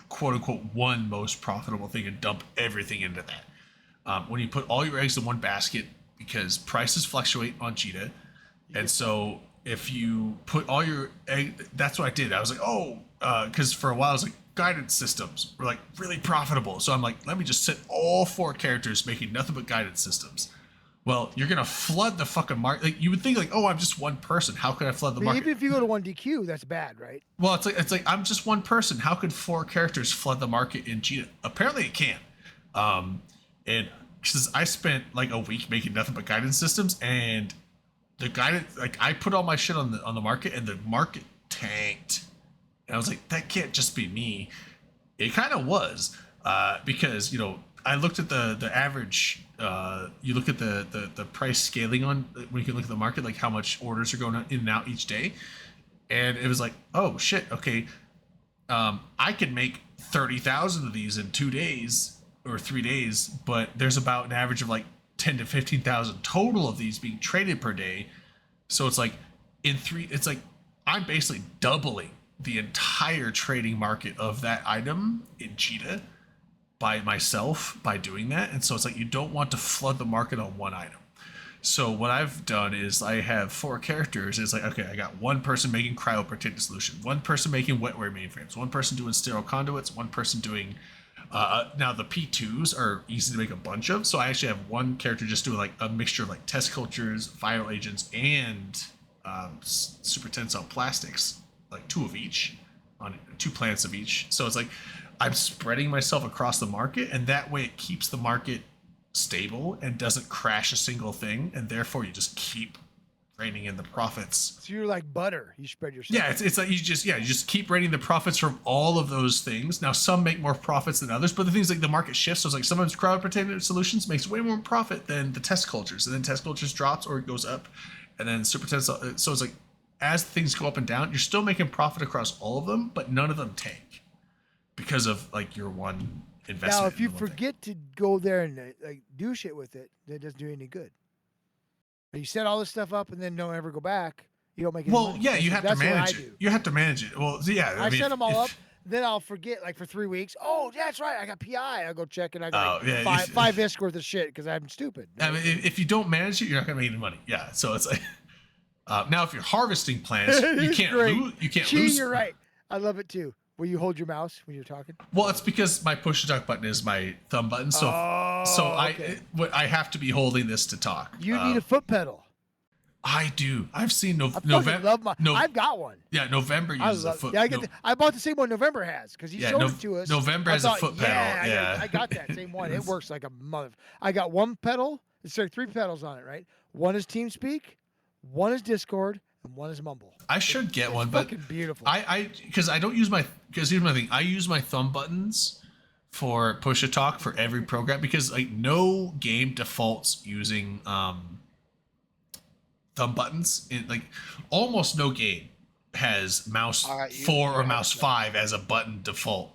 quote unquote one most profitable thing and dump everything into that. When you put all your eggs in one basket, because prices fluctuate on Cheetah, and so if you put all your egg, that's what I did. I was like, oh, because for a while I was like, guidance systems were like really profitable, so I'm like, let me just set all 4 characters making nothing but guidance systems. Well, you're gonna flood the fucking market. Like, you would think like, oh, I'm just one person. How could I flood the But market? even if you go to 1DQ, that's bad, right? Well, it's like I'm just one person. How could 4 characters flood the market in Cheetah? Apparently, it can. And because I spent like a week making nothing but guidance systems, and the guidance, like, I put all my shit on the market, and the market tanked. And I was like, that can't just be me. It kind of was, because I looked at the average. You look at the price scaling on when you can look at the market, like how much orders are going in and out each day, and it was like, oh shit, okay, I could make 30,000 of these in 2 days or 3 days, but there's about an average of like 10 to 15,000 total of these being traded per day. So it's like it's like I'm basically doubling the entire trading market of that item in Cheetah by myself by doing that. And so it's like, you don't want to flood the market on one item. So what I've done is I have 4 characters. It's like, okay, I got one person making cryo protected solution, one person making wetware mainframes, one person doing sterile conduits, one person doing now the P2s are easy to make a bunch of. So I actually have one character just doing like a mixture of like test cultures, viral agents, and super tensile plastics, like 2 of each on 2 plants of each. So it's like I'm spreading myself across the market, and that way it keeps the market stable and doesn't crash a single thing, and therefore you just keep reining in the profits. So you're like butter. You spread yourself. Yeah, it's like you just keep reining the profits from all of those things. Now some make more profits than others, but the things like the market shifts. So it's like sometimes crowd protected solutions makes way more profit than the test cultures, and then test cultures drops or it goes up, and then super tensile. So it's like as things go up and down, you're still making profit across all of them, but none of them tank because of like your one investment. Now, if you forget to go there and like do shit with it, that doesn't do you any good. But you set all this stuff up and then don't ever go back. You don't make any Well, money. yeah, you have to That's what manage I it. do. You have to manage it. Well, yeah, I mean, set them all if- up, then I'll forget like for 3 weeks. Oh, that's right. I got PI. I'll go check and I got Oh, yeah, five isk worth of shit because I'm stupid. I mean, if you don't manage it, you're not gonna make any money. Yeah, so it's like now if you're harvesting plants, you It's can't great. lose. You can't Gee, lose. you're right. I love it too. Will you hold your mouse when you're talking? Well, it's because my push to talk button is my thumb button, so okay. I have to be holding this to talk. You need a foot pedal. I do. I've seen I fucking November. love my. I've got one. Yeah, November I uses a love. foot. Yeah, I bought the same one November has because he Yeah, showed it to us. November I has a thought, foot pedal, yeah. I got that same one. It works like a mother. I got one pedal. It's like 3 pedals on it, right? One is TeamSpeak, one is Discord, and one is Mumble. I should get one, but fucking beautiful. because I don't use because here's my thing. I use my thumb buttons for push to talk for every program because like no game defaults using thumb buttons. Like almost no game has mouse 4 or mouse 5 as a button default.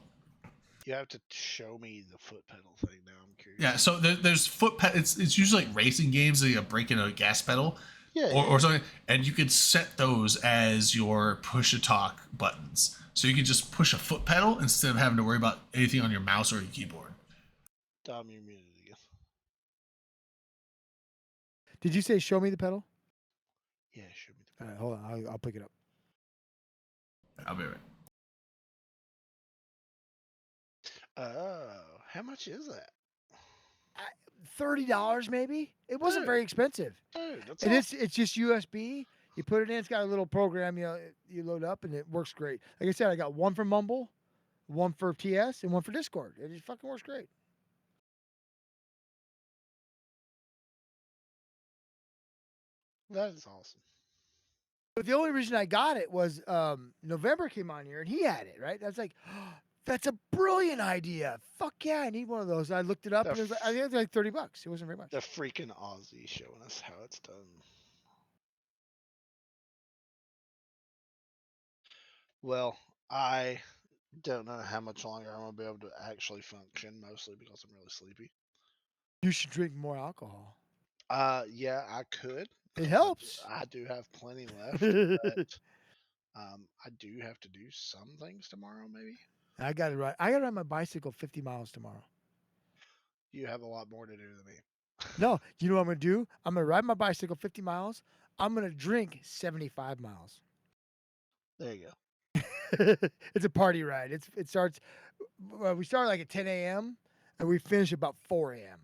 You have to show me the foot pedal thing now. I'm curious. Yeah, so there's foot pedal. It's usually like racing games, like a breaking a gas pedal, Yeah, or something, and you could set those as your push to talk buttons. So you can just push a foot pedal instead of having to worry about anything on your mouse or your keyboard. Dom, you're muted again. Did you say show me the pedal? Yeah, show me All right, hold on. I'll pick it up. I'll be right. Oh, how much is that? $30 maybe. It wasn't Dude. very expensive. Dude, that's And awesome. it's just USB. You put it in. It's got a little program. You load up and it works great. Like I said, I got one for Mumble, one for TS, and one for Discord. It just fucking works great. That is awesome. But the only reason I got it was November came on here and he had it, right? I was like, that's a brilliant idea. Fuck yeah, I need one of those. And I looked it up and it was like, I think it was like $30. It wasn't very much. The freaking Aussie showing us how it's done. Well, I don't know how much longer I'm gonna be able to actually function, mostly because I'm really sleepy. You should drink more alcohol. Yeah, I could. It helps. I do have plenty left, but I do have to do some things tomorrow. Maybe I got to ride. I got to ride my bicycle 50 miles tomorrow. you have a lot more to do than me. No, you know what I'm gonna do? I'm gonna ride my bicycle 50 miles. I'm gonna drink 75 miles. There you go. It's a party ride. It starts. Well, we start like at 10 a.m. and we finish about 4 a.m.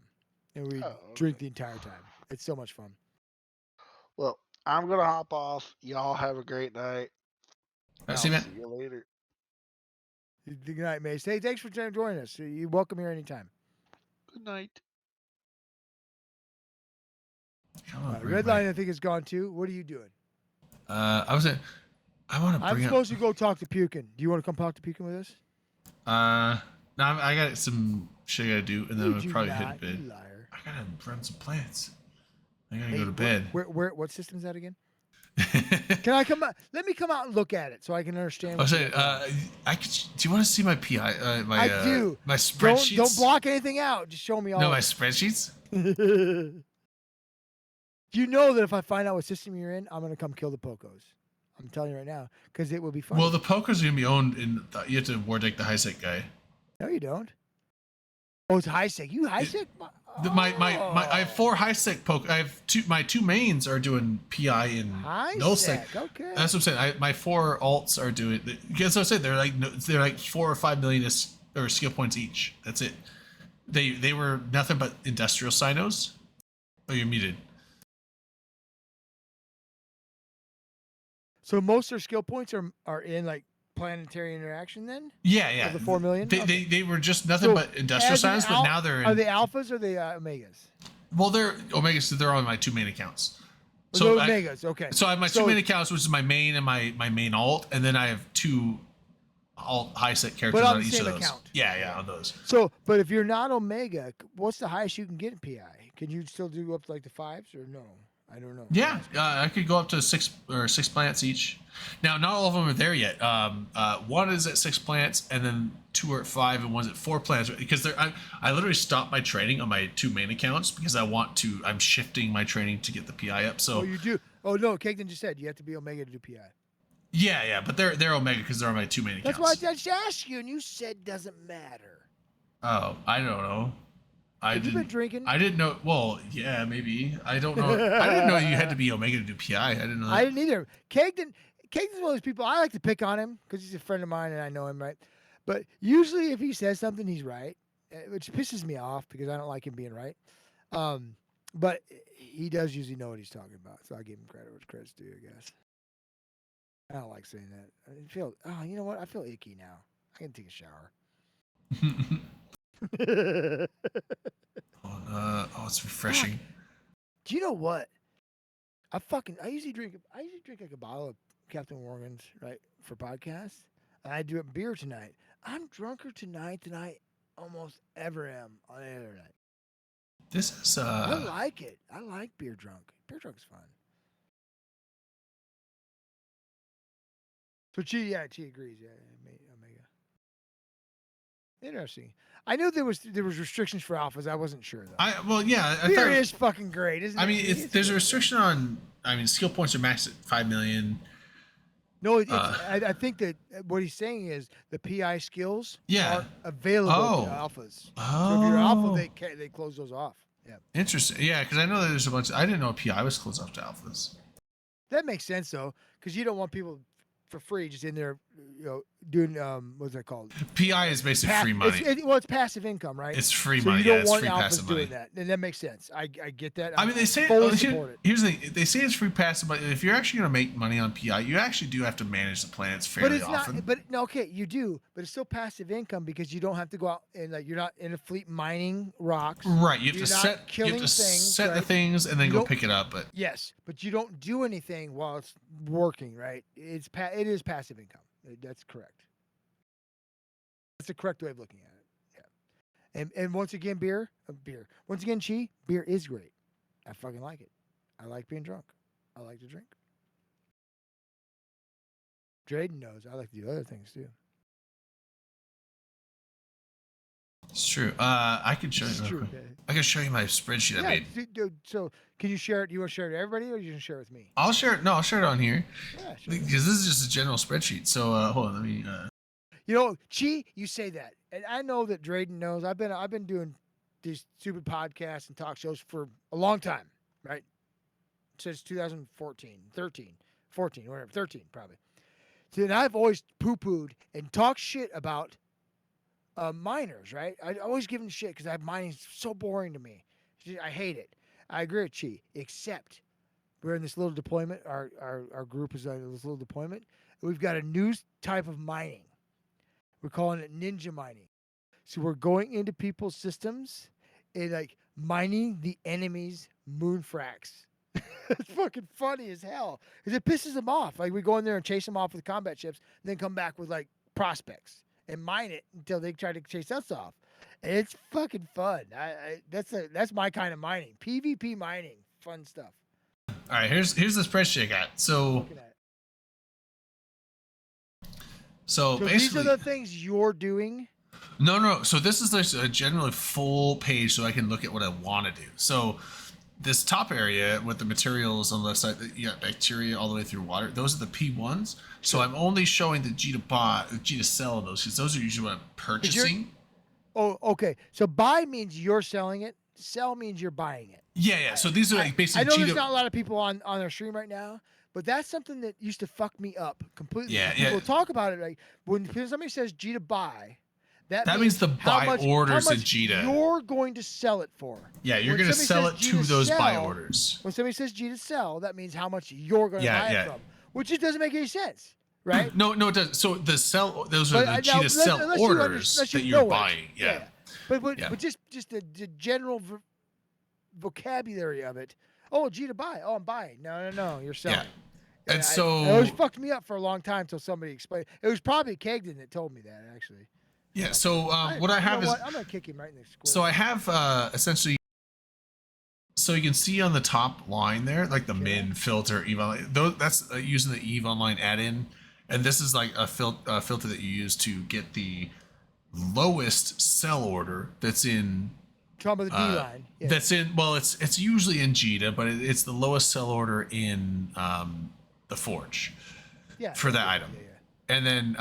and we drink the entire time. It's so much fun. Well, I'm gonna hop off. Y'all have a great night. I'll see you, man. See you later. Good night, Mace. Hey, thanks for joining us. You're welcome here anytime. Good night. Red line, I think, is gone too. What are you doing? I want to I'm bring up. supposed to go talk to Pukin. Do you want to come talk to Pukin with us? No, I got some shit I gotta do, and then I'm Would gonna you probably not, hit bed. you liar. I gotta run some plants. I gotta Hey, go to bed. What system is that again? Can I come out? Let me come out and look at it so I can understand. I What was you're saying, doing. I could. Do you want to see my PI? My I do. My spreadsheets. Don't block anything out. Just show me all. No, of my it. spreadsheets. You know that if I find out what system you're in, I'm gonna come kill the Pocos. I'm telling you right now, because it will be fun. Well, the poker's gonna be owned in. You have to war deck the high sec guy. No, you don't. Oh, it's high sec. You high sec? My I have 4 high sec poke. I have my 2 mains are doing PI and High null sec. sec. Okay. That's what I'm saying. My 4 alts are doing. That's what I said. They're like 4 or 5 million or skill points each. That's it. They were nothing but industrial sinos. Oh, you're muted. So most of their skill points are in like planetary interaction then? Yeah, yeah. Of the 4 million? They were just nothing So but industrial as an sinos, but now they're in. Are they alphas or they omegas? Well, they're omegas. So they're on my 2 main accounts. So I- omegas, okay. So I have my So- 2 main accounts, which is my main and my main alt, and then I have 2 alt high set characters on on the each same of those. account. Yeah, on those. So, but if you're not omega, what's the highest you can get in PI? Can you still do up to like the 5s or no? I don't know. Yeah, I could go up to 6 plants each. Now, not all of them are there yet. 1 is at 6 plants, and then 2 are at 5, and 1's at 4 plants. Because I literally stopped my training on my 2 main accounts because I'm shifting my training to get the PI up. So Oh, you do? Oh no, Kegden just said you have to be omega to do PI. yeah, but they're omega because they're on my 2 main accounts. That's why I just asked you, and you said doesn't matter. Oh, I don't know. Have you been drinking? I didn't know. Well, yeah, maybe. I don't know. I didn't know you had to be omega to do PI. I didn't know that. I didn't either. Kegden's one of those people I like to pick on him because he's a friend of mine and I know him, right? But usually if he says something, he's right, which pisses me off because I don't like him being right. But he does usually know what he's talking about, so I give him credit where credit's due, I guess. I don't like saying that. I feel. Oh, you know what? I feel icky now. I can take a shower. It's refreshing. Do you know what? I usually drink like a bottle of Captain Morgan's, right, for podcasts. And I do it beer tonight. I'm drunker tonight than I almost ever am on any other night. This is I like it. I like beer drunk. Beer drunk is fun. So Chi agrees. Yeah, omega. Interesting. I knew there was restrictions for alphas. I wasn't sure though. I Beer thought, is fucking great, isn't it? I mean, there's a restriction on. I mean, skill points are maxed at 5 million. No, I think that what he's saying is the PI skills Yeah. are available to alphas. So if you're alpha, they close those off. Yeah, Interesting. Yeah, because I know that there's a bunch. I didn't know PI was closed off to alphas. that makes sense though, because you don't want people for free just in there, doing what's that called? PI is basically free money. It's passive income, right? It's free so money, You don't yeah, it's want free alphas passive doing money. that, and that makes sense. I get that. I mean, they say fully support it. here's the thing. They say it's free passive, but if you're actually going to make money on PI, you actually do have to manage the plants But fairly it's often. not. But no, okay, you do. But it's still passive income because you don't have to go out and you're not in a fleet mining rocks. Right, you have You're to not set. You killing have to things, set the right? things and then You go don't- pick it up. But Yes, but you don't do anything while it's working, right? It is passive income. That's correct. That's the correct way of looking at it. Yeah. And once again, beer. Once again, Chi, beer is great. I fucking like it. I like being drunk. I like to drink. Drayden knows I like to do other things too. it's true. I could show you. It's real true. quick. Okay. I can show you my spreadsheet I Yeah, made. dude. So can you share it? Do you want to share it to everybody, or you want to share it with me? I'll share it. No, I'll share it on here Yeah, sure. because this is just a general spreadsheet. So hold on, let me. You know, Chi, you say that, and I know that Drayden knows. I've been doing these stupid podcasts and talk shows for a long time, right? Since 2014, 13, 14, whatever, 13 probably. So, and I've always poo-pooed and talked shit about miners, right? I always give them shit because mining's so boring to me. I hate it. I agree with Chi, except we're in this little deployment. Our group is in this little deployment. We've got a new type of mining. We're calling it ninja mining. So we're going into people's systems and like mining the enemy's moonfrax. It's fucking funny as hell because it pisses them off. Like we go in there and chase them off with combat ships, and then come back with like prospects and mine it until they try to chase us off. And it's fucking fun. That's my kind of mining. PvP mining, fun stuff. All right, here's the spreadsheet I got. So So basically, these are the things you're doing. no. So this is just a generally full page, so I can look at what I want to do. So this top area with the materials on the left side, you got bacteria all the way through water. Those are the P1s. So I'm only showing the G to buy, G to sell those because those are usually what I'm purchasing. Oh, okay. So buy means you're selling it. Sell means you're buying it. Yeah. So these are like basically I know G there's to. not a lot of people on our stream right now, but that's something that used to fuck me up completely. Yeah, People yeah. talk about it like when somebody says G to buy, That means the how buy much- orders how in much G to. You're going to sell it for. Yeah, you're When going to somebody sell says it G to those buy sell, orders. When somebody says G to sell, that means how much you're going to Yeah, buy yeah. it from, which just doesn't make any sense, right? No, it doesn't. So the sell, those are But, the now, G to sell unless you orders unless you that you're know it. buying. Yeah. But Yeah. just the general vocabulary of it. Oh, G to buy. Oh, I'm buying. No, you're selling. And it so always fucked me up for a long time until somebody explained. It was probably Kegden that told me that actually. yeah. So what I have is I'm gonna kick him right in the square. so I have essentially. So you can see on the top line there, like the min filter Eve Online. That's using the Eve Online add-in, and this is like a filter that you use to get the lowest sell order that's in. Talking about the D line. Yeah. That's in. Well, it's usually in Jita, but it's the lowest sell order in the Forge. Yeah. For that item, and then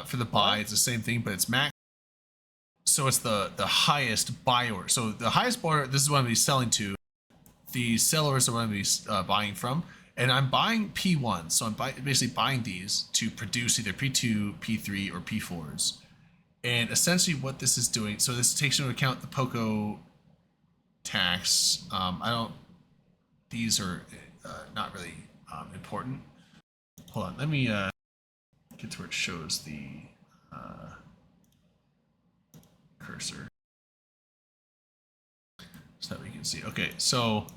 for the buy, it's the same thing, but it's max. So it's the highest buy order. So the highest buy order. This is what I'm gonna be selling to. The sellers are what I'm gonna be buying from, and I'm buying P1. So I'm basically buying these to produce either P2, P3, or P4s. And essentially what this is doing, so this takes into account the POCO tax. These are not really important. Hold on, let me get to where it shows the cursor. So that we can see. Okay, so,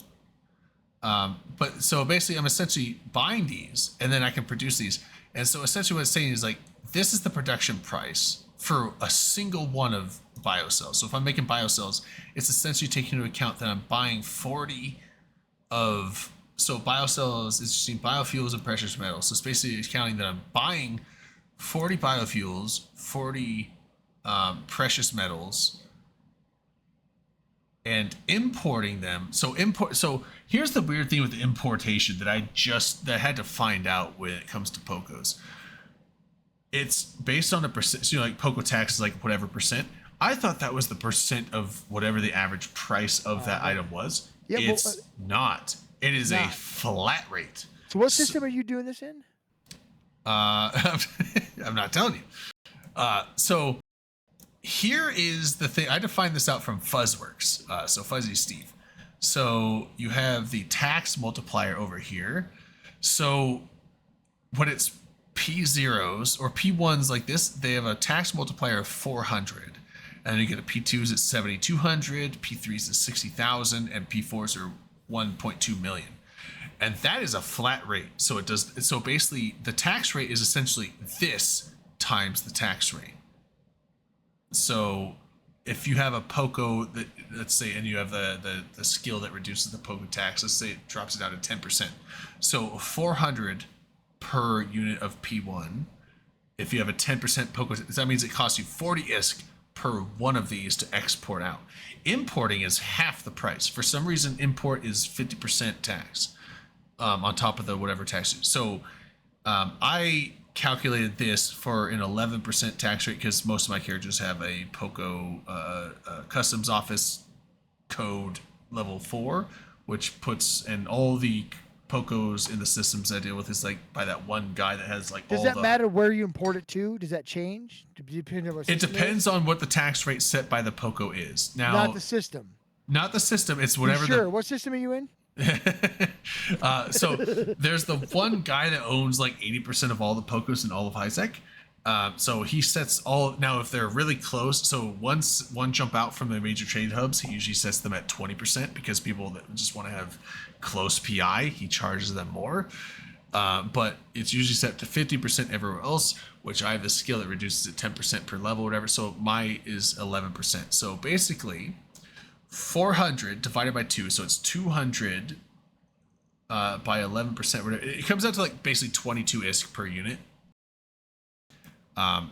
so basically I'm essentially buying these and then I can produce these. And so essentially what it's saying is like, this is the production price for a single one of biocells. So if I'm making biocells, it's essentially taking into account that I'm buying 40 of, so biocells is using biofuels and precious metals. So it's basically counting that I'm buying 40 biofuels, 40 precious metals, and importing them. So here's the weird thing with the importation that I had to find out when it comes to POCOs. It's based on a percent, so like POCO tax is like whatever percent. I thought that was the percent of whatever the average price of that item was. Yeah, it's not. It is a not. flat rate. So what system are you doing this in? I'm not telling you. So here is the thing. I had to find this out from Fuzzworks. So Fuzzy Steve. So you have the tax multiplier over here. So when it's P0s or P1s like this, they have a tax multiplier of 400. And then you get a P2s at 7,200, P3s at 60,000, and P4s are 1.2 million. And that is a flat rate. So so basically the tax rate is essentially this times the tax rate. So if you have a POCO that, let's say, and you have the skill that reduces the POCO tax, let's say it drops it down to 10%. So 400 per unit of P1. If you have a 10% POCO, that means it costs you 40 ISK per one of these to export out. Importing is half the price. For some reason, import is 50% tax on top of the whatever tax. So I calculated this for an 11% tax rate because most of my characters have a POCO customs office code level 4, which puts, and all the POCOs in the systems I deal with is like by that one guy that has like Does all that the... matter where you import it to? Does that change? Depending on what It system depends on what the tax rate set by the POCO is. Now, Not the system. Not the system. It's You whatever sure. What system are you in? So there's the one guy that owns like 80% of all the POCOs in all of HiSec. So he sets all, now if they're really close, so once one jump out from the major trade hubs, he usually sets them at 20% because people that just want to have close PI, he charges them more. But it's usually set to 50% everywhere else, which I have a skill that reduces it 10% per level, whatever. So my is 11%. So basically 400 divided by 2, so it's 200 by 11%. It comes out to like basically 22 ISK per unit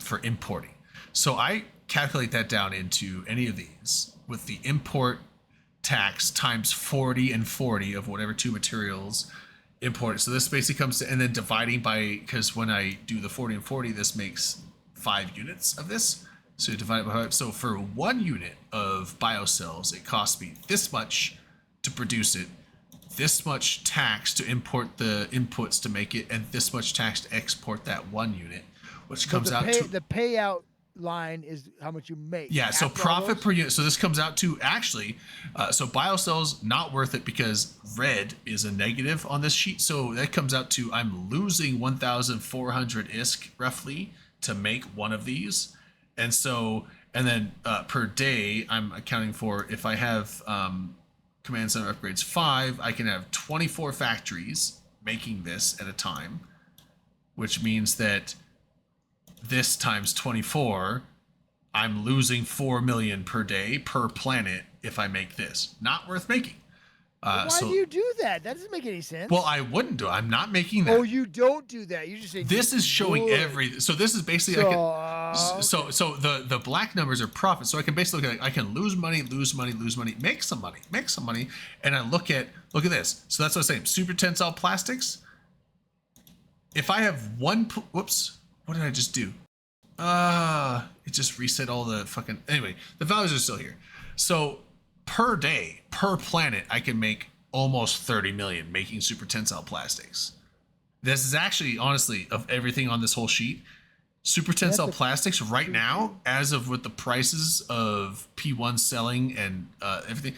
for importing. So I calculate that down into any of these with the import tax times 40 and 40 of whatever two materials imported. So this basically comes to, and then dividing by, because when I do the 40 and 40, this makes 5 units of this. So you divide it by 5. So for 1 unit of biocells, it costs me this much to produce it, this much tax to import the inputs to make it, and this much tax to export that 1 unit, which comes out to... The payout line is how much you make. Yeah, so after all profit those? per unit. So this comes out to actually, so biocells, not worth it because red is a negative on this sheet. So that comes out to, I'm losing 1,400 ISK roughly to make one of these. And so, and then per day, I'm accounting for, if I have Command Center upgrades 5, I can have 24 factories making this at a time, which means that this times 24, I'm losing 4 million per day per planet if I make this. Not worth making. Why So, do you do that? That doesn't make any sense. well, I wouldn't do it. I'm not making that. Oh, you don't do that. You just say This is showing would. every. So this is basically So, so the black numbers are profit. So I can basically look at, I can lose money, make some money, and I look at this. So that's what I'm saying. Super tensile plastics. If I have whoops, what did I just do? It just reset all the fucking. Anyway, the values are still here. So per day, per planet, I can make almost 30 million making super tensile plastics. This is actually, honestly, of everything on this whole sheet, super tensile plastics right now, as of with the prices of P1 selling and everything,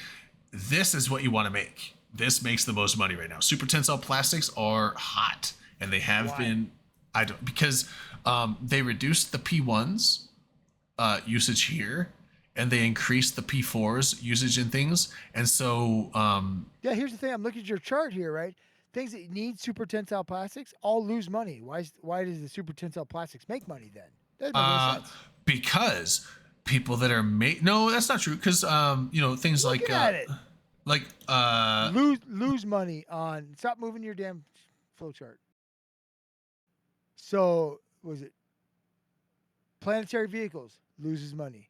this is what you want to make. This makes the most money right now. Super tensile plastics are hot, and they have been. Because they reduced the P1s usage here, and they increased the P4s usage in things, and so yeah, here's the thing. I'm looking at your chart here, right? Things that need super tensile plastics all lose money. Why does the super tensile plastics make money then? That doesn't make any sense. Because people that are no, that's not true. Because things Looking at it. like lose money on. Stop moving your damn flow chart. So was it planetary vehicles loses money?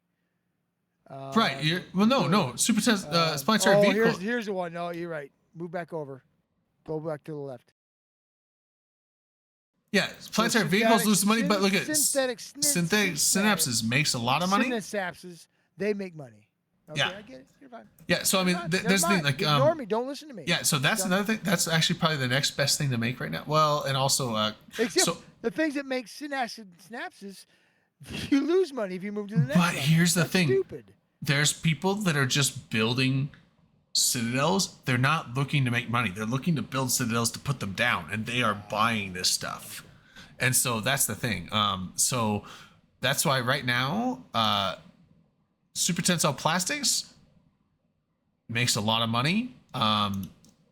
Right. No. Super planetary vehicle. Here's the one. No, you're right. Move back over. Go back to the left. Yeah, planetary vehicles lose money, but look at synthetic synapses makes a lot of money. Synapses, they make money. Okay, Yeah. I get it. You're fine. Yeah, so I mean, there's the thing like ignore me. Don't listen to me. Yeah, so that's another thing. That's actually probably the next best thing to make right now. Well, and also Except the things that make synapses, you lose money if you move to the next But level. here's the That's thing. Stupid. There's people that are just building citadels. They're not looking to make money. They're looking to build citadels to put them down, and they are buying this stuff. And so that's the thing. So that's why right now, super tensile plastics makes a lot of money.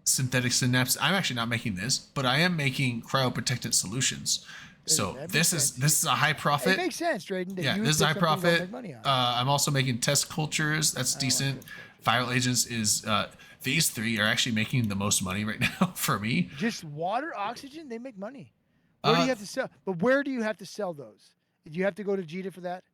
Synthetic synapse. I'm actually not making this, but I am making cryoprotectant solutions. So That this makes is a high profit. It makes sense, Drayden. that Yeah, you this is pick high something you don't profit. make money on. I'm also making test cultures. That's decent. Viral agents is these three are actually making the most money right now for me. Just water, oxygen, they make money. Where do you have to sell? But where do you have to sell those? Do you have to go to JITA for that?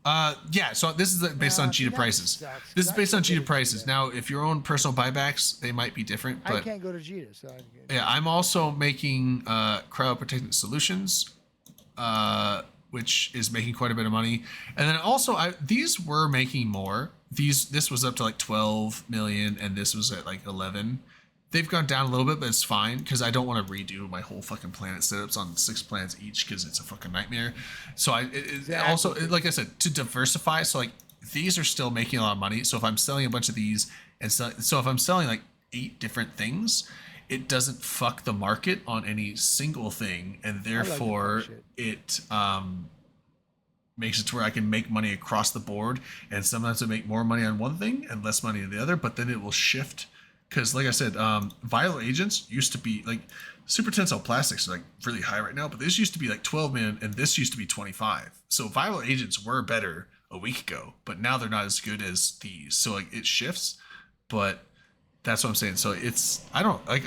Yeah. So this is based on Cheetah prices. This is based on Cheetah prices. Now, if your own personal buybacks, they might be different. But I can't go to Cheetah, so yeah, I'm also making Cryo Protectant Solutions, which is making quite a bit of money. And then also, these were making more. This was up to like 12 million, and this was at like 11. They've gone down a little bit, but it's fine because I don't want to redo my whole fucking planet setups on 6 planets each because it's a fucking nightmare. So also, like I said, to diversify. So like these are still making a lot of money. So if I'm selling a bunch of these, and so if I'm selling like 8 different things, it doesn't fuck the market on any single thing, and therefore it makes it to where I can make money across the board. And sometimes I make more money on one thing and less money on the other, but then it will shift. Because, like I said, viral agents used to be like super tensile plastics are like really high right now, but this used to be like 12 million and this used to be 25. So viral agents were better a week ago, but now they're not as good as these. So like it shifts, but that's what I'm saying. So I don't like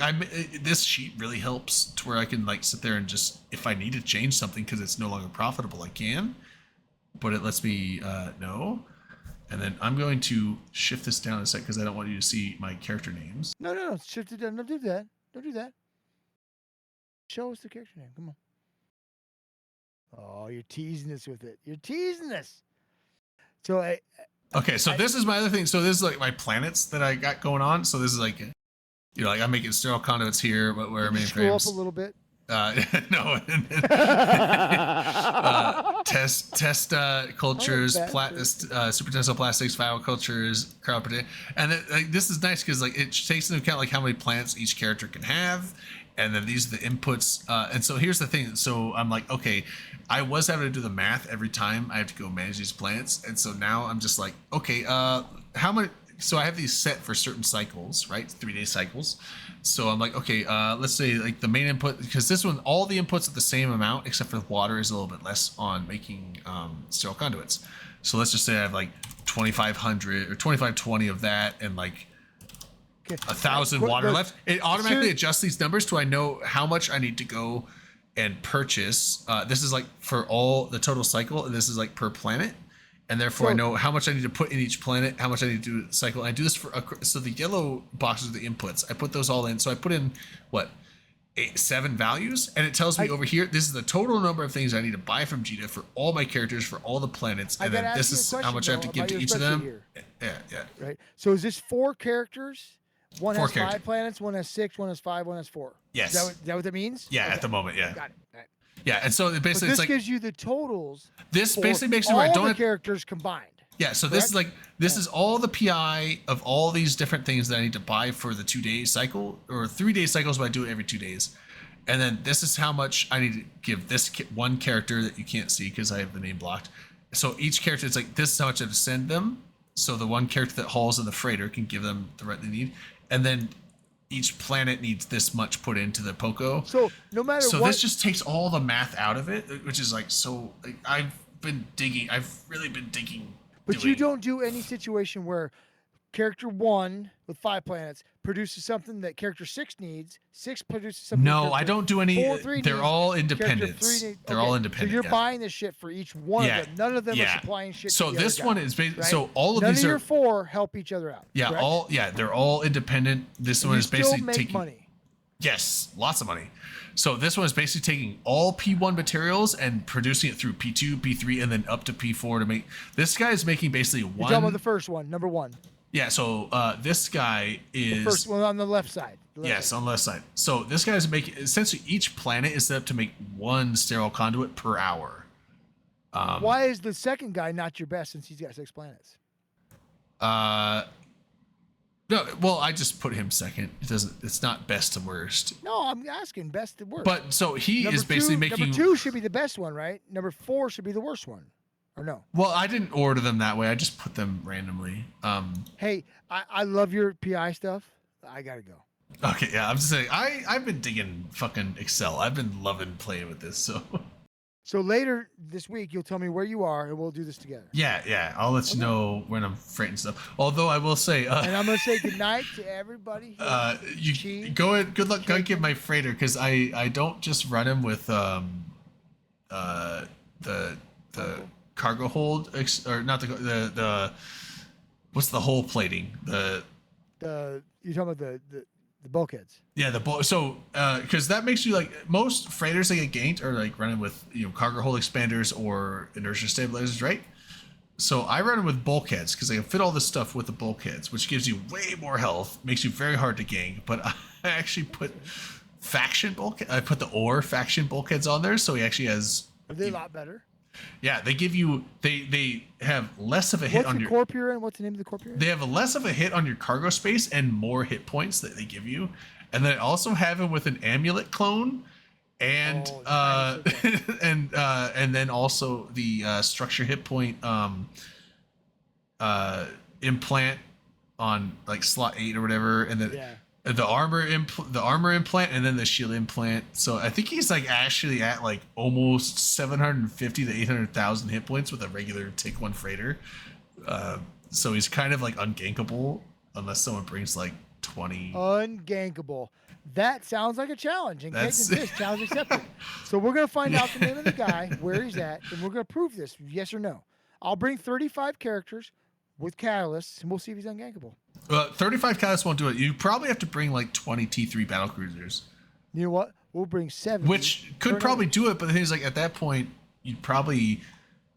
this sheet really helps to where I can like sit there and just, if I need to change something because it's no longer profitable, I can, but it lets me know. And then I'm going to shift this down a sec because I don't want you to see my character names. No. Shift it down. Don't do that. Don't do that. Show us the character name. Come on. Oh, you're teasing us with it. You're teasing us. So okay, so this is my other thing. So this is like my planets that I got going on. So this is like, like I'm making sterile conduits here, but where mainframes. Scroll up a little bit. No. Test cultures, super tensile plastics, viral cultures, cryoprotect, and this is nice because like it takes into account like how many plants each character can have, and then these are the inputs. And so here's the thing. So I'm like, okay, I was having to do the math every time I have to go manage these plants, and so now I'm just like, okay, how many? So I have these set for certain cycles, right? 3-day cycles. So I'm like, okay, let's say like the main input, because this one, all the inputs are the same amount, except for water is a little bit less on making sterile conduits. So let's just say I have like 2,500 or 2,520 of that and like 1,000 water left. It automatically adjusts these numbers to I know how much I need to go and purchase. This is like for all the total cycle, and this is like per planet. And therefore, I know how much I need to put in each planet, how much I need to do cycle. And I do this so the yellow boxes are the inputs. I put those all in. So I put in, 7 values? And it tells me over here, this is the total number of things I need to buy from Cheetah for all my characters, for all the planets. And then this is how much I have to give to each of them. Yeah. Right. So is this 4 characters? One 4 has characters. 5 planets, one has 6, one has 5, one has 4. Yes. Is that what that means? Yeah, at the moment, yeah. Got it. Right. Yeah, and so basically But this it's like gives you the totals. this for basically makes it all where I the don't have characters combined. Yeah, so this is like is all the PI of all these different things that I need to buy for the 2-day cycle or 3-day cycles, but I do it every 2 days. And then this is how much I need to give this one character that you can't see because I have the name blocked. So each character, it's like this is how much I have to send them. So the one character that hauls in the freighter can give them the right they need, and then each planet needs this much put into the POCO. So no matter so what, this just takes all the math out of it, which is like so. Like, I've really been digging. But you don't do any situation where character 1 with 5 planets produces something that character 6 needs. 6 produces something. No, I don't do any. 4, 3 they're needs, all character independents. 3 needs- They're all independent. So you're yeah. buying this shit for each one of them. None of them are supplying shit. So to the this other one guy, is basically right? so all of None these of are your 4 help each other out. yeah correct? they're all independent. This And one you is still basically make taking money. Yes, lots of money. So this one is basically taking all P1 materials and producing it through P2, P3, and then up to P4 to make. This guy is making basically You're one. talking about the first one, number 1. Yeah. So this guy is The first one on the left side. Yes, on the left side. So this guy's making essentially each planet is set up to make 1 sterile conduit per hour. Why is the second guy not your best since he's got 6 planets? No, well, I just put him second. It doesn't. It's not best to worst. No, I'm asking best to worst. But so he is basically making. Number 2 should be the best one, right? Number 4 should be the worst one, or no? Well, I didn't order them that way. I just put them randomly. Hey, I love your PI stuff. I gotta go. Okay, yeah, I'm just saying. I've been digging fucking Excel. I've been loving playing with this. So later this week, you'll tell me where you are, and we'll do this together. Yeah, I'll let you know when I'm freighting stuff. Although I will say, and I'm gonna say goodnight to everybody. You go ahead. Good luck. Go get my freighter because I don't just run him with the cargo hold or not the what's the hull plating? You're talking about the bulkheads. Yeah, so because that makes you like most freighters that get ganked are like running with cargo hold expanders or inertia stabilizers, right? So I run with bulkheads because I can fit all this stuff with the bulkheads, which gives you way more health, makes you very hard to gank. But I actually put faction bulkhead. I put the ore faction bulkheads on there, so he actually has. Are they a lot better? Yeah, they give you they have less of a hit What's on the your corp you're in? What's the name of the corp you're in? They have a less of a hit on your cargo space and more hit points that they give you. And then I also have him with an amulet clone and and then also the structure hit point implant on like slot 8 or whatever, and then the armor implant and then the shield implant. So I think he's like actually at like almost 750 to 800,000 hit points with a regular Tick 1 freighter. So he's kind of like ungankable unless someone brings like 20. Ungankable. That sounds like a challenge. And That's- this challenge accepted. So we're gonna find out the name of the guy, where he's at, and we're gonna prove this, yes or no. I'll bring 35 characters with catalysts, and we'll see if he's ungankable. 35 catalysts won't do it. You probably have to bring like 20 T3 battle cruisers, You know what? We'll bring 70. which could probably do it. But the thing is, like at that point, you'd probably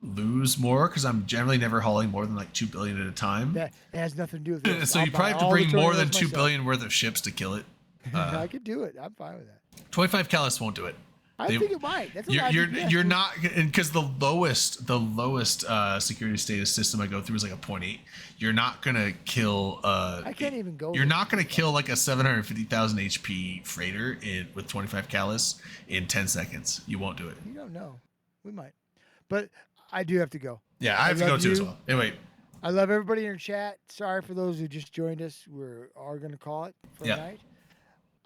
lose more because I'm generally never hauling more than like 2 billion at a time. That it has nothing to do with this. So I'll you buy probably have to all the bring more than tornadoes 2 myself. billion worth of ships to kill it. I could do it. I'm fine with that. 25 catalysts won't do it. I think it might. That's a lot You're of GPS. you're not, because the lowest security status system I go through is like a 0.8. You're not gonna kill. I can't even go. You're not gonna kill like a 750,000 HP freighter with 25 callus in 10 seconds. You won't do it. You don't know. We might. But I do have to go. Yeah, I have to go love too as you. well. Anyway, I love everybody in your chat. Sorry for those who just joined us. We are going to call it for Yeah. the night.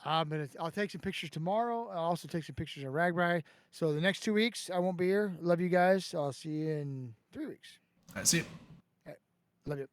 I'll take some pictures tomorrow. I'll also take some pictures of Ragbri. So the next 2 weeks, I won't be here. Love you guys. I'll see you in 3 weeks. I see you. Love you.